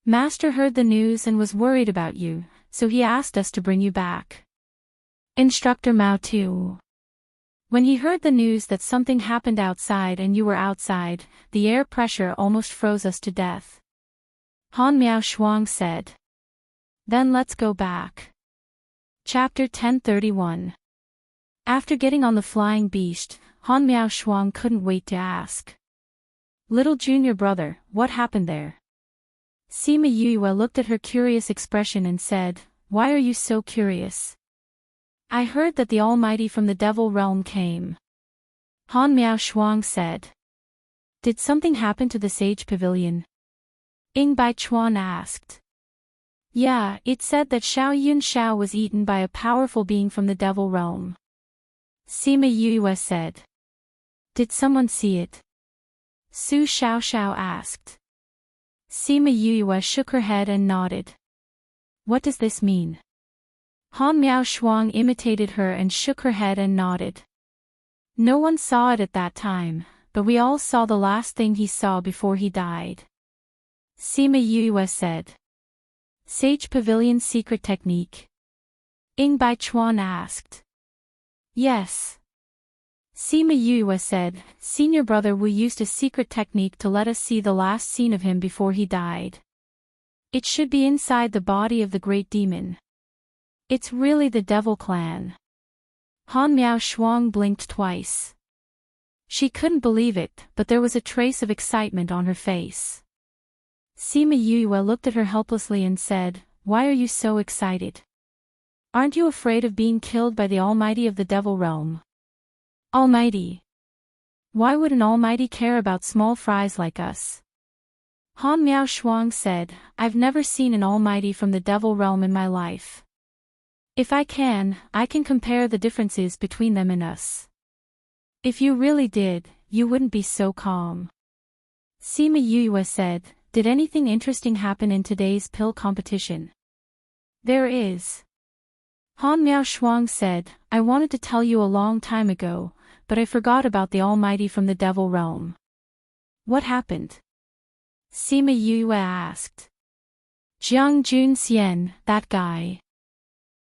Master heard the news and was worried about you, so he asked us to bring you back. Instructor Mao too. When he heard the news that something happened outside and you were outside, the air pressure almost froze us to death. Han Miao Shuang said. Then let's go back. Chapter 1031. After getting on the flying beast, Han Miao Shuang couldn't wait to ask. Little junior brother, what happened there? Sima Yue looked at her curious expression and said, why are you so curious? I heard that the Almighty from the Devil Realm came. Han Miao Shuang said. Did something happen to the Sage Pavilion? Ing Bai Chuan asked. Yeah, it said that Xiao Yun Xiao was eaten by a powerful being from the Devil Realm. Sima Yue said. Did someone see it? Su Xiao Xiao asked. Sima Yue shook her head and nodded. What does this mean? Han Miao Shuang imitated her and shook her head and nodded. No one saw it at that time, but we all saw the last thing he saw before he died. Sima Yue said. Sage Pavilion secret technique? Ing Bai Chuan asked. Yes. Sima Yue said, Senior brother Wu used a secret technique to let us see the last scene of him before he died. It should be inside the body of the great demon. It's really the devil clan. Han Miao Shuang blinked twice. She couldn't believe it, but there was a trace of excitement on her face. Sima Yue looked at her helplessly and said, why are you so excited? Aren't you afraid of being killed by the Almighty of the Devil Realm? Almighty. Why would an Almighty care about small fries like us? Han Miao Shuang said, I've never seen an Almighty from the Devil Realm in my life. If I can compare the differences between them and us. If you really did, you wouldn't be so calm. Sima Yue said, did anything interesting happen in today's pill competition? There is. Han Miao Shuang said, I wanted to tell you a long time ago, but I forgot about the Almighty from the Devil Realm. What happened? Sima Yue asked. Jiang Jun Xian, that guy.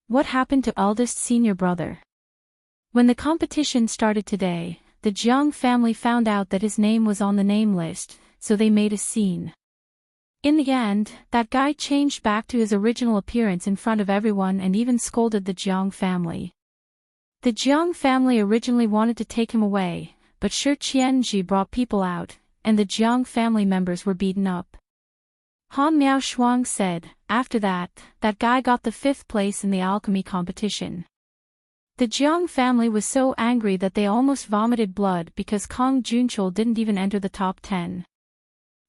What happened to eldest senior brother? When the competition started today, the Jiang family found out that his name was on the name list, so they made a scene. In the end, that guy changed back to his original appearance in front of everyone and even scolded the Jiang family. The Jiang family originally wanted to take him away, but Shi Qianji brought people out, and the Jiang family members were beaten up. Han Miao Shuang said, after that, that guy got the 5th place in the alchemy competition. The Jiang family was so angry that they almost vomited blood because Kong Junchul didn't even enter the top 10.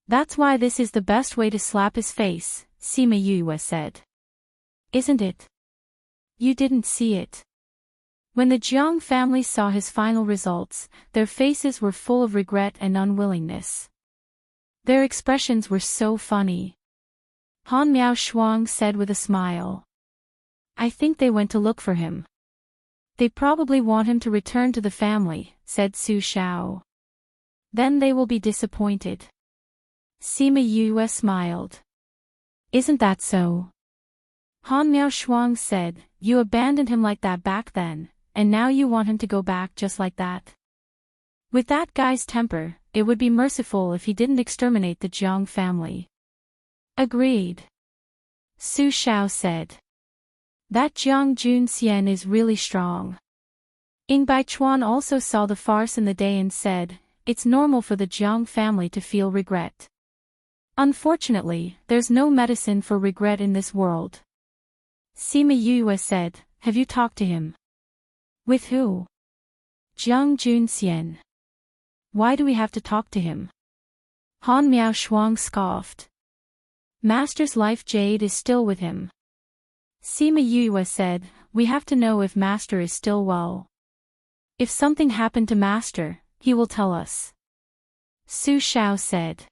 That's why this is the best way to slap his face, Sima Yue said. Isn't it? You didn't see it. When the Jiang family saw his final results, their faces were full of regret and unwillingness. Their expressions were so funny. Han Miao Shuang said with a smile. I think they went to look for him. They probably want him to return to the family, said Su Xiao. Then they will be disappointed. Sima Yue smiled. Isn't that so? Han Miao Shuang said, you abandoned him like that back then, and now you want him to go back just like that? With that guy's temper, it would be merciful if he didn't exterminate the Jiang family. Agreed. Su Xiao said. That Jiang Junxian is really strong. Ying Baichuan also saw the farce in the day and said, it's normal for the Jiang family to feel regret. Unfortunately, there's no medicine for regret in this world. Sima Yue said, have you talked to him? With who? Jiang Junxian. Why do we have to talk to him? Han Miao Shuang scoffed. Master's life jade is still with him. Sima Yue said, we have to know if Master is still well. If something happened to Master, he will tell us. Su Xiao said.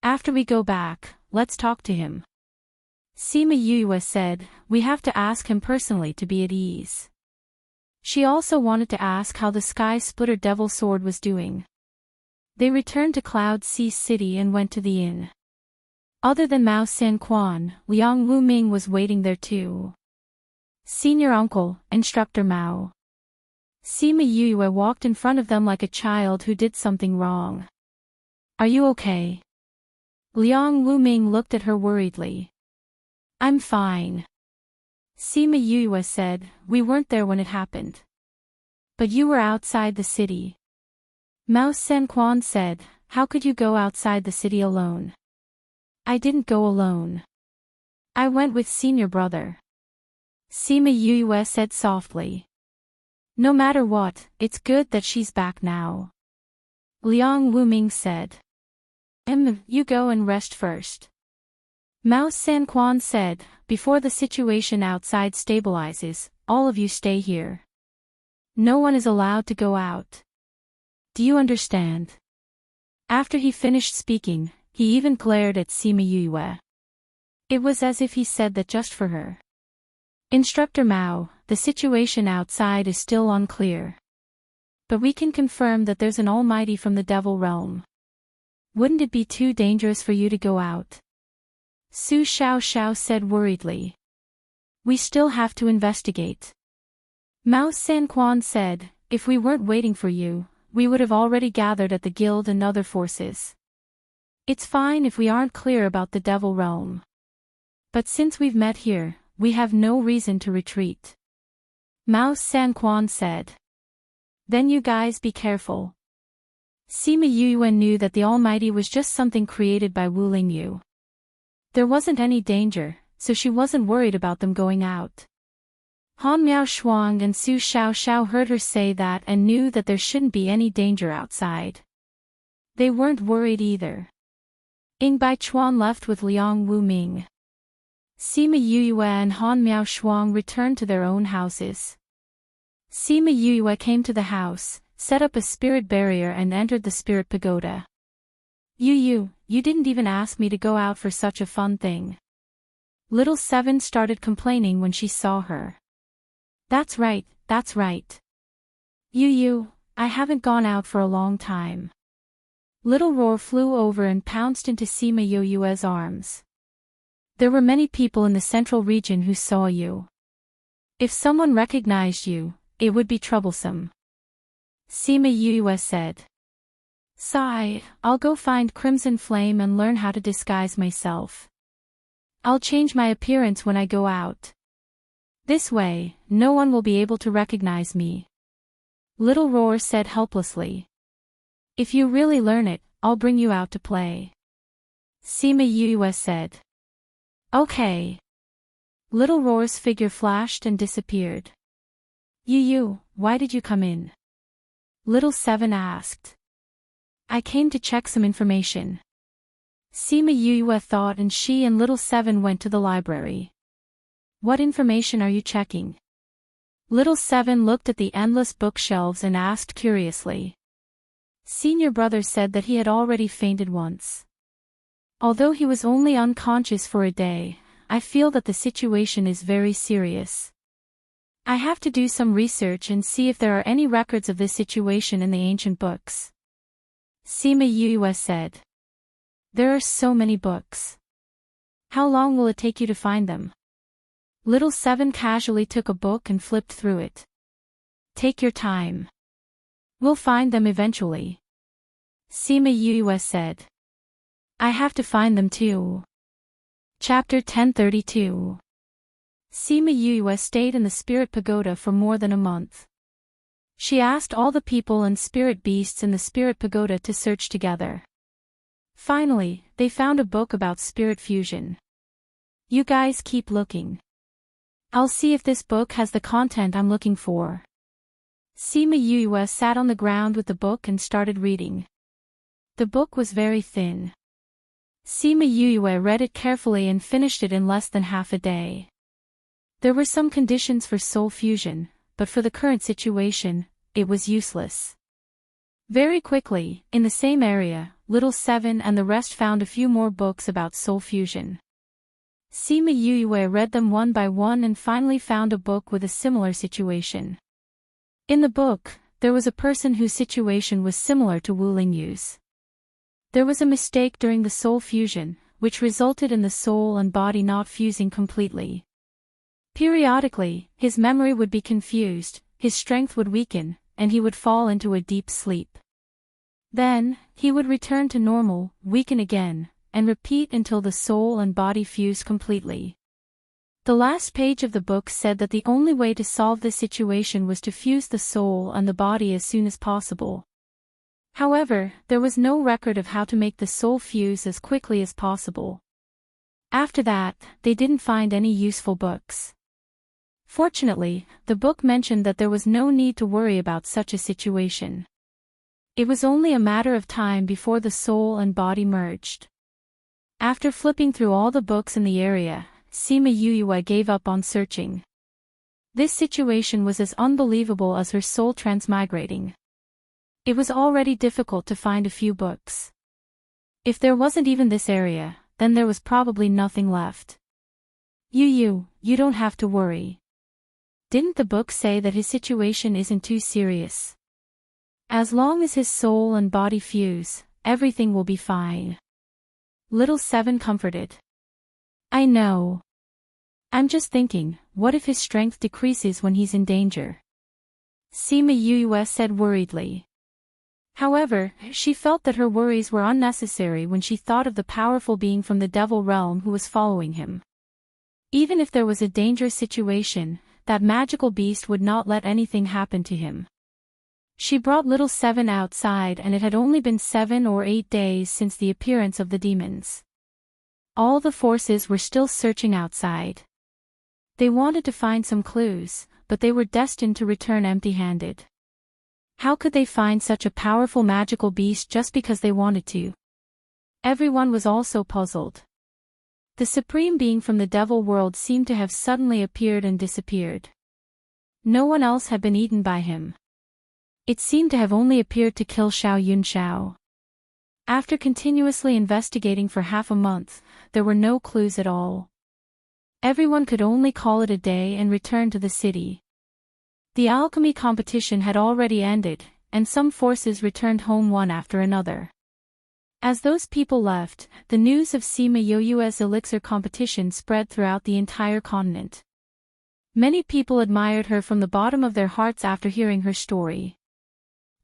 After we go back, let's talk to him. Sima Yue said, we have to ask him personally to be at ease. She also wanted to ask how the Sky Splitter Devil Sword was doing. They returned to Cloud Sea City and went to the inn. Other than Mao Sanquan, Liang Wuming was waiting there too. Senior Uncle, Instructor Mao. Sima Yue walked in front of them like a child who did something wrong. Are you okay? Liang Wuming looked at her worriedly. I'm fine. Sima Yue said, we weren't there when it happened. But you were outside the city. Mao Sanquan said, how could you go outside the city alone? I didn't go alone. I went with senior brother. Sima Yue said softly. No matter what, it's good that she's back now. Liang Wuming said. You go and rest first. Mao Sanquan said, before the situation outside stabilizes, all of you stay here. No one is allowed to go out. Do you understand? After he finished speaking, he even glared at Sima Yue. It was as if he said that just for her. Instructor Mao, the situation outside is still unclear. But we can confirm that there's an almighty from the devil realm. Wouldn't it be too dangerous for you to go out? Su Xiao said worriedly. We still have to investigate. Mao Sanquan said, if we weren't waiting for you, we would have already gathered at the guild and other forces. It's fine if we aren't clear about the devil realm. But since we've met here, we have no reason to retreat. Mao Sanquan said. Then you guys be careful. Sima Yue knew that the Almighty was just something created by Wu Lingyu. There wasn't any danger, so she wasn't worried about them going out. Han Miao Shuang and Su Xiao heard her say that and knew that there shouldn't be any danger outside. They weren't worried either. Ying Baichuan left with Liang Wuming. Sima Yue and Han Miao Shuang returned to their own houses. Sima Yue came to the house, set up a spirit barrier and entered the spirit pagoda. You didn't even ask me to go out for such a fun thing. Little Seven started complaining when she saw her. That's right. I haven't gone out for a long time. Little Roar flew over and pounced into Sima Yue's arms. There were many people in the central region who saw you. If someone recognized you, it would be troublesome. Sima Yue said. Sigh, I'll go find Crimson Flame and learn how to disguise myself. I'll change my appearance when I go out. This way, no one will be able to recognize me. Little Roar said helplessly. If you really learn it, I'll bring you out to play. Sima Yue said. Okay. Little Roar's figure flashed and disappeared. Why did you come in? Little Seven asked. I came to check some information. Sima Yue thought, and she and Little Seven went to the library. What information are you checking? Little Seven looked at the endless bookshelves and asked curiously. Senior brother said that he had already fainted once. Although he was only unconscious for a day, I feel that the situation is very serious. I have to do some research and see if there are any records of this situation in the ancient books. Sima Yue said. There are so many books. How long will it take you to find them? Little Seven casually took a book and flipped through it. Take your time. We'll find them eventually. Sima Yue said. I have to find them too. Chapter 1032. Sima Yue stayed in the spirit pagoda for more than a month. She asked all the people and spirit beasts in the spirit pagoda to search together. Finally, they found a book about spirit fusion. You guys keep looking. I'll see if this book has the content I'm looking for. Sima Yue sat on the ground with the book and started reading. The book was very thin. Sima Yue read it carefully and finished it in less than half a day. There were some conditions for soul fusion, but for the current situation, it was useless. Very quickly, in the same area, Little Seven and the rest found a few more books about soul fusion. Sima Yue read them one by one and finally found a book with a similar situation. In the book, there was a person whose situation was similar to Wu Lingyu's. There was a mistake during the soul fusion, which resulted in the soul and body not fusing completely. Periodically, his memory would be confused, his strength would weaken, and he would fall into a deep sleep. Then, he would return to normal, weaken again, and repeat until the soul and body fused completely. The last page of the book said that the only way to solve this situation was to fuse the soul and the body as soon as possible. However, there was no record of how to make the soul fuse as quickly as possible. After that, they didn't find any useful books. Fortunately, the book mentioned that there was no need to worry about such a situation. It was only a matter of time before the soul and body merged. After flipping through all the books in the area, Sima Yue gave up on searching. This situation was as unbelievable as her soul transmigrating. It was already difficult to find a few books. If there wasn't even this area, then there was probably nothing left. You don't have to worry. Didn't the book say that his situation isn't too serious? As long as his soul and body fuse, everything will be fine. Little Seven comforted. I know. I'm just thinking, what if his strength decreases when he's in danger? Sima Yue said worriedly. However, she felt that her worries were unnecessary when she thought of the powerful being from the devil realm who was following him. Even if there was a dangerous situation, that magical beast would not let anything happen to him. She brought Little Seven outside, and it had only been 7 or 8 days since the appearance of the demons. All the forces were still searching outside. They wanted to find some clues, but they were destined to return empty-handed. How could they find such a powerful magical beast just because they wanted to? Everyone was also puzzled. The supreme being from the devil world seemed to have suddenly appeared and disappeared. No one else had been eaten by him. It seemed to have only appeared to kill Xiao Yunxiao. After continuously investigating for half a month, there were no clues at all. Everyone could only call it a day and return to the city. The alchemy competition had already ended, and some forces returned home one after another. As those people left, the news of Sima Yue's elixir competition spread throughout the entire continent. Many people admired her from the bottom of their hearts after hearing her story.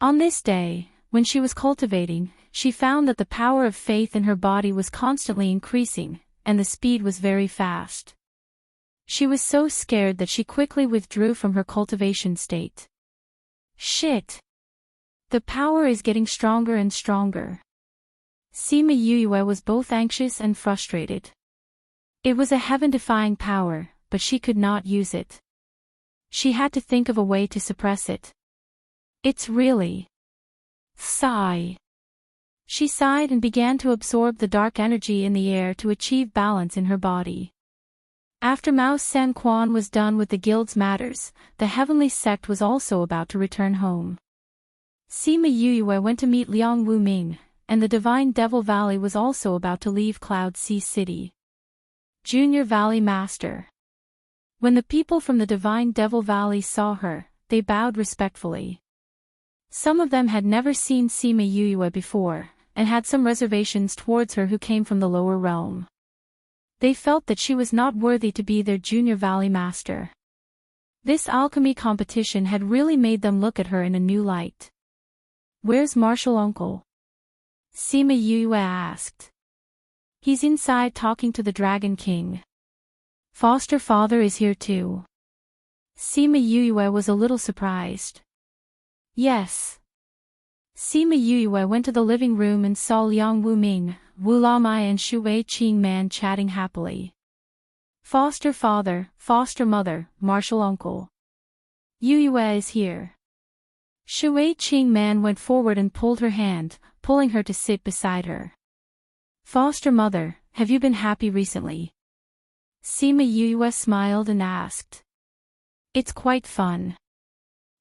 On this day, when she was cultivating, she found that the power of faith in her body was constantly increasing, and the speed was very fast. She was so scared that she quickly withdrew from her cultivation state. Shit! The power is getting stronger and stronger. Sima Yue was both anxious and frustrated. It was a heaven-defying power, but she could not use it. She had to think of a way to suppress it. It's really... Sigh. She sighed and began to absorb the dark energy in the air to achieve balance in her body. After Mao San Quan was done with the guild's matters, the heavenly sect was also about to return home. Sima Yuyue went to meet Liang Wuming, and the Divine Devil Valley was also about to leave Cloud Sea City. Junior Valley Master. When the people from the Divine Devil Valley saw her, they bowed respectfully. Some of them had never seen Sima Yuyue before, and had some reservations towards her who came from the lower realm. They felt that she was not worthy to be their Junior Valley Master. This alchemy competition had really made them look at her in a new light. "Where's Martial Uncle?" Sima Yuyue asked. "He's inside talking to the Dragon King. Foster father is here too." Sima Yuyue was a little surprised. "Yes." Sima Yuyue went to the living room and saw Liang Wuming, Wu Lamai and Shui Qingman chatting happily. "Foster father, foster mother, martial uncle. Yuyue is here." Shui Qingman went forward and pulled her hand, pulling her to sit beside her. "Foster mother, have you been happy recently?" Sima Yuyue smiled and asked. "It's quite fun."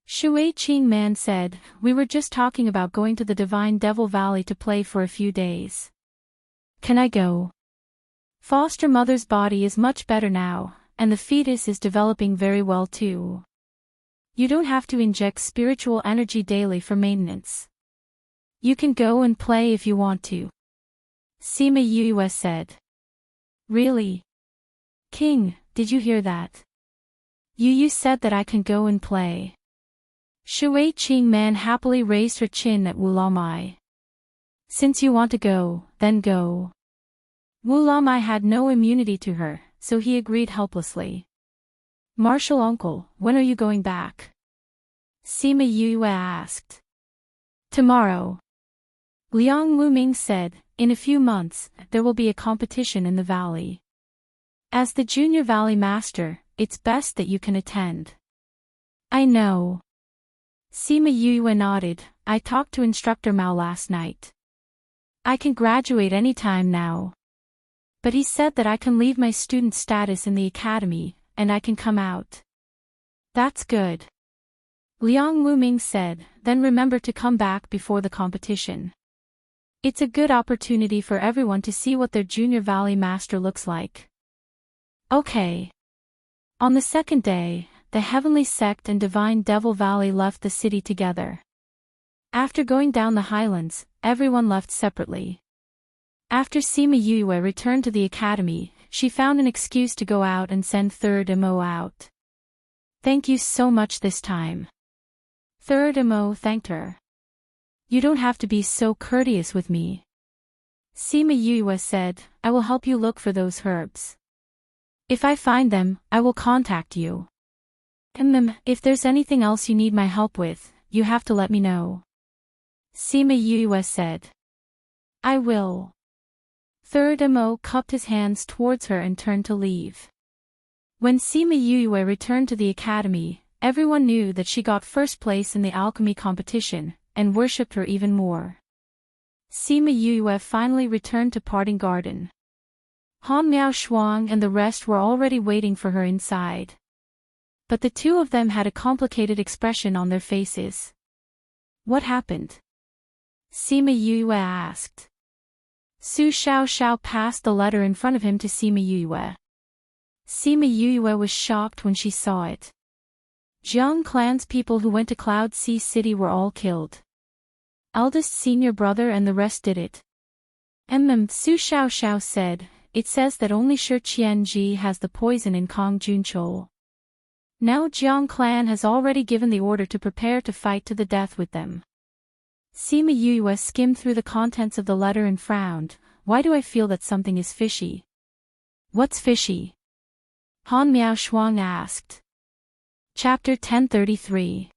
Shui Qingman said, "We were just talking about going to the Divine Devil Valley to play for a few days. Can I go?" Foster mother's body is much better now, and the fetus is developing very well too. You don't have to inject spiritual energy daily for maintenance. You can go and play if you want to. Sima Yuyue said. "Really? King, did you hear that? You said that I can go and play." Shui Qingman happily raised her chin at Wu Lamai. "Since you want to go, then go." Wu Lamai had no immunity to her, so he agreed helplessly. "Martial uncle, when are you going back?" Sima Yuyue asked. "Tomorrow." Liang Wuming said, "In a few months, there will be a competition in the valley. As the Junior Valley Master, it's best that you can attend." "I know." Sima Yuyue nodded. "I talked to Instructor Mao last night. I can graduate any time now. But he said that I can leave my student status in the academy, and I can come out." "That's good." Liang Wuming said, "Then remember to come back before the competition. It's a good opportunity for everyone to see what their Junior Valley Master looks like." Okay. On the second day, the Heavenly Sect and Divine Devil Valley left the city together. After going down the highlands, everyone left separately. After Sima Yuyue returned to the academy, she found an excuse to go out and send Third Mo out. "Thank you so much this time." Third Mo thanked her. "You don't have to be so courteous with me." Sima Yuyue said, "I will help you look for those herbs. If I find them, I will contact you. If there's anything else you need my help with, you have to let me know." Sima Yuyue said. "I will." Third Mo cupped his hands towards her and turned to leave. When Sima Yuyue returned to the academy, everyone knew that she got first place in the alchemy competition, and worshipped her even more. Sima Yuyue finally returned to Parting Garden. Han Miao Shuang and the rest were already waiting for her inside. But the two of them had a complicated expression on their faces. "What happened?" Sima Yuyue asked. Su Xiao passed the letter in front of him to Sima Yuyue. Sima Yuyue was shocked when she saw it. Jiang clan's people who went to Cloud Sea City were all killed. Eldest senior brother and the rest did it. Su Xiao said, "It says that only Shi Qianji has the poison in Kong Junchou. Now Jiang clan has already given the order to prepare to fight to the death with them." Sima Yuyue skimmed through the contents of the letter and frowned. "Why do I feel that something is fishy?" "What's fishy?" Han Miao Shuang asked. Chapter 1033.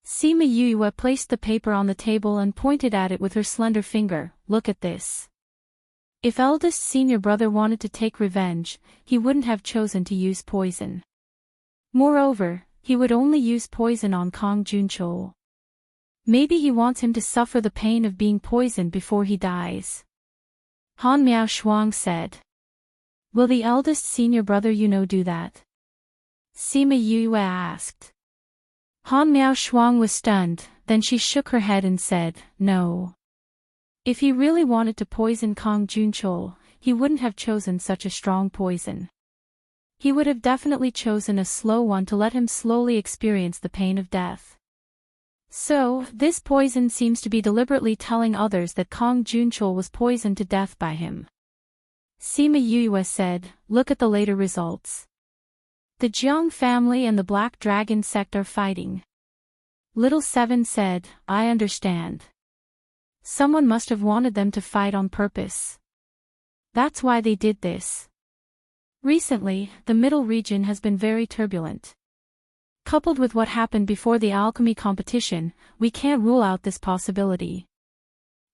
Sima Yuyue placed the paper on the table and pointed at it with her slender finger. "Look at this. If eldest senior brother wanted to take revenge, he wouldn't have chosen to use poison. Moreover, He would only use poison on Kong Junchul. Maybe he wants him to suffer the pain of being poisoned before he dies. Han Miao Shuang said. Will the eldest senior brother do that? Sima Yue asked. Han Miao Shuang was stunned, then she shook her head and said, no. If he really wanted to poison Kong Junchul, he wouldn't have chosen such a strong poison. He would have definitely chosen a slow one to let him slowly experience the pain of death. So, this poison seems to be deliberately telling others that Kong Junchul was poisoned to death by him. Sima Yue said, look at the later results. The Jiang family and the Black Dragon sect are fighting. Little Seven said, I understand. Someone must have wanted them to fight on purpose. That's why they did this. Recently, the middle region has been very turbulent. Coupled with what happened before the alchemy competition, we can't rule out this possibility.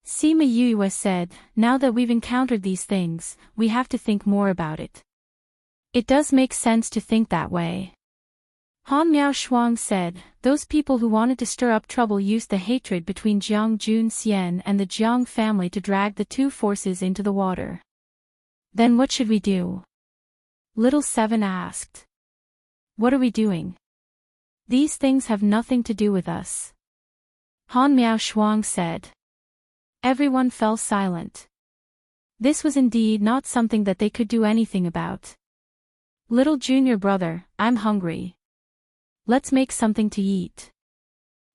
Sima Yue said, now that we've encountered these things, we have to think more about it. It does make sense to think that way. Han Miao Shuang said, those people who wanted to stir up trouble used the hatred between Jiang Junxian and the Jiang family to drag the two forces into the water. Then what should we do? Little Seven asked. What are we doing? These things have nothing to do with us. Han Miao Shuang said. Everyone fell silent. This was indeed not something that they could do anything about. Little junior brother, I'm hungry. Let's make something to eat.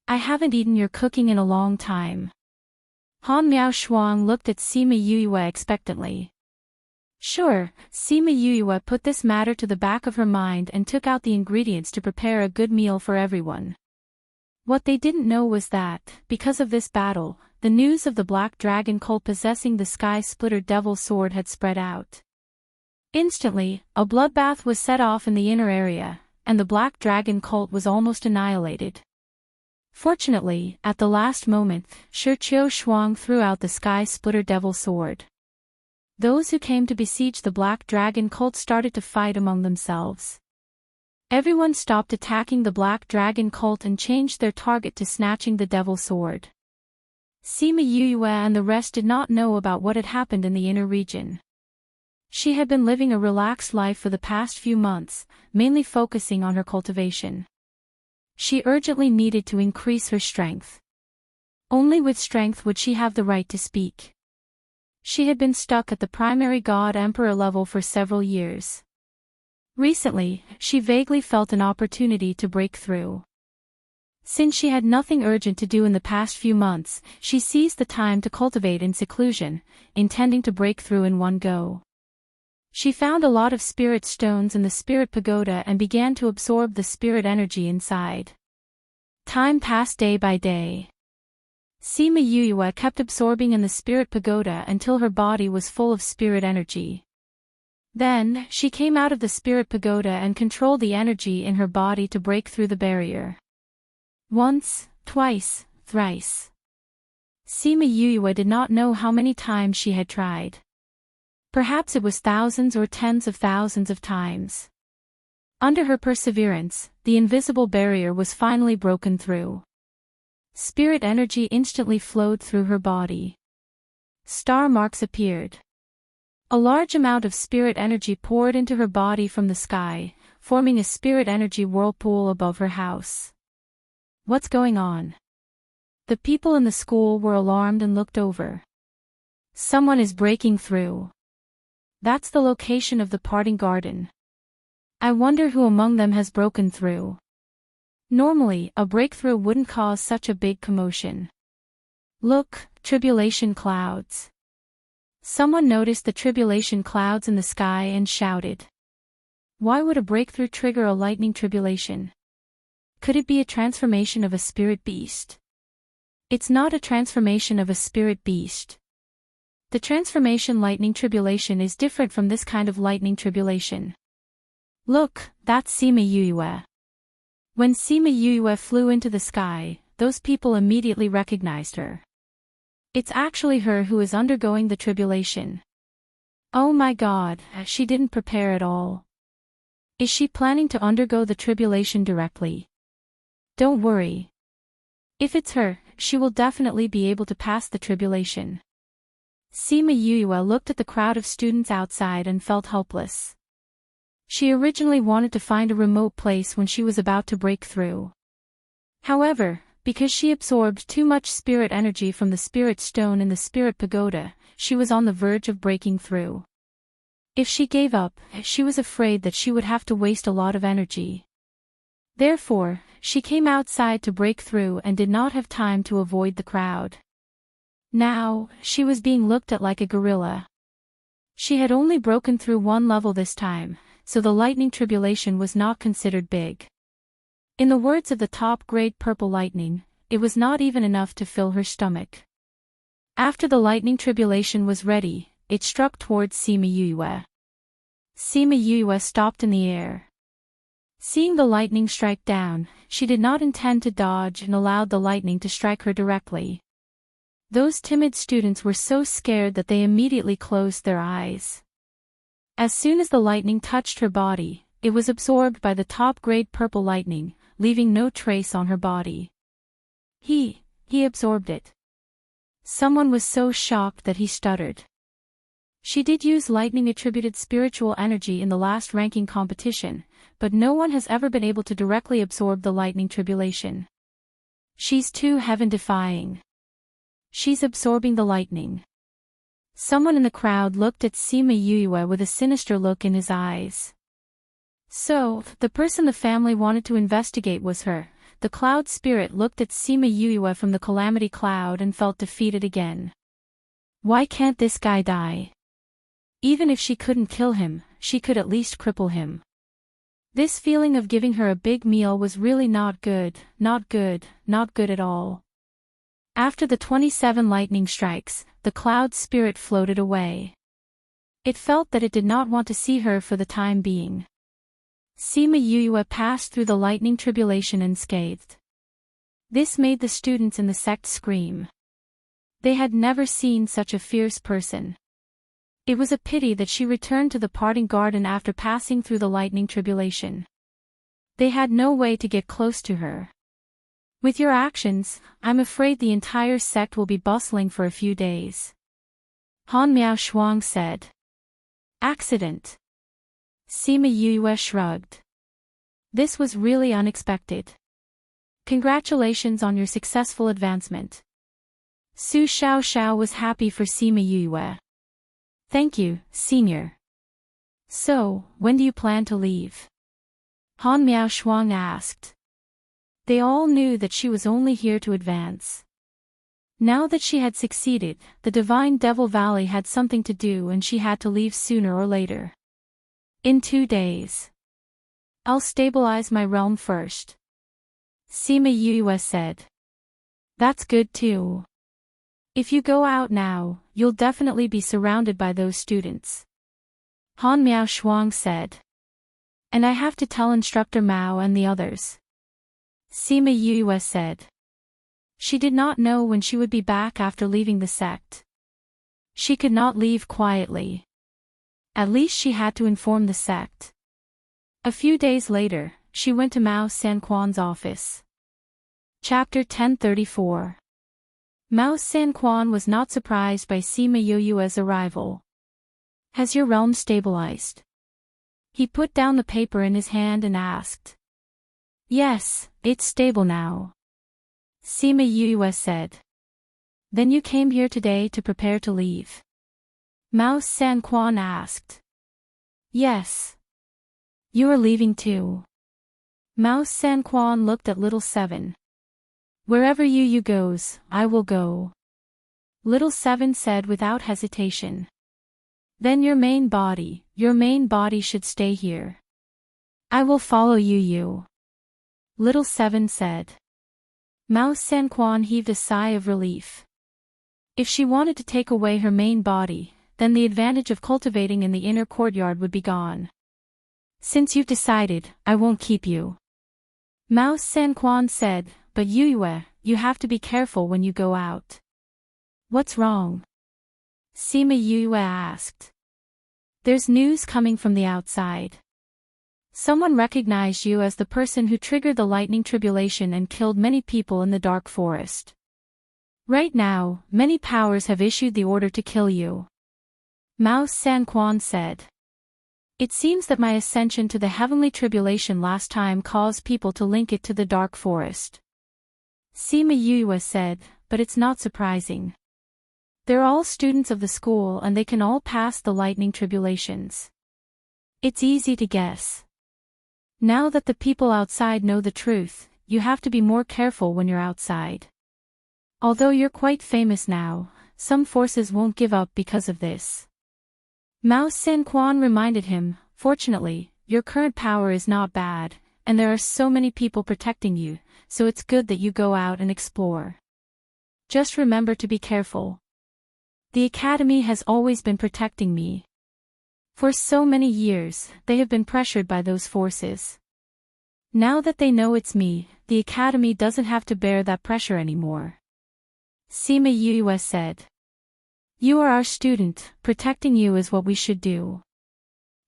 I haven't eaten your cooking in a long time. Han Miao Shuang looked at Sima Yue expectantly. Sure, Sima Yue put this matter to the back of her mind and took out the ingredients to prepare a good meal for everyone. What they didn't know was that, because of this battle, the news of the Black Dragon cult possessing the Sky Splitter Devil Sword had spread out. Instantly, a bloodbath was set off in the inner area, and the Black Dragon cult was almost annihilated. Fortunately, at the last moment, Shi Qiu Shuang threw out the Sky Splitter Devil Sword. Those who came to besiege the Black Dragon cult started to fight among themselves. Everyone stopped attacking the Black Dragon cult and changed their target to snatching the Devil Sword. Sima Yue and the rest did not know about what had happened in the inner region. She had been living a relaxed life for the past few months, mainly focusing on her cultivation. She urgently needed to increase her strength. Only with strength would she have the right to speak. She had been stuck at the primary god emperor level for several years. Recently, she vaguely felt an opportunity to break through. Since she had nothing urgent to do in the past few months, she seized the time to cultivate in seclusion, intending to break through in one go. She found a lot of spirit stones in the spirit pagoda and began to absorb the spirit energy inside. Time passed day by day. Sima Yue kept absorbing in the spirit pagoda until her body was full of spirit energy. Then, she came out of the spirit pagoda and controlled the energy in her body to break through the barrier. Once, twice, thrice. Sima Yue did not know how many times she had tried. Perhaps it was thousands or tens of thousands of times. Under her perseverance, the invisible barrier was finally broken through. Spirit energy instantly flowed through her body. Star marks appeared. A large amount of spirit energy poured into her body from the sky, forming a spirit energy whirlpool above her house. What's going on? The people in the school were alarmed and looked over. Someone is breaking through. That's the location of the parting garden. I wonder who among them has broken through. Normally, a breakthrough wouldn't cause such a big commotion. Look, tribulation clouds. Someone noticed the tribulation clouds in the sky and shouted. Why would a breakthrough trigger a lightning tribulation? Could it be a transformation of a spirit beast? It's not a transformation of a spirit beast. The transformation lightning tribulation is different from this kind of lightning tribulation. Look, that's Sima Yue. When Sima Yue flew into the sky, those people immediately recognized her. It's actually her who is undergoing the tribulation. Oh my God, she didn't prepare at all. Is she planning to undergo the tribulation directly? Don't worry. If it's her, she will definitely be able to pass the tribulation. Sima Yuyue looked at the crowd of students outside and felt hopeless. She originally wanted to find a remote place when she was about to break through. However, because she absorbed too much spirit energy from the spirit stone in the spirit pagoda, she was on the verge of breaking through. If she gave up, she was afraid that she would have to waste a lot of energy. Therefore, she came outside to break through and did not have time to avoid the crowd. Now, she was being looked at like a gorilla. She had only broken through one level this time, so the lightning tribulation was not considered big. In the words of the top-grade purple lightning, it was not even enough to fill her stomach. After the lightning tribulation was ready, it struck towards Sima Yuyue. Sima Yuyue stopped in the air. Seeing the lightning strike down, she did not intend to dodge and allowed the lightning to strike her directly. Those timid students were so scared that they immediately closed their eyes. As soon as the lightning touched her body, it was absorbed by the top-grade purple lightning, leaving no trace on her body. He absorbed it. Someone was so shocked that he stuttered. She did use lightning-attributed spiritual energy in the last ranking competition, but no one has ever been able to directly absorb the lightning tribulation. She's too heaven-defying. She's absorbing the lightning. Someone in the crowd looked at Sima Yuyue with a sinister look in his eyes. So, the person the family wanted to investigate was her. The cloud spirit looked at Sima Yuyue from the calamity cloud and felt defeated again. Why can't this guy die? Even if she couldn't kill him, she could at least cripple him. This feeling of giving her a big meal was really not good at all. After the 27 lightning strikes, the cloud spirit floated away. It felt that it did not want to see her for the time being. Sima Yuyue passed through the lightning tribulation unscathed. This made the students in the sect scream. They had never seen such a fierce person. It was a pity that she returned to the parting garden after passing through the lightning tribulation. They had no way to get close to her. With your actions, I'm afraid the entire sect will be bustling for a few days. Han Miao Shuang said. Accident. Sima Yuyue shrugged. This was really unexpected. Congratulations on your successful advancement. Su Xiao was happy for Sima Yuyue. Thank you, senior. So, when do you plan to leave? Han Miao Shuang asked. They all knew that she was only here to advance. Now that she had succeeded, the Divine Devil Valley had something to do and she had to leave sooner or later. In 2 days. I'll stabilize my realm first. Sima Yuyue said. That's good too. If you go out now, you'll definitely be surrounded by those students. Han Miao Shuang said. And I have to tell Instructor Mao and the others. Sima Yuyue said. She did not know when she would be back after leaving the sect. She could not leave quietly. At least she had to inform the sect. A few days later, she went to Mao Sanquan's office. Chapter 1034. Mao Sanquan was not surprised by Sima Yuyue's arrival. Has your realm stabilized? He put down the paper in his hand and asked. Yes, it's stable now. Sima Yuyue said. Then you came here today to prepare to leave? Mao Sanquan asked. Yes. You are leaving too. Mao Sanquan looked at Little Seven. Wherever Yu goes, I will go. Little Seven said without hesitation. Then your main body should stay here. I will follow Yu. Little Seven said. Mao Sanquan heaved a sigh of relief. If she wanted to take away her main body, then the advantage of cultivating in the inner courtyard would be gone. Since you've decided, I won't keep you. Mao Sanquan said, but Yuyue, you have to be careful when you go out. What's wrong? Sima Yuyue asked. There's news coming from the outside. Someone recognized you as the person who triggered the lightning tribulation and killed many people in the dark forest. Right now, many powers have issued the order to kill you. Mao San Quan said. It seems that my ascension to the heavenly tribulation last time caused people to link it to the dark forest. Sima Yue said, but it's not surprising. They're all students of the school and they can all pass the lightning tribulations. It's easy to guess. Now that the people outside know the truth, you have to be more careful when you're outside. Although you're quite famous now, some forces won't give up because of this. Mao San Quan reminded him, fortunately, your current power is not bad, and there are so many people protecting you, so it's good that you go out and explore. Just remember to be careful. The Academy has always been protecting me. For so many years, they have been pressured by those forces. Now that they know it's me, the Academy doesn't have to bear that pressure anymore. Sima Yue said. You are our student, protecting you is what we should do.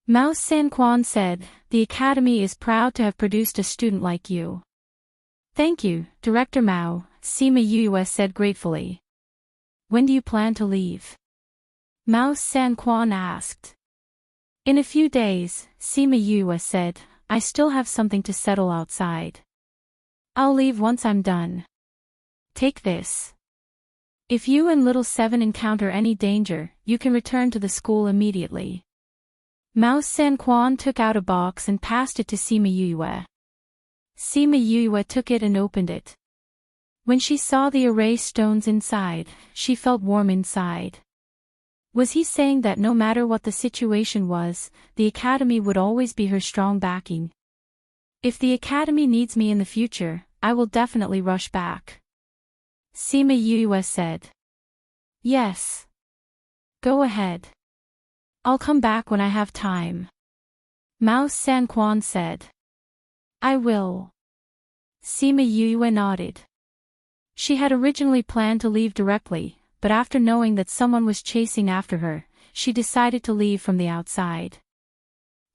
Mao San Quan said, the Academy is proud to have produced a student like you. Thank you, Director Mao, Sima Yue said gratefully. When do you plan to leave? Mao San Quan asked. In a few days, Sima Yue said, I still have something to settle outside. I'll leave once I'm done. Take this. If you and Little Seven encounter any danger, you can return to the school immediately. Mao San Quan took out a box and passed it to Sima Yue. Sima Yue took it and opened it. When she saw the array stones inside, she felt warm inside. Was he saying that no matter what the situation was, the Academy would always be her strong backing? If the Academy needs me in the future, I will definitely rush back. Sima Yue said. Yes. Go ahead. I'll come back when I have time. Mao San Quan said. I will. Sima Yue nodded. She had originally planned to leave directly, but after knowing that someone was chasing after her, she decided to leave from the outside.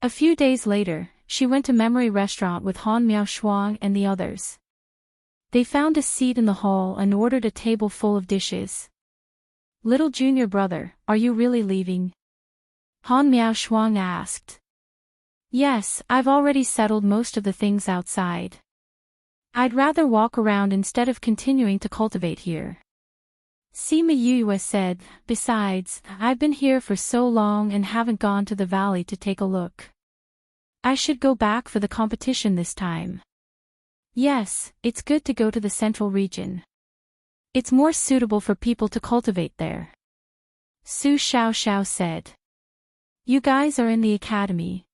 A few days later, she went to Memory Restaurant with Han Miaoshuang and the others. They found a seat in the hall and ordered a table full of dishes. Little junior brother, are you really leaving? Han Miaoshuang asked. Yes, I've already settled most of the things outside. I'd rather walk around instead of continuing to cultivate here. Sima Yue said, besides, I've been here for so long and haven't gone to the valley to take a look. I should go back for the competition this time. Yes, it's good to go to the central region. It's more suitable for people to cultivate there. Su Xiaoxiao said. You guys are in the academy.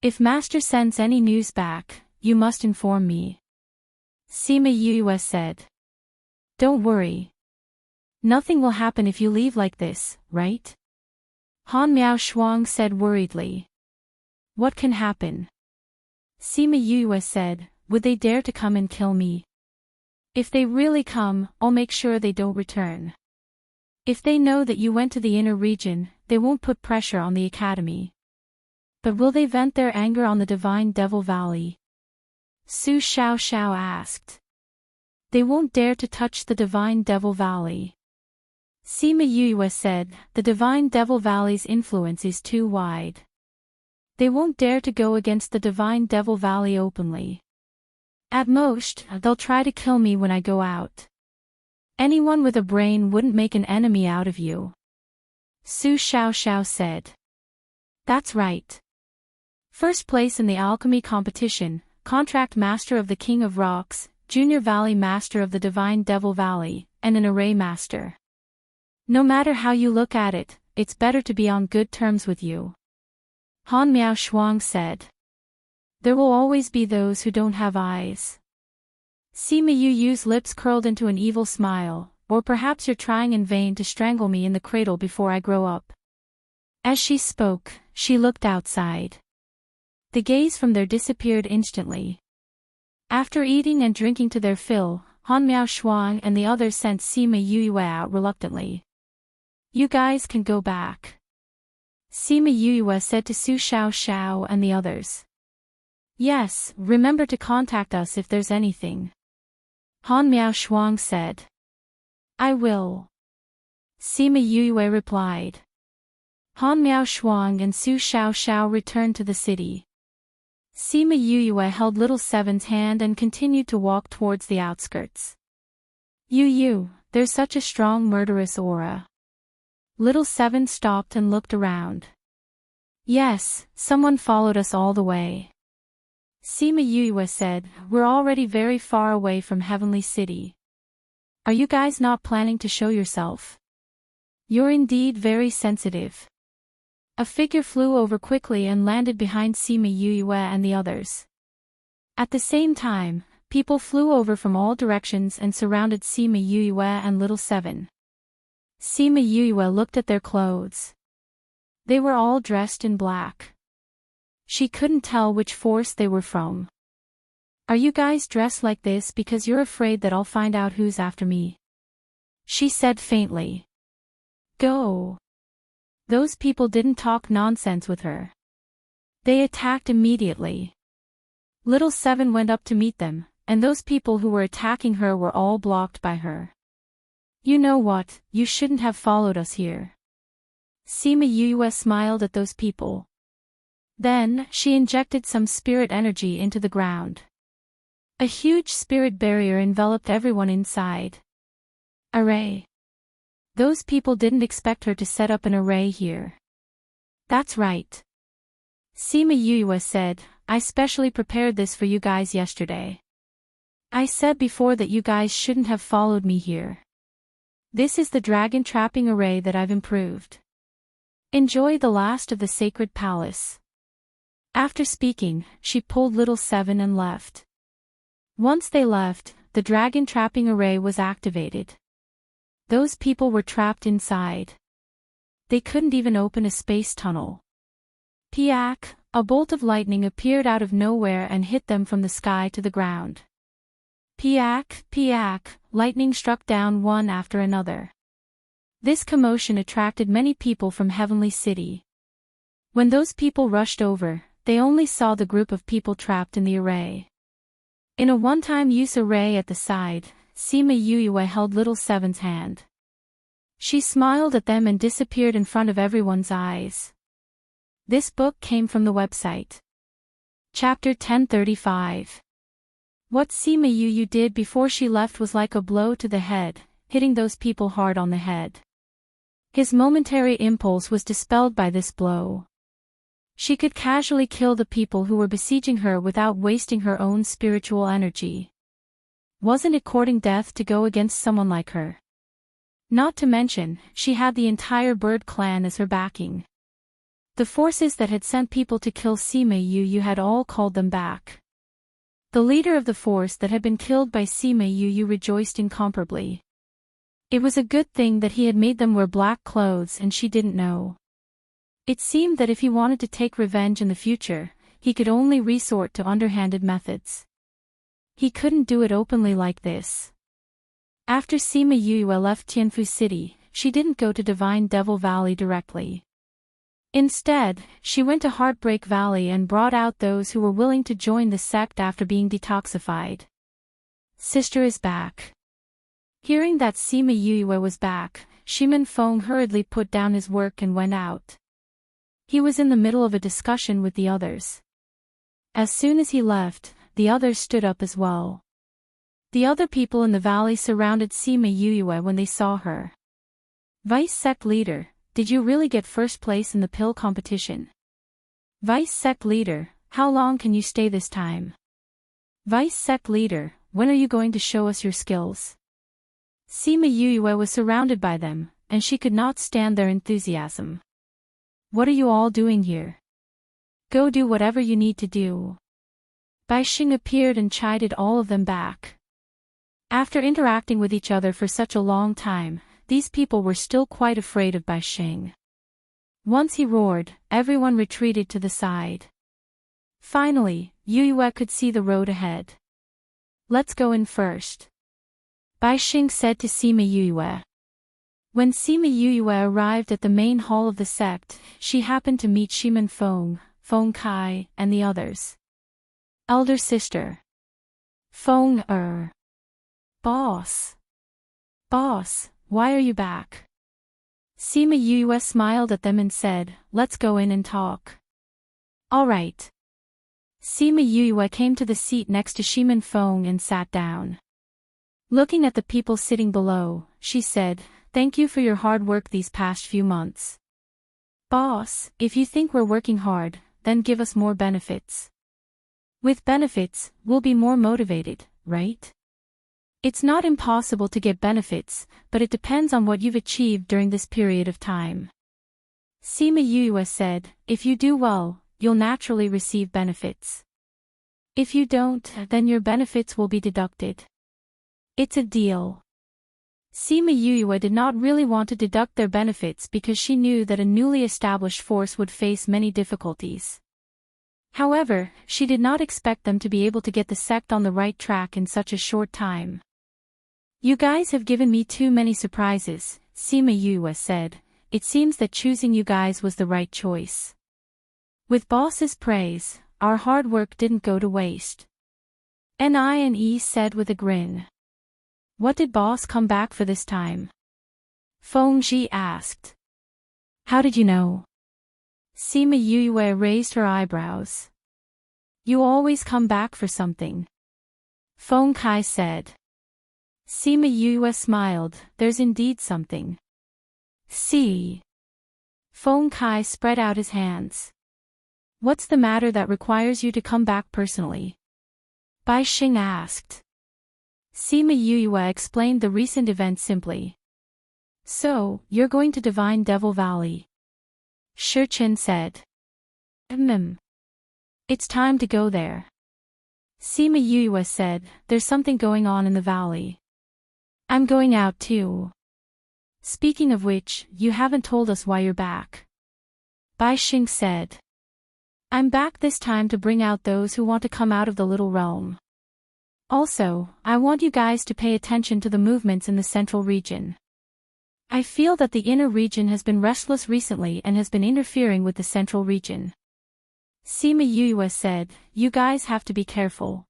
If Master sends any news back, you must inform me. Sima Yue said. Don't worry. Nothing will happen if you leave like this, right? Han Miaoshuang said worriedly. What can happen? Sima Yue said, would they dare to come and kill me? If they really come, I'll make sure they don't return. If they know that you went to the inner region, they won't put pressure on the academy. But will they vent their anger on the Divine Devil Valley? Su Xiaoxiao asked. They won't dare to touch the Divine Devil Valley. Sima Yue said, the Divine Devil Valley's influence is too wide. They won't dare to go against the Divine Devil Valley openly. At most, they'll try to kill me when I go out. Anyone with a brain wouldn't make an enemy out of you. Su Xiaoxiao said. That's right. First place in the alchemy competition, contract master of the King of Rocks, junior valley master of the Divine Devil Valley, and an array master. No matter how you look at it, it's better to be on good terms with you. Han Miaoshuang said. There will always be those who don't have eyes. Sima Yue's lips curled into an evil smile, or perhaps you're trying in vain to strangle me in the cradle before I grow up. As she spoke, she looked outside. The gaze from there disappeared instantly. After eating and drinking to their fill, Han Miaoshuang and the others sent Sima Yue out reluctantly. You guys can go back. Sima Yue said to Su Xiaoxiao and the others. Yes, remember to contact us if there's anything. Han Miao Shuang said. I will. Sima Yue replied. Han Miao Shuang and Su Xiao Xiao returned to the city. Sima Yue held Little Seven's hand and continued to walk towards the outskirts. Yu, there's such a strong murderous aura. Little Seven stopped and looked around. Yes, someone followed us all the way. Sima Yue said, we're already very far away from Heavenly City. Are you guys not planning to show yourself? You're indeed very sensitive. A figure flew over quickly and landed behind Sima Yue and the others. At the same time, people flew over from all directions and surrounded Sima Yue and Little Seven. Sima Yue looked at their clothes. They were all dressed in black. She couldn't tell which force they were from. Are you guys dressed like this because you're afraid that I'll find out who's after me? She said faintly. Go. Those people didn't talk nonsense with her. They attacked immediately. Little Seven went up to meet them, and those people who were attacking her were all blocked by her. You know what, you shouldn't have followed us here. Sima Yue smiled at those people. Then, she injected some spirit energy into the ground. A huge spirit barrier enveloped everyone inside. Array. Those people didn't expect her to set up an array here. That's right. Sima Yue said, I specially prepared this for you guys yesterday. I said before that you guys shouldn't have followed me here. This is the dragon trapping array that I've improved. Enjoy the last of the sacred palace. After speaking, she pulled Little Seven and left. Once they left, the dragon trapping array was activated. Those people were trapped inside. They couldn't even open a space tunnel. Piak, a bolt of lightning appeared out of nowhere and hit them from the sky to the ground. Piak, piak, lightning struck down one after another. This commotion attracted many people from Heavenly City. When those people rushed over, they only saw the group of people trapped in the array. In a one-time use array at the side, Sima Yue held Little Seven's hand. She smiled at them and disappeared in front of everyone's eyes. This book came from the website. Chapter 1035. What Sima Yue did before she left was like a blow to the head, hitting those people hard on the head. His momentary impulse was dispelled by this blow. She could casually kill the people who were besieging her without wasting her own spiritual energy. Wasn't it courting death to go against someone like her? Not to mention, she had the entire bird clan as her backing. The forces that had sent people to kill Sima Yue had all called them back. The leader of the force that had been killed by Sima Yue rejoiced incomparably. It was a good thing that he had made them wear black clothes and she didn't know. It seemed that if he wanted to take revenge in the future, he could only resort to underhanded methods. He couldn't do it openly like this. After Sima Yue left Tianfu City, she didn't go to Divine Devil Valley directly. Instead, she went to Heartbreak Valley and brought out those who were willing to join the sect after being detoxified. Sister is back. Hearing that Sima Yue was back, Shimen Feng hurriedly put down his work and went out. He was in the middle of a discussion with the others. As soon as he left, the others stood up as well. The other people in the valley surrounded Sima Yue when they saw her. Vice Sect Leader, did you really get first place in the pill competition? Vice Sect Leader, how long can you stay this time? Vice Sect Leader, when are you going to show us your skills? Sima Yue was surrounded by them, and she could not stand their enthusiasm. What are you all doing here? Go do whatever you need to do. Bai Xing appeared and chided all of them back. After interacting with each other for such a long time, these people were still quite afraid of Bai Xing. Once he roared, everyone retreated to the side. Finally, Yue could see the road ahead. Let's go in first. Bai Xing said to Sima Yue. When Sima Yue arrived at the main hall of the sect, she happened to meet Shimen Feng, Feng Kai, and the others. Elder sister. Phone. Boss. Boss, why are you back? Sima Yue smiled at them and said, let's go in and talk. Alright. Sima Yue came to the seat next to Shimin Feng and sat down. Looking at the people sitting below, she said, thank you for your hard work these past few months. Boss, if you think we're working hard, then give us more benefits. With benefits, we'll be more motivated, right? It's not impossible to get benefits, but it depends on what you've achieved during this period of time. Sima Yue said, if you do well, you'll naturally receive benefits. If you don't, then your benefits will be deducted. It's a deal. Sima Yue did not really want to deduct their benefits because she knew that a newly established force would face many difficulties. However, she did not expect them to be able to get the sect on the right track in such a short time. You guys have given me too many surprises, Sima Yue said. It seems that choosing you guys was the right choice. With boss's praise, our hard work didn't go to waste. Nie said with a grin. What did boss come back for this time? Feng Ji asked. How did you know? Sima Yue raised her eyebrows. You always come back for something. Feng Kai said. Sima Yue smiled, there's indeed something. See. Feng Kai spread out his hands. What's the matter that requires you to come back personally? Bai Xing asked. Sima Yue explained the recent event simply. So, you're going to Divine Devil Valley? Shi Chen said. It's time to go there. Sima Yue said, there's something going on in the valley. I'm going out too. Speaking of which, you haven't told us why you're back. Bai Xing said. I'm back this time to bring out those who want to come out of the little realm. Also, I want you guys to pay attention to the movements in the central region. I feel that the inner region has been restless recently and has been interfering with the central region. Sima Yue said, you guys have to be careful.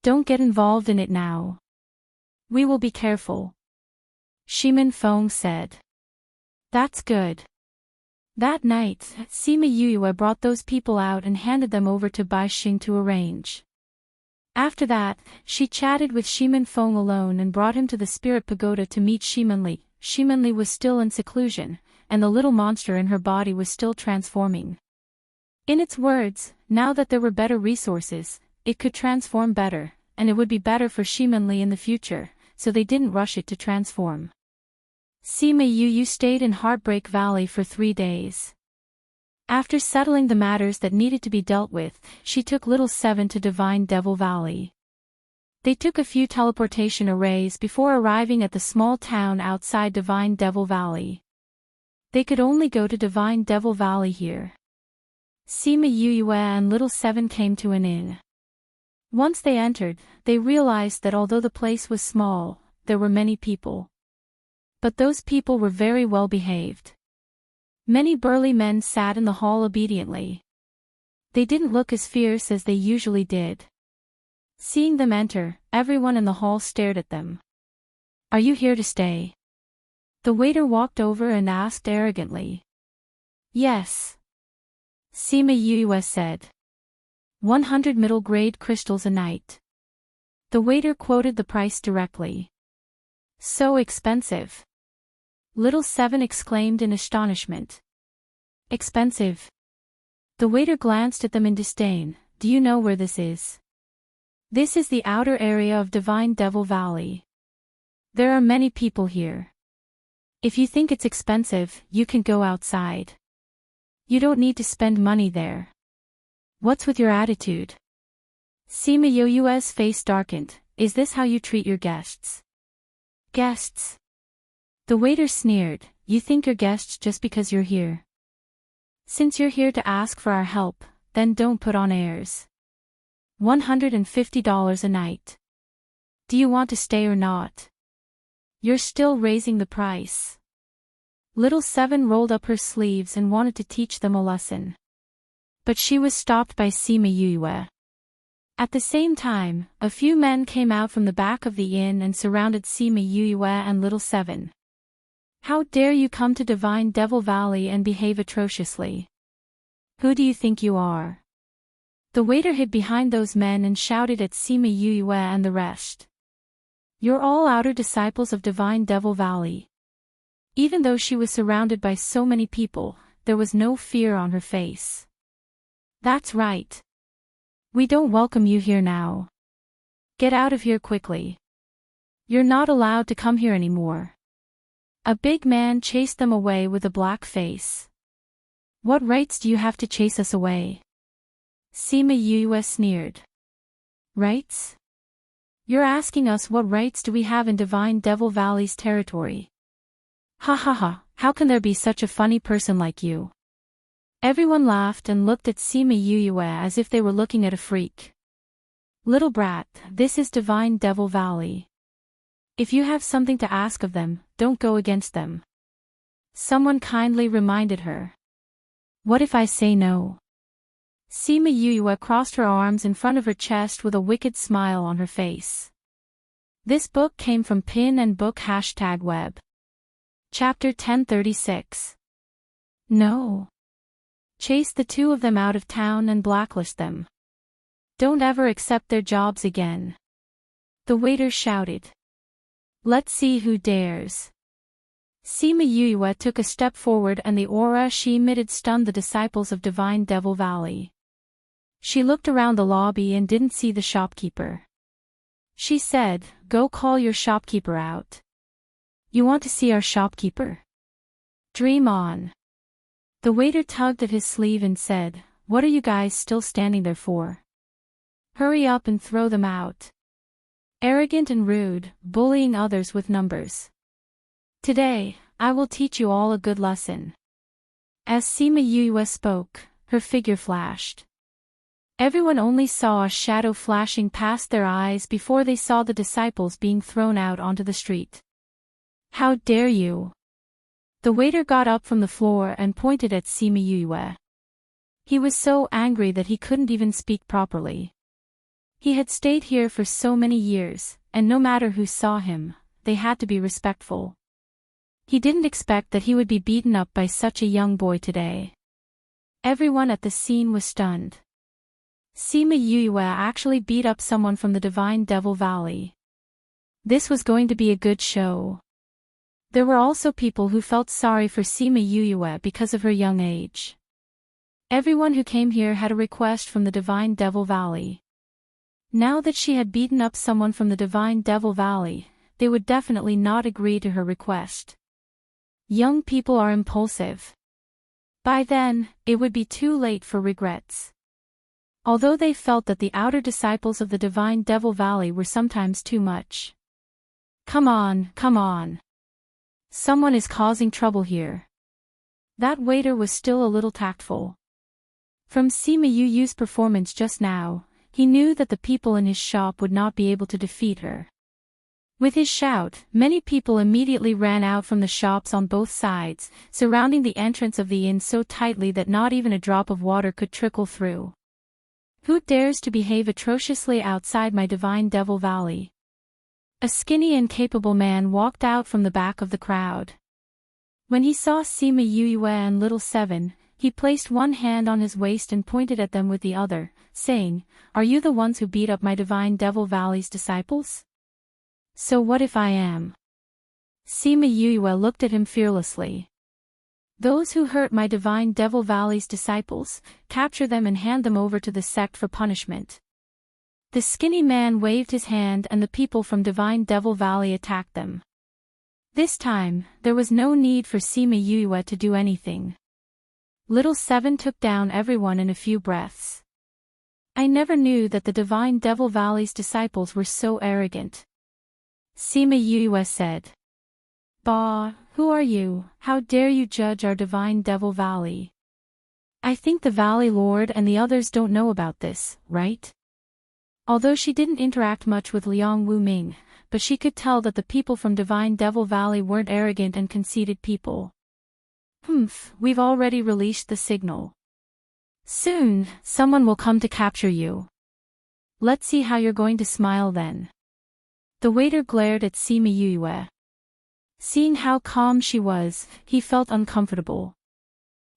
Don't get involved in it now. We will be careful. Shimin Feng said. That's good. That night, Sima Yue brought those people out and handed them over to Bai Xing to arrange. After that, she chatted with Shimin Feng alone and brought him to the spirit pagoda to meet Shimanli. Shimanli was still in seclusion, and the little monster in her body was still transforming. In its words, now that there were better resources, it could transform better, and it would be better for Shimanli in the future, so they didn't rush it to transform. Sima Yue stayed in Heartbreak Valley for 3 days. After settling the matters that needed to be dealt with, she took Little Seven to Divine Devil Valley. They took a few teleportation arrays before arriving at the small town outside Divine Devil Valley. They could only go to Divine Devil Valley here. Sima Yue and Little Seven came to an inn. Once they entered, they realized that although the place was small, there were many people. But those people were very well behaved. Many burly men sat in the hall obediently. They didn't look as fierce as they usually did. Seeing them enter, everyone in the hall stared at them. Are you here to stay? The waiter walked over and asked arrogantly. Yes. Sima Yue said. 100 middle-grade crystals a night. The waiter quoted the price directly. So expensive. Little Seven exclaimed in astonishment. Expensive. The waiter glanced at them in disdain. Do you know where this is? This is the outer area of Divine Devil Valley. There are many people here. If you think it's expensive, you can go outside. You don't need to spend money there. What's with your attitude? Sima Yue's face darkened. Is this how you treat your guests? Guests? The waiter sneered. You think you're guests just because you're here. Since you're here to ask for our help, then don't put on airs. $150 a night. Do you want to stay or not? You're still raising the price. Little Seven rolled up her sleeves and wanted to teach them a lesson. But she was stopped by Sima Yue. At the same time, a few men came out from the back of the inn and surrounded Sima Yue and Little Seven. How dare you come to Divine Devil Valley and behave atrociously? Who do you think you are? The waiter hid behind those men and shouted at Sima Yue and the rest. You're all outer disciples of Divine Devil Valley. Even though she was surrounded by so many people, there was no fear on her face. That's right. We don't welcome you here now. Get out of here quickly. You're not allowed to come here anymore. A big man chased them away with a black face. What rights do you have to chase us away? Sima Yue sneered. Rights? You're asking us what rights do we have in Divine Devil Valley's territory? Ha ha ha, how can there be such a funny person like you? Everyone laughed and looked at Sima Yue as if they were looking at a freak. Little brat, this is Divine Devil Valley. If you have something to ask of them, don't go against them. Someone kindly reminded her. What if I say no? Sima Yue crossed her arms in front of her chest with a wicked smile on her face. This book came from Pin and Book #web. Chapter 1036. No. Chase the two of them out of town and blacklist them. Don't ever accept their jobs again. The waiter shouted. Let's see who dares. Sima Yue took a step forward and the aura she emitted stunned the disciples of Divine Devil Valley. She looked around the lobby and didn't see the shopkeeper. She said, Go call your shopkeeper out. You want to see our shopkeeper? Dream on. The waiter tugged at his sleeve and said, What are you guys still standing there for? Hurry up and throw them out. Arrogant and rude, bullying others with numbers. Today, I will teach you all a good lesson. As Sima Yue spoke, her figure flashed. Everyone only saw a shadow flashing past their eyes before they saw the disciples being thrown out onto the street. How dare you! The waiter got up from the floor and pointed at Sima Yue. He was so angry that he couldn't even speak properly. He had stayed here for so many years, and no matter who saw him, they had to be respectful. He didn't expect that he would be beaten up by such a young boy today. Everyone at the scene was stunned. Sima Yue actually beat up someone from the Divine Devil Valley. This was going to be a good show. There were also people who felt sorry for Sima Yue because of her young age. Everyone who came here had a request from the Divine Devil Valley. Now that she had beaten up someone from the Divine Devil Valley, they would definitely not agree to her request. Young people are impulsive. By then, it would be too late for regrets. Although they felt that the outer disciples of the Divine Devil Valley were sometimes too much. Come on, come on. Someone is causing trouble here. That waiter was still a little tactful. From Sima Yue's performance just now, he knew that the people in his shop would not be able to defeat her. With his shout, many people immediately ran out from the shops on both sides, surrounding the entrance of the inn so tightly that not even a drop of water could trickle through. Who dares to behave atrociously outside my Divine Devil Valley? A skinny and capable man walked out from the back of the crowd. When he saw Sima Yue and Little Seven, he placed one hand on his waist and pointed at them with the other, saying, Are you the ones who beat up my Divine Devil Valley's disciples? So what if I am? Sima Yue looked at him fearlessly. Those who hurt my Divine Devil Valley's disciples, capture them and hand them over to the sect for punishment. The skinny man waved his hand and the people from Divine Devil Valley attacked them. This time, there was no need for Sima Yue to do anything. Little Seven took down everyone in a few breaths. I never knew that the Divine Devil Valley's disciples were so arrogant. Sima Yue said. Bah, who are you? How dare you judge our Divine Devil Valley? I think the Valley Lord and the others don't know about this, right? Although she didn't interact much with Liang Wuming, but she could tell that the people from Divine Devil Valley weren't arrogant and conceited people. We've already released the signal. Soon, someone will come to capture you. Let's see how you're going to smile then. The waiter glared at Sima Yue. Seeing how calm she was, he felt uncomfortable.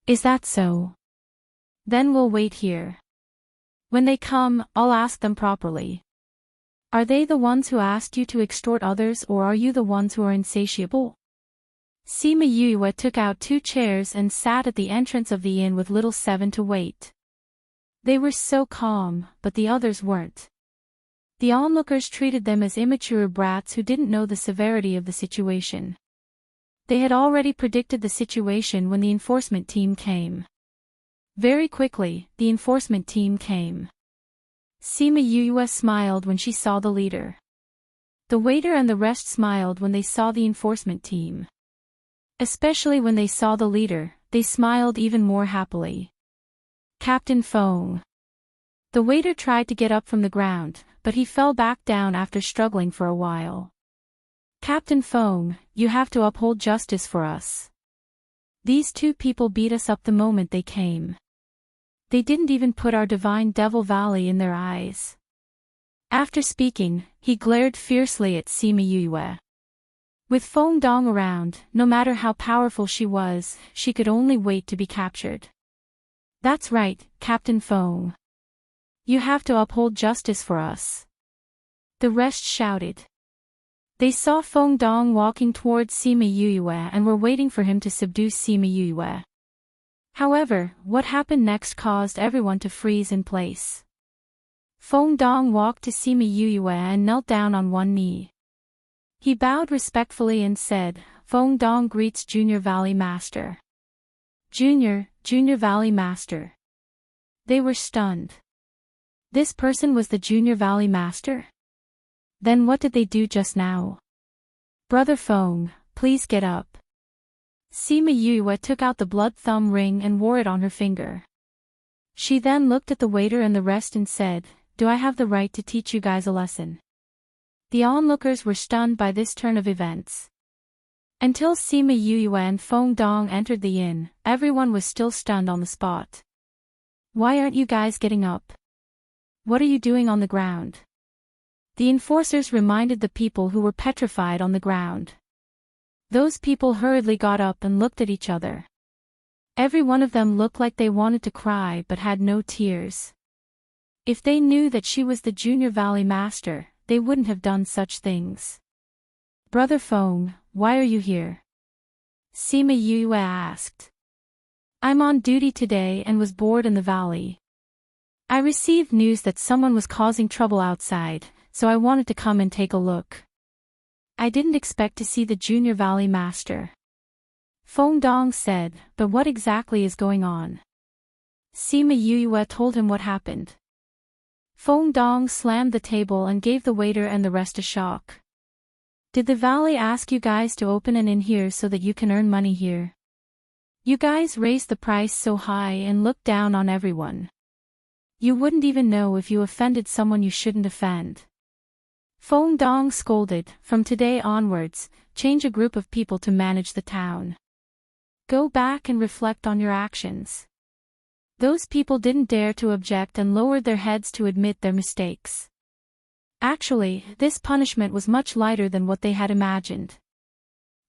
Is that so? Then we'll wait here. When they come, I'll ask them properly. Are they the ones who asked you to extort others, or are you the ones who are insatiable? Sima Yue took out 2 chairs and sat at the entrance of the inn with little Seven to wait. They were so calm, but the others weren't. The onlookers treated them as immature brats who didn't know the severity of the situation. They had already predicted the situation when the enforcement team came. Very quickly, the enforcement team came. Sima Yue smiled when she saw the leader. The waiter and the rest smiled when they saw the enforcement team. Especially when they saw the leader, they smiled even more happily. Captain Feng. The waiter tried to get up from the ground, but he fell back down after struggling for a while. Captain Feng, you have to uphold justice for us. These 2 people beat us up the moment they came. They didn't even put our divine Devil Valley in their eyes. After speaking, he glared fiercely at Sima Yue. With Feng Dong around, no matter how powerful she was, she could only wait to be captured. That's right, Captain Feng. You have to uphold justice for us. The rest shouted. They saw Feng Dong walking towards Sima Yue and were waiting for him to subdue Sima Yue. However, what happened next caused everyone to freeze in place. Feng Dong walked to Sima Yue and knelt down on one knee. He bowed respectfully and said, Feng Dong greets Junior Valley Master. Junior Valley Master. They were stunned. This person was the Junior Valley Master? Then what did they do just now? Brother Feng, please get up. Sima Yue took out the blood thumb ring and wore it on her finger. She then looked at the waiter and the rest and said, Do I have the right to teach you guys a lesson? The onlookers were stunned by this turn of events. Until Sima Yue and Feng Dong entered the inn, everyone was still stunned on the spot. Why aren't you guys getting up? What are you doing on the ground? The enforcers reminded the people who were petrified on the ground. Those people hurriedly got up and looked at each other. Every one of them looked like they wanted to cry but had no tears. If they knew that she was the Junior Valley Master, they wouldn't have done such things. Brother Feng, why are you here? Sima Yue asked. I'm on duty today and was bored in the valley. I received news that someone was causing trouble outside, so I wanted to come and take a look. I didn't expect to see the Junior Valley Master. Feng Dong said, but what exactly is going on? Sima Yue told him what happened. Feng Dong slammed the table and gave the waiter and the rest a shock. Did the valley ask you guys to open an inn here so that you can earn money here? You guys raised the price so high and looked down on everyone. You wouldn't even know if you offended someone you shouldn't offend. Feng Dong scolded, from today onwards, change a group of people to manage the town. Go back and reflect on your actions. Those people didn't dare to object and lowered their heads to admit their mistakes. Actually, this punishment was much lighter than what they had imagined.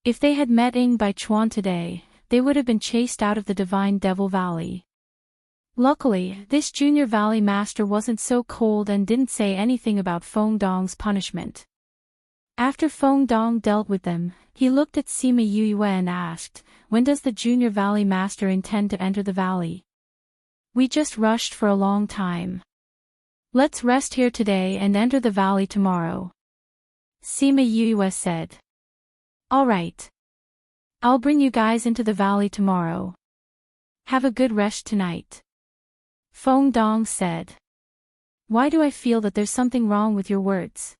If they had met Ying Bai Chuan today, they would have been chased out of the Divine Devil Valley. Luckily, this Junior Valley Master wasn't so cold and didn't say anything about Feng Dong's punishment. After Feng Dong dealt with them, he looked at Sima Yue and asked, when does the Junior Valley Master intend to enter the valley? We just rushed for a long time. Let's rest here today and enter the valley tomorrow. Sima Yue said. All right. I'll bring you guys into the valley tomorrow. Have a good rest tonight. Feng Dong said. Why do I feel that there's something wrong with your words?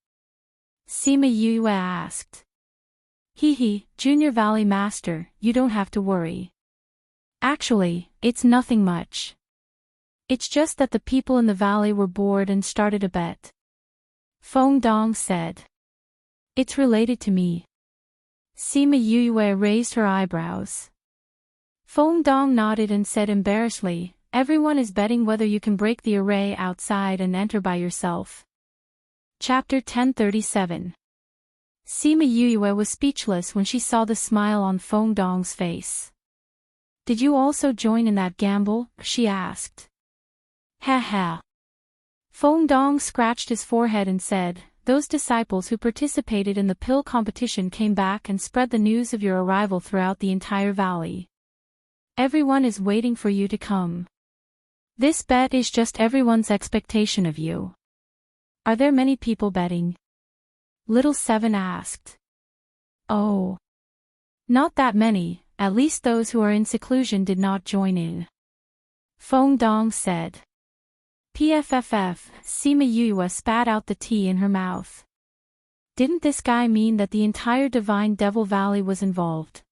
Sima Yue asked. Hee, Junior Valley Master, you don't have to worry. Actually, it's nothing much. It's just that the people in the valley were bored and started a bet. Feng Dong said. It's related to me. Sima Yue raised her eyebrows. Feng Dong nodded and said embarrassedly, everyone is betting whether you can break the array outside and enter by yourself. Chapter 1037. Sima Yue was speechless when she saw the smile on Feng Dong's face. Did you also join in that gamble? She asked. Ha ha. Feng Dong scratched his forehead and said, those disciples who participated in the pill competition came back and spread the news of your arrival throughout the entire valley. Everyone is waiting for you to come. This bet is just everyone's expectation of you. Are there many people betting? Little Seven asked. Oh. Not that many, at least those who are in seclusion did not join in. Feng Dong said. Pfff, Sima Yue spat out the tea in her mouth. Didn't this guy mean that the entire Divine Devil Valley was involved?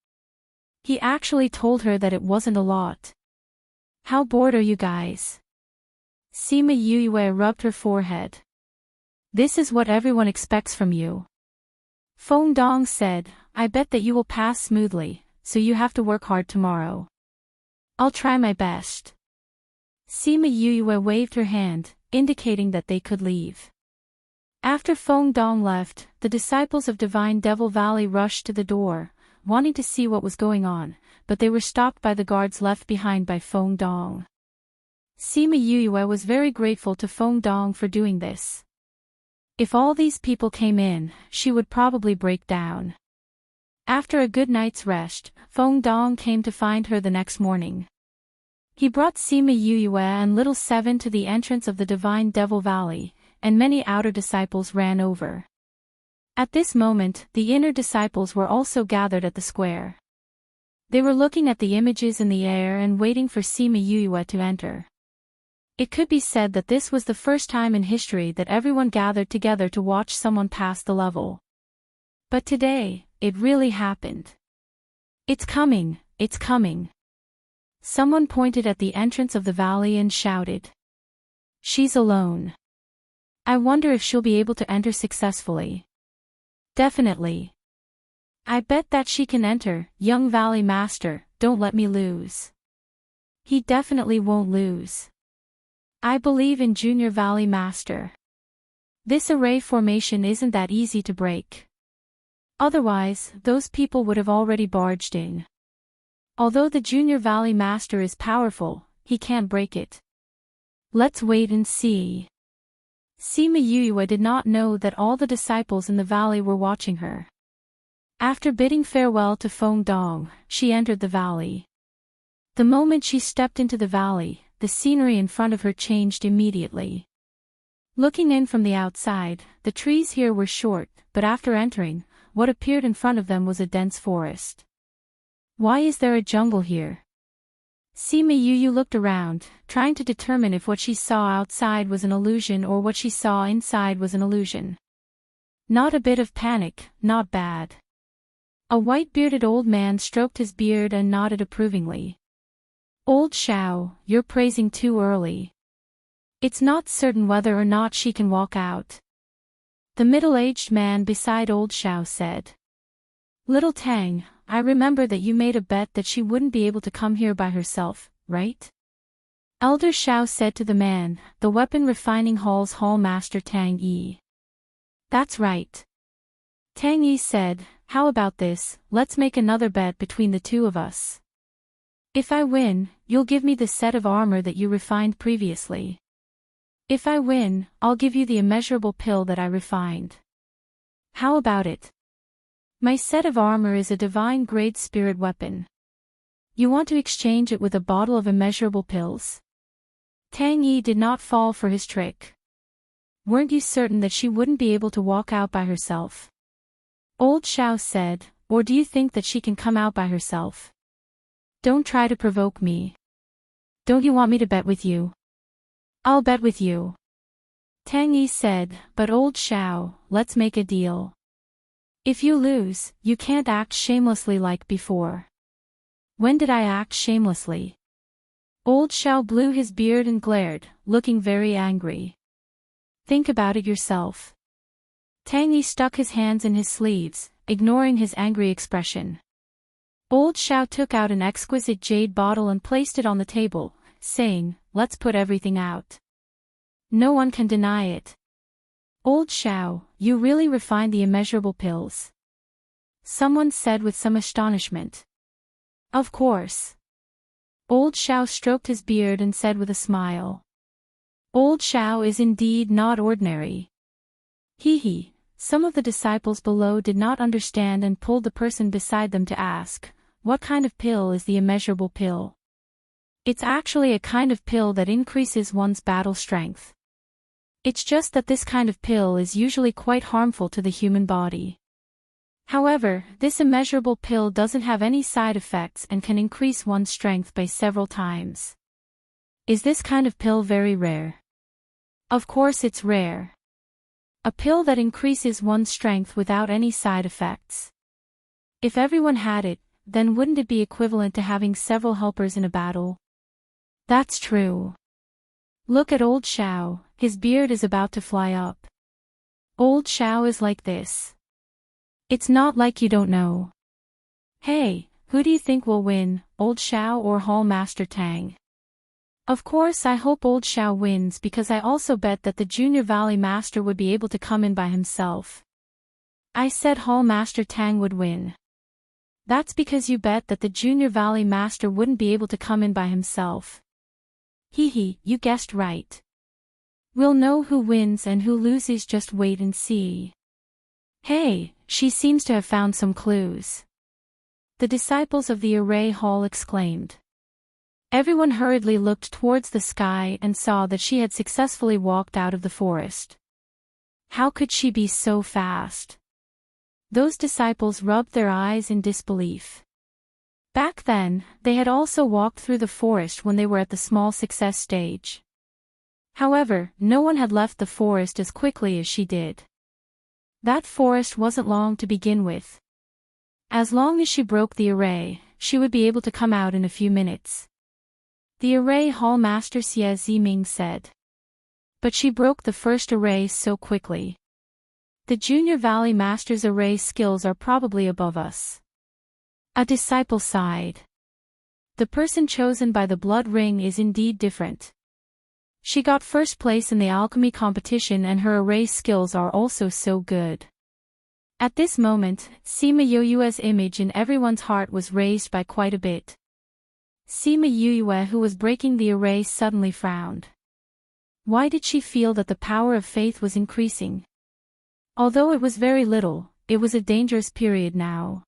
He actually told her that it wasn't a lot. How bored are you guys? Sima Yue rubbed her forehead. This is what everyone expects from you. Feng Dong said, I bet that you will pass smoothly, so you have to work hard tomorrow. I'll try my best. Sima Yue waved her hand, indicating that they could leave. After Feng Dong left, the disciples of Divine Devil Valley rushed to the door, wanting to see what was going on, but they were stopped by the guards left behind by Feng Dong. Sima Yue was very grateful to Feng Dong for doing this. If all these people came in, she would probably break down. After a good night's rest, Feng Dong came to find her the next morning. He brought Sima Yue and Little Seven to the entrance of the Divine Devil Valley, and many outer disciples ran over. At this moment, the inner disciples were also gathered at the square. They were looking at the images in the air and waiting for Sima Yue to enter. It could be said that this was the first time in history that everyone gathered together to watch someone pass the level. But today, it really happened. It's coming, it's coming. Someone pointed at the entrance of the valley and shouted. She's alone. I wonder if she'll be able to enter successfully. Definitely. I bet that she can enter, young Valley Master, don't let me lose. He definitely won't lose. I believe in Junior Valley Master. This array formation isn't that easy to break. Otherwise, those people would have already barged in. Although the Junior Valley Master is powerful, he can't break it. Let's wait and see. Sima Yue did not know that all the disciples in the valley were watching her. After bidding farewell to Feng Dong, she entered the valley. The moment she stepped into the valley, the scenery in front of her changed immediately. Looking in from the outside, the trees here were short, but after entering, what appeared in front of them was a dense forest. Why is there a jungle here? Sima Yue looked around, trying to determine if what she saw outside was an illusion or what she saw inside was an illusion. Not a bit of panic, not bad. A white-bearded old man stroked his beard and nodded approvingly. Old Xiao, you're praising too early. It's not certain whether or not she can walk out. The middle-aged man beside Old Xiao said. Little Tang, I remember that you made a bet that she wouldn't be able to come here by herself, right? Elder Xiao said to the man, the weapon refining hall's hall master Tang Yi. That's right. Tang Yi said, how about this, let's make another bet between the two of us. If I win, you'll give me the set of armor that you refined previously. If I win, I'll give you the immeasurable pill that I refined. How about it? My set of armor is a divine-grade spirit weapon. You want to exchange it with a bottle of immeasurable pills? Tang Yi did not fall for his trick. Weren't you certain that she wouldn't be able to walk out by herself? Old Xiao said, or do you think that she can come out by herself? Don't try to provoke me. Don't you want me to bet with you? I'll bet with you. Tang Yi said, but Old Xiao, let's make a deal. If you lose, you can't act shamelessly like before. When did I act shamelessly? Old Xiao blew his beard and glared, looking very angry. Think about it yourself. Tang Yi stuck his hands in his sleeves, ignoring his angry expression. Old Xiao took out an exquisite jade bottle and placed it on the table, saying, let's put everything out. No one can deny it. Old Xiao, you really refined the immeasurable pills. Someone said with some astonishment. Of course. Old Xiao stroked his beard and said with a smile. Old Xiao is indeed not ordinary. Hee. Some of the disciples below did not understand and pulled the person beside them to ask, what kind of pill is the immeasurable pill? It's actually a kind of pill that increases one's battle strength. It's just that this kind of pill is usually quite harmful to the human body. However, this immeasurable pill doesn't have any side effects and can increase one's strength by several times. Is this kind of pill very rare? Of course it's rare. A pill that increases one's strength without any side effects. If everyone had it, then wouldn't it be equivalent to having several helpers in a battle? That's true. Look at Old Xiao, his beard is about to fly up. Old Xiao is like this. It's not like you don't know. Hey, who do you think will win, Old Xiao or Hall Master Tang? Of course I hope Old Xiao wins because I also bet that the Junior Valley Master would be able to come in by himself. I said Hall Master Tang would win. That's because you bet that the Junior Valley Master wouldn't be able to come in by himself. Hee, you guessed right. We'll know who wins and who loses, just wait and see. Hey, she seems to have found some clues. The disciples of the array hall exclaimed. Everyone hurriedly looked towards the sky and saw that she had successfully walked out of the forest. How could she be so fast? Those disciples rubbed their eyes in disbelief. Back then, they had also walked through the forest when they were at the small success stage. However, no one had left the forest as quickly as she did. That forest wasn't long to begin with. As long as she broke the array, she would be able to come out in a few minutes. The array hall master Xie Ziming said. But she broke the first array so quickly. The Junior Valley Master's array skills are probably above us. A disciple sighed. The person chosen by the blood ring is indeed different. She got first place in the alchemy competition and her array skills are also so good. At this moment, Sima Yoyue's image in everyone's heart was raised by quite a bit. Sima Yoyue, who was breaking the array, suddenly frowned. Why did she feel that the power of faith was increasing? Although it was very little, it was a dangerous period now.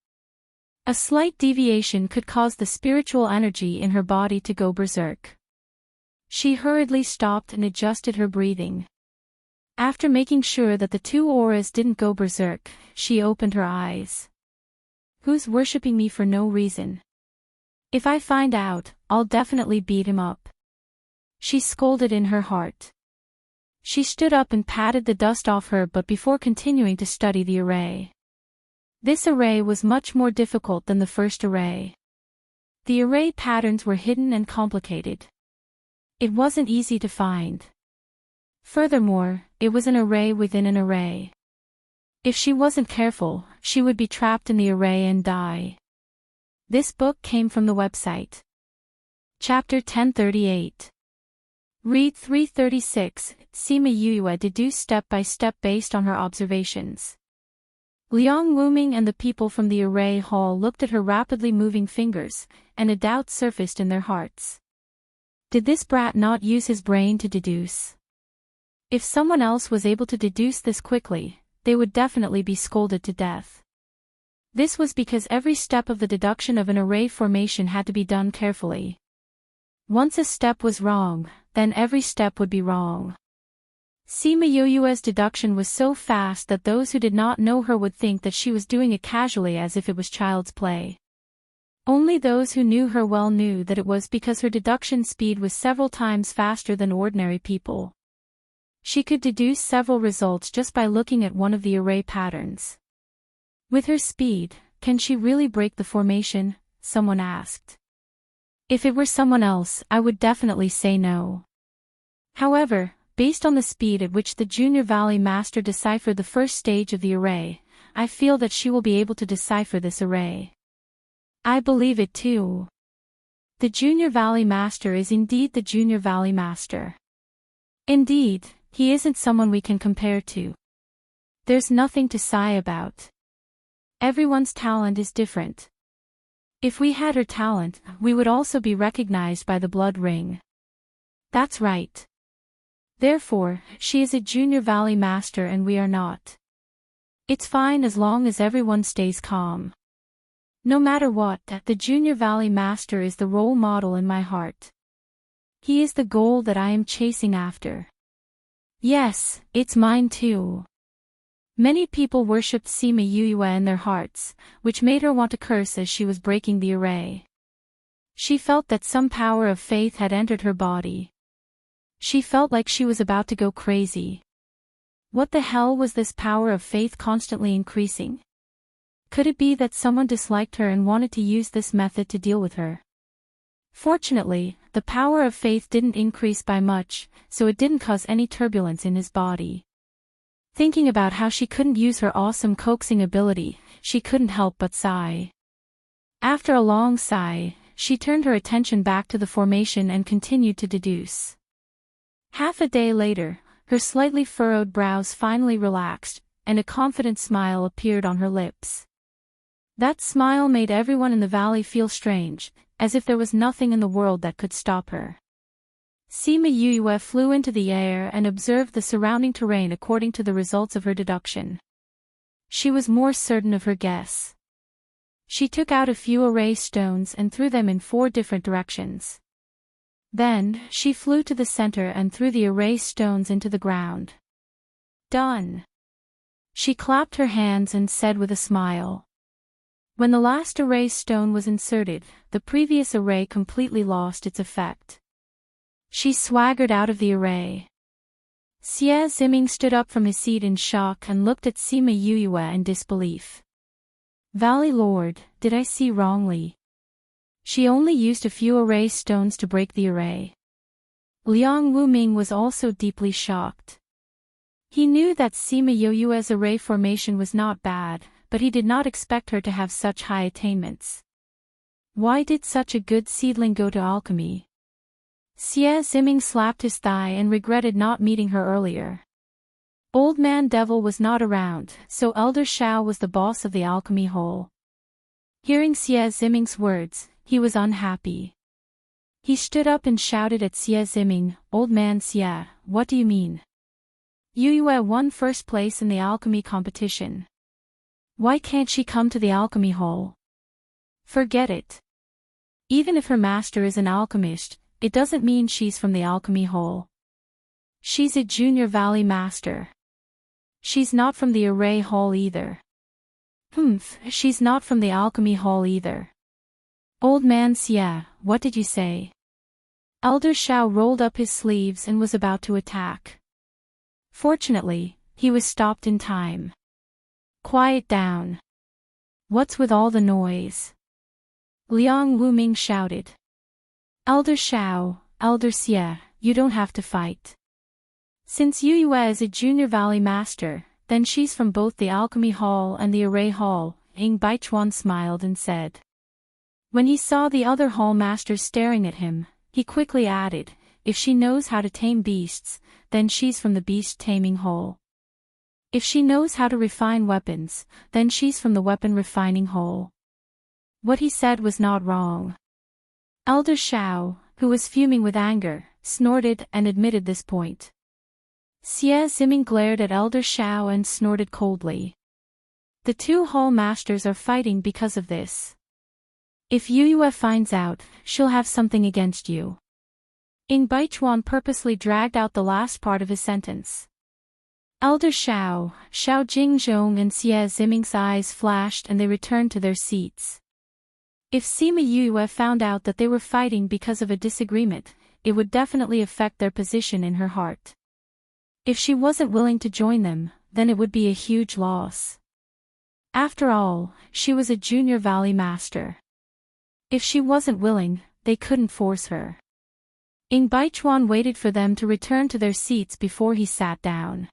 A slight deviation could cause the spiritual energy in her body to go berserk. She hurriedly stopped and adjusted her breathing. After making sure that the two auras didn't go berserk, she opened her eyes. Who's worshipping me for no reason? If I find out, I'll definitely beat him up. She scolded in her heart. She stood up and patted the dust off her, but before continuing to study the array. This array was much more difficult than the first array. The array patterns were hidden and complicated. It wasn't easy to find. Furthermore, it was an array within an array. If she wasn't careful, she would be trapped in the array and die. This book came from the website. Chapter 1038. Read 336, Sima Yue deduced step by step based on her observations. Liang Wuming and the people from the array hall looked at her rapidly moving fingers, and a doubt surfaced in their hearts. Did this brat not use his brain to deduce? If someone else was able to deduce this quickly, they would definitely be scolded to death. This was because every step of the deduction of an array formation had to be done carefully. Once a step was wrong, then every step would be wrong. Sima Yoyue's deduction was so fast that those who did not know her would think that she was doing it casually as if it was child's play. Only those who knew her well knew that it was because her deduction speed was several times faster than ordinary people. She could deduce several results just by looking at one of the array patterns. With her speed, can she really break the formation? Someone asked. If it were someone else, I would definitely say no. However, based on the speed at which the Junior Valley Master deciphered the first stage of the array, I feel that she will be able to decipher this array. I believe it too. The Junior Valley Master is indeed the Junior Valley Master. Indeed, he isn't someone we can compare to. There's nothing to sigh about. Everyone's talent is different. If we had her talent, we would also be recognized by the blood ring. That's right. Therefore, she is a Junior Valley Master and we are not. It's fine as long as everyone stays calm. No matter what, the Junior Valley Master is the role model in my heart. He is the goal that I am chasing after. Yes, it's mine too. Many people worshipped Sima Yue in their hearts, which made her want to curse as she was breaking the array. She felt that some power of faith had entered her body. She felt like she was about to go crazy. What the hell was this power of faith constantly increasing? Could it be that someone disliked her and wanted to use this method to deal with her? Fortunately, the power of faith didn't increase by much, so it didn't cause any turbulence in his body. Thinking about how she couldn't use her awesome coaxing ability, she couldn't help but sigh. After a long sigh, she turned her attention back to the formation and continued to deduce. Half a day later, her slightly furrowed brows finally relaxed, and a confident smile appeared on her lips. That smile made everyone in the valley feel strange, as if there was nothing in the world that could stop her. Sima Yue flew into the air and observed the surrounding terrain according to the results of her deduction. She was more certain of her guess. She took out a few array stones and threw them in 4 different directions. Then, she flew to the center and threw the array stones into the ground. Done. She clapped her hands and said with a smile. When the last array stone was inserted, the previous array completely lost its effect. She swaggered out of the array. Xie Ziming stood up from his seat in shock and looked at Sima Yue in disbelief. Valley Lord, did I see wrongly? She only used a few array stones to break the array. Liang Wuming was also deeply shocked. He knew that Sima Yue's array formation was not bad, but he did not expect her to have such high attainments. Why did such a good seedling go to alchemy? Xie Ziming slapped his thigh and regretted not meeting her earlier. Old Man Devil was not around, so Elder Shao was the boss of the alchemy hole. Hearing Xie Ziming's words, he was unhappy. He stood up and shouted at Xie Ziming, "Old man Xie, what do you mean? Yue won first place in the alchemy competition. Why can't she come to the alchemy hall?" Forget it. Even if her master is an alchemist, it doesn't mean she's from the alchemy hall. She's a Junior Valley Master. She's not from the array hall either. She's not from the alchemy hall either. Old man Xie, what did you say? Elder Shao rolled up his sleeves and was about to attack. Fortunately, he was stopped in time. Quiet down. What's with all the noise? Liang Wuming shouted. Elder Shao, Elder Xie, you don't have to fight. Since Yue is a Junior Valley Master, then she's from both the Alchemy Hall and the Array Hall, Ing Baichuan smiled and said. When he saw the other hall masters staring at him, he quickly added, if she knows how to tame beasts, then she's from the beast taming hall. If she knows how to refine weapons, then she's from the weapon refining hall. What he said was not wrong. Elder Shao, who was fuming with anger, snorted and admitted this point. Xie Ziming glared at Elder Shao and snorted coldly. The 2 hall masters are fighting because of this. If Yue finds out, she'll have something against you. Ing Baichuan purposely dragged out the last part of his sentence. Elder Shao, Shao Jingzhong and Xie Ziming's eyes flashed and they returned to their seats. If Sima Yue found out that they were fighting because of a disagreement, it would definitely affect their position in her heart. If she wasn't willing to join them, then it would be a huge loss. After all, she was a Junior Valley Master. If she wasn't willing, they couldn't force her. Ing Baichuan waited for them to return to their seats before he sat down.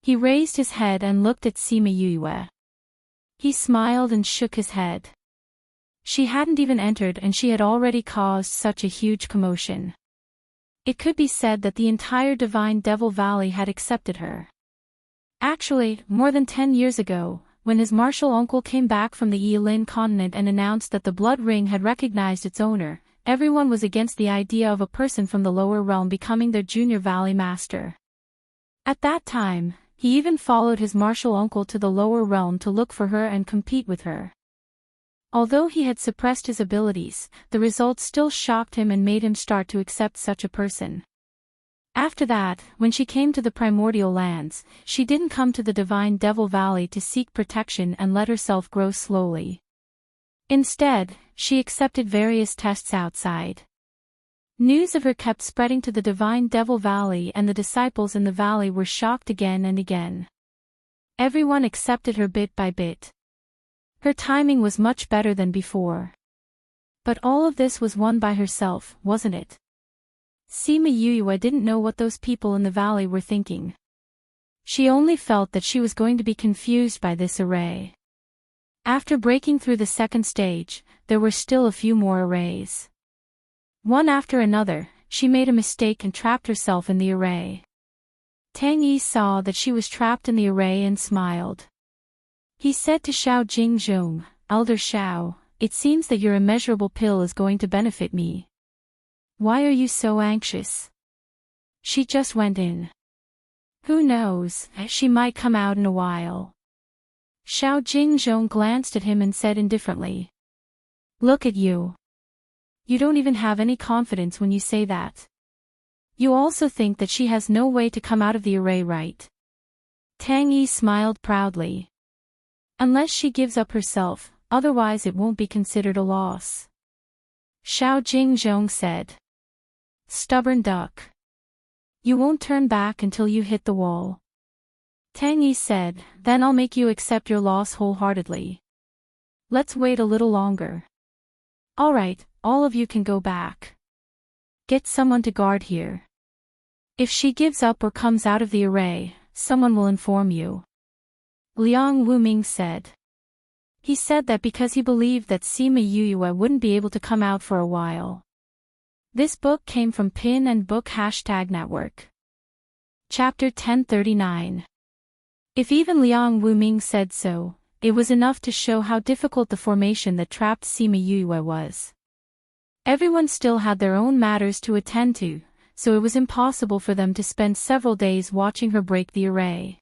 He raised his head and looked at Sima Yue. He smiled and shook his head. She hadn't even entered and she had already caused such a huge commotion. It could be said that the entire Divine Devil Valley had accepted her. Actually, more than 10 years ago, when his martial uncle came back from the Yilin continent and announced that the blood ring had recognized its owner, everyone was against the idea of a person from the lower realm becoming their junior valley master. At that time, he even followed his martial uncle to the lower realm to look for her and compete with her. Although he had suppressed his abilities, the results still shocked him and made him start to accept such a person. After that, when she came to the primordial lands, she didn't come to the divine Devil Valley to seek protection and let herself grow slowly. Instead, she accepted various tests outside. News of her kept spreading to the divine Devil Valley, and the disciples in the valley were shocked again and again. Everyone accepted her bit by bit. Her timing was much better than before. But all of this was won by herself, wasn't it? Sima Yuyue didn't know what those people in the valley were thinking. She only felt that she was going to be confused by this array. After breaking through the second stage, there were still a few more arrays. One after another, she made a mistake and trapped herself in the array. Tang Yi saw that she was trapped in the array and smiled. He said to Xiao Jingzhong, "Elder Xiao, it seems that your immeasurable pill is going to benefit me. Why are you so anxious?" She just went in. Who knows, she might come out in a while. Xiao Jingzhong glanced at him and said indifferently, "Look at you. You don't even have any confidence when you say that. You also think that she has no way to come out of the array, right?" Tang Yi smiled proudly. "Unless she gives up herself, otherwise it won't be considered a loss." Xiao Jingzhong said. "Stubborn duck. You won't turn back until you hit the wall." Tang Yi said, "Then I'll make you accept your loss wholeheartedly. Let's wait a little longer." "Alright, all of you can go back. Get someone to guard here. If she gives up or comes out of the array, someone will inform you." Liang Wuming said. He said that because he believed that Sima Yuyue wouldn't be able to come out for a while. This book came from Pin and Book #network. Chapter 1039. If even Liang Wuming said so, it was enough to show how difficult the formation that trapped Sima Yuyue was. Everyone still had their own matters to attend to, so it was impossible for them to spend several days watching her break the array.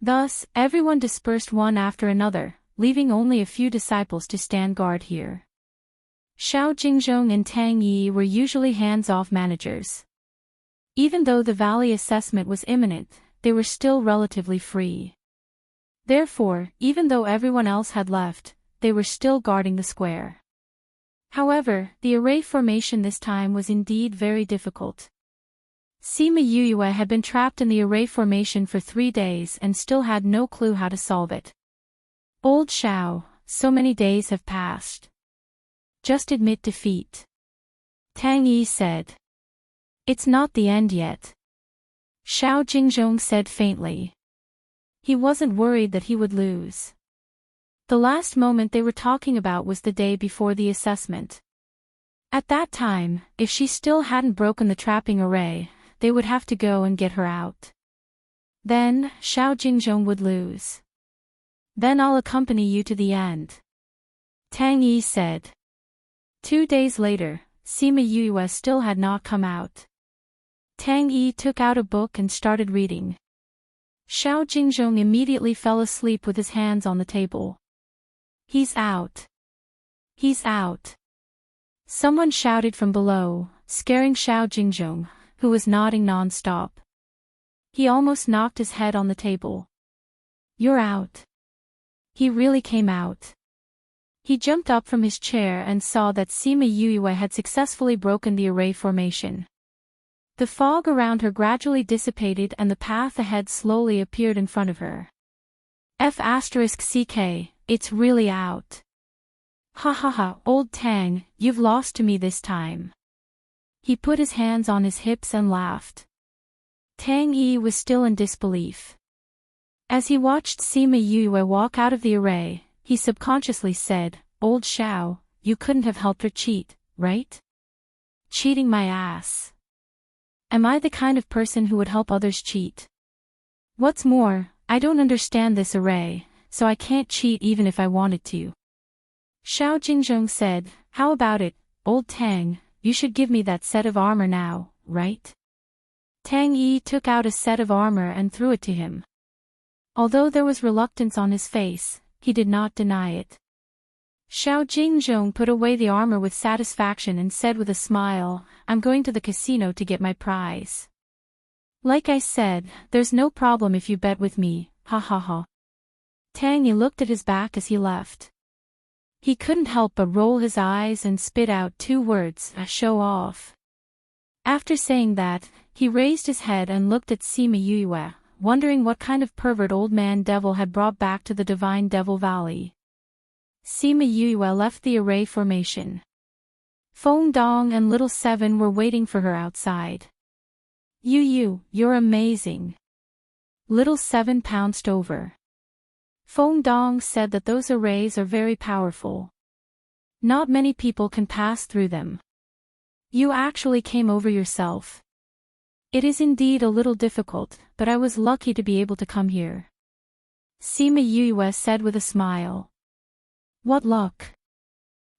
Thus, everyone dispersed one after another, leaving only a few disciples to stand guard here. Xiao Jingzhong and Tang Yi were usually hands-off managers. Even though the valley assessment was imminent, they were still relatively free. Therefore, even though everyone else had left, they were still guarding the square. However, the array formation this time was indeed very difficult. Sima Yuyue had been trapped in the array formation for 3 days and still had no clue how to solve it. "Old Xiao, so many days have passed. Just admit defeat," Tang Yi said. "It's not the end yet," Xiao Jingzhong said faintly. He wasn't worried that he would lose. The last moment they were talking about was the day before the assessment. At that time, if she still hadn't broken the trapping array, they would have to go and get her out. Then, Xiao Jingzhong would lose. "Then I'll accompany you to the end," Tang Yi said. 2 days later, Sima Yuyue still had not come out. Tang Yi took out a book and started reading. Xiao Jingzhong immediately fell asleep with his hands on the table. "He's out. He's out." Someone shouted from below, scaring Xiao Jingzhong, who was nodding non-stop. He almost knocked his head on the table. "You're out." He really came out. He jumped up from his chair and saw that Sima Yuyue had successfully broken the array formation. The fog around her gradually dissipated and the path ahead slowly appeared in front of her. F***CK, it's really out. "Ha ha ha, old Tang, you've lost to me this time." He put his hands on his hips and laughed. Tang Yi was still in disbelief. As he watched Sima Yuyue walk out of the array, he subconsciously said, "Old Xiao, you couldn't have helped her cheat, right? Cheating my ass. Am I the kind of person who would help others cheat? What's more, I don't understand this array, so I can't cheat even if I wanted to. Xiao Jingzhong said, how about it, old Tang, you should give me that set of armor now, right? Tang Yi took out a set of armor and threw it to him. Although there was reluctance on his face, he did not deny it. Xiao Jingzhong put away the armor with satisfaction and said with a smile, I'm going to the casino to get my prize. Like I said, there's no problem if you bet with me, ha ha ha. Tang Yi looked at his back as he left. He couldn't help but roll his eyes and spit out 2 words, show off. After saying that, he raised his head and looked at Sima Yue, wondering what kind of pervert old man devil had brought back to the Divine Devil Valley. Sima Yue left the array formation. Feng Dong and Little Seven were waiting for her outside. You're amazing. Little Seven pounced over. Feng Dong said that those arrays are very powerful. Not many people can pass through them. You actually came over yourself. It is indeed a little difficult, but I was lucky to be able to come here. Sima Yue said with a smile. What luck?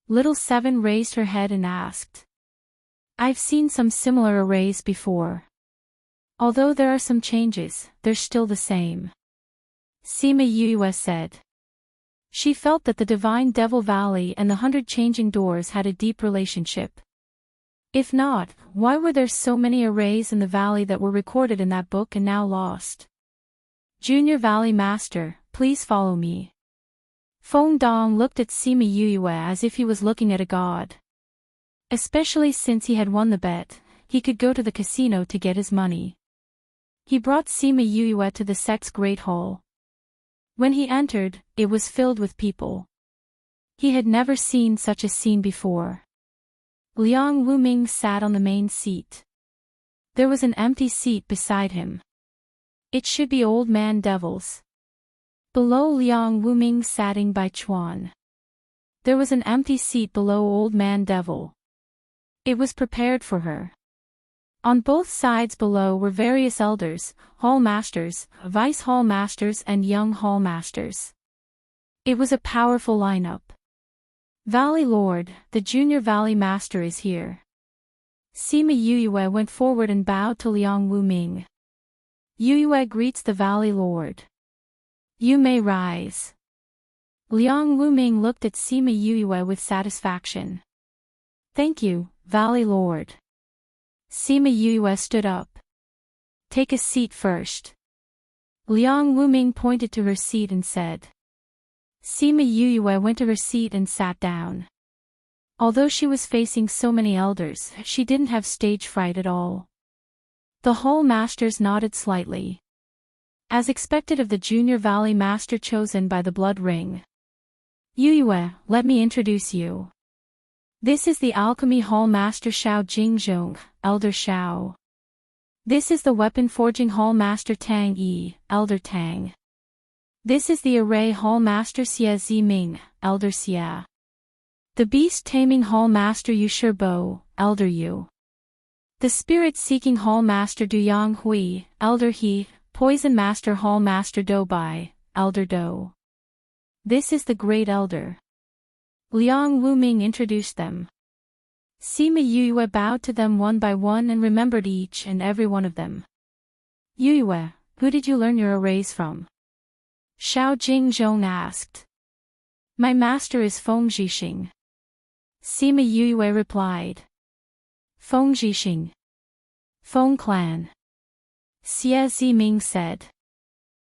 Little Seven raised her head and asked. I've seen some similar arrays before. Although there are some changes, they're still the same. Sima Yue said. She felt that the Divine Devil Valley and the 100 Changing Doors had a deep relationship. If not, why were there so many arrays in the valley that were recorded in that book and now lost? Junior Valley Master, please follow me. Feng Dong looked at Sima Yue as if he was looking at a god. Especially since he had won the bet, he could go to the casino to get his money. He brought Sima Yue to the sect's great hall. When he entered, it was filled with people. He had never seen such a scene before. Liang Wuming sat on the main seat. There was an empty seat beside him. It should be Old Man Devil's. Below Liang Wuming sat Bai Chuan. There was an empty seat below Old Man Devil. It was prepared for her. On both sides below were various elders, hall masters, vice hall masters and young hall masters. It was a powerful lineup. Valley Lord, the Junior Valley Master is here. Sima Yue went forward and bowed to Liang Wuming. Yue greets the Valley Lord. You may rise. Liang Wuming looked at Sima Yue with satisfaction. Thank you, Valley Lord. Sima Yue stood up. Take a seat first. Liang Wuming pointed to her seat and said. Sima Yue went to her seat and sat down. Although she was facing so many elders, she didn't have stage fright at all. The hall masters nodded slightly. As expected of the Junior Valley Master chosen by the Blood Ring. Yue, let me introduce you. This is the Alchemy Hall Master Xiao Jingzhong, Elder Xiao. This is the Weapon Forging Hall Master Tang Yi, Elder Tang. This is the Array Hall Master Xie Ziming, Elder Xie. The Beast Taming Hall Master Yu Shibo, Elder Yu. The Spirit Seeking Hall Master Du Yang Hui, Elder He, Poison Master Hall Master Do Bai, Elder Do. This is the Great Elder. Liang Wuming introduced them. Sima Yue bowed to them one by one and remembered each and every one of them. Yue, who did you learn your arrays from? Xiao Jingzhong asked. My master is Feng Zhixing. Sima Yue replied. Feng Zhixing. Feng Clan. Xie Ziming said.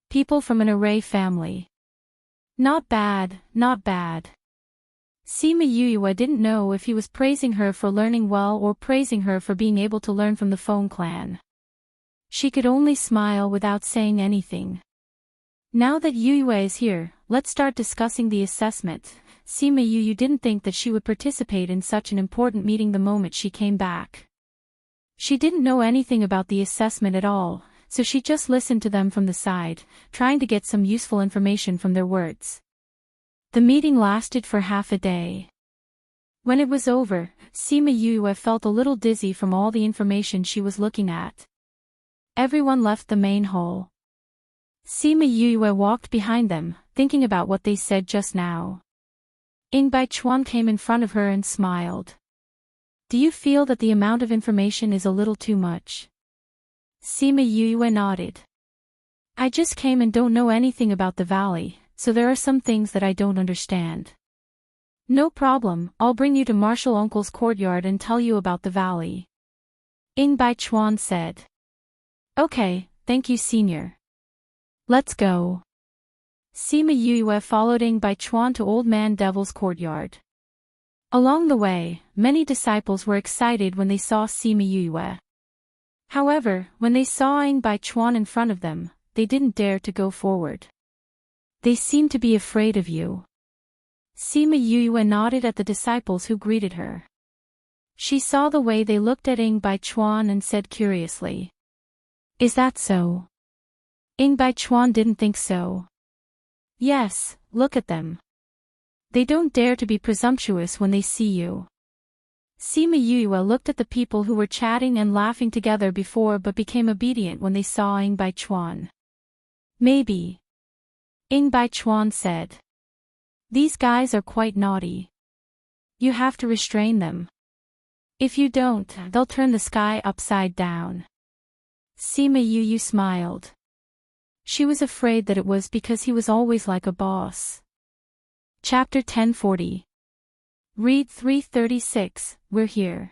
People from an array family. Not bad, not bad. Sima Yue didn't know if he was praising her for learning well or praising her for being able to learn from the Feng clan. She could only smile without saying anything. Now that Yue is here, let's start discussing the assessment. Sima Yue didn't think that she would participate in such an important meeting the moment she came back. She didn't know anything about the assessment at all, so she just listened to them from the side, trying to get some useful information from their words. The meeting lasted for half a day. When it was over, Sima Yue felt a little dizzy from all the information she was looking at. Everyone left the main hall. Sima Yue walked behind them, thinking about what they said just now. Ing Bai Chuan came in front of her and smiled. Do you feel that the amount of information is a little too much? Sima Yue nodded. I just came and don't know anything about the valley, so there are some things that I don't understand. No problem, I'll bring you to Marshal Uncle's courtyard and tell you about the valley. Ing Bai Chuan said. Okay, thank you senior. Let's go. Sima Yue followed Ing Bai Chuan to Old Man Devil's courtyard. Along the way, many disciples were excited when they saw Sima Yue. However, when they saw Ing Bai Chuan in front of them, they didn't dare to go forward. They seem to be afraid of you. Sima Yue nodded at the disciples who greeted her. She saw the way they looked at Ing Bai Chuan and said curiously. Is that so? Ing Bai Chuan didn't think so. Yes, look at them. They don't dare to be presumptuous when they see you. Sima Yue looked at the people who were chatting and laughing together before but became obedient when they saw Ing Bai Chuan. Maybe. Ing Bai Chuan said. These guys are quite naughty. You have to restrain them. If you don't, they'll turn the sky upside down. Sima Yue smiled. She was afraid that it was because he was always like a boss. Chapter 1040. Read 336, we're here.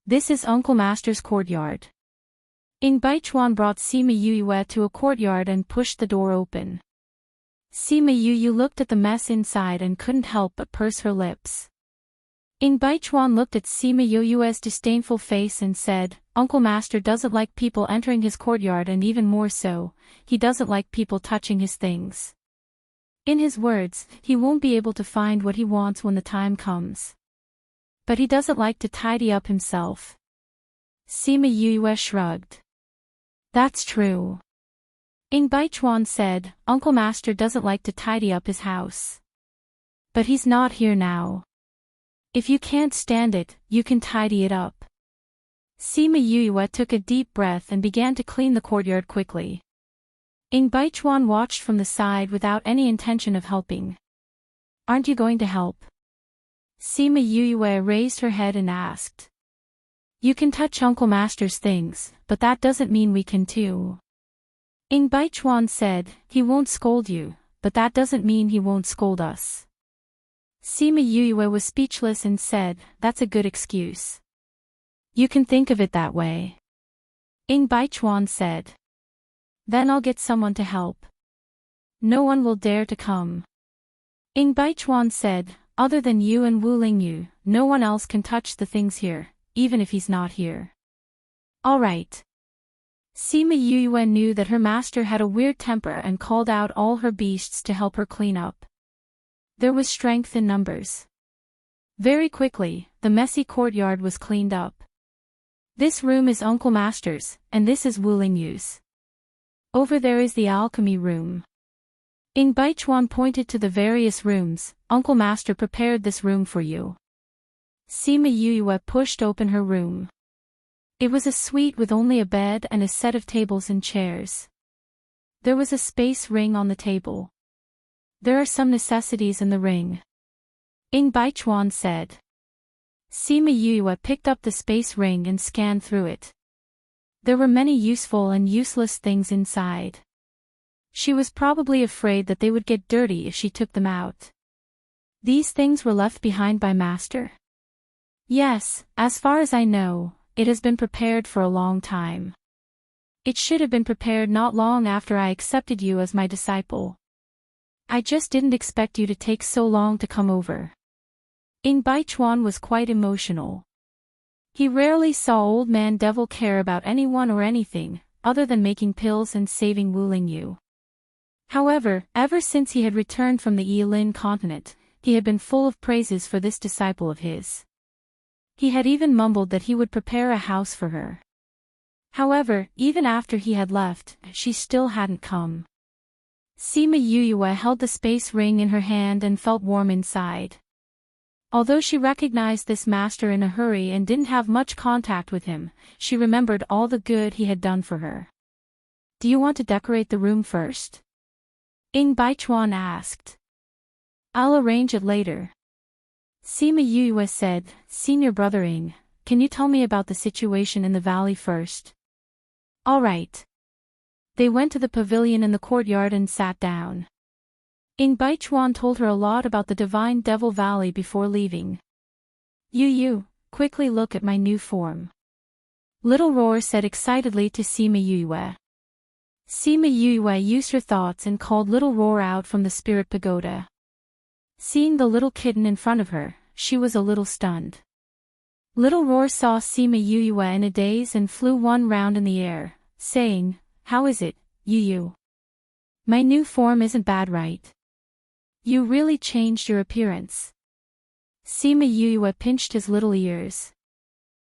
This is Uncle Master's courtyard. Ing Bai Chuan brought Sima Yue to a courtyard and pushed the door open. Sima Yue looked at the mess inside and couldn't help but purse her lips. Ing Bai Chuan looked at Sima Yue's disdainful face and said, Uncle Master doesn't like people entering his courtyard and even more so, he doesn't like people touching his things. In his words, he won't be able to find what he wants when the time comes. But he doesn't like to tidy up himself. Sima Yue shrugged. That's true. Ing Bai Chuan said, Uncle Master doesn't like to tidy up his house. But he's not here now. If you can't stand it, you can tidy it up. Sima Yue took a deep breath and began to clean the courtyard quickly. Ing Bai Chuan watched from the side without any intention of helping. Aren't you going to help? Sima Yue raised her head and asked. You can touch Uncle Master's things, but that doesn't mean we can too. Ing Bai Chuan said, he won't scold you, but that doesn't mean he won't scold us. Sima Yue was speechless and said, that's a good excuse. You can think of it that way. Ing Bai Chuan said. Then I'll get someone to help. No one will dare to come. Ing Bai Chuan said, other than you and Wu Lingyu, no one else can touch the things here, even if he's not here. All right. Sima Yue knew that her master had a weird temper and called out all her beasts to help her clean up. There was strength in numbers. Very quickly, the messy courtyard was cleaned up. This room is Uncle Master's, and this is Wu Lingyu's. Over there is the alchemy room. Ing Bai Chuan pointed to the various rooms. Uncle Master prepared this room for you. Sima Yue pushed open her room. It was a suite with only a bed and a set of tables and chairs. There was a space ring on the table. There are some necessities in the ring. Ing Bai Chuan said. Sima Yue picked up the space ring and scanned through it. There were many useful and useless things inside. She was probably afraid that they would get dirty if she took them out. These things were left behind by Master? Yes, as far as I know, it has been prepared for a long time. It should have been prepared not long after I accepted you as my disciple. I just didn't expect you to take so long to come over. Ing Bai Chuan was quite emotional. He rarely saw Old Man Devil care about anyone or anything, other than making pills and saving Wu Lingyu. However, ever since he had returned from the Yilin continent, he had been full of praises for this disciple of his. He had even mumbled that he would prepare a house for her. However, even after he had left, she still hadn't come. Sima Yue held the space ring in her hand and felt warm inside. Although she recognized this master in a hurry and didn't have much contact with him, she remembered all the good he had done for her. do you want to decorate the room first? Ing Baichuan asked. I'll arrange it later. Sima Yue said, Senior brother Ing, can you tell me about the situation in the valley first? All right. They went to the pavilion in the courtyard and sat down. Ing Baichuan told her a lot about the Divine Devil Valley before leaving. You, quickly look at my new form. Little Roar said excitedly to Sima Yue. Sima Yue used her thoughts and called Little Roar out from the spirit pagoda. Seeing the little kitten in front of her, she was a little stunned. Little Roar saw Sima Yue in a daze and flew one round in the air, saying, How is it, Yu? My new form isn't bad, right? You really changed your appearance. Sima Yue pinched his little ears.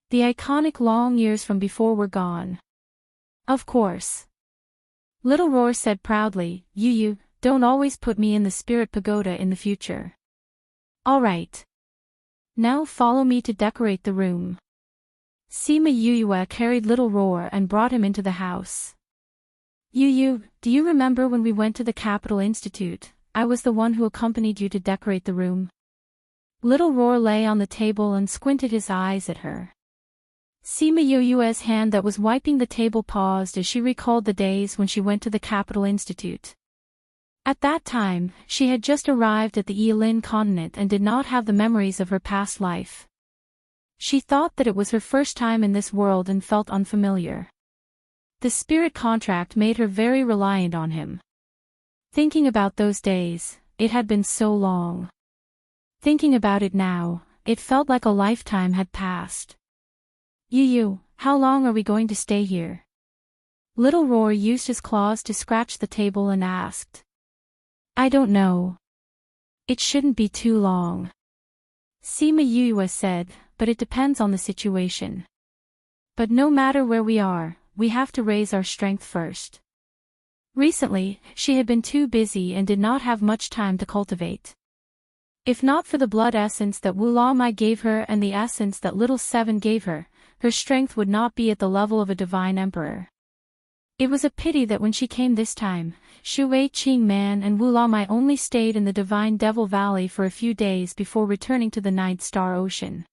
The iconic long ears from before were gone. Of course. Little Roar said proudly, Yu, don't always put me in the spirit pagoda in the future. All right. Now follow me to decorate the room. Sima Yue carried Little Roar and brought him into the house. Yu, do you remember when we went to the Capital Institute? I was the one who accompanied you to decorate the room. Little Roar lay on the table and squinted his eyes at her. Sima Yue's hand that was wiping the table paused as she recalled the days when she went to the Capital Institute. At that time, she had just arrived at the Yilin continent and did not have the memories of her past life. She thought that it was her first time in this world and felt unfamiliar. The spirit contract made her very reliant on him. Thinking about those days, it had been so long. Thinking about it now, it felt like a lifetime had passed. Yu, how long are we going to stay here? Little Roar used his claws to scratch the table and asked. I don't know. It shouldn't be too long. Sima Yue said, but it depends on the situation. But no matter where we are, we have to raise our strength first. Recently, she had been too busy and did not have much time to cultivate. If not for the blood essence that Wu Lao Mai gave her and the essence that Little Seven gave her, her strength would not be at the level of a divine emperor. It was a pity that when she came this time, Shu Wei Qing Man and Wu Lao Mai only stayed in the Divine Devil Valley for a few days before returning to the Ninth Star Ocean.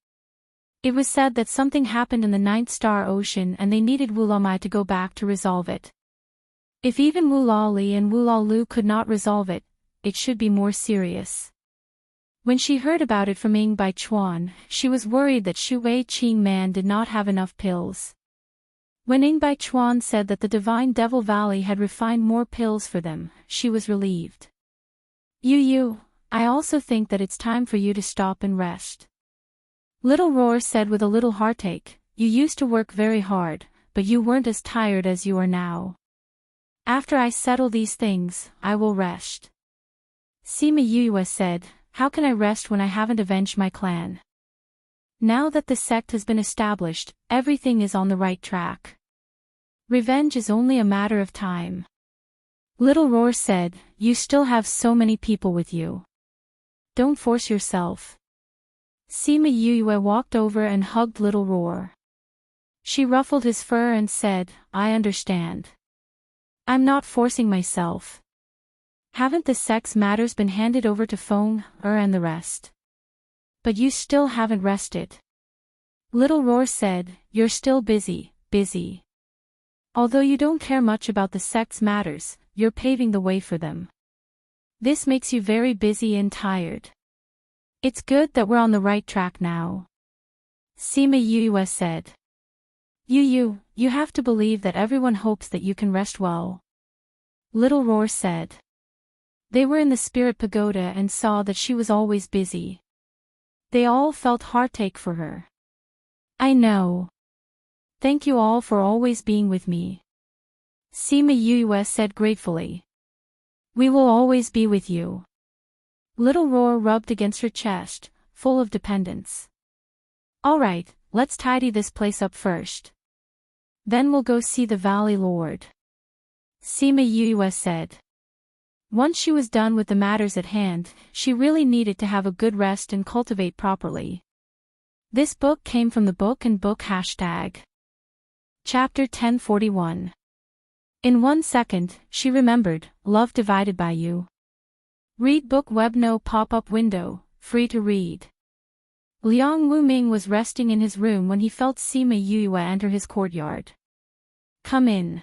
It was said that something happened in the Ninth Star Ocean and they needed Wu Lao Mai to go back to resolve it. If even Wu Lao Li and Wu Lao Lu could not resolve it, it should be more serious. When she heard about it from Ing Baichuan, she was worried that Shu Wei Qing Man did not have enough pills. When Ing Baichuan said that the Divine Devil Valley had refined more pills for them, she was relieved. Yu, I also think that it's time for you to stop and rest. Little Roar said with a little heartache, you used to work very hard, but you weren't as tired as you are now. After I settle these things, I will rest. Sima Yue said, how can I rest when I haven't avenged my clan? Now that the sect has been established, everything is on the right track. Revenge is only a matter of time. Little Roar said, you still have so many people with you. Don't force yourself. Sima Yue walked over and hugged Little Roar. She ruffled his fur and said, I understand. I'm not forcing myself. Haven't the sex matters been handed over to Feng, and the rest? But you still haven't rested. Little Roar said, you're still busy. Although you don't care much about the sect's matters, you're paving the way for them. This makes you very busy and tired. It's good that we're on the right track now. Sima Yue said. You have to believe that everyone hopes that you can rest well. Little Roar said. They were in the spirit pagoda and saw that she was always busy. They all felt heartache for her. I know. Thank you all for always being with me. Sima Yue said gratefully. We will always be with you. Little Roar rubbed against her chest, full of dependence. All right, let's tidy this place up first. Then we'll go see the Valley Lord. Sima Yue said. Once she was done with the matters at hand, she really needed to have a good rest and cultivate properly. This book came from the Book and Book #. Chapter 1041. In 1 second, she remembered, love divided by you. Read book web no pop-up window, free to read. Liang Wuming was resting in his room when he felt Sima Yue enter his courtyard. Come in.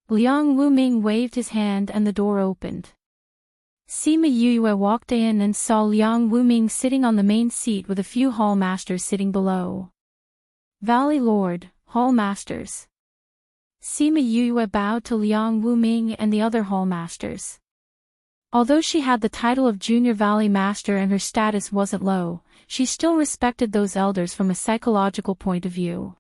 Liang Wuming waved his hand and the door opened. Sima Yue walked in and saw Liang Wuming sitting on the main seat with a few hall masters sitting below. Valley Lord, hall masters. Sima Yue bowed to Liang Wuming and the other hall masters. Although she had the title of Junior Valley Master and her status wasn't low, she still respected those elders from a psychological point of view.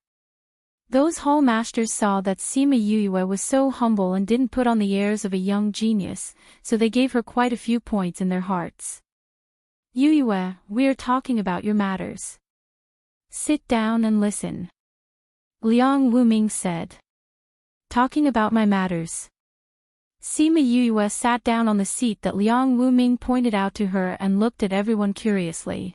Those hall masters saw that Sima Yue was so humble and didn't put on the airs of a young genius, so they gave her quite a few points in their hearts. Yue, we are talking about your matters. Sit down and listen. Liang Wuming said. Talking about my matters. Sima Yue sat down on the seat that Liang Wuming pointed out to her and looked at everyone curiously.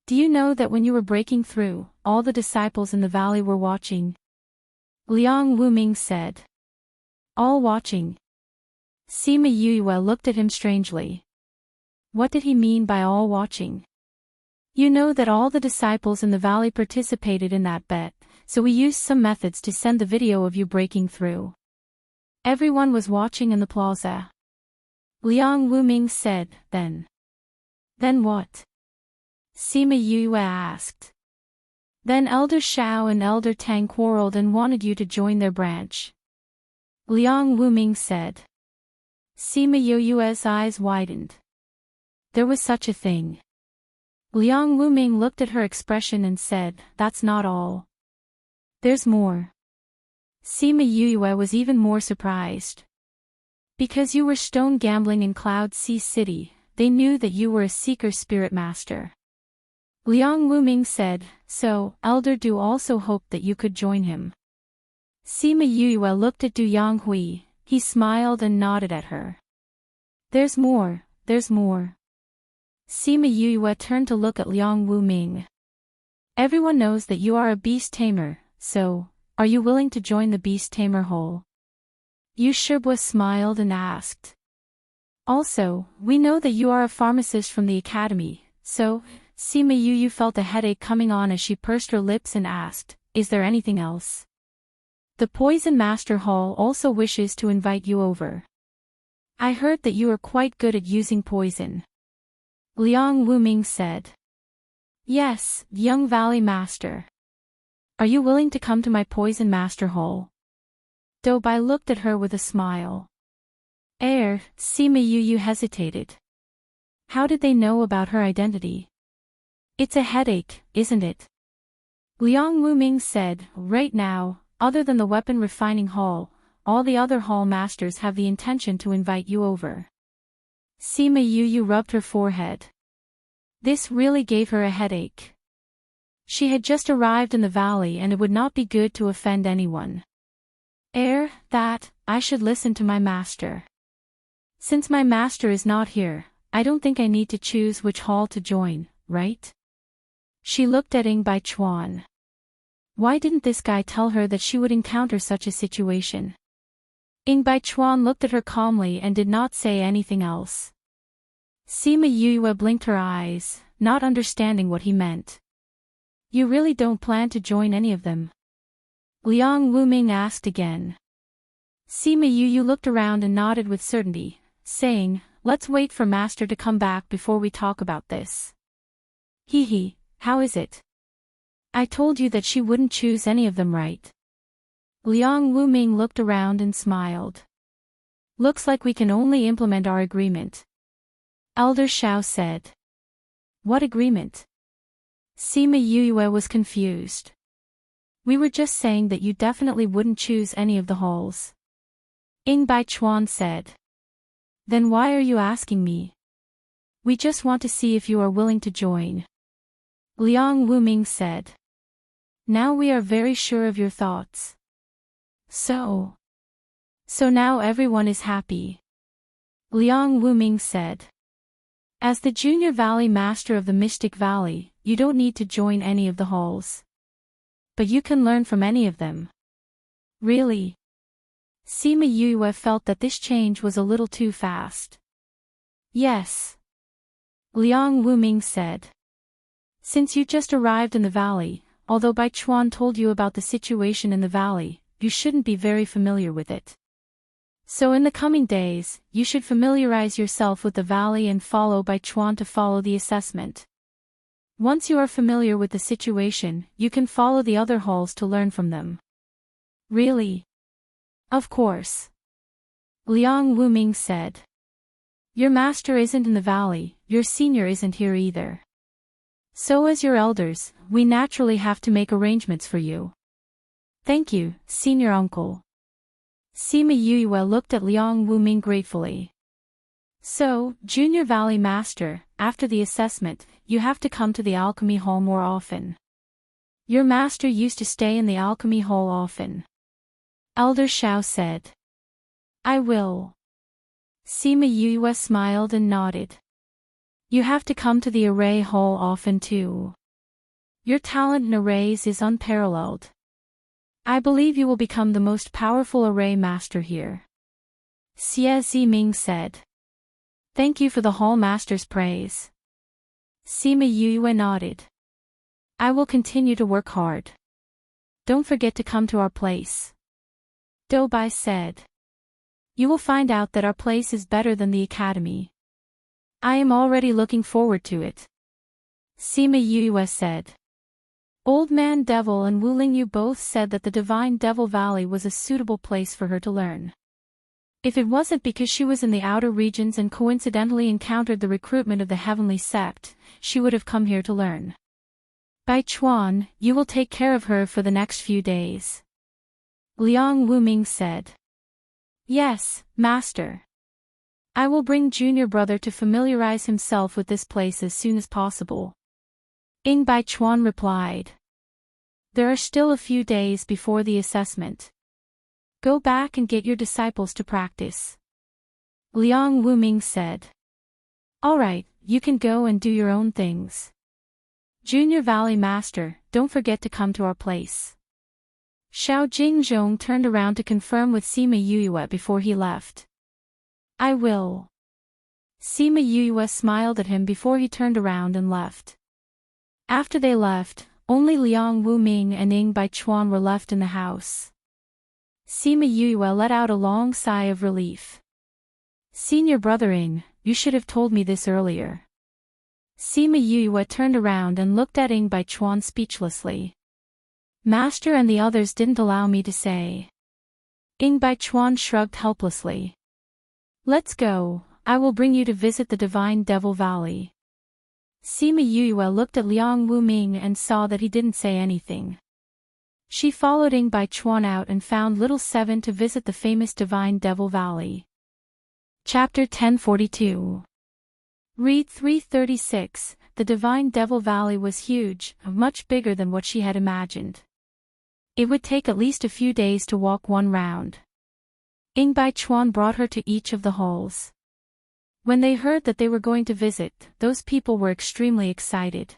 Do you know that when you were breaking through, all the disciples in the valley were watching? Liang Wuming said. All watching? Sima Yue looked at him strangely. What did he mean by all watching? You know that all the disciples in the valley participated in that bet, so we used some methods to send the video of you breaking through. Everyone was watching in the plaza. Liang Wuming said, then. Then what? Sima Yue asked. Then Elder Xiao and Elder Tang quarreled and wanted you to join their branch. Liang Wuming said. Sima Yue's eyes widened. There was such a thing. Liang Wuming looked at her expression and said, that's not all. There's more. Sima Yue was even more surprised. Because you were stone gambling in Cloud Sea City, they knew that you were a seeker spirit master. Liang Wuming said, so, Elder Du also hoped that you could join him. Sima Yue looked at Du Yanghui, he smiled and nodded at her. There's more, there's more. Sima Yue turned to look at Liang Wuming. Everyone knows that you are a beast tamer, so, are you willing to join the beast tamer hole? Yu Shibwa smiled and asked. Also, we know that you are a pharmacist from the academy, so, Sima Yue felt a headache coming on as she pursed her lips and asked, is there anything else? The Poison Master Hall also wishes to invite you over. I heard that you are quite good at using poison. Liang Wuming said. Yes, young Valley Master. Are you willing to come to my Poison Master Hall? Doubai looked at her with a smile. Sima Yue hesitated. How did they know about her identity? It's a headache, isn't it? Liang Wuming said, right now, other than the weapon refining hall, all the other hall masters have the intention to invite you over. Sima Yue rubbed her forehead. This really gave her a headache. She had just arrived in the valley and it would not be good to offend anyone. That, I should listen to my master. Since my master is not here, I don't think I need to choose which hall to join, right? She looked at Ing Bai Chuan. Why didn't this guy tell her that she would encounter such a situation? Ing Bai Chuan looked at her calmly and did not say anything else. Sima Yue blinked her eyes, not understanding what he meant. You really don't plan to join any of them? Liang Wuming asked again. Sima Yue looked around and nodded with certainty, saying, let's wait for Master to come back before we talk about this. Hee, how is it? I told you that she wouldn't choose any of them, right? Liang Wuming looked around and smiled. Looks like we can only implement our agreement. Elder Xiao said. What agreement? Sima Yue was confused. We were just saying that you definitely wouldn't choose any of the halls. Ing Bai Chuan said. Then why are you asking me? We just want to see if you are willing to join. Liang Wuming said. Now we are very sure of your thoughts. So now everyone is happy. Liang Wuming said. As the Junior Valley Master of the Mystic Valley, you don't need to join any of the halls. But you can learn from any of them. Really? Sima Yue felt that this change was a little too fast. Yes. Liang Wuming said. Since you just arrived in the valley, although Bai Chuan told you about the situation in the valley, you shouldn't be very familiar with it. So in the coming days, you should familiarize yourself with the valley and follow Bai Chuan to follow the assessment. Once you are familiar with the situation, you can follow the other halls to learn from them. Really? Of course. Liang Wuming said. Your master isn't in the valley, your senior isn't here either. So as your elders, we naturally have to make arrangements for you. Thank you, senior uncle. Sima Yue looked at Liang Wuming gratefully. So, Junior Valley Master, after the assessment, you have to come to the Alchemy Hall more often. Your master used to stay in the Alchemy Hall often. Elder Xiao said. I will. Sima Yue smiled and nodded. You have to come to the Array Hall often too. Your talent in arrays is unparalleled. I believe you will become the most powerful array master here. Xie Ziming said. Thank you for the hall master's praise. Sima Yue nodded. I will continue to work hard. Don't forget to come to our place. Dou Bai said. You will find out that our place is better than the academy. I am already looking forward to it. Sima Yue said. Old Man Devil and Wu Lingyu both said that the Divine Devil Valley was a suitable place for her to learn. If it wasn't because she was in the outer regions and coincidentally encountered the recruitment of the Heavenly Sept, she would have come here to learn. Bai Chuan, you will take care of her for the next few days. Liang Wuming said. Yes, Master. I will bring junior brother to familiarize himself with this place as soon as possible. Ing Bai Chuan replied. There are still a few days before the assessment. Go back and get your disciples to practice. Liang Wuming said. Alright, you can go and do your own things. Junior Valley Master, don't forget to come to our place. Xiao Jingzhong turned around to confirm with Sima Yue before he left. I will. Sima Yue smiled at him before he turned around and left. After they left, only Liang Wuming and Ing Bai Chuan were left in the house. Sima Yue let out a long sigh of relief. Senior brother Ing, you should have told me this earlier. Sima Yue turned around and looked at Ing Bai Chuan speechlessly. Master and the others didn't allow me to say. Ing Bai Chuan shrugged helplessly. Let's go, I will bring you to visit the Divine Devil Valley. Sima Yue looked at Liang Wuming and saw that he didn't say anything. She followed Ing Bai Chuan out and found Little Seven to visit the famous Divine Devil Valley. Chapter 1042. Read 336. The Divine Devil Valley was huge, much bigger than what she had imagined. It would take at least a few days to walk one round. Ing Bai Chuan brought her to each of the halls. When they heard that they were going to visit, those people were extremely excited.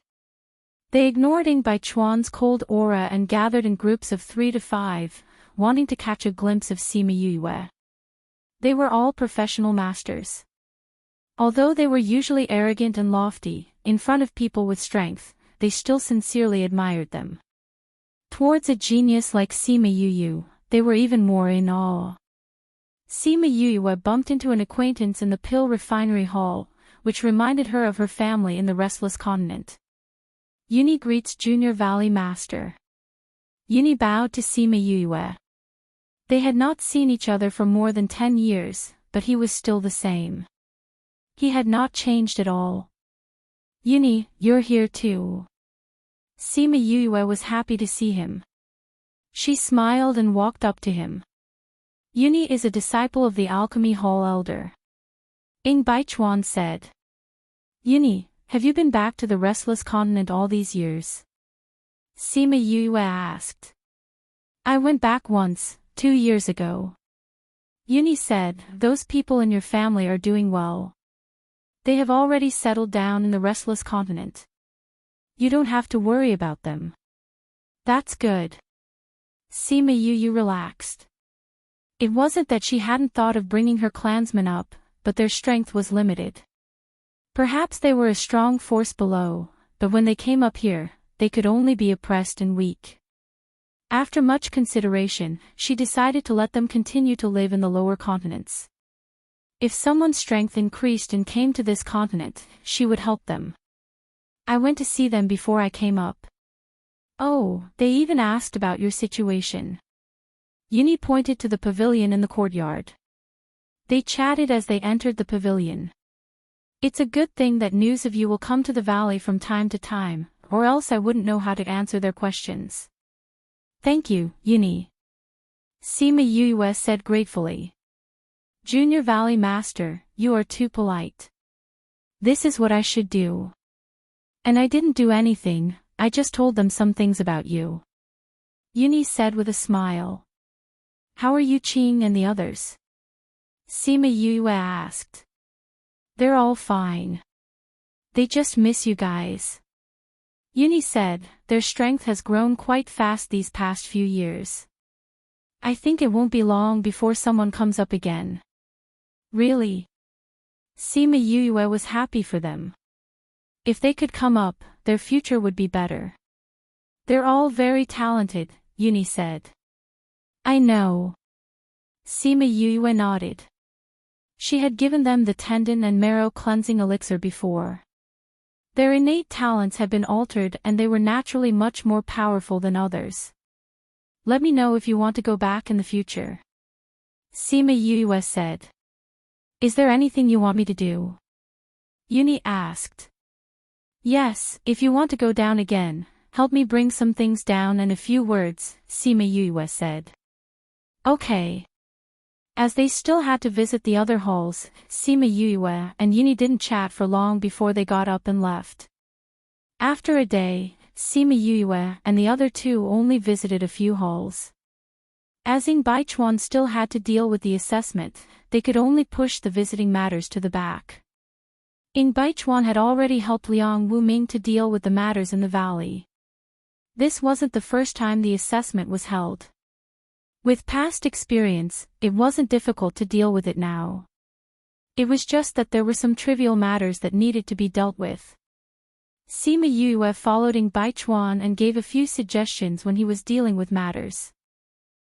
They ignored Ing Bai Chuan's cold aura and gathered in groups of 3 to 5, wanting to catch a glimpse of Sima Yue. They were all professional masters. Although they were usually arrogant and lofty, in front of people with strength, they still sincerely admired them. Towards a genius like Sima Yue, they were even more in awe. Sima Yue bumped into an acquaintance in the Pill Refinery Hall, which reminded her of her family in the Restless Continent. Uni greets Junior Valley Master. Uni bowed to Sima Yue. They had not seen each other for more than 10 years, but he was still the same. He had not changed at all. Uni, you're here too. Sima Yue was happy to see him. She smiled and walked up to him. Uni is a disciple of the Alchemy Hall Elder. Ing Bai Chuan said. Uni, have you been back to the Restless Continent all these years? Sima Yue asked. I went back once, 2 years ago. Uni said, those people in your family are doing well. They have already settled down in the Restless Continent. You don't have to worry about them. That's good. Sima Yue relaxed. It wasn't that she hadn't thought of bringing her clansmen up, but their strength was limited. Perhaps they were a strong force below, but when they came up here, they could only be oppressed and weak. After much consideration, she decided to let them continue to live in the lower continents. If someone's strength increased and came to this continent, she would help them. I went to see them before I came up. Oh, they even asked about your situation. Uni pointed to the pavilion in the courtyard. They chatted as they entered the pavilion. It's a good thing that news of you will come to the valley from time to time, or else I wouldn't know how to answer their questions. Thank you, Uni. Sima Yue said gratefully. Junior Valley Master, you are too polite. This is what I should do. And I didn't do anything, I just told them some things about you. Uni said with a smile. How are Yu Qing and the others? Sima Yue asked. They're all fine. They just miss you guys. Uni said, their strength has grown quite fast these past few years. I think it won't be long before someone comes up again. Really? Sima Yue was happy for them. If they could come up, their future would be better. They're all very talented, Uni said. I know. Sima Yue nodded. She had given them the tendon and marrow cleansing elixir before. Their innate talents had been altered and they were naturally much more powerful than others. Let me know if you want to go back in the future. Sima Yue said. Is there anything you want me to do? Uni asked. Yes, if you want to go down again, help me bring some things down and a few words, Sima Yue said. Okay. As they still had to visit the other halls, Sima Yue and Uni didn't chat for long before they got up and left. After a day, Sima Yue and the other two only visited a few halls. As Ying Baichuan still had to deal with the assessment, they could only push the visiting matters to the back. Ying Baichuan had already helped Liang Wuming to deal with the matters in the valley. This wasn't the first time the assessment was held. With past experience, it wasn't difficult to deal with it now. It was just that there were some trivial matters that needed to be dealt with. Sima Yue followed Ying Baichuan and gave a few suggestions when he was dealing with matters.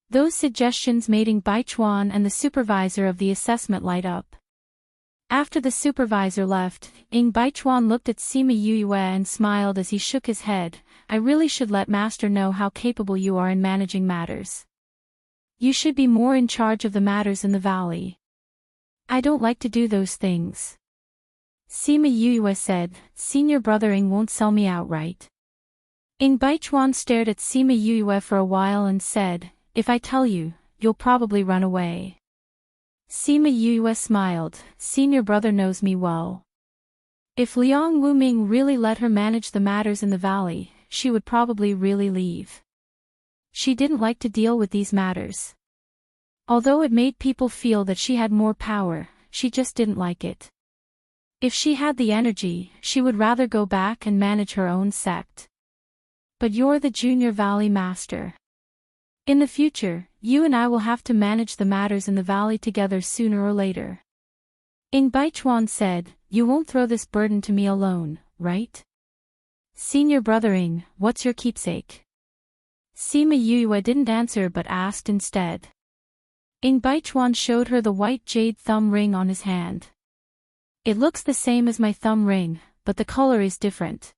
Those suggestions made Ying Baichuan and the supervisor of the assessment light up. After the supervisor left, Ying Baichuan looked at Sima Yue and smiled as he shook his head. I really should let Master know how capable you are in managing matters. You should be more in charge of the matters in the valley. I don't like to do those things. Sima Yue said, Senior Brother Ying won't sell me outright. Ying Baichuan stared at Sima Yue for a while and said, if I tell you, you'll probably run away. Sima Yue smiled, Senior Brother knows me well. If Liang Wuming really let her manage the matters in the valley, she would probably really leave. She didn't like to deal with these matters. Although it made people feel that she had more power, she just didn't like it. If she had the energy, she would rather go back and manage her own sect. But you're the Junior Valley Master. In the future, you and I will have to manage the matters in the valley together sooner or later. Ying Baichuan said, you won't throw this burden to me alone, right? Senior Brother Ying, what's your keepsake? Sima Yue didn't answer but asked instead. Ying Baichuan showed her the white jade thumb ring on his hand. It looks the same as my thumb ring, but the color is different.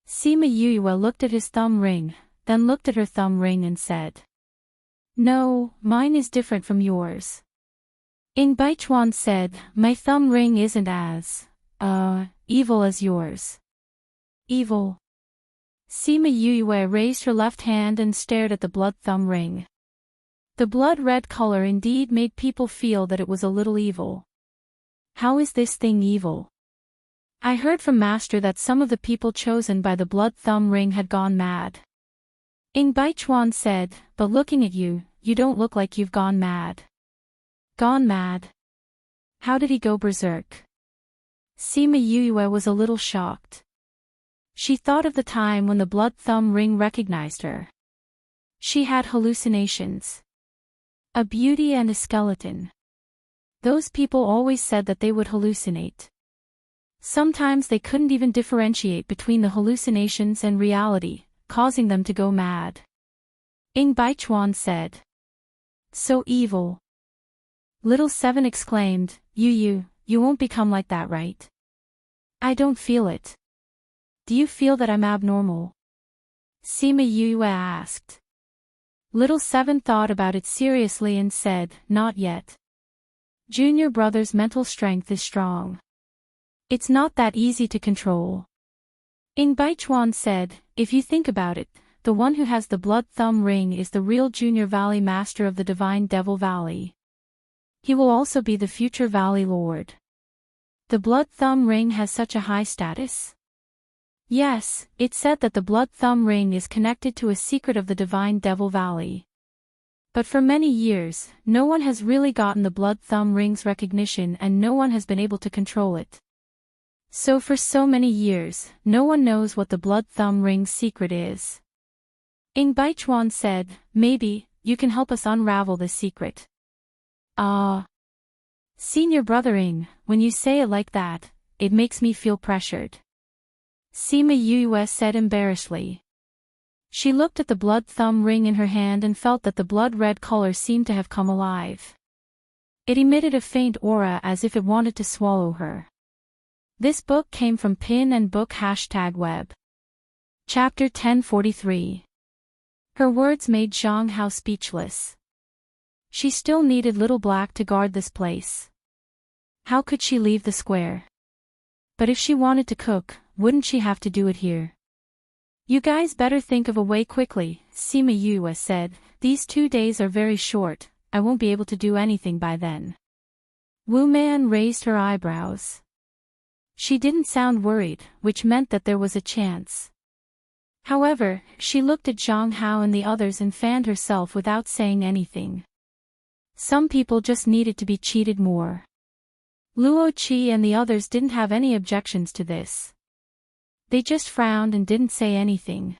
Sima Yue looked at his thumb ring, then looked at her thumb ring and said. No, mine is different from yours. Ying Baichuan said, my thumb ring isn't as, evil as yours. Evil? Sima Yue raised her left hand and stared at the blood thumb ring. The blood-red color indeed made people feel that it was a little evil. How is this thing evil? I heard from Master that some of the people chosen by the blood thumb ring had gone mad. Ying Baichuan said, but looking at you, you don't look like you've gone mad. Gone mad? How did he go berserk? Sima Yue was a little shocked. She thought of the time when the blood thumb ring recognized her. She had hallucinations. A beauty and a skeleton. Those people always said that they would hallucinate. Sometimes they couldn't even differentiate between the hallucinations and reality, causing them to go mad. Ing Baichuan said. So evil. Little Seven exclaimed, You won't become like that, right? I don't feel it. Do you feel that I'm abnormal? Sima Yue asked. Little Seven thought about it seriously and said, Not yet. Junior brother's mental strength is strong. It's not that easy to control. Ing Baichuan said, If you think about it, the one who has the blood thumb ring is the real Junior Valley Master of the Divine Devil Valley. He will also be the future Valley Lord. The blood thumb ring has such a high status? Yes, it's said that the blood thumb ring is connected to a secret of the Divine Devil Valley. But for many years, no one has really gotten the blood thumb ring's recognition and no one has been able to control it. So for so many years, no one knows what the blood thumb ring's secret is. Ing Baichuan said, Maybe, you can help us unravel this secret. Senior brother Ing, when you say it like that, it makes me feel pressured. Sima Yue said embarrassedly. She looked at the blood thumb ring in her hand and felt that the blood-red color seemed to have come alive. It emitted a faint aura as if it wanted to swallow her. This book came from Pin and Book #web. Chapter 1043. Her words made Zhang Hao speechless. She still needed Little Black to guard this place. How could she leave the square? But if she wanted to cook, wouldn't she have to do it here? You guys better think of a way quickly, Sima Yue said. These 2 days are very short, I won't be able to do anything by then. Wu Man raised her eyebrows. She didn't sound worried, which meant that there was a chance. However, she looked at Zhang Hao and the others and fanned herself without saying anything. Some people just needed to be cheated more. Luo Qi and the others didn't have any objections to this. They just frowned and didn't say anything.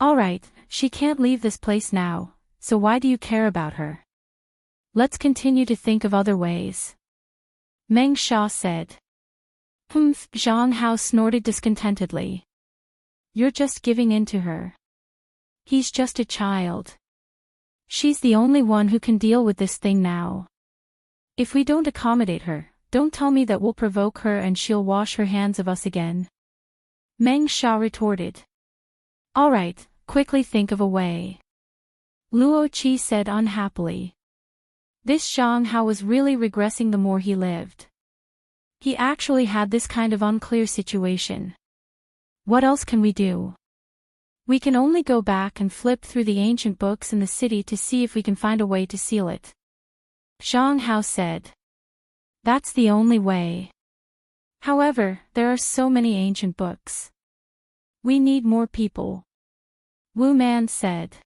Alright, she can't leave this place now, so why do you care about her? Let's continue to think of other ways. Meng Sha said. Zhang Hao snorted discontentedly. You're just giving in to her. He's just a child. She's the only one who can deal with this thing now. If we don't accommodate her, don't tell me that we'll provoke her and she'll wash her hands of us again. Meng Sha retorted. Alright, quickly think of a way. Luo Qi said unhappily. This Zhang Hao was really regressing the more he lived. He actually had this kind of unclear situation. What else can we do? We can only go back and flip through the ancient books in the city to see if we can find a way to seal it. Zhang Hao said. That's the only way. However, there are so many ancient books. We need more people. Wu Man said.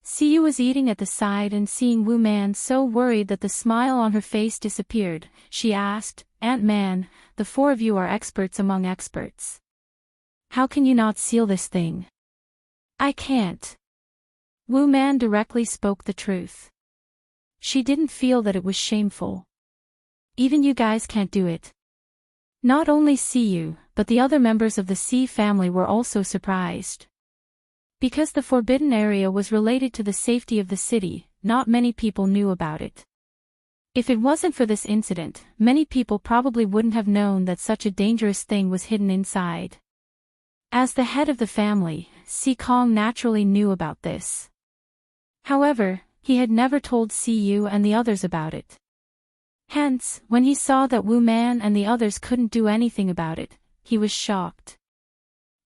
Siyu was eating at the side and seeing Wu Man so worried that the smile on her face disappeared, she asked, Ant-Man, the 4 of you are experts among experts. How can you not seal this thing? I can't. Wu Man directly spoke the truth. She didn't feel that it was shameful. Even you guys can't do it. Not only Siyu, but the other members of the C family were also surprised. Because the forbidden area was related to the safety of the city, not many people knew about it. If it wasn't for this incident, many people probably wouldn't have known that such a dangerous thing was hidden inside. As the head of the family, Si Kong naturally knew about this. However, he had never told Siyu and the others about it. Hence, when he saw that Wu Man and the others couldn't do anything about it, he was shocked.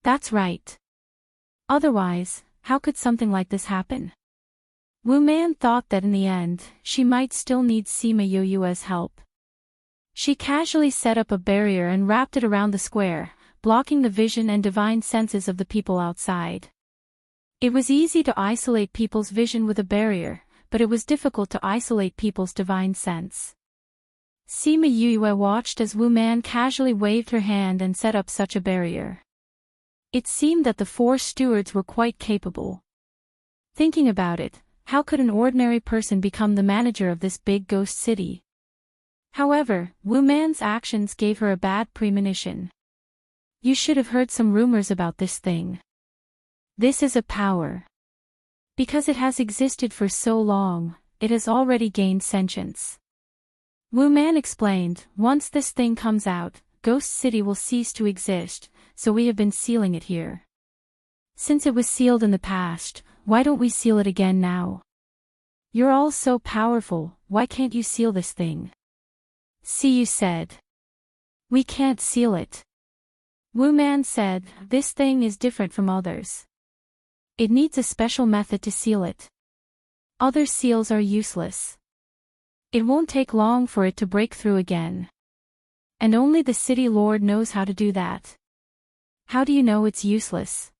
That's right. Otherwise, how could something like this happen? Wu Man thought that in the end, she might still need Sima Yue's help. She casually set up a barrier and wrapped it around the square, blocking the vision and divine senses of the people outside. It was easy to isolate people's vision with a barrier, but it was difficult to isolate people's divine sense. Sima Yue watched as Wu Man casually waved her hand and set up such a barrier. It seemed that the 4 stewards were quite capable. Thinking about it, How could an ordinary person become the manager of this big ghost city? However, Wu Man's actions gave her a bad premonition. You should have heard some rumors about this thing. This is a power. Because it has existed for so long, it has already gained sentience. Wu Man explained, once this thing comes out, Ghost City will cease to exist, so we have been sealing it here. Since it was sealed in the past, why don't we seal it again now? You're all so powerful, why can't you seal this thing? See, you said. We can't seal it. Wu Man said, this thing is different from others. It needs a special method to seal it. Other seals are useless. It won't take long for it to break through again. And only the city lord knows how to do that. How do you know it's useless?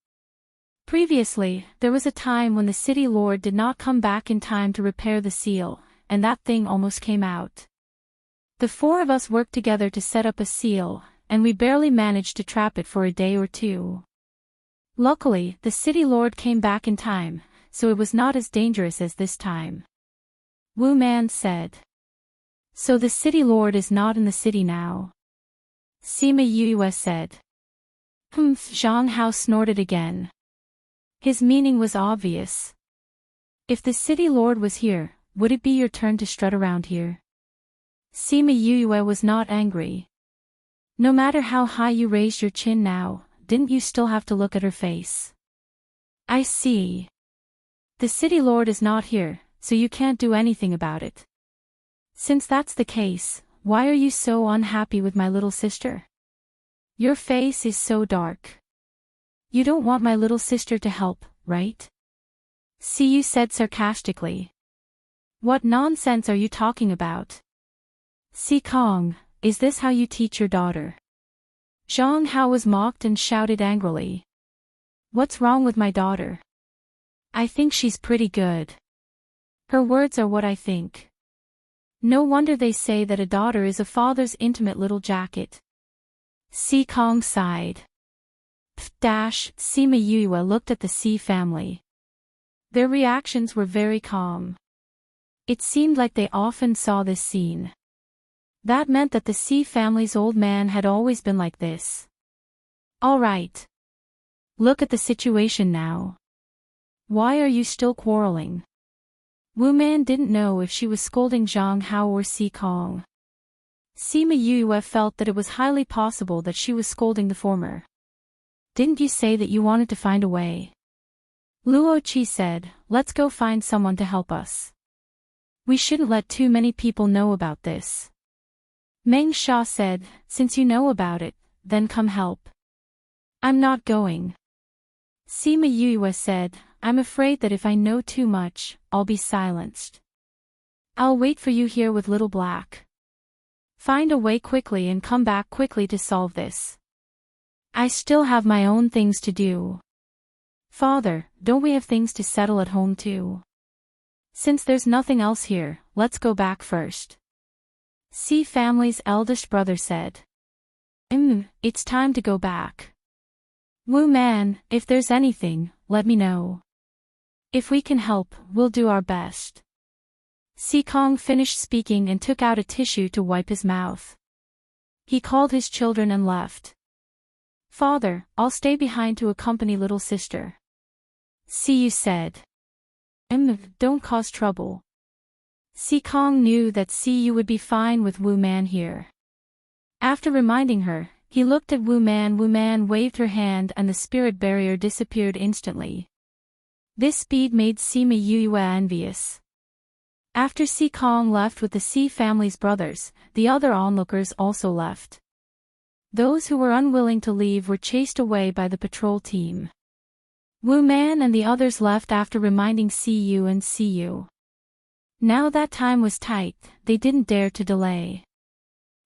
Previously, there was a time when the city lord did not come back in time to repair the seal, and that thing almost came out. The four of us worked together to set up a seal, and we barely managed to trap it for a day or two. Luckily, the city lord came back in time, so it was not as dangerous as this time. Wu Man said. So the city lord is not in the city now? Sima Yue said. Zhang Hao snorted again. His meaning was obvious. If the city lord was here, would it be your turn to strut around here? Sima Yue was not angry. No matter how high you raised your chin now, didn't you still have to look at her face? I see. The city lord is not here, so you can't do anything about it. Since that's the case, why are you so unhappy with my little sister? Your face is so dark. You don't want my little sister to help, right? Siyu said sarcastically. What nonsense are you talking about? Si Kong, is this how you teach your daughter? Zhang Hao was mocked and shouted angrily. What's wrong with my daughter? I think she's pretty good. Her words are what I think. No wonder they say that a daughter is a father's intimate little jacket. Si Kong sighed. Sima Yue looked at the Si family. Their reactions were very calm. It seemed like they often saw this scene. That meant that the Si family's old man had always been like this. All right. Look at the situation now. Why are you still quarreling? Wu Man didn't know if she was scolding Zhang Hao or Si Kong. Sima Yue felt that it was highly possible that she was scolding the former. Didn't you say that you wanted to find a way? Luo Qi said, let's go find someone to help us. We shouldn't let too many people know about this. Meng Sha said, since you know about it, then come help. I'm not going. Sima Yue said, I'm afraid that if I know too much, I'll be silenced. I'll wait for you here with Little Black. Find a way quickly and come back quickly to solve this. I still have my own things to do. Father, don't we have things to settle at home too? Since there's nothing else here, let's go back first. Si family's eldest brother said. It's time to go back. Wu Man, if there's anything, let me know. If we can help, we'll do our best. Si Kong finished speaking and took out a tissue to wipe his mouth. He called his children and left. Father, I'll stay behind to accompany little sister. Siyu said. Don't cause trouble. Si Kong knew that Siyu would be fine with Wu Man here. After reminding her, he looked at Wu Man. Wu Man waved her hand and the spirit barrier disappeared instantly. This speed made Sima Yue envious. After Si Kong left with the Si family's brothers, the other onlookers also left. Those who were unwilling to leave were chased away by the patrol team. Wu Man and the others left after reminding Siyu and Siyu. Now that time was tight, they didn't dare to delay.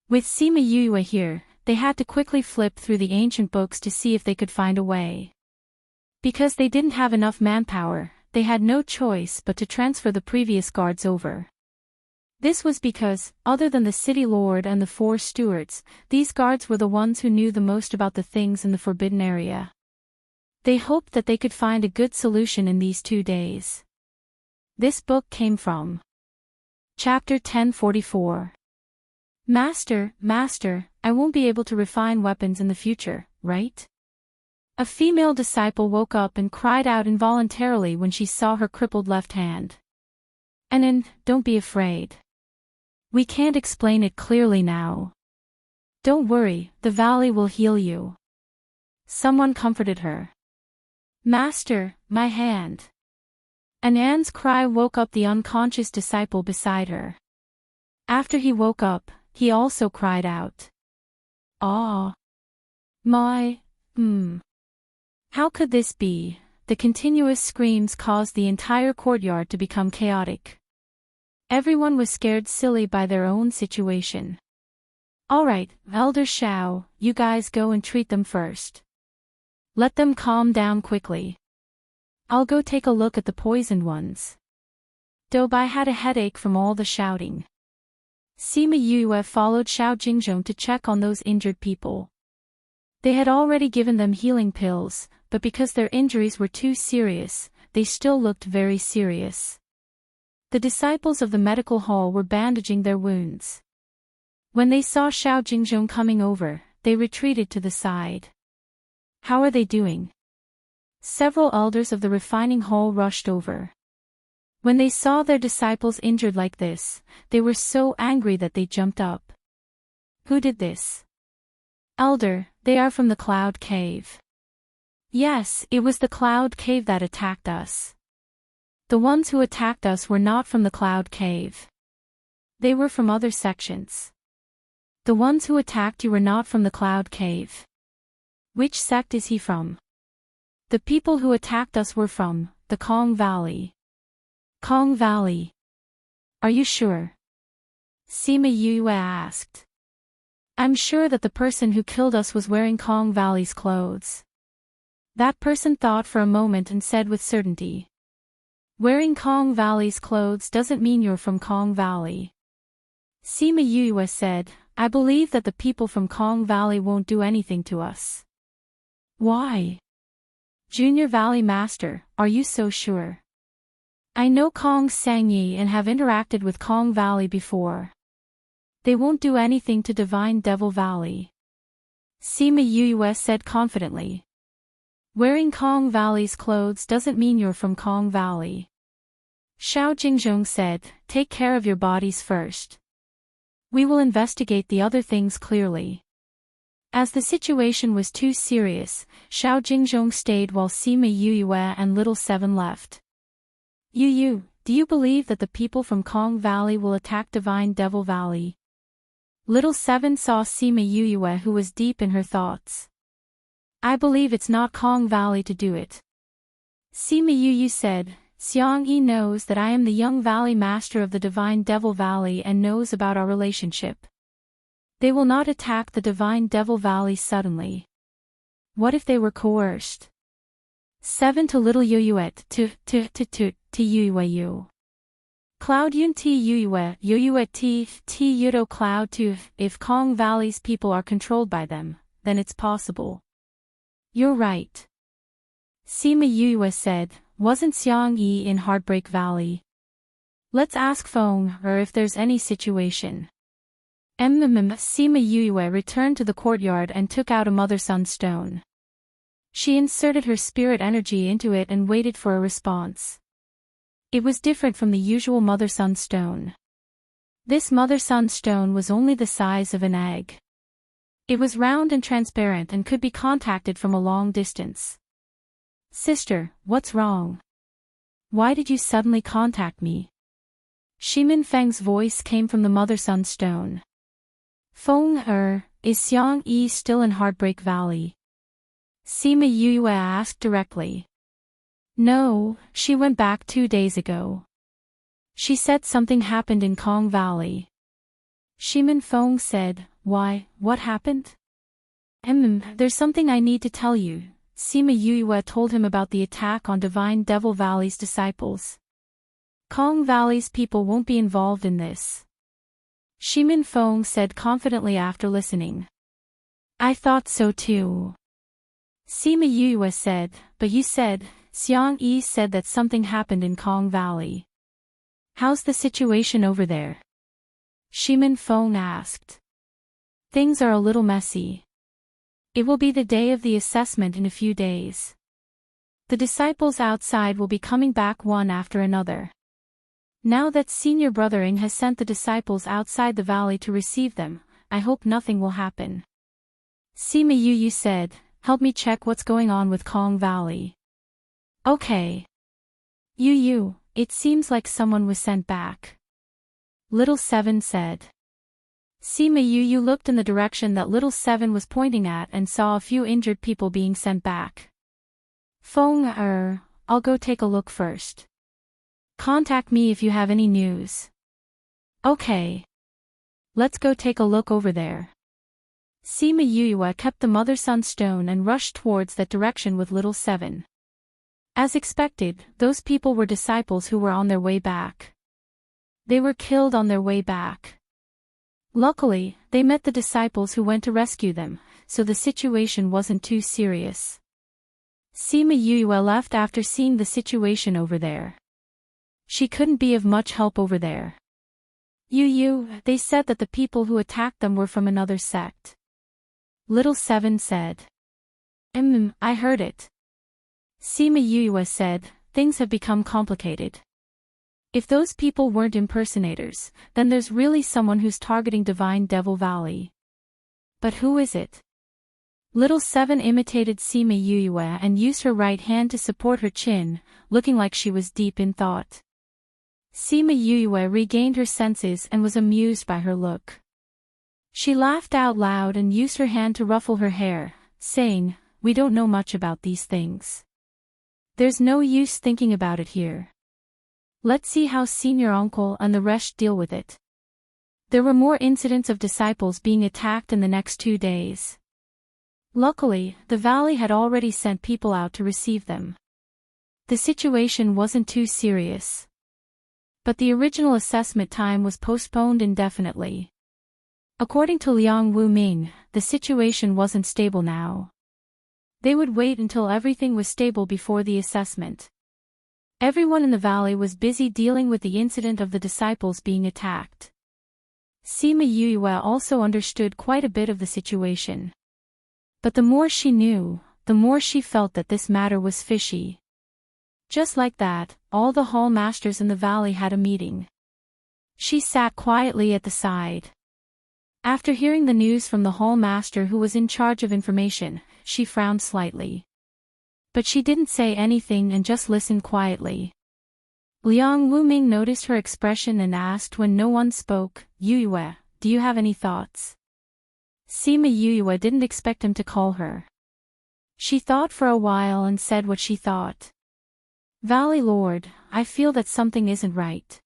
With Sima Yue here, they had to quickly flip through the ancient books to see if they could find a way. Because they didn't have enough manpower, they had no choice but to transfer the previous guards over. This was because, other than the city lord and the 4 stewards, these guards were the ones who knew the most about the things in the forbidden area. They hoped that they could find a good solution in these 2 days. This book came from Chapter 1044. Master, I won't be able to refine weapons in the future, right? A female disciple woke up and cried out involuntarily when she saw her crippled left hand. Anan, don't be afraid. We can't explain it clearly now. Don't worry, the valley will heal you. Someone comforted her. Master, my hand. Anan's cry woke up the unconscious disciple beside her. After he woke up, he also cried out. Ah. How could this be? The continuous screams caused the entire courtyard to become chaotic. Everyone was scared silly by their own situation. Alright, Elder Shao, you guys go and treat them first. Let them calm down quickly. I'll go take a look at the poisoned ones. Doubai had a headache from all the shouting. Sima Yue followed Xiao Jingzhong to check on those injured people. They had already given them healing pills, but because their injuries were too serious, they still looked very serious. The disciples of the medical hall were bandaging their wounds. When they saw Xiao Jingzhong coming over, they retreated to the side. How are they doing? Several elders of the refining hall rushed over. When they saw their disciples injured like this, they were so angry that they jumped up. Who did this? Elder, they are from the Cloud Cave. Yes, it was the Cloud Cave that attacked us. The ones who attacked us were not from the Cloud Cave. They were from other sections. The ones who attacked you were not from the Cloud Cave. Which sect is he from? The people who attacked us were from the Kong Valley. Kong Valley. Are you sure? Sima Yue asked. I'm sure that the person who killed us was wearing Kong Valley's clothes. That person thought for a moment and said with certainty. Wearing Kong Valley's clothes doesn't mean you're from Kong Valley. Sima Yue said, I believe that the people from Kong Valley won't do anything to us. Why? Junior Valley Master, are you so sure? I know Kong Sangyi and have interacted with Kong Valley before. They won't do anything to Divine Devil Valley. Sima Yue said confidently. Wearing Kong Valley's clothes doesn't mean you're from Kong Valley. Xiao Jingzhong said, take care of your bodies first. We will investigate the other things clearly. As the situation was too serious, Xiao Jingzhong stayed while Sima Yue and Little Seven left. Yu, do you believe that the people from Kong Valley will attack Divine Devil Valley? Little Seven saw Sima Yue who was deep in her thoughts. I believe it's not Kong Valley to do it. Sima Yue said, Xiang Yi knows that I am the young Valley Master of the Divine Devil Valley and knows about our relationship. They will not attack the Divine Devil Valley suddenly. What if they were coerced? 7 to Little Yuet to Yue. Cloud Yun T Yue T Yudo Cloud to if Kong Valley's people are controlled by them, then it's possible. You're right. Sima Yue said, wasn't Xiang Yi in Heartbreak Valley? Let's ask Feng or if there's any situation. Sima Yue returned to the courtyard and took out a mother-son stone. She inserted her spirit energy into it and waited for a response. It was different from the usual mother-son stone. This mother-son stone was only the size of an egg. It was round and transparent and could be contacted from a long distance. Sister, what's wrong? Why did you suddenly contact me? Shimin Feng's voice came from the mother-son stone. Feng is Xiang Yi still in Heartbreak Valley? Sima Yue asked directly. No, she went back 2 days ago. She said something happened in Kong Valley. Shimin Feng said, why, what happened? There's something I need to tell you. Sima Yue told him about the attack on Divine Devil Valley's disciples. Kong Valley's people won't be involved in this. Shimin Feng said confidently after listening. I thought so too. Sima Yue said, but you said, Xiang Yi said that something happened in Kong Valley. How's the situation over there? Shimin Feng asked. Things are a little messy. It will be the day of the assessment in a few days. The disciples outside will be coming back one after another. Now that senior brothering has sent the disciples outside the valley to receive them, I hope nothing will happen. Sima Yu said, help me check what's going on with Kong Valley. Okay. Yu, it seems like someone was sent back. Little Seven said. Sima Yu looked in the direction that Little Seven was pointing at and saw a few injured people being sent back. Feng I'll go take a look first. Contact me if you have any news. Okay. Let's go take a look over there. Sima Yu kept the mother-son stone and rushed towards that direction with Little Seven. As expected, those people were disciples who were on their way back. They were killed on their way back. Luckily, they met the disciples who went to rescue them, so the situation wasn't too serious. Sima Yu left after seeing the situation over there. She couldn't be of much help over there. They said that the people who attacked them were from another sect. Little Seven said. I heard it. Sima Yu said, things have become complicated. If those people weren't impersonators, then there's really someone who's targeting Divine Devil Valley. But who is it? Little Seven imitated Sima Yu and used her right hand to support her chin, looking like she was deep in thought. Sima Yu regained her senses and was amused by her look. She laughed out loud and used her hand to ruffle her hair, saying, we don't know much about these things. There's no use thinking about it here. Let's see how senior uncle and the rest deal with it. There were more incidents of disciples being attacked in the next 2 days. Luckily, the valley had already sent people out to receive them. The situation wasn't too serious. But the original assessment time was postponed indefinitely. According to Liang Wuming, the situation wasn't stable now. They would wait until everything was stable before the assessment. Everyone in the valley was busy dealing with the incident of the disciples being attacked. Sima Yu also understood quite a bit of the situation. But the more she knew, the more she felt that this matter was fishy. Just like that, all the hall masters in the valley had a meeting. She sat quietly at the side. After hearing the news from the hall master who was in charge of information, she frowned slightly. But she didn't say anything and just listened quietly. Liang Wuming noticed her expression and asked when no one spoke, Yue, do you have any thoughts? Sima Yue didn't expect him to call her. She thought for a while and said what she thought. Valley Lord, I feel that something isn't right.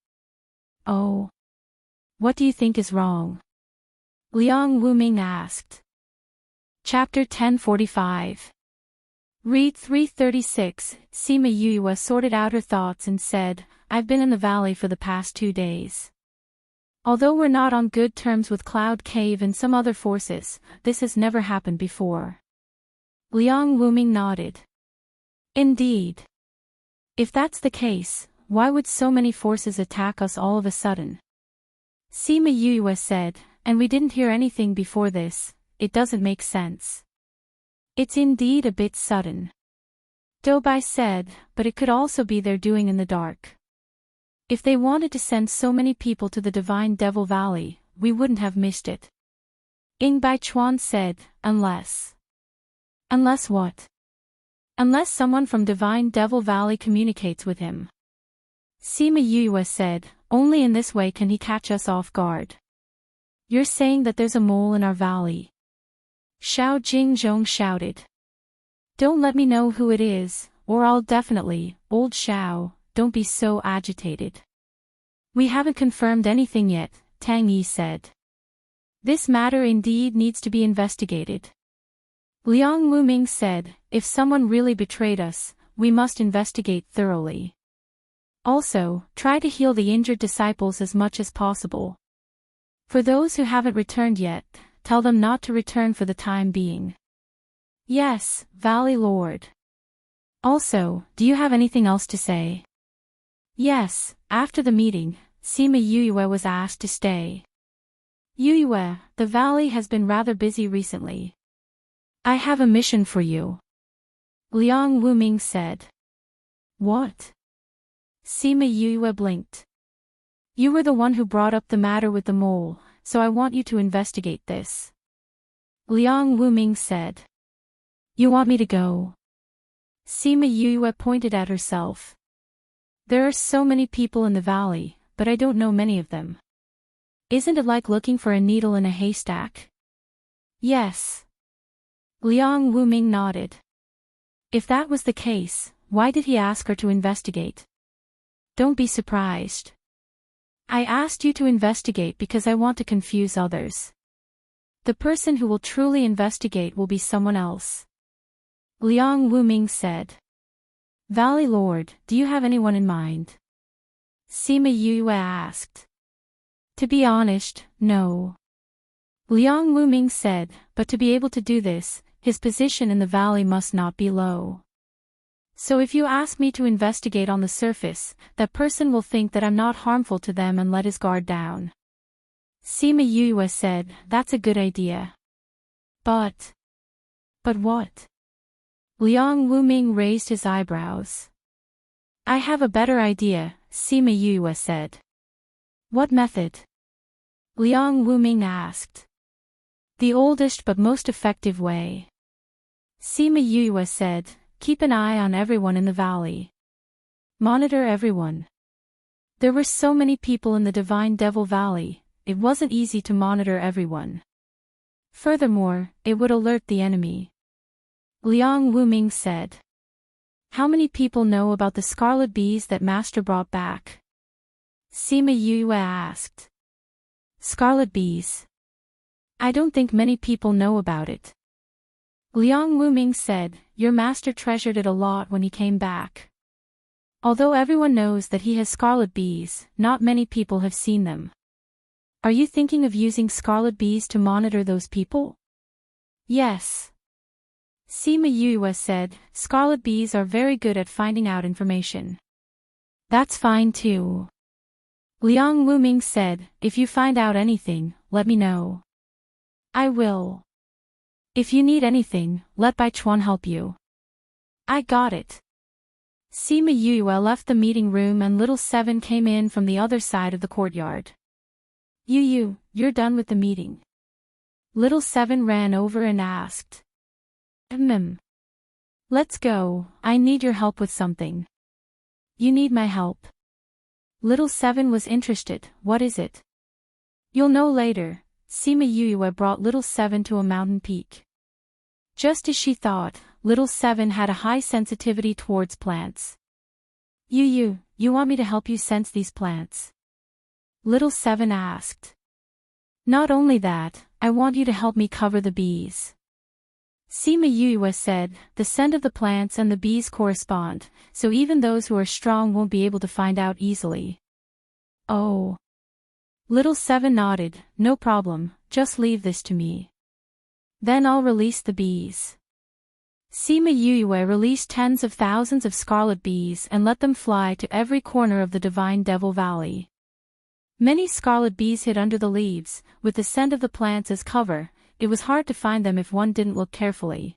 Oh. What do you think is wrong? Liang Wuming asked. Chapter 1045. Read 336, Sima Yue sorted out her thoughts and said, I've been in the valley for the past 2 days. Although we're not on good terms with Cloud Cave and some other forces, this has never happened before. Liang Wuming nodded. Indeed. If that's the case, why would so many forces attack us all of a sudden? Sima Yue said, and we didn't hear anything before this, it doesn't make sense. It's indeed a bit sudden. Doubai said, but it could also be their doing in the dark. If they wanted to send so many people to the Divine Devil Valley, we wouldn't have missed it. Ing Baichuan said, unless. Unless what? Unless someone from Divine Devil Valley communicates with him. Sima Yue said, only in this way can he catch us off guard. You're saying that there's a mole in our valley. Xiao Jingzhong shouted. Don't let me know who it is, or I'll definitely, old Xiao, don't be so agitated. We haven't confirmed anything yet, Tang Yi said. This matter indeed needs to be investigated. Liang Wuming said, if someone really betrayed us, we must investigate thoroughly. Also, try to heal the injured disciples as much as possible. For those who haven't returned yet, tell them not to return for the time being. Yes, Valley Lord. Also, do you have anything else to say? Yes, after the meeting, Sima Yue was asked to stay. Yue, the valley has been rather busy recently. I have a mission for you. Liang Wuming said. What? Sima Yue blinked. You were the one who brought up the matter with the mole, so I want you to investigate this. Liang Wuming said. You want me to go? Sima Yue pointed at herself. There are so many people in the valley, but I don't know many of them. Isn't it like looking for a needle in a haystack? Yes. Liang Wuming nodded. If that was the case, why did he ask her to investigate? Don't be surprised. I asked you to investigate because I want to confuse others. The person who will truly investigate will be someone else. Liang Wuming said. Valley Lord, do you have anyone in mind? Sima Yue asked. To be honest, no. Liang Wuming said, but to be able to do this, his position in the valley must not be low. So if you ask me to investigate on the surface, that person will think that I'm not harmful to them and let his guard down. Sima Yue said, that's a good idea. But what? Liang Wuming raised his eyebrows. I have a better idea, Sima Yue said. What method? Liang Wuming asked. The oldest but most effective way. Sima Yue said, keep an eye on everyone in the valley. Monitor everyone. There were so many people in the Divine Devil Valley, it wasn't easy to monitor everyone. Furthermore, it would alert the enemy. Liang Wuming said. How many people know about the scarlet bees that Master brought back? Sima Yue asked. Scarlet bees. I don't think many people know about it. Liang Wuming said, your master treasured it a lot when he came back. Although everyone knows that he has scarlet bees, not many people have seen them. Are you thinking of using scarlet bees to monitor those people? Yes. Sima Yue said, scarlet bees are very good at finding out information. That's fine too. Liang Wuming said, if you find out anything, let me know. I will. If you need anything, let Bai Chuan help you. I got it. Sima Yue left the meeting room and Little Seven came in from the other side of the courtyard. You're done with the meeting. Little Seven ran over and asked. Let's go, I need your help with something. You need my help? Little Seven was interested, what is it? You'll know later. Sima Yue brought Little Seven to a mountain peak. Just as she thought, Little Seven had a high sensitivity towards plants. You want me to help you sense these plants? Little Seven asked. Not only that, I want you to help me cover the bees. Sima Yue said, the scent of the plants and the bees correspond, so even those who are strong won't be able to find out easily. Oh. Little Seven nodded, no problem, just leave this to me. Then I'll release the bees. Sima Yue released tens of thousands of scarlet bees and let them fly to every corner of the Divine Devil Valley. Many scarlet bees hid under the leaves, with the scent of the plants as cover. It was hard to find them if one didn't look carefully.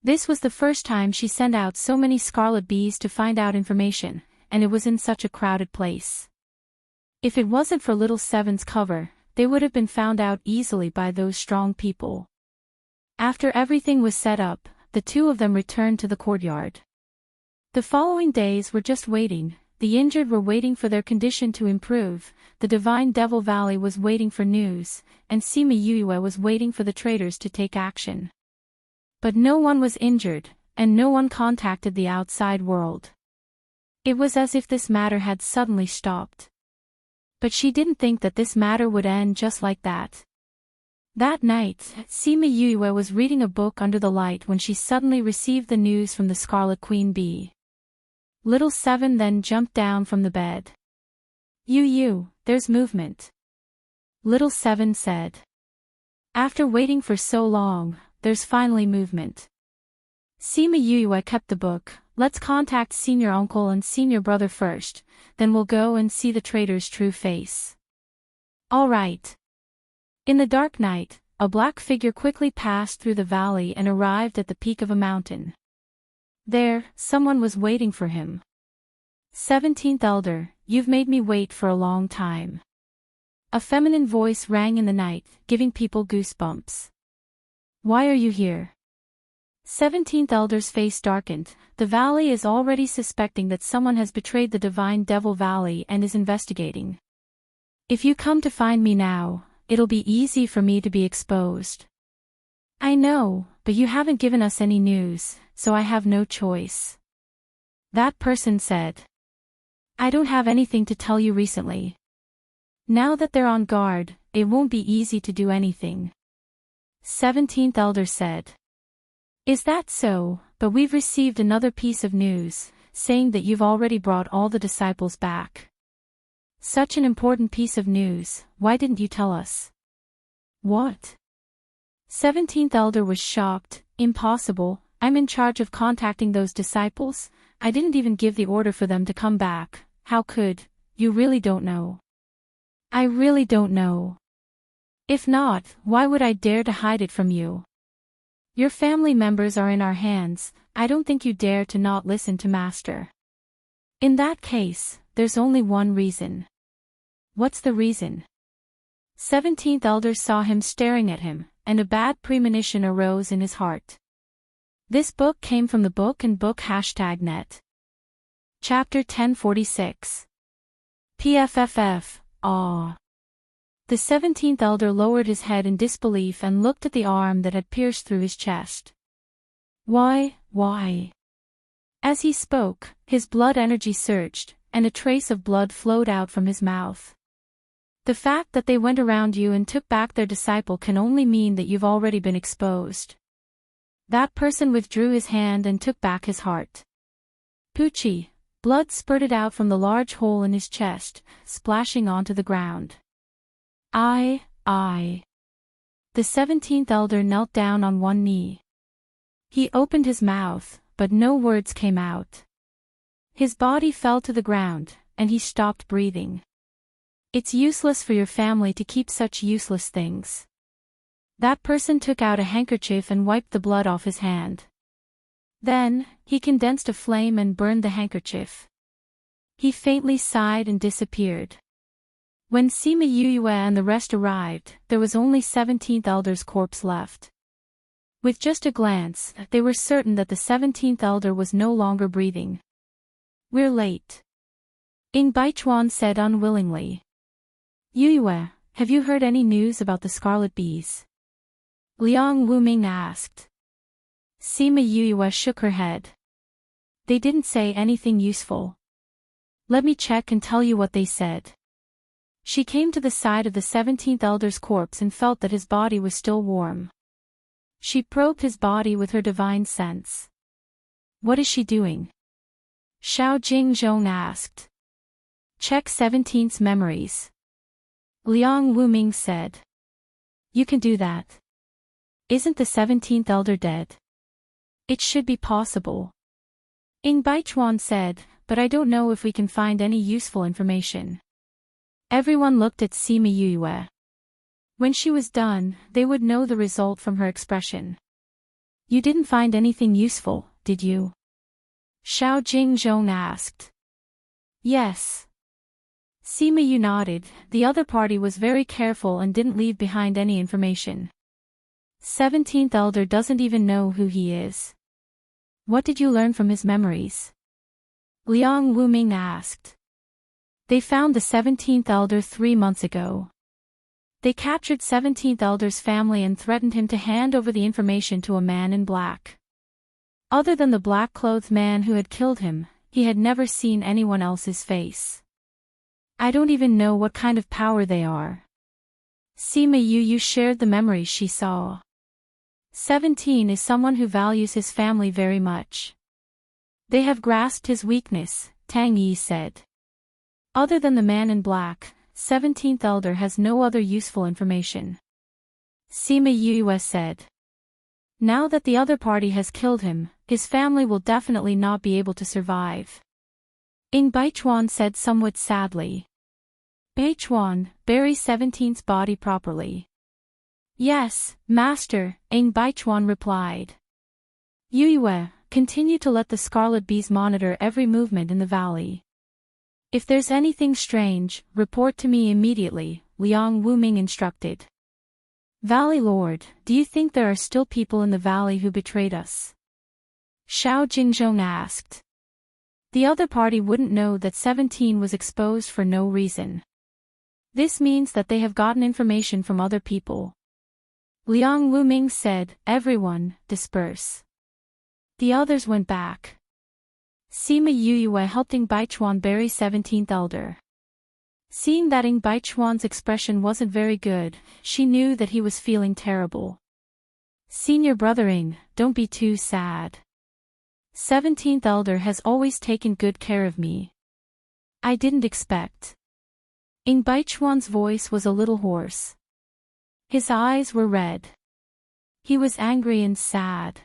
This was the first time she sent out so many scarlet bees to find out information, and it was in such a crowded place. If it wasn't for Little Seven's cover, they would have been found out easily by those strong people. After everything was set up, the two of them returned to the courtyard. The following days were just waiting. The injured were waiting for their condition to improve, the Divine Devil Valley was waiting for news, and Sima Yue was waiting for the traders to take action. But no one was injured, and no one contacted the outside world. It was as if this matter had suddenly stopped. But she didn't think that this matter would end just like that. That night, Sima Yue was reading a book under the light when she suddenly received the news from the Scarlet Queen Bee. Little Seven then jumped down from the bed. There's movement. Little Seven said. After waiting for so long, there's finally movement. Sima Yue kept the book, let's contact senior uncle and senior brother first, then we'll go and see the traitor's true face. All right. In the dark night, a black figure quickly passed through the valley and arrived at the peak of a mountain. There, someone was waiting for him. 17th Elder, you've made me wait for a long time. A feminine voice rang in the night, giving people goosebumps. Why are you here? 17th Elder's face darkened. The valley is already suspecting that someone has betrayed the divine Devil Valley and is investigating. If you come to find me now, it'll be easy for me to be exposed. I know, but you haven't given us any news, so I have no choice. That person said. I don't have anything to tell you recently. Now that they're on guard, it won't be easy to do anything. 17th Elder said. Is that so? But we've received another piece of news, saying that you've already brought all the disciples back. Such an important piece of news, why didn't you tell us? What? 17th Elder was shocked. Impossible, I'm in charge of contacting those disciples. I didn't even give the order for them to come back. How could? You really don't know. I really don't know. If not, why would I dare to hide it from you? Your family members are in our hands. I don't think you dare to not listen to Master. In that case, there's only one reason. What's the reason? 17th Elder saw him staring at him, and a bad premonition arose in his heart. This book came from the book and book #net. Chapter 1046. PFFF, Aw. The 17th Elder lowered his head in disbelief and looked at the arm that had pierced through his chest. Why? As he spoke, his blood energy surged, and a trace of blood flowed out from his mouth. The fact that they went around you and took back their disciple can only mean that you've already been exposed. That person withdrew his hand and took back his heart. Poochie, blood spurted out from the large hole in his chest, splashing onto the ground. I. The 17th Elder knelt down on one knee. He opened his mouth, but no words came out. His body fell to the ground, and he stopped breathing. It's useless for your family to keep such useless things. That person took out a handkerchief and wiped the blood off his hand. Then, he condensed a flame and burned the handkerchief. He faintly sighed and disappeared. When Sima Yue and the rest arrived, there was only 17th Elder's corpse left. With just a glance, they were certain that the 17th Elder was no longer breathing. We're late. Ing Baichuan said unwillingly. Yue, have you heard any news about the Scarlet Bees? Liang Wuming asked. Sima Yue shook her head. They didn't say anything useful. Let me check and tell you what they said. She came to the side of the 17th Elder's corpse and felt that his body was still warm. She probed his body with her divine sense. What is she doing? Xiao Jingzhong asked. Check 17th's memories. Liang Wuming said. You can do that. Isn't the 17th Elder dead? It should be possible. Ing Baichuan said, but I don't know if we can find any useful information. Everyone looked at Sima Yue. When she was done, they would know the result from her expression. You didn't find anything useful, did you? Xiao Jingzhong asked. Yes. Sima Yue nodded. The other party was very careful and didn't leave behind any information. 17th Elder doesn't even know who he is. What did you learn from his memories? Liang Wuming asked. They found the 17th Elder 3 months ago. They captured 17th Elder's family and threatened him to hand over the information to a man in black. Other than the black-clothed man who had killed him, he had never seen anyone else's face. I don't even know what kind of power they are. Sima Yue shared the memories she saw. 17 is someone who values his family very much. They have grasped his weakness, Tang Yi said. Other than the man in black, 17th Elder has no other useful information. Sima Yue said. Now that the other party has killed him, his family will definitely not be able to survive. Ing Baichuan said somewhat sadly. Baichuan, bury 17's body properly. Yes, master, Ing Baichuan replied. Yuyue, continue to let the scarlet bees monitor every movement in the valley. If there's anything strange, report to me immediately, Liang Wuming instructed. Valley Lord, do you think there are still people in the valley who betrayed us? Xiao Jingzhong asked. The other party wouldn't know that 17 was exposed for no reason. This means that they have gotten information from other people. Liang Wuming said, everyone, disperse. The others went back. Sima Yuyue helped Ing Baichuan bury 17th elder. Seeing that Ing Baichuan's expression wasn't very good, she knew that he was feeling terrible. Senior brother Ing, don't be too sad. 17th elder has always taken good care of me. I didn't expect. Ing Baichuan's voice was a little hoarse. His eyes were red. He was angry and sad.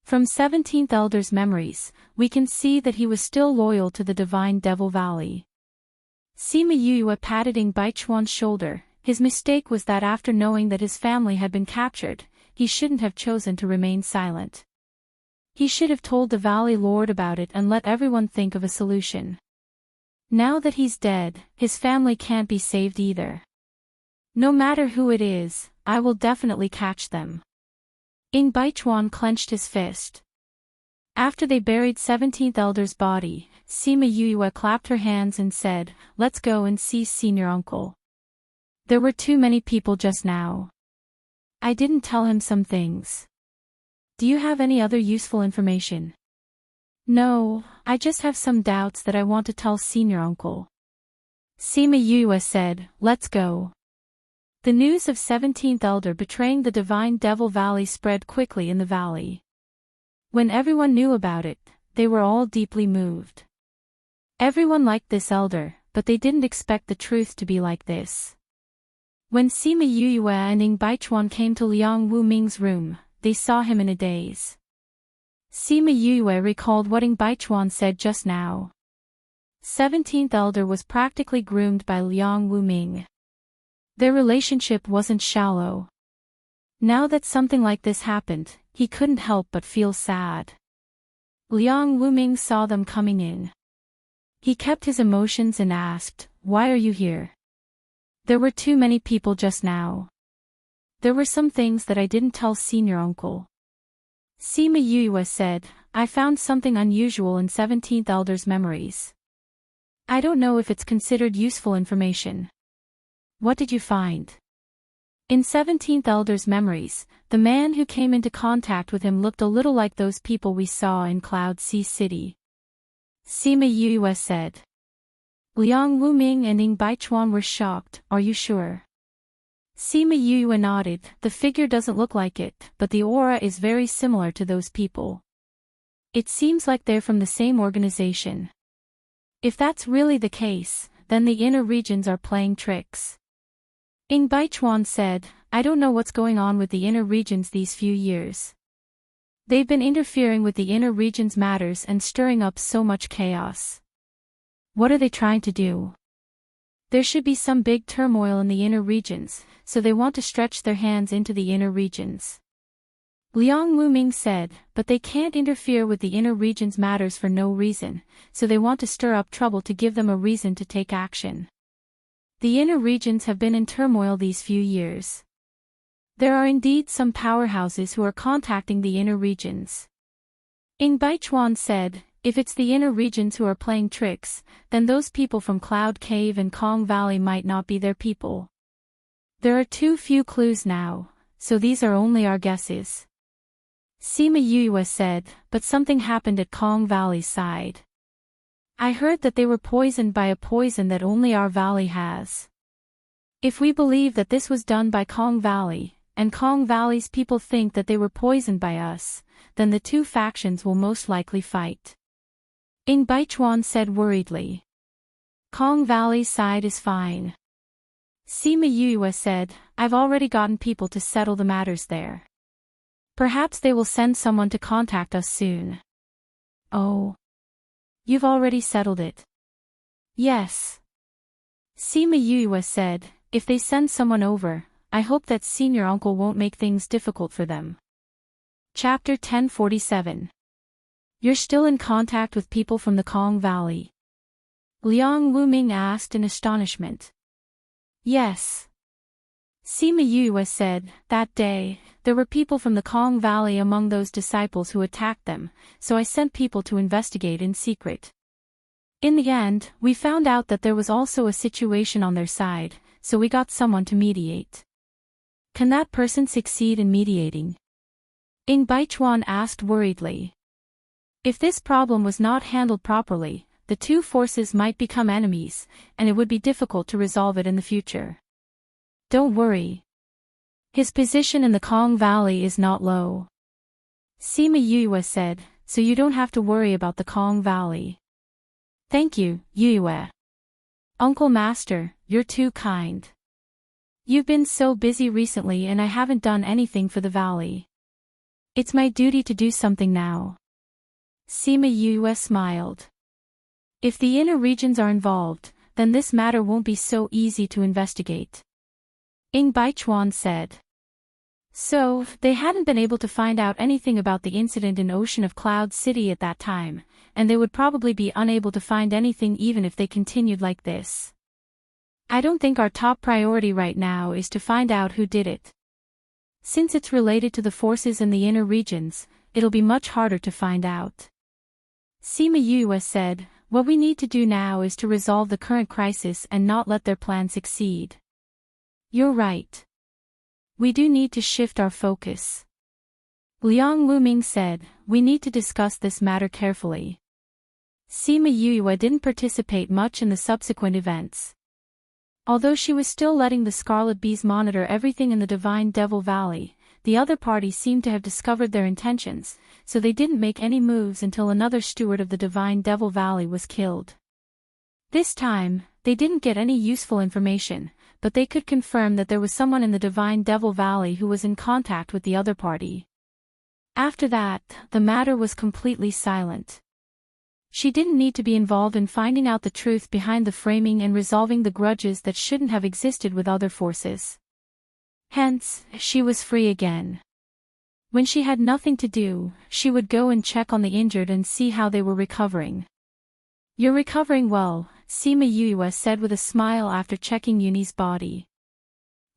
From 17th elder's memories, we can see that he was still loyal to the Divine Devil Valley. Sima Yuyue patted Ing Baichuan's shoulder. His mistake was that after knowing that his family had been captured, he shouldn't have chosen to remain silent. He should have told the Valley Lord about it and let everyone think of a solution. Now that he's dead, his family can't be saved either. No matter who it is, I will definitely catch them. Ing Baichuan clenched his fist. After they buried 17th elder's body, Sima Yuyue clapped her hands and said, let's go and see senior uncle. There were too many people just now. I didn't tell him some things. Do you have any other useful information? No, I just have some doubts that I want to tell senior uncle. Sima Yuyue said, let's go. The news of 17th elder betraying the Divine Devil Valley spread quickly in the valley. When everyone knew about it, they were all deeply moved. Everyone liked this elder, but they didn't expect the truth to be like this. When Sima Yuyue and Ing Baichuan came to Liang Wuming's room, they saw him in a daze. Sima Yuyue recalled what Ing Baichuan said just now. 17th elder was practically groomed by Liang Wuming. Their relationship wasn't shallow. Now that something like this happened, he couldn't help but feel sad. Liang Wuming saw them coming in. He kept his emotions and asked, why are you here? There were too many people just now. There were some things that I didn't tell senior uncle. Sima Yuyue said, I found something unusual in 17th elder's memories. I don't know if it's considered useful information. What did you find? In 17th elder's memories, the man who came into contact with him looked a little like those people we saw in Cloud Sea City. Sima Yuyue said. Liang Wuming and Ing Baichuan were shocked, are you sure? Sima Yuyue nodded, the figure doesn't look like it, but the aura is very similar to those people. It seems like they're from the same organization. If that's really the case, then the inner regions are playing tricks. Ing Baichuan said, I don't know what's going on with the inner regions these few years. They've been interfering with the inner regions matters and stirring up so much chaos. What are they trying to do? There should be some big turmoil in the inner regions, so they want to stretch their hands into the inner regions. Liang Wuming said, but they can't interfere with the inner regions matters for no reason, so they want to stir up trouble to give them a reason to take action. The inner regions have been in turmoil these few years. There are indeed some powerhouses who are contacting the inner regions. Ing Baichuan said, if it's the inner regions who are playing tricks, then those people from Cloud Cave and Kong Valley might not be their people. There are too few clues now, so these are only our guesses. Sima Yuyue said, but something happened at Kong Valley's side. I heard that they were poisoned by a poison that only our valley has. If we believe that this was done by Kong Valley, and Kong Valley's people think that they were poisoned by us, then the two factions will most likely fight. Ing Baichuan said worriedly. Kong Valley's side is fine. Sima Yuyue said, I've already gotten people to settle the matters there. Perhaps they will send someone to contact us soon. Oh. You've already settled it. Yes. Sima Yue said, if they send someone over, I hope that senior uncle won't make things difficult for them. Chapter 1047. You're still in contact with people from the Kong Valley? Liang Wuming asked in astonishment. Yes. Sima Yue said, that day, there were people from the Kong Valley among those disciples who attacked them, so I sent people to investigate in secret. In the end, we found out that there was also a situation on their side, so we got someone to mediate. Can that person succeed in mediating? Ing Baichuan asked worriedly. If this problem was not handled properly, the two forces might become enemies, and it would be difficult to resolve it in the future. Don't worry. His position in the Kong Valley is not low. Sima Yue said, so you don't have to worry about the Kong Valley. Thank you, Yue. Uncle Master, you're too kind. You've been so busy recently and I haven't done anything for the valley. It's my duty to do something now. Sima Yue smiled. If the inner regions are involved, then this matter won't be so easy to investigate. Ing Baichuan said. So, they hadn't been able to find out anything about the incident in Ocean of Cloud City at that time, and they would probably be unable to find anything even if they continued like this. I don't think our top priority right now is to find out who did it. Since it's related to the forces in the inner regions, it'll be much harder to find out. Sima Yue said, what we need to do now is to resolve the current crisis and not let their plan succeed. You're right. We do need to shift our focus. Liang Wuming said, we need to discuss this matter carefully. Sima Yue didn't participate much in the subsequent events. Although she was still letting the Scarlet Bees monitor everything in the Divine Devil Valley, the other party seemed to have discovered their intentions, so they didn't make any moves until another steward of the Divine Devil Valley was killed. This time, they didn't get any useful information, but they could confirm that there was someone in the Divine Devil Valley who was in contact with the other party. After that, the matter was completely silent. She didn't need to be involved in finding out the truth behind the framing and resolving the grudges that shouldn't have existed with other forces. Hence, she was free again. When she had nothing to do, she would go and check on the injured and see how they were recovering. You're recovering well, Sima Yue said with a smile after checking Yuni's body.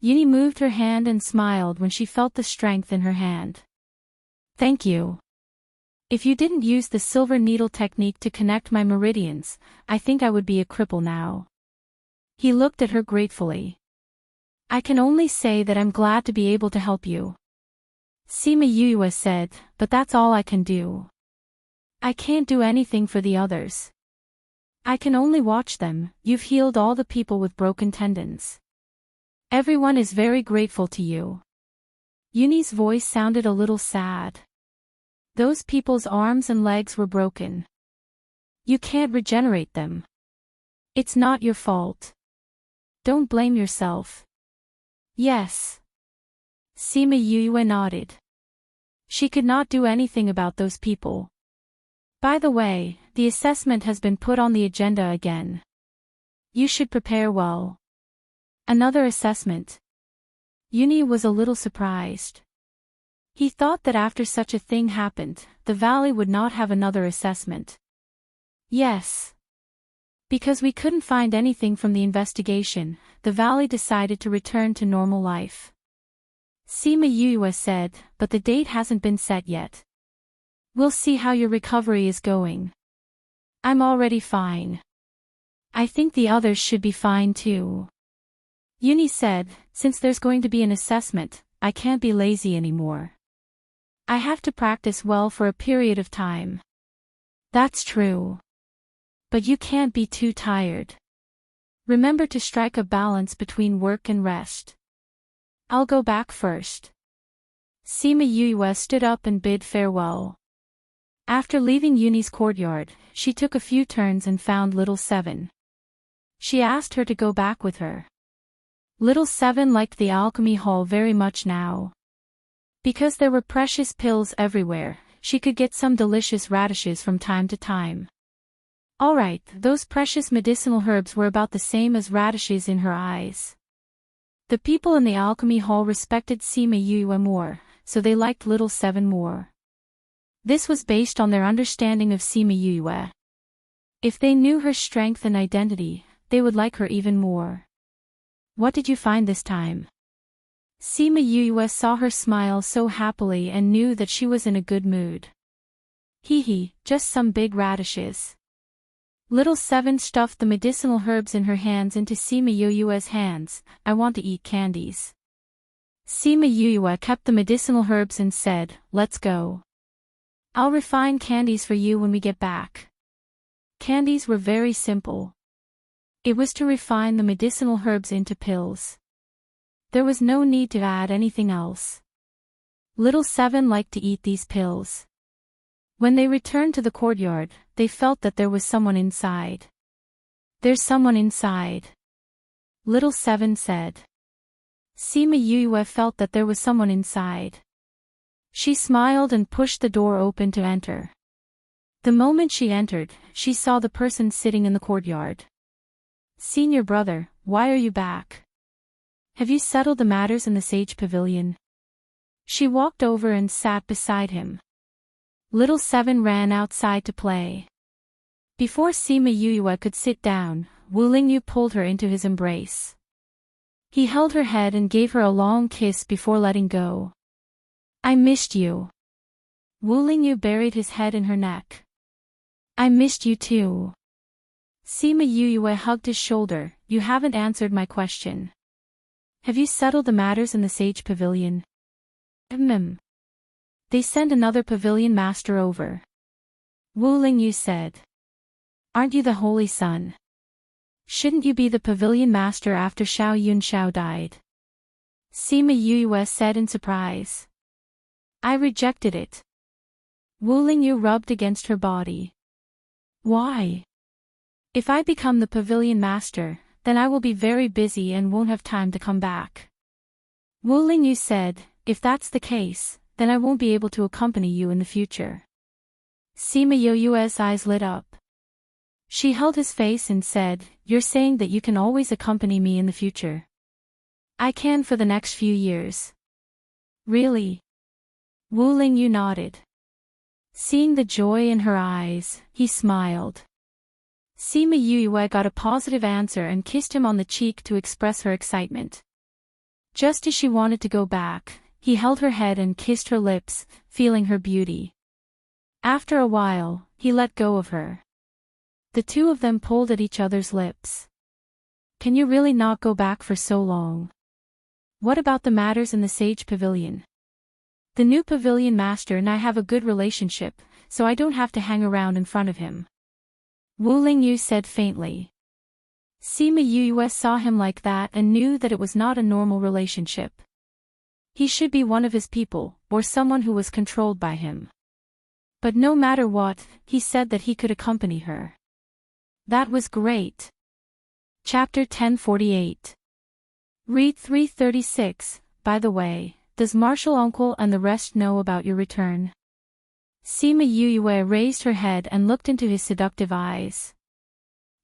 Yuni moved her hand and smiled when she felt the strength in her hand. Thank you. If you didn't use the silver needle technique to connect my meridians, I think I would be a cripple now. He looked at her gratefully. I can only say that I'm glad to be able to help you. Sima Yue said, but that's all I can do. I can't do anything for the others. I can only watch them. You've healed all the people with broken tendons. Everyone is very grateful to you. Yuni's voice sounded a little sad. Those people's arms and legs were broken. You can't regenerate them. It's not your fault. Don't blame yourself. Yes. Sima Yue nodded. She could not do anything about those people. By the way, the assessment has been put on the agenda again. You should prepare well. Another assessment. Yuni was a little surprised. He thought that after such a thing happened, the valley would not have another assessment. Yes. Because we couldn't find anything from the investigation, the valley decided to return to normal life. Sima Yue said, but the date hasn't been set yet. We'll see how your recovery is going. I'm already fine. I think the others should be fine too. Yuni said, since there's going to be an assessment, I can't be lazy anymore. I have to practice well for a period of time. That's true. But you can't be too tired. Remember to strike a balance between work and rest. I'll go back first. Sima Yue stood up and bid farewell. After leaving Yuni's courtyard, she took a few turns and found Little Seven. She asked her to go back with her. Little Seven liked the alchemy hall very much now. Because there were precious pills everywhere, she could get some delicious radishes from time to time. Alright, those precious medicinal herbs were about the same as radishes in her eyes. The people in the alchemy hall respected Sima Yue more, so they liked Little Seven more. This was based on their understanding of Sima Yue. If they knew her strength and identity, they would like her even more. What did you find this time? Sima Yue saw her smile so happily and knew that she was in a good mood. Hee, just some big radishes. Little Seven stuffed the medicinal herbs in her hands into Sima Yue's hands. I want to eat candies. Sima Yue kept the medicinal herbs and said, let's go. I'll refine candies for you when we get back. Candies were very simple. It was to refine the medicinal herbs into pills. There was no need to add anything else. Little Seven liked to eat these pills. When they returned to the courtyard, they felt that there was someone inside. There's someone inside. Little Seven said. Sima Yue felt that there was someone inside. She smiled and pushed the door open to enter. The moment she entered, she saw the person sitting in the courtyard. Senior brother, why are you back? Have you settled the matters in the Sage Pavilion? She walked over and sat beside him. Little Seven ran outside to play. Before Sima Yue could sit down, Wu Lingyu pulled her into his embrace. He held her head and gave her a long kiss before letting go. I missed you. Wu Lingyu buried his head in her neck. I missed you too. Sima Yue hugged his shoulder. You haven't answered my question. Have you settled the matters in the Sage Pavilion? They sent another pavilion master over. Wu Lingyu said. Aren't you the Holy Sun? Shouldn't you be the pavilion master after Xiao Yunxiao died? Sima Yue said in surprise. I rejected it. Wu Lingyu rubbed against her body. Why? If I become the pavilion master, then I will be very busy and won't have time to come back. Wu Lingyu said, if that's the case, then I won't be able to accompany you in the future. Sima Yue's eyes lit up. She held his face and said, you're saying that you can always accompany me in the future. I can for the next few years. Really? Wu Lingyu nodded. Seeing the joy in her eyes, he smiled. Sima Yue got a positive answer and kissed him on the cheek to express her excitement. Just as she wanted to go back, he held her head and kissed her lips, feeling her beauty. After a while, he let go of her. The two of them pulled at each other's lips. Can you really not go back for so long? What about the matters in the Sage Pavilion? The new pavilion master and I have a good relationship, so I don't have to hang around in front of him. Wu Lingyu said faintly. Sima Yue saw him like that and knew that it was not a normal relationship. He should be one of his people, or someone who was controlled by him. But no matter what, he said that he could accompany her. That was great. Chapter 1048. Read 336. By the way, does Marshal Uncle and the rest know about your return? Sima Yue raised her head and looked into his seductive eyes.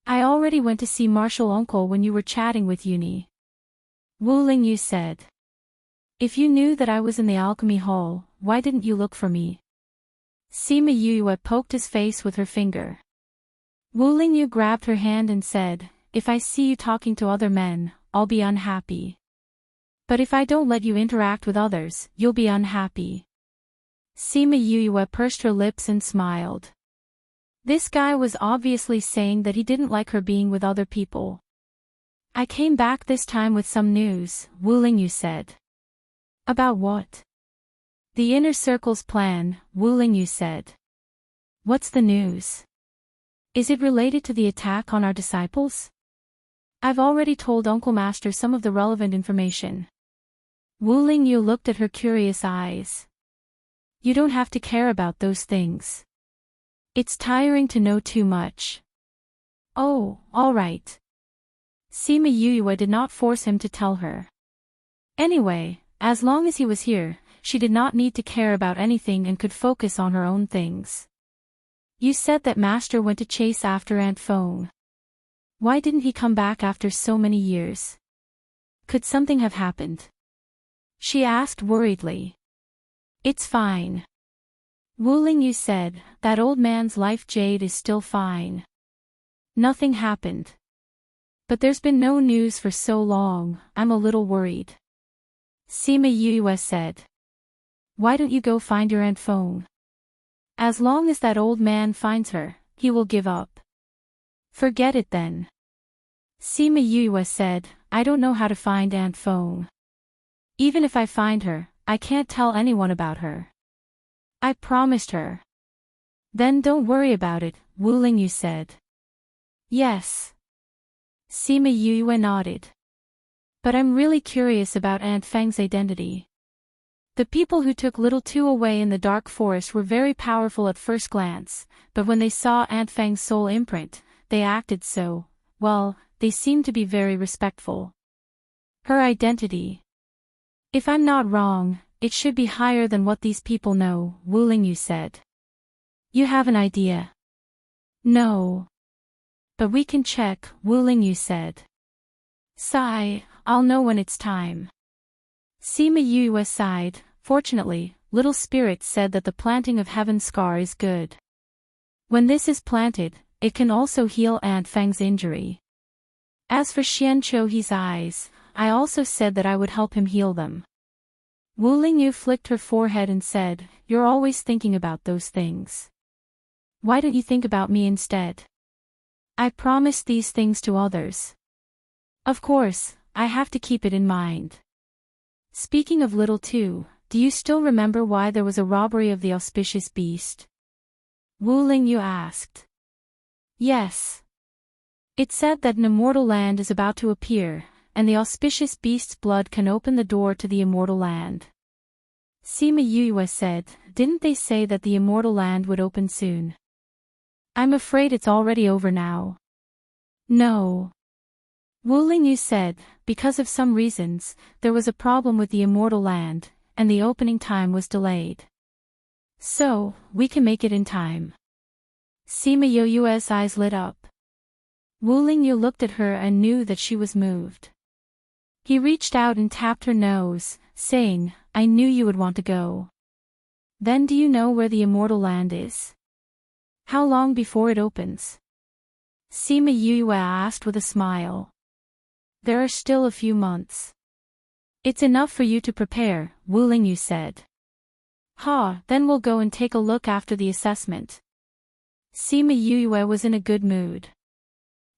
I already went to see Marshal Uncle when you were chatting with Uni. Wu Lingyu said. If you knew that I was in the alchemy hall, why didn't you look for me? Sima Yue poked his face with her finger. Wu Lingyu grabbed her hand and said, if I see you talking to other men, I'll be unhappy. But if I don't let you interact with others, you'll be unhappy. Sima Yue pursed her lips and smiled. This guy was obviously saying that he didn't like her being with other people. I came back this time with some news, Wu Lingyu said. About what? The Inner Circle's plan, Wu Lingyu said. What's the news? Is it related to the attack on our disciples? I've already told Uncle Master some of the relevant information. Wu Lingyu looked at her curious eyes. You don't have to care about those things. It's tiring to know too much. Oh, all right. Sima Yue did not force him to tell her. Anyway, as long as he was here, she did not need to care about anything and could focus on her own things. You said that Master went to chase after Aunt Fong. Why didn't he come back after so many years? Could something have happened? She asked worriedly. It's fine. Wu Lingyu said, that old man's life jade is still fine. Nothing happened. But there's been no news for so long, I'm a little worried. Sima Yue said. Why don't you go find your Aunt Fong? As long as that old man finds her, he will give up. Forget it then. Sima Yue said, I don't know how to find Aunt Fong. Even if I find her, I can't tell anyone about her. I promised her. Then don't worry about it, Wu Lingyu said. Yes. Sima Yue nodded. But I'm really curious about Aunt Fang's identity. The people who took Little Two away in the dark forest were very powerful at first glance, but when they saw Aunt Fang's soul imprint, they acted so, well, they seemed to be very respectful. Her identity. If I'm not wrong, it should be higher than what these people know, Wu Lingyu said. You have an idea? No. But we can check, Wu Lingyu said. Sigh, I'll know when it's time. Sima Yue sighed. Fortunately, Little Spirit said that the planting of Heaven's Scar is good. When this is planted, it can also heal Aunt Fang's injury. As for Xian Chouhi's eyes, I also said that I would help him heal them. Wu Lingyu flicked her forehead and said, You're always thinking about those things. Why don't you think about me instead? I promised these things to others. Of course, I have to keep it in mind. Speaking of Little Two, do you still remember why there was a robbery of the auspicious beast? Wu Lingyu asked. Yes. It said that an immortal land is about to appear, and the auspicious beast's blood can open the door to the immortal land. Sima Yue said, didn't they say that the immortal land would open soon? I'm afraid it's already over now. No. Wu Lingyu said, because of some reasons, there was a problem with the immortal land, and the opening time was delayed. So, we can make it in time. Sima Yue's eyes lit up. Wu Lingyu looked at her and knew that she was moved. He reached out and tapped her nose, saying, I knew you would want to go. Then do you know where the immortal land is? How long before it opens? Sima Yue asked with a smile. There are still a few months. It's enough for you to prepare, Wu Lingyu said. Then we'll go and take a look after the assessment. Sima Yue was in a good mood.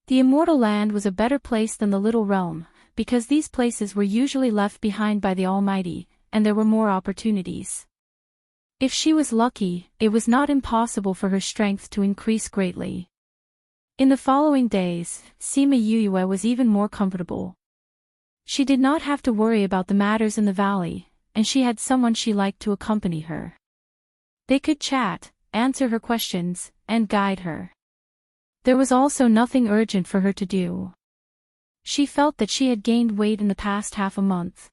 The immortal land was a better place than the little realm, because these places were usually left behind by the Almighty, and there were more opportunities. If she was lucky, it was not impossible for her strength to increase greatly. In the following days, Sima Yue was even more comfortable. She did not have to worry about the matters in the valley, and she had someone she liked to accompany her. They could chat, answer her questions, and guide her. There was also nothing urgent for her to do. She felt that she had gained weight in the past half a month.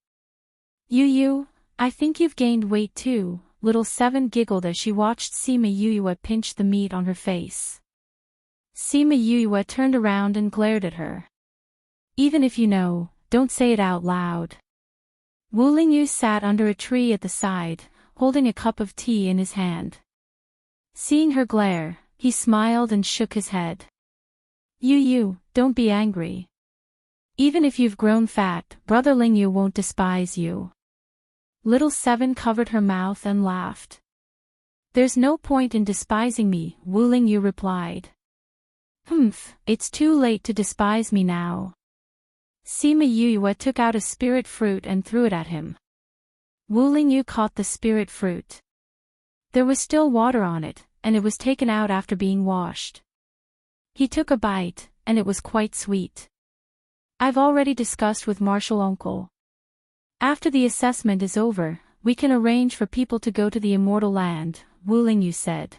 Yu, I think you've gained weight too, Little Seven giggled as she watched Sima Yue pinch the meat on her face. Sima Yue turned around and glared at her. Even if you know, don't say it out loud. Wu Lingyu sat under a tree at the side, holding a cup of tea in his hand. Seeing her glare, he smiled and shook his head. Yu, don't be angry. Even if you've grown fat, Brother Lingyu won't despise you. Little Seven covered her mouth and laughed. There's no point in despising me, Wu Lingyu replied. It's too late to despise me now. Sima Yue took out a spirit fruit and threw it at him. Wu Lingyu caught the spirit fruit. There was still water on it, and it was taken out after being washed. He took a bite, and it was quite sweet. I've already discussed with Marshal Uncle. After the assessment is over, we can arrange for people to go to the immortal land, Wu Lingyu said.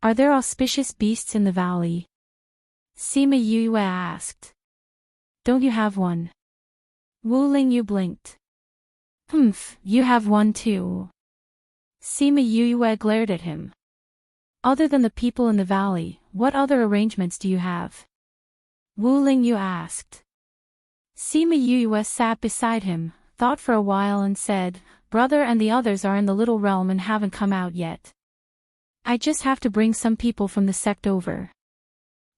Are there auspicious beasts in the valley? Sima Yue asked. Don't you have one? Wu Lingyu blinked. Humph, you have one too. Sima Yue glared at him. Other than the people in the valley, what other arrangements do you have? Wu Lingyu asked. Sima Yue sat beside him, thought for a while and said, Brother and the others are in the little realm and haven't come out yet. I just have to bring some people from the sect over.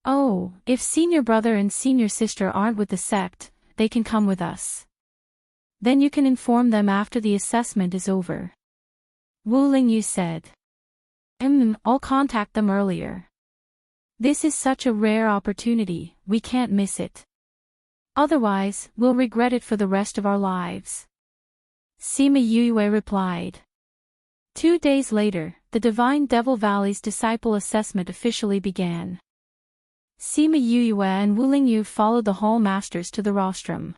Oh, if senior brother and senior sister aren't with the sect, they can come with us. Then you can inform them after the assessment is over. Wu Lingyu said. I'll contact them earlier. This is such a rare opportunity, we can't miss it. Otherwise, we'll regret it for the rest of our lives. Sima Yue replied. 2 days later, the Divine Devil Valley's disciple assessment officially began. Sima Yue and Wu Lingyu followed the hall masters to the rostrum.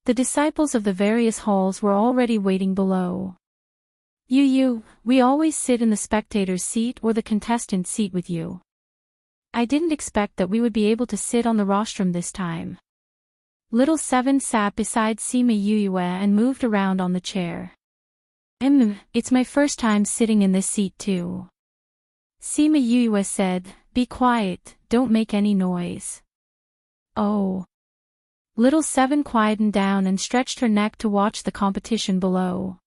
The disciples of the various halls were already waiting below. Yu, we always sit in the spectator's seat or the contestant seat with you. I didn't expect that we would be able to sit on the rostrum this time. Little Seven sat beside Sima Yue and moved around on the chair. It's my first time sitting in this seat too. Sima Yue said, Be quiet, don't make any noise. Oh. Little Seven quietened down and stretched her neck to watch the competition below.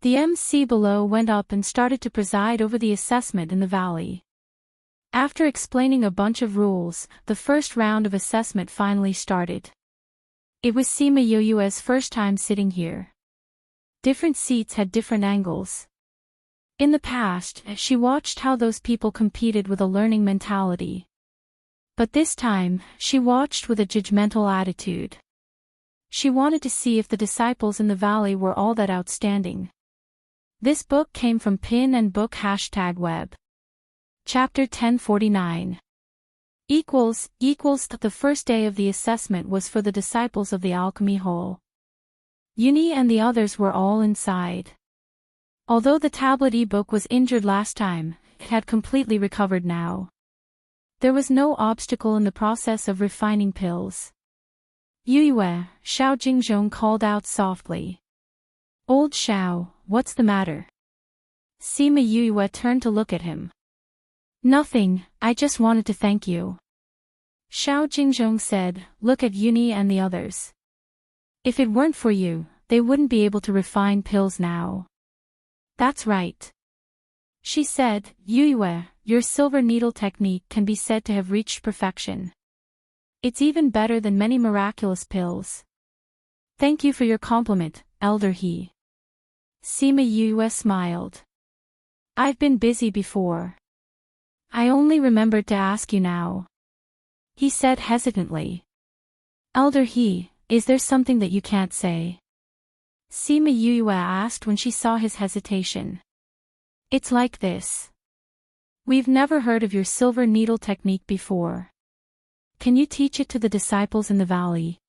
The MC below went up and started to preside over the assessment in the valley. After explaining a bunch of rules, the first round of assessment finally started. It was Sima Yue's first time sitting here. Different seats had different angles. In the past, she watched how those people competed with a learning mentality. But this time, she watched with a judgmental attitude. She wanted to see if the disciples in the valley were all that outstanding. This book came from Pin and Book #web. Chapter 1049. The first day of the assessment was for the disciples of the Alchemy Hall. Uni and the others were all inside. Although the tablet e-book was injured last time, it had completely recovered now. There was no obstacle in the process of refining pills. Yue, Xiao Jingzhong called out softly. Old Xiao, what's the matter? Sima Yue turned to look at him. Nothing, I just wanted to thank you. Xiao Jingzhong said, Look at Uni and the others. If it weren't for you, they wouldn't be able to refine pills now. That's right. She said, Yue, your silver needle technique can be said to have reached perfection. It's even better than many miraculous pills. Thank you for your compliment, Elder He. Sima Yue smiled. I've been busy before. I only remembered to ask you now. He said hesitantly. Elder He, is there something that you can't say? Sima Yue asked when she saw his hesitation. It's like this. We've never heard of your silver needle technique before. Can you teach it to the disciples in the valley?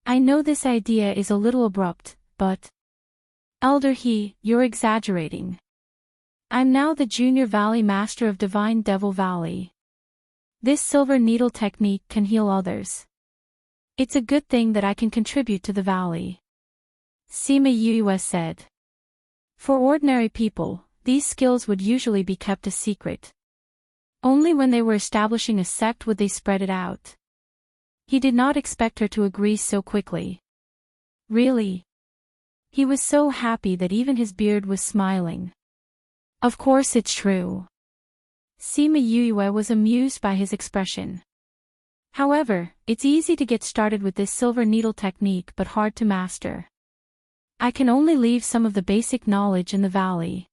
I know this idea is a little abrupt, but... Elder He, you're exaggerating. I'm now the Junior Valley Master of Divine Devil Valley. This silver needle technique can heal others. It's a good thing that I can contribute to the valley. Sima Yue said. For ordinary people, these skills would usually be kept a secret. Only when they were establishing a sect would they spread it out. He did not expect her to agree so quickly. Really? He was so happy that even his beard was smiling. Of course it's true. Sima Yue was amused by his expression. However, it's easy to get started with this silver needle technique but hard to master. I can only leave some of the basic knowledge in the valley.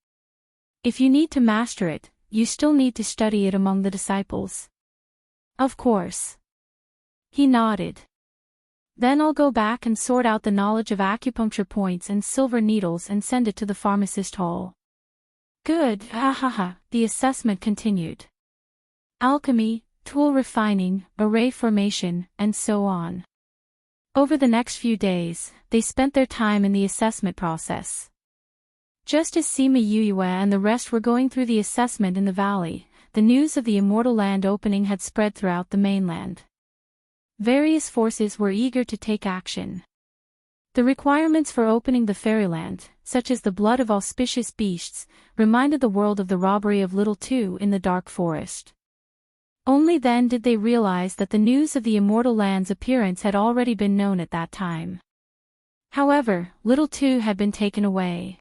If you need to master it, you still need to study it among the disciples. Of course. He nodded. Then I'll go back and sort out the knowledge of acupuncture points and silver needles and send it to the pharmacist hall. Good, the assessment continued. Alchemy, tool refining, array formation, and so on. Over the next few days, they spent their time in the assessment process. Just as Sima Yue and the rest were going through the assessment in the valley, the news of the Immortal Land opening had spread throughout the mainland. Various forces were eager to take action. The requirements for opening the fairyland, such as the blood of auspicious beasts, reminded the world of the robbery of Little Two in the dark forest. Only then did they realize that the news of the immortal land's appearance had already been known at that time. However, Little Two had been taken away.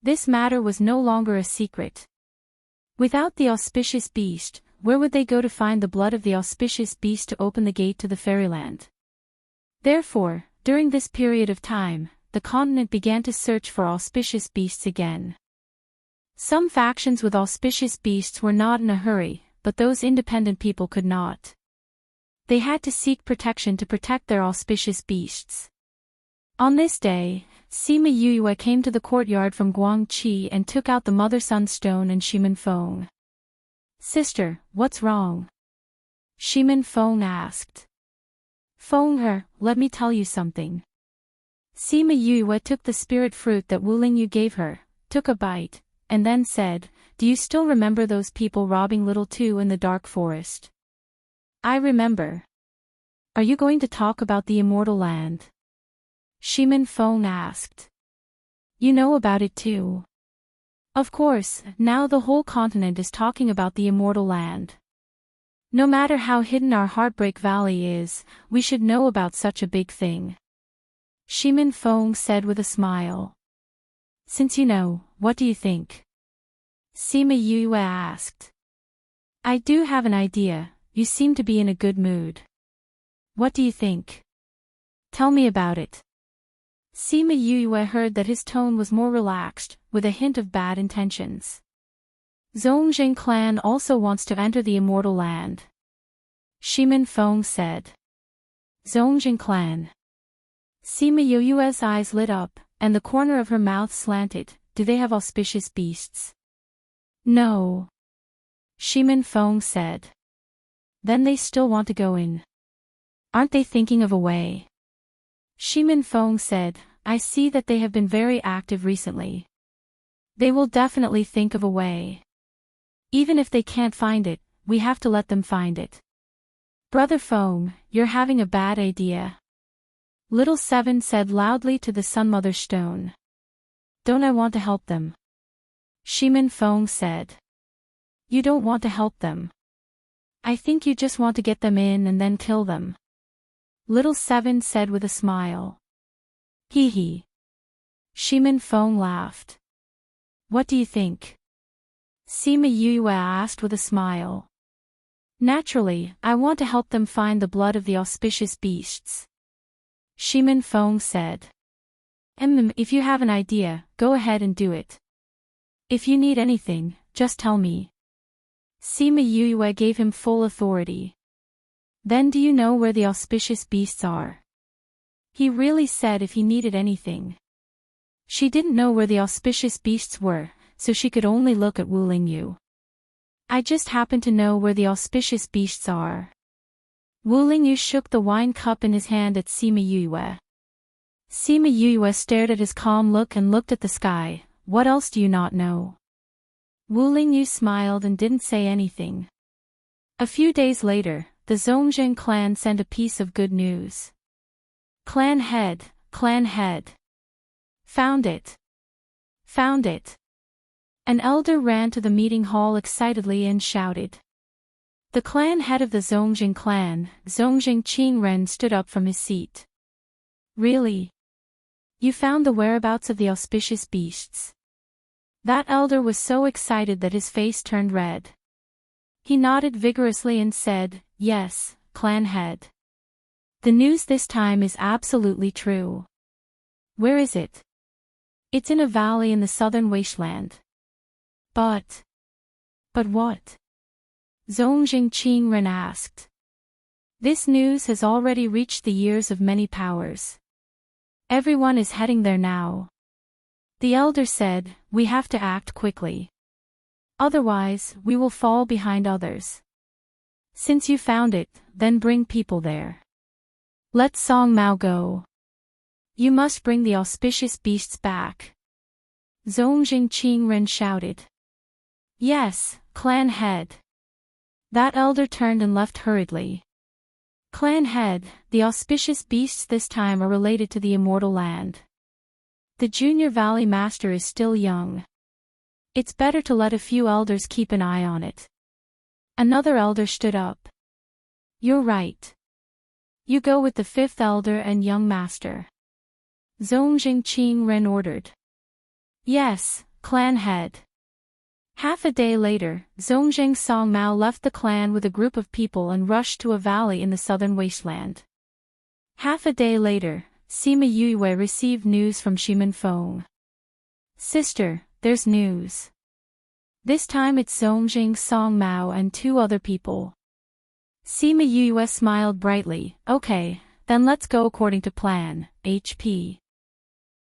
This matter was no longer a secret. Without the auspicious beast, where would they go to find the blood of the auspicious beast to open the gate to the fairyland? Therefore, during this period of time, the continent began to search for auspicious beasts again. Some factions with auspicious beasts were not in a hurry, but those independent people could not. They had to seek protection to protect their auspicious beasts. On this day, Sima Yue came to the courtyard from Guangqi and took out the Mother-Sun Stone and Shimin Feng. "Sister, what's wrong?" Shimin Feng asked. "Feng, let me tell you something." Sima Yue took the spirit fruit that Wu Lingyu gave her, took a bite, and then said, "Do you still remember those people robbing Little Two in the dark forest?" "I remember." "Are you going to talk about the immortal land?" Shimin Feng asked. "You know about it too." "Of course, now the whole continent is talking about the immortal land. No matter how hidden our Heartbreak Valley is, we should know about such a big thing." Shimin Feng said with a smile. "Since you know, what do you think?" Sima Yue asked. "I do have an idea, you seem to be in a good mood." "What do you think?" "Tell me about it." Sima Yue heard that his tone was more relaxed, with a hint of bad intentions. "Zongjing clan also wants to enter the immortal land," Shimin Feng said. "Zongjing clan." Sima Yue's eyes lit up, and the corner of her mouth slanted. "Do they have auspicious beasts?" "No," Shimin Feng said. "Then they still want to go in. Aren't they thinking of a way?" Shimin Feng said, "I see that they have been very active recently. They will definitely think of a way. Even if they can't find it, we have to let them find it." "Brother Feng, you're having a bad idea," Little Seven said loudly to the Sunmother Stone. "Don't I want to help them?" Shimin Feng said. "You don't want to help them. I think you just want to get them in and then kill them," Little Seven said with a smile. "Hee hee." Shimin Feng laughed. "What do you think?" Sima Yue asked with a smile. "Naturally, I want to help them find the blood of the auspicious beasts," Shimin Feng said. If you have an idea, go ahead and do it. If you need anything, just tell me." Sima Yue gave him full authority. "Then do you know where the auspicious beasts are?" He really said if he needed anything. She didn't know where the auspicious beasts were, so she could only look at Wu Lingyu. "I just happen to know where the auspicious beasts are." Wu Lingyu shook the wine cup in his hand at Sima Yue. Sima Yue stared at his calm look and looked at the sky. "What else do you not know?" Wu Lingyu smiled and didn't say anything. A few days later, the Zongjing clan sent a piece of good news. Clan head. Found it. Found it. An elder ran to the meeting hall excitedly and shouted. The clan head of the Zongjing clan, Zongjing Qingren, stood up from his seat. "Really? You found the whereabouts of the auspicious beasts?" That elder was so excited that his face turned red. He nodded vigorously and said, "Yes, clan head. The news this time is absolutely true." "Where is it?" "It's in a valley in the southern wasteland." But what?" Zongjing Qingren asked. "This news has already reached the ears of many powers. Everyone is heading there now." The elder said, "We have to act quickly. Otherwise, we will fall behind others. Since you found it, then bring people there. Let Song Mao go. You must bring the auspicious beasts back." Zongjing Qingren shouted. "Yes, clan head." That elder turned and left hurriedly. Clan head, the auspicious beasts this time are related to the immortal land. The junior valley master is still young. It's better to let a few elders keep an eye on it. Another elder stood up. You're right. You go with the fifth elder and young master. Zongjing Qing Ren ordered. Yes, clan head. Half a day later, Zongjing Song Mao left the clan with a group of people and rushed to a valley in the southern wasteland. Half a day later, Sima Yuiwei received news from Shimen Feng. Sister, there's news. This time it's Zongjing Song Mao and two other people. Sima Yuiwei smiled brightly. Okay, then let's go according to plan, HP.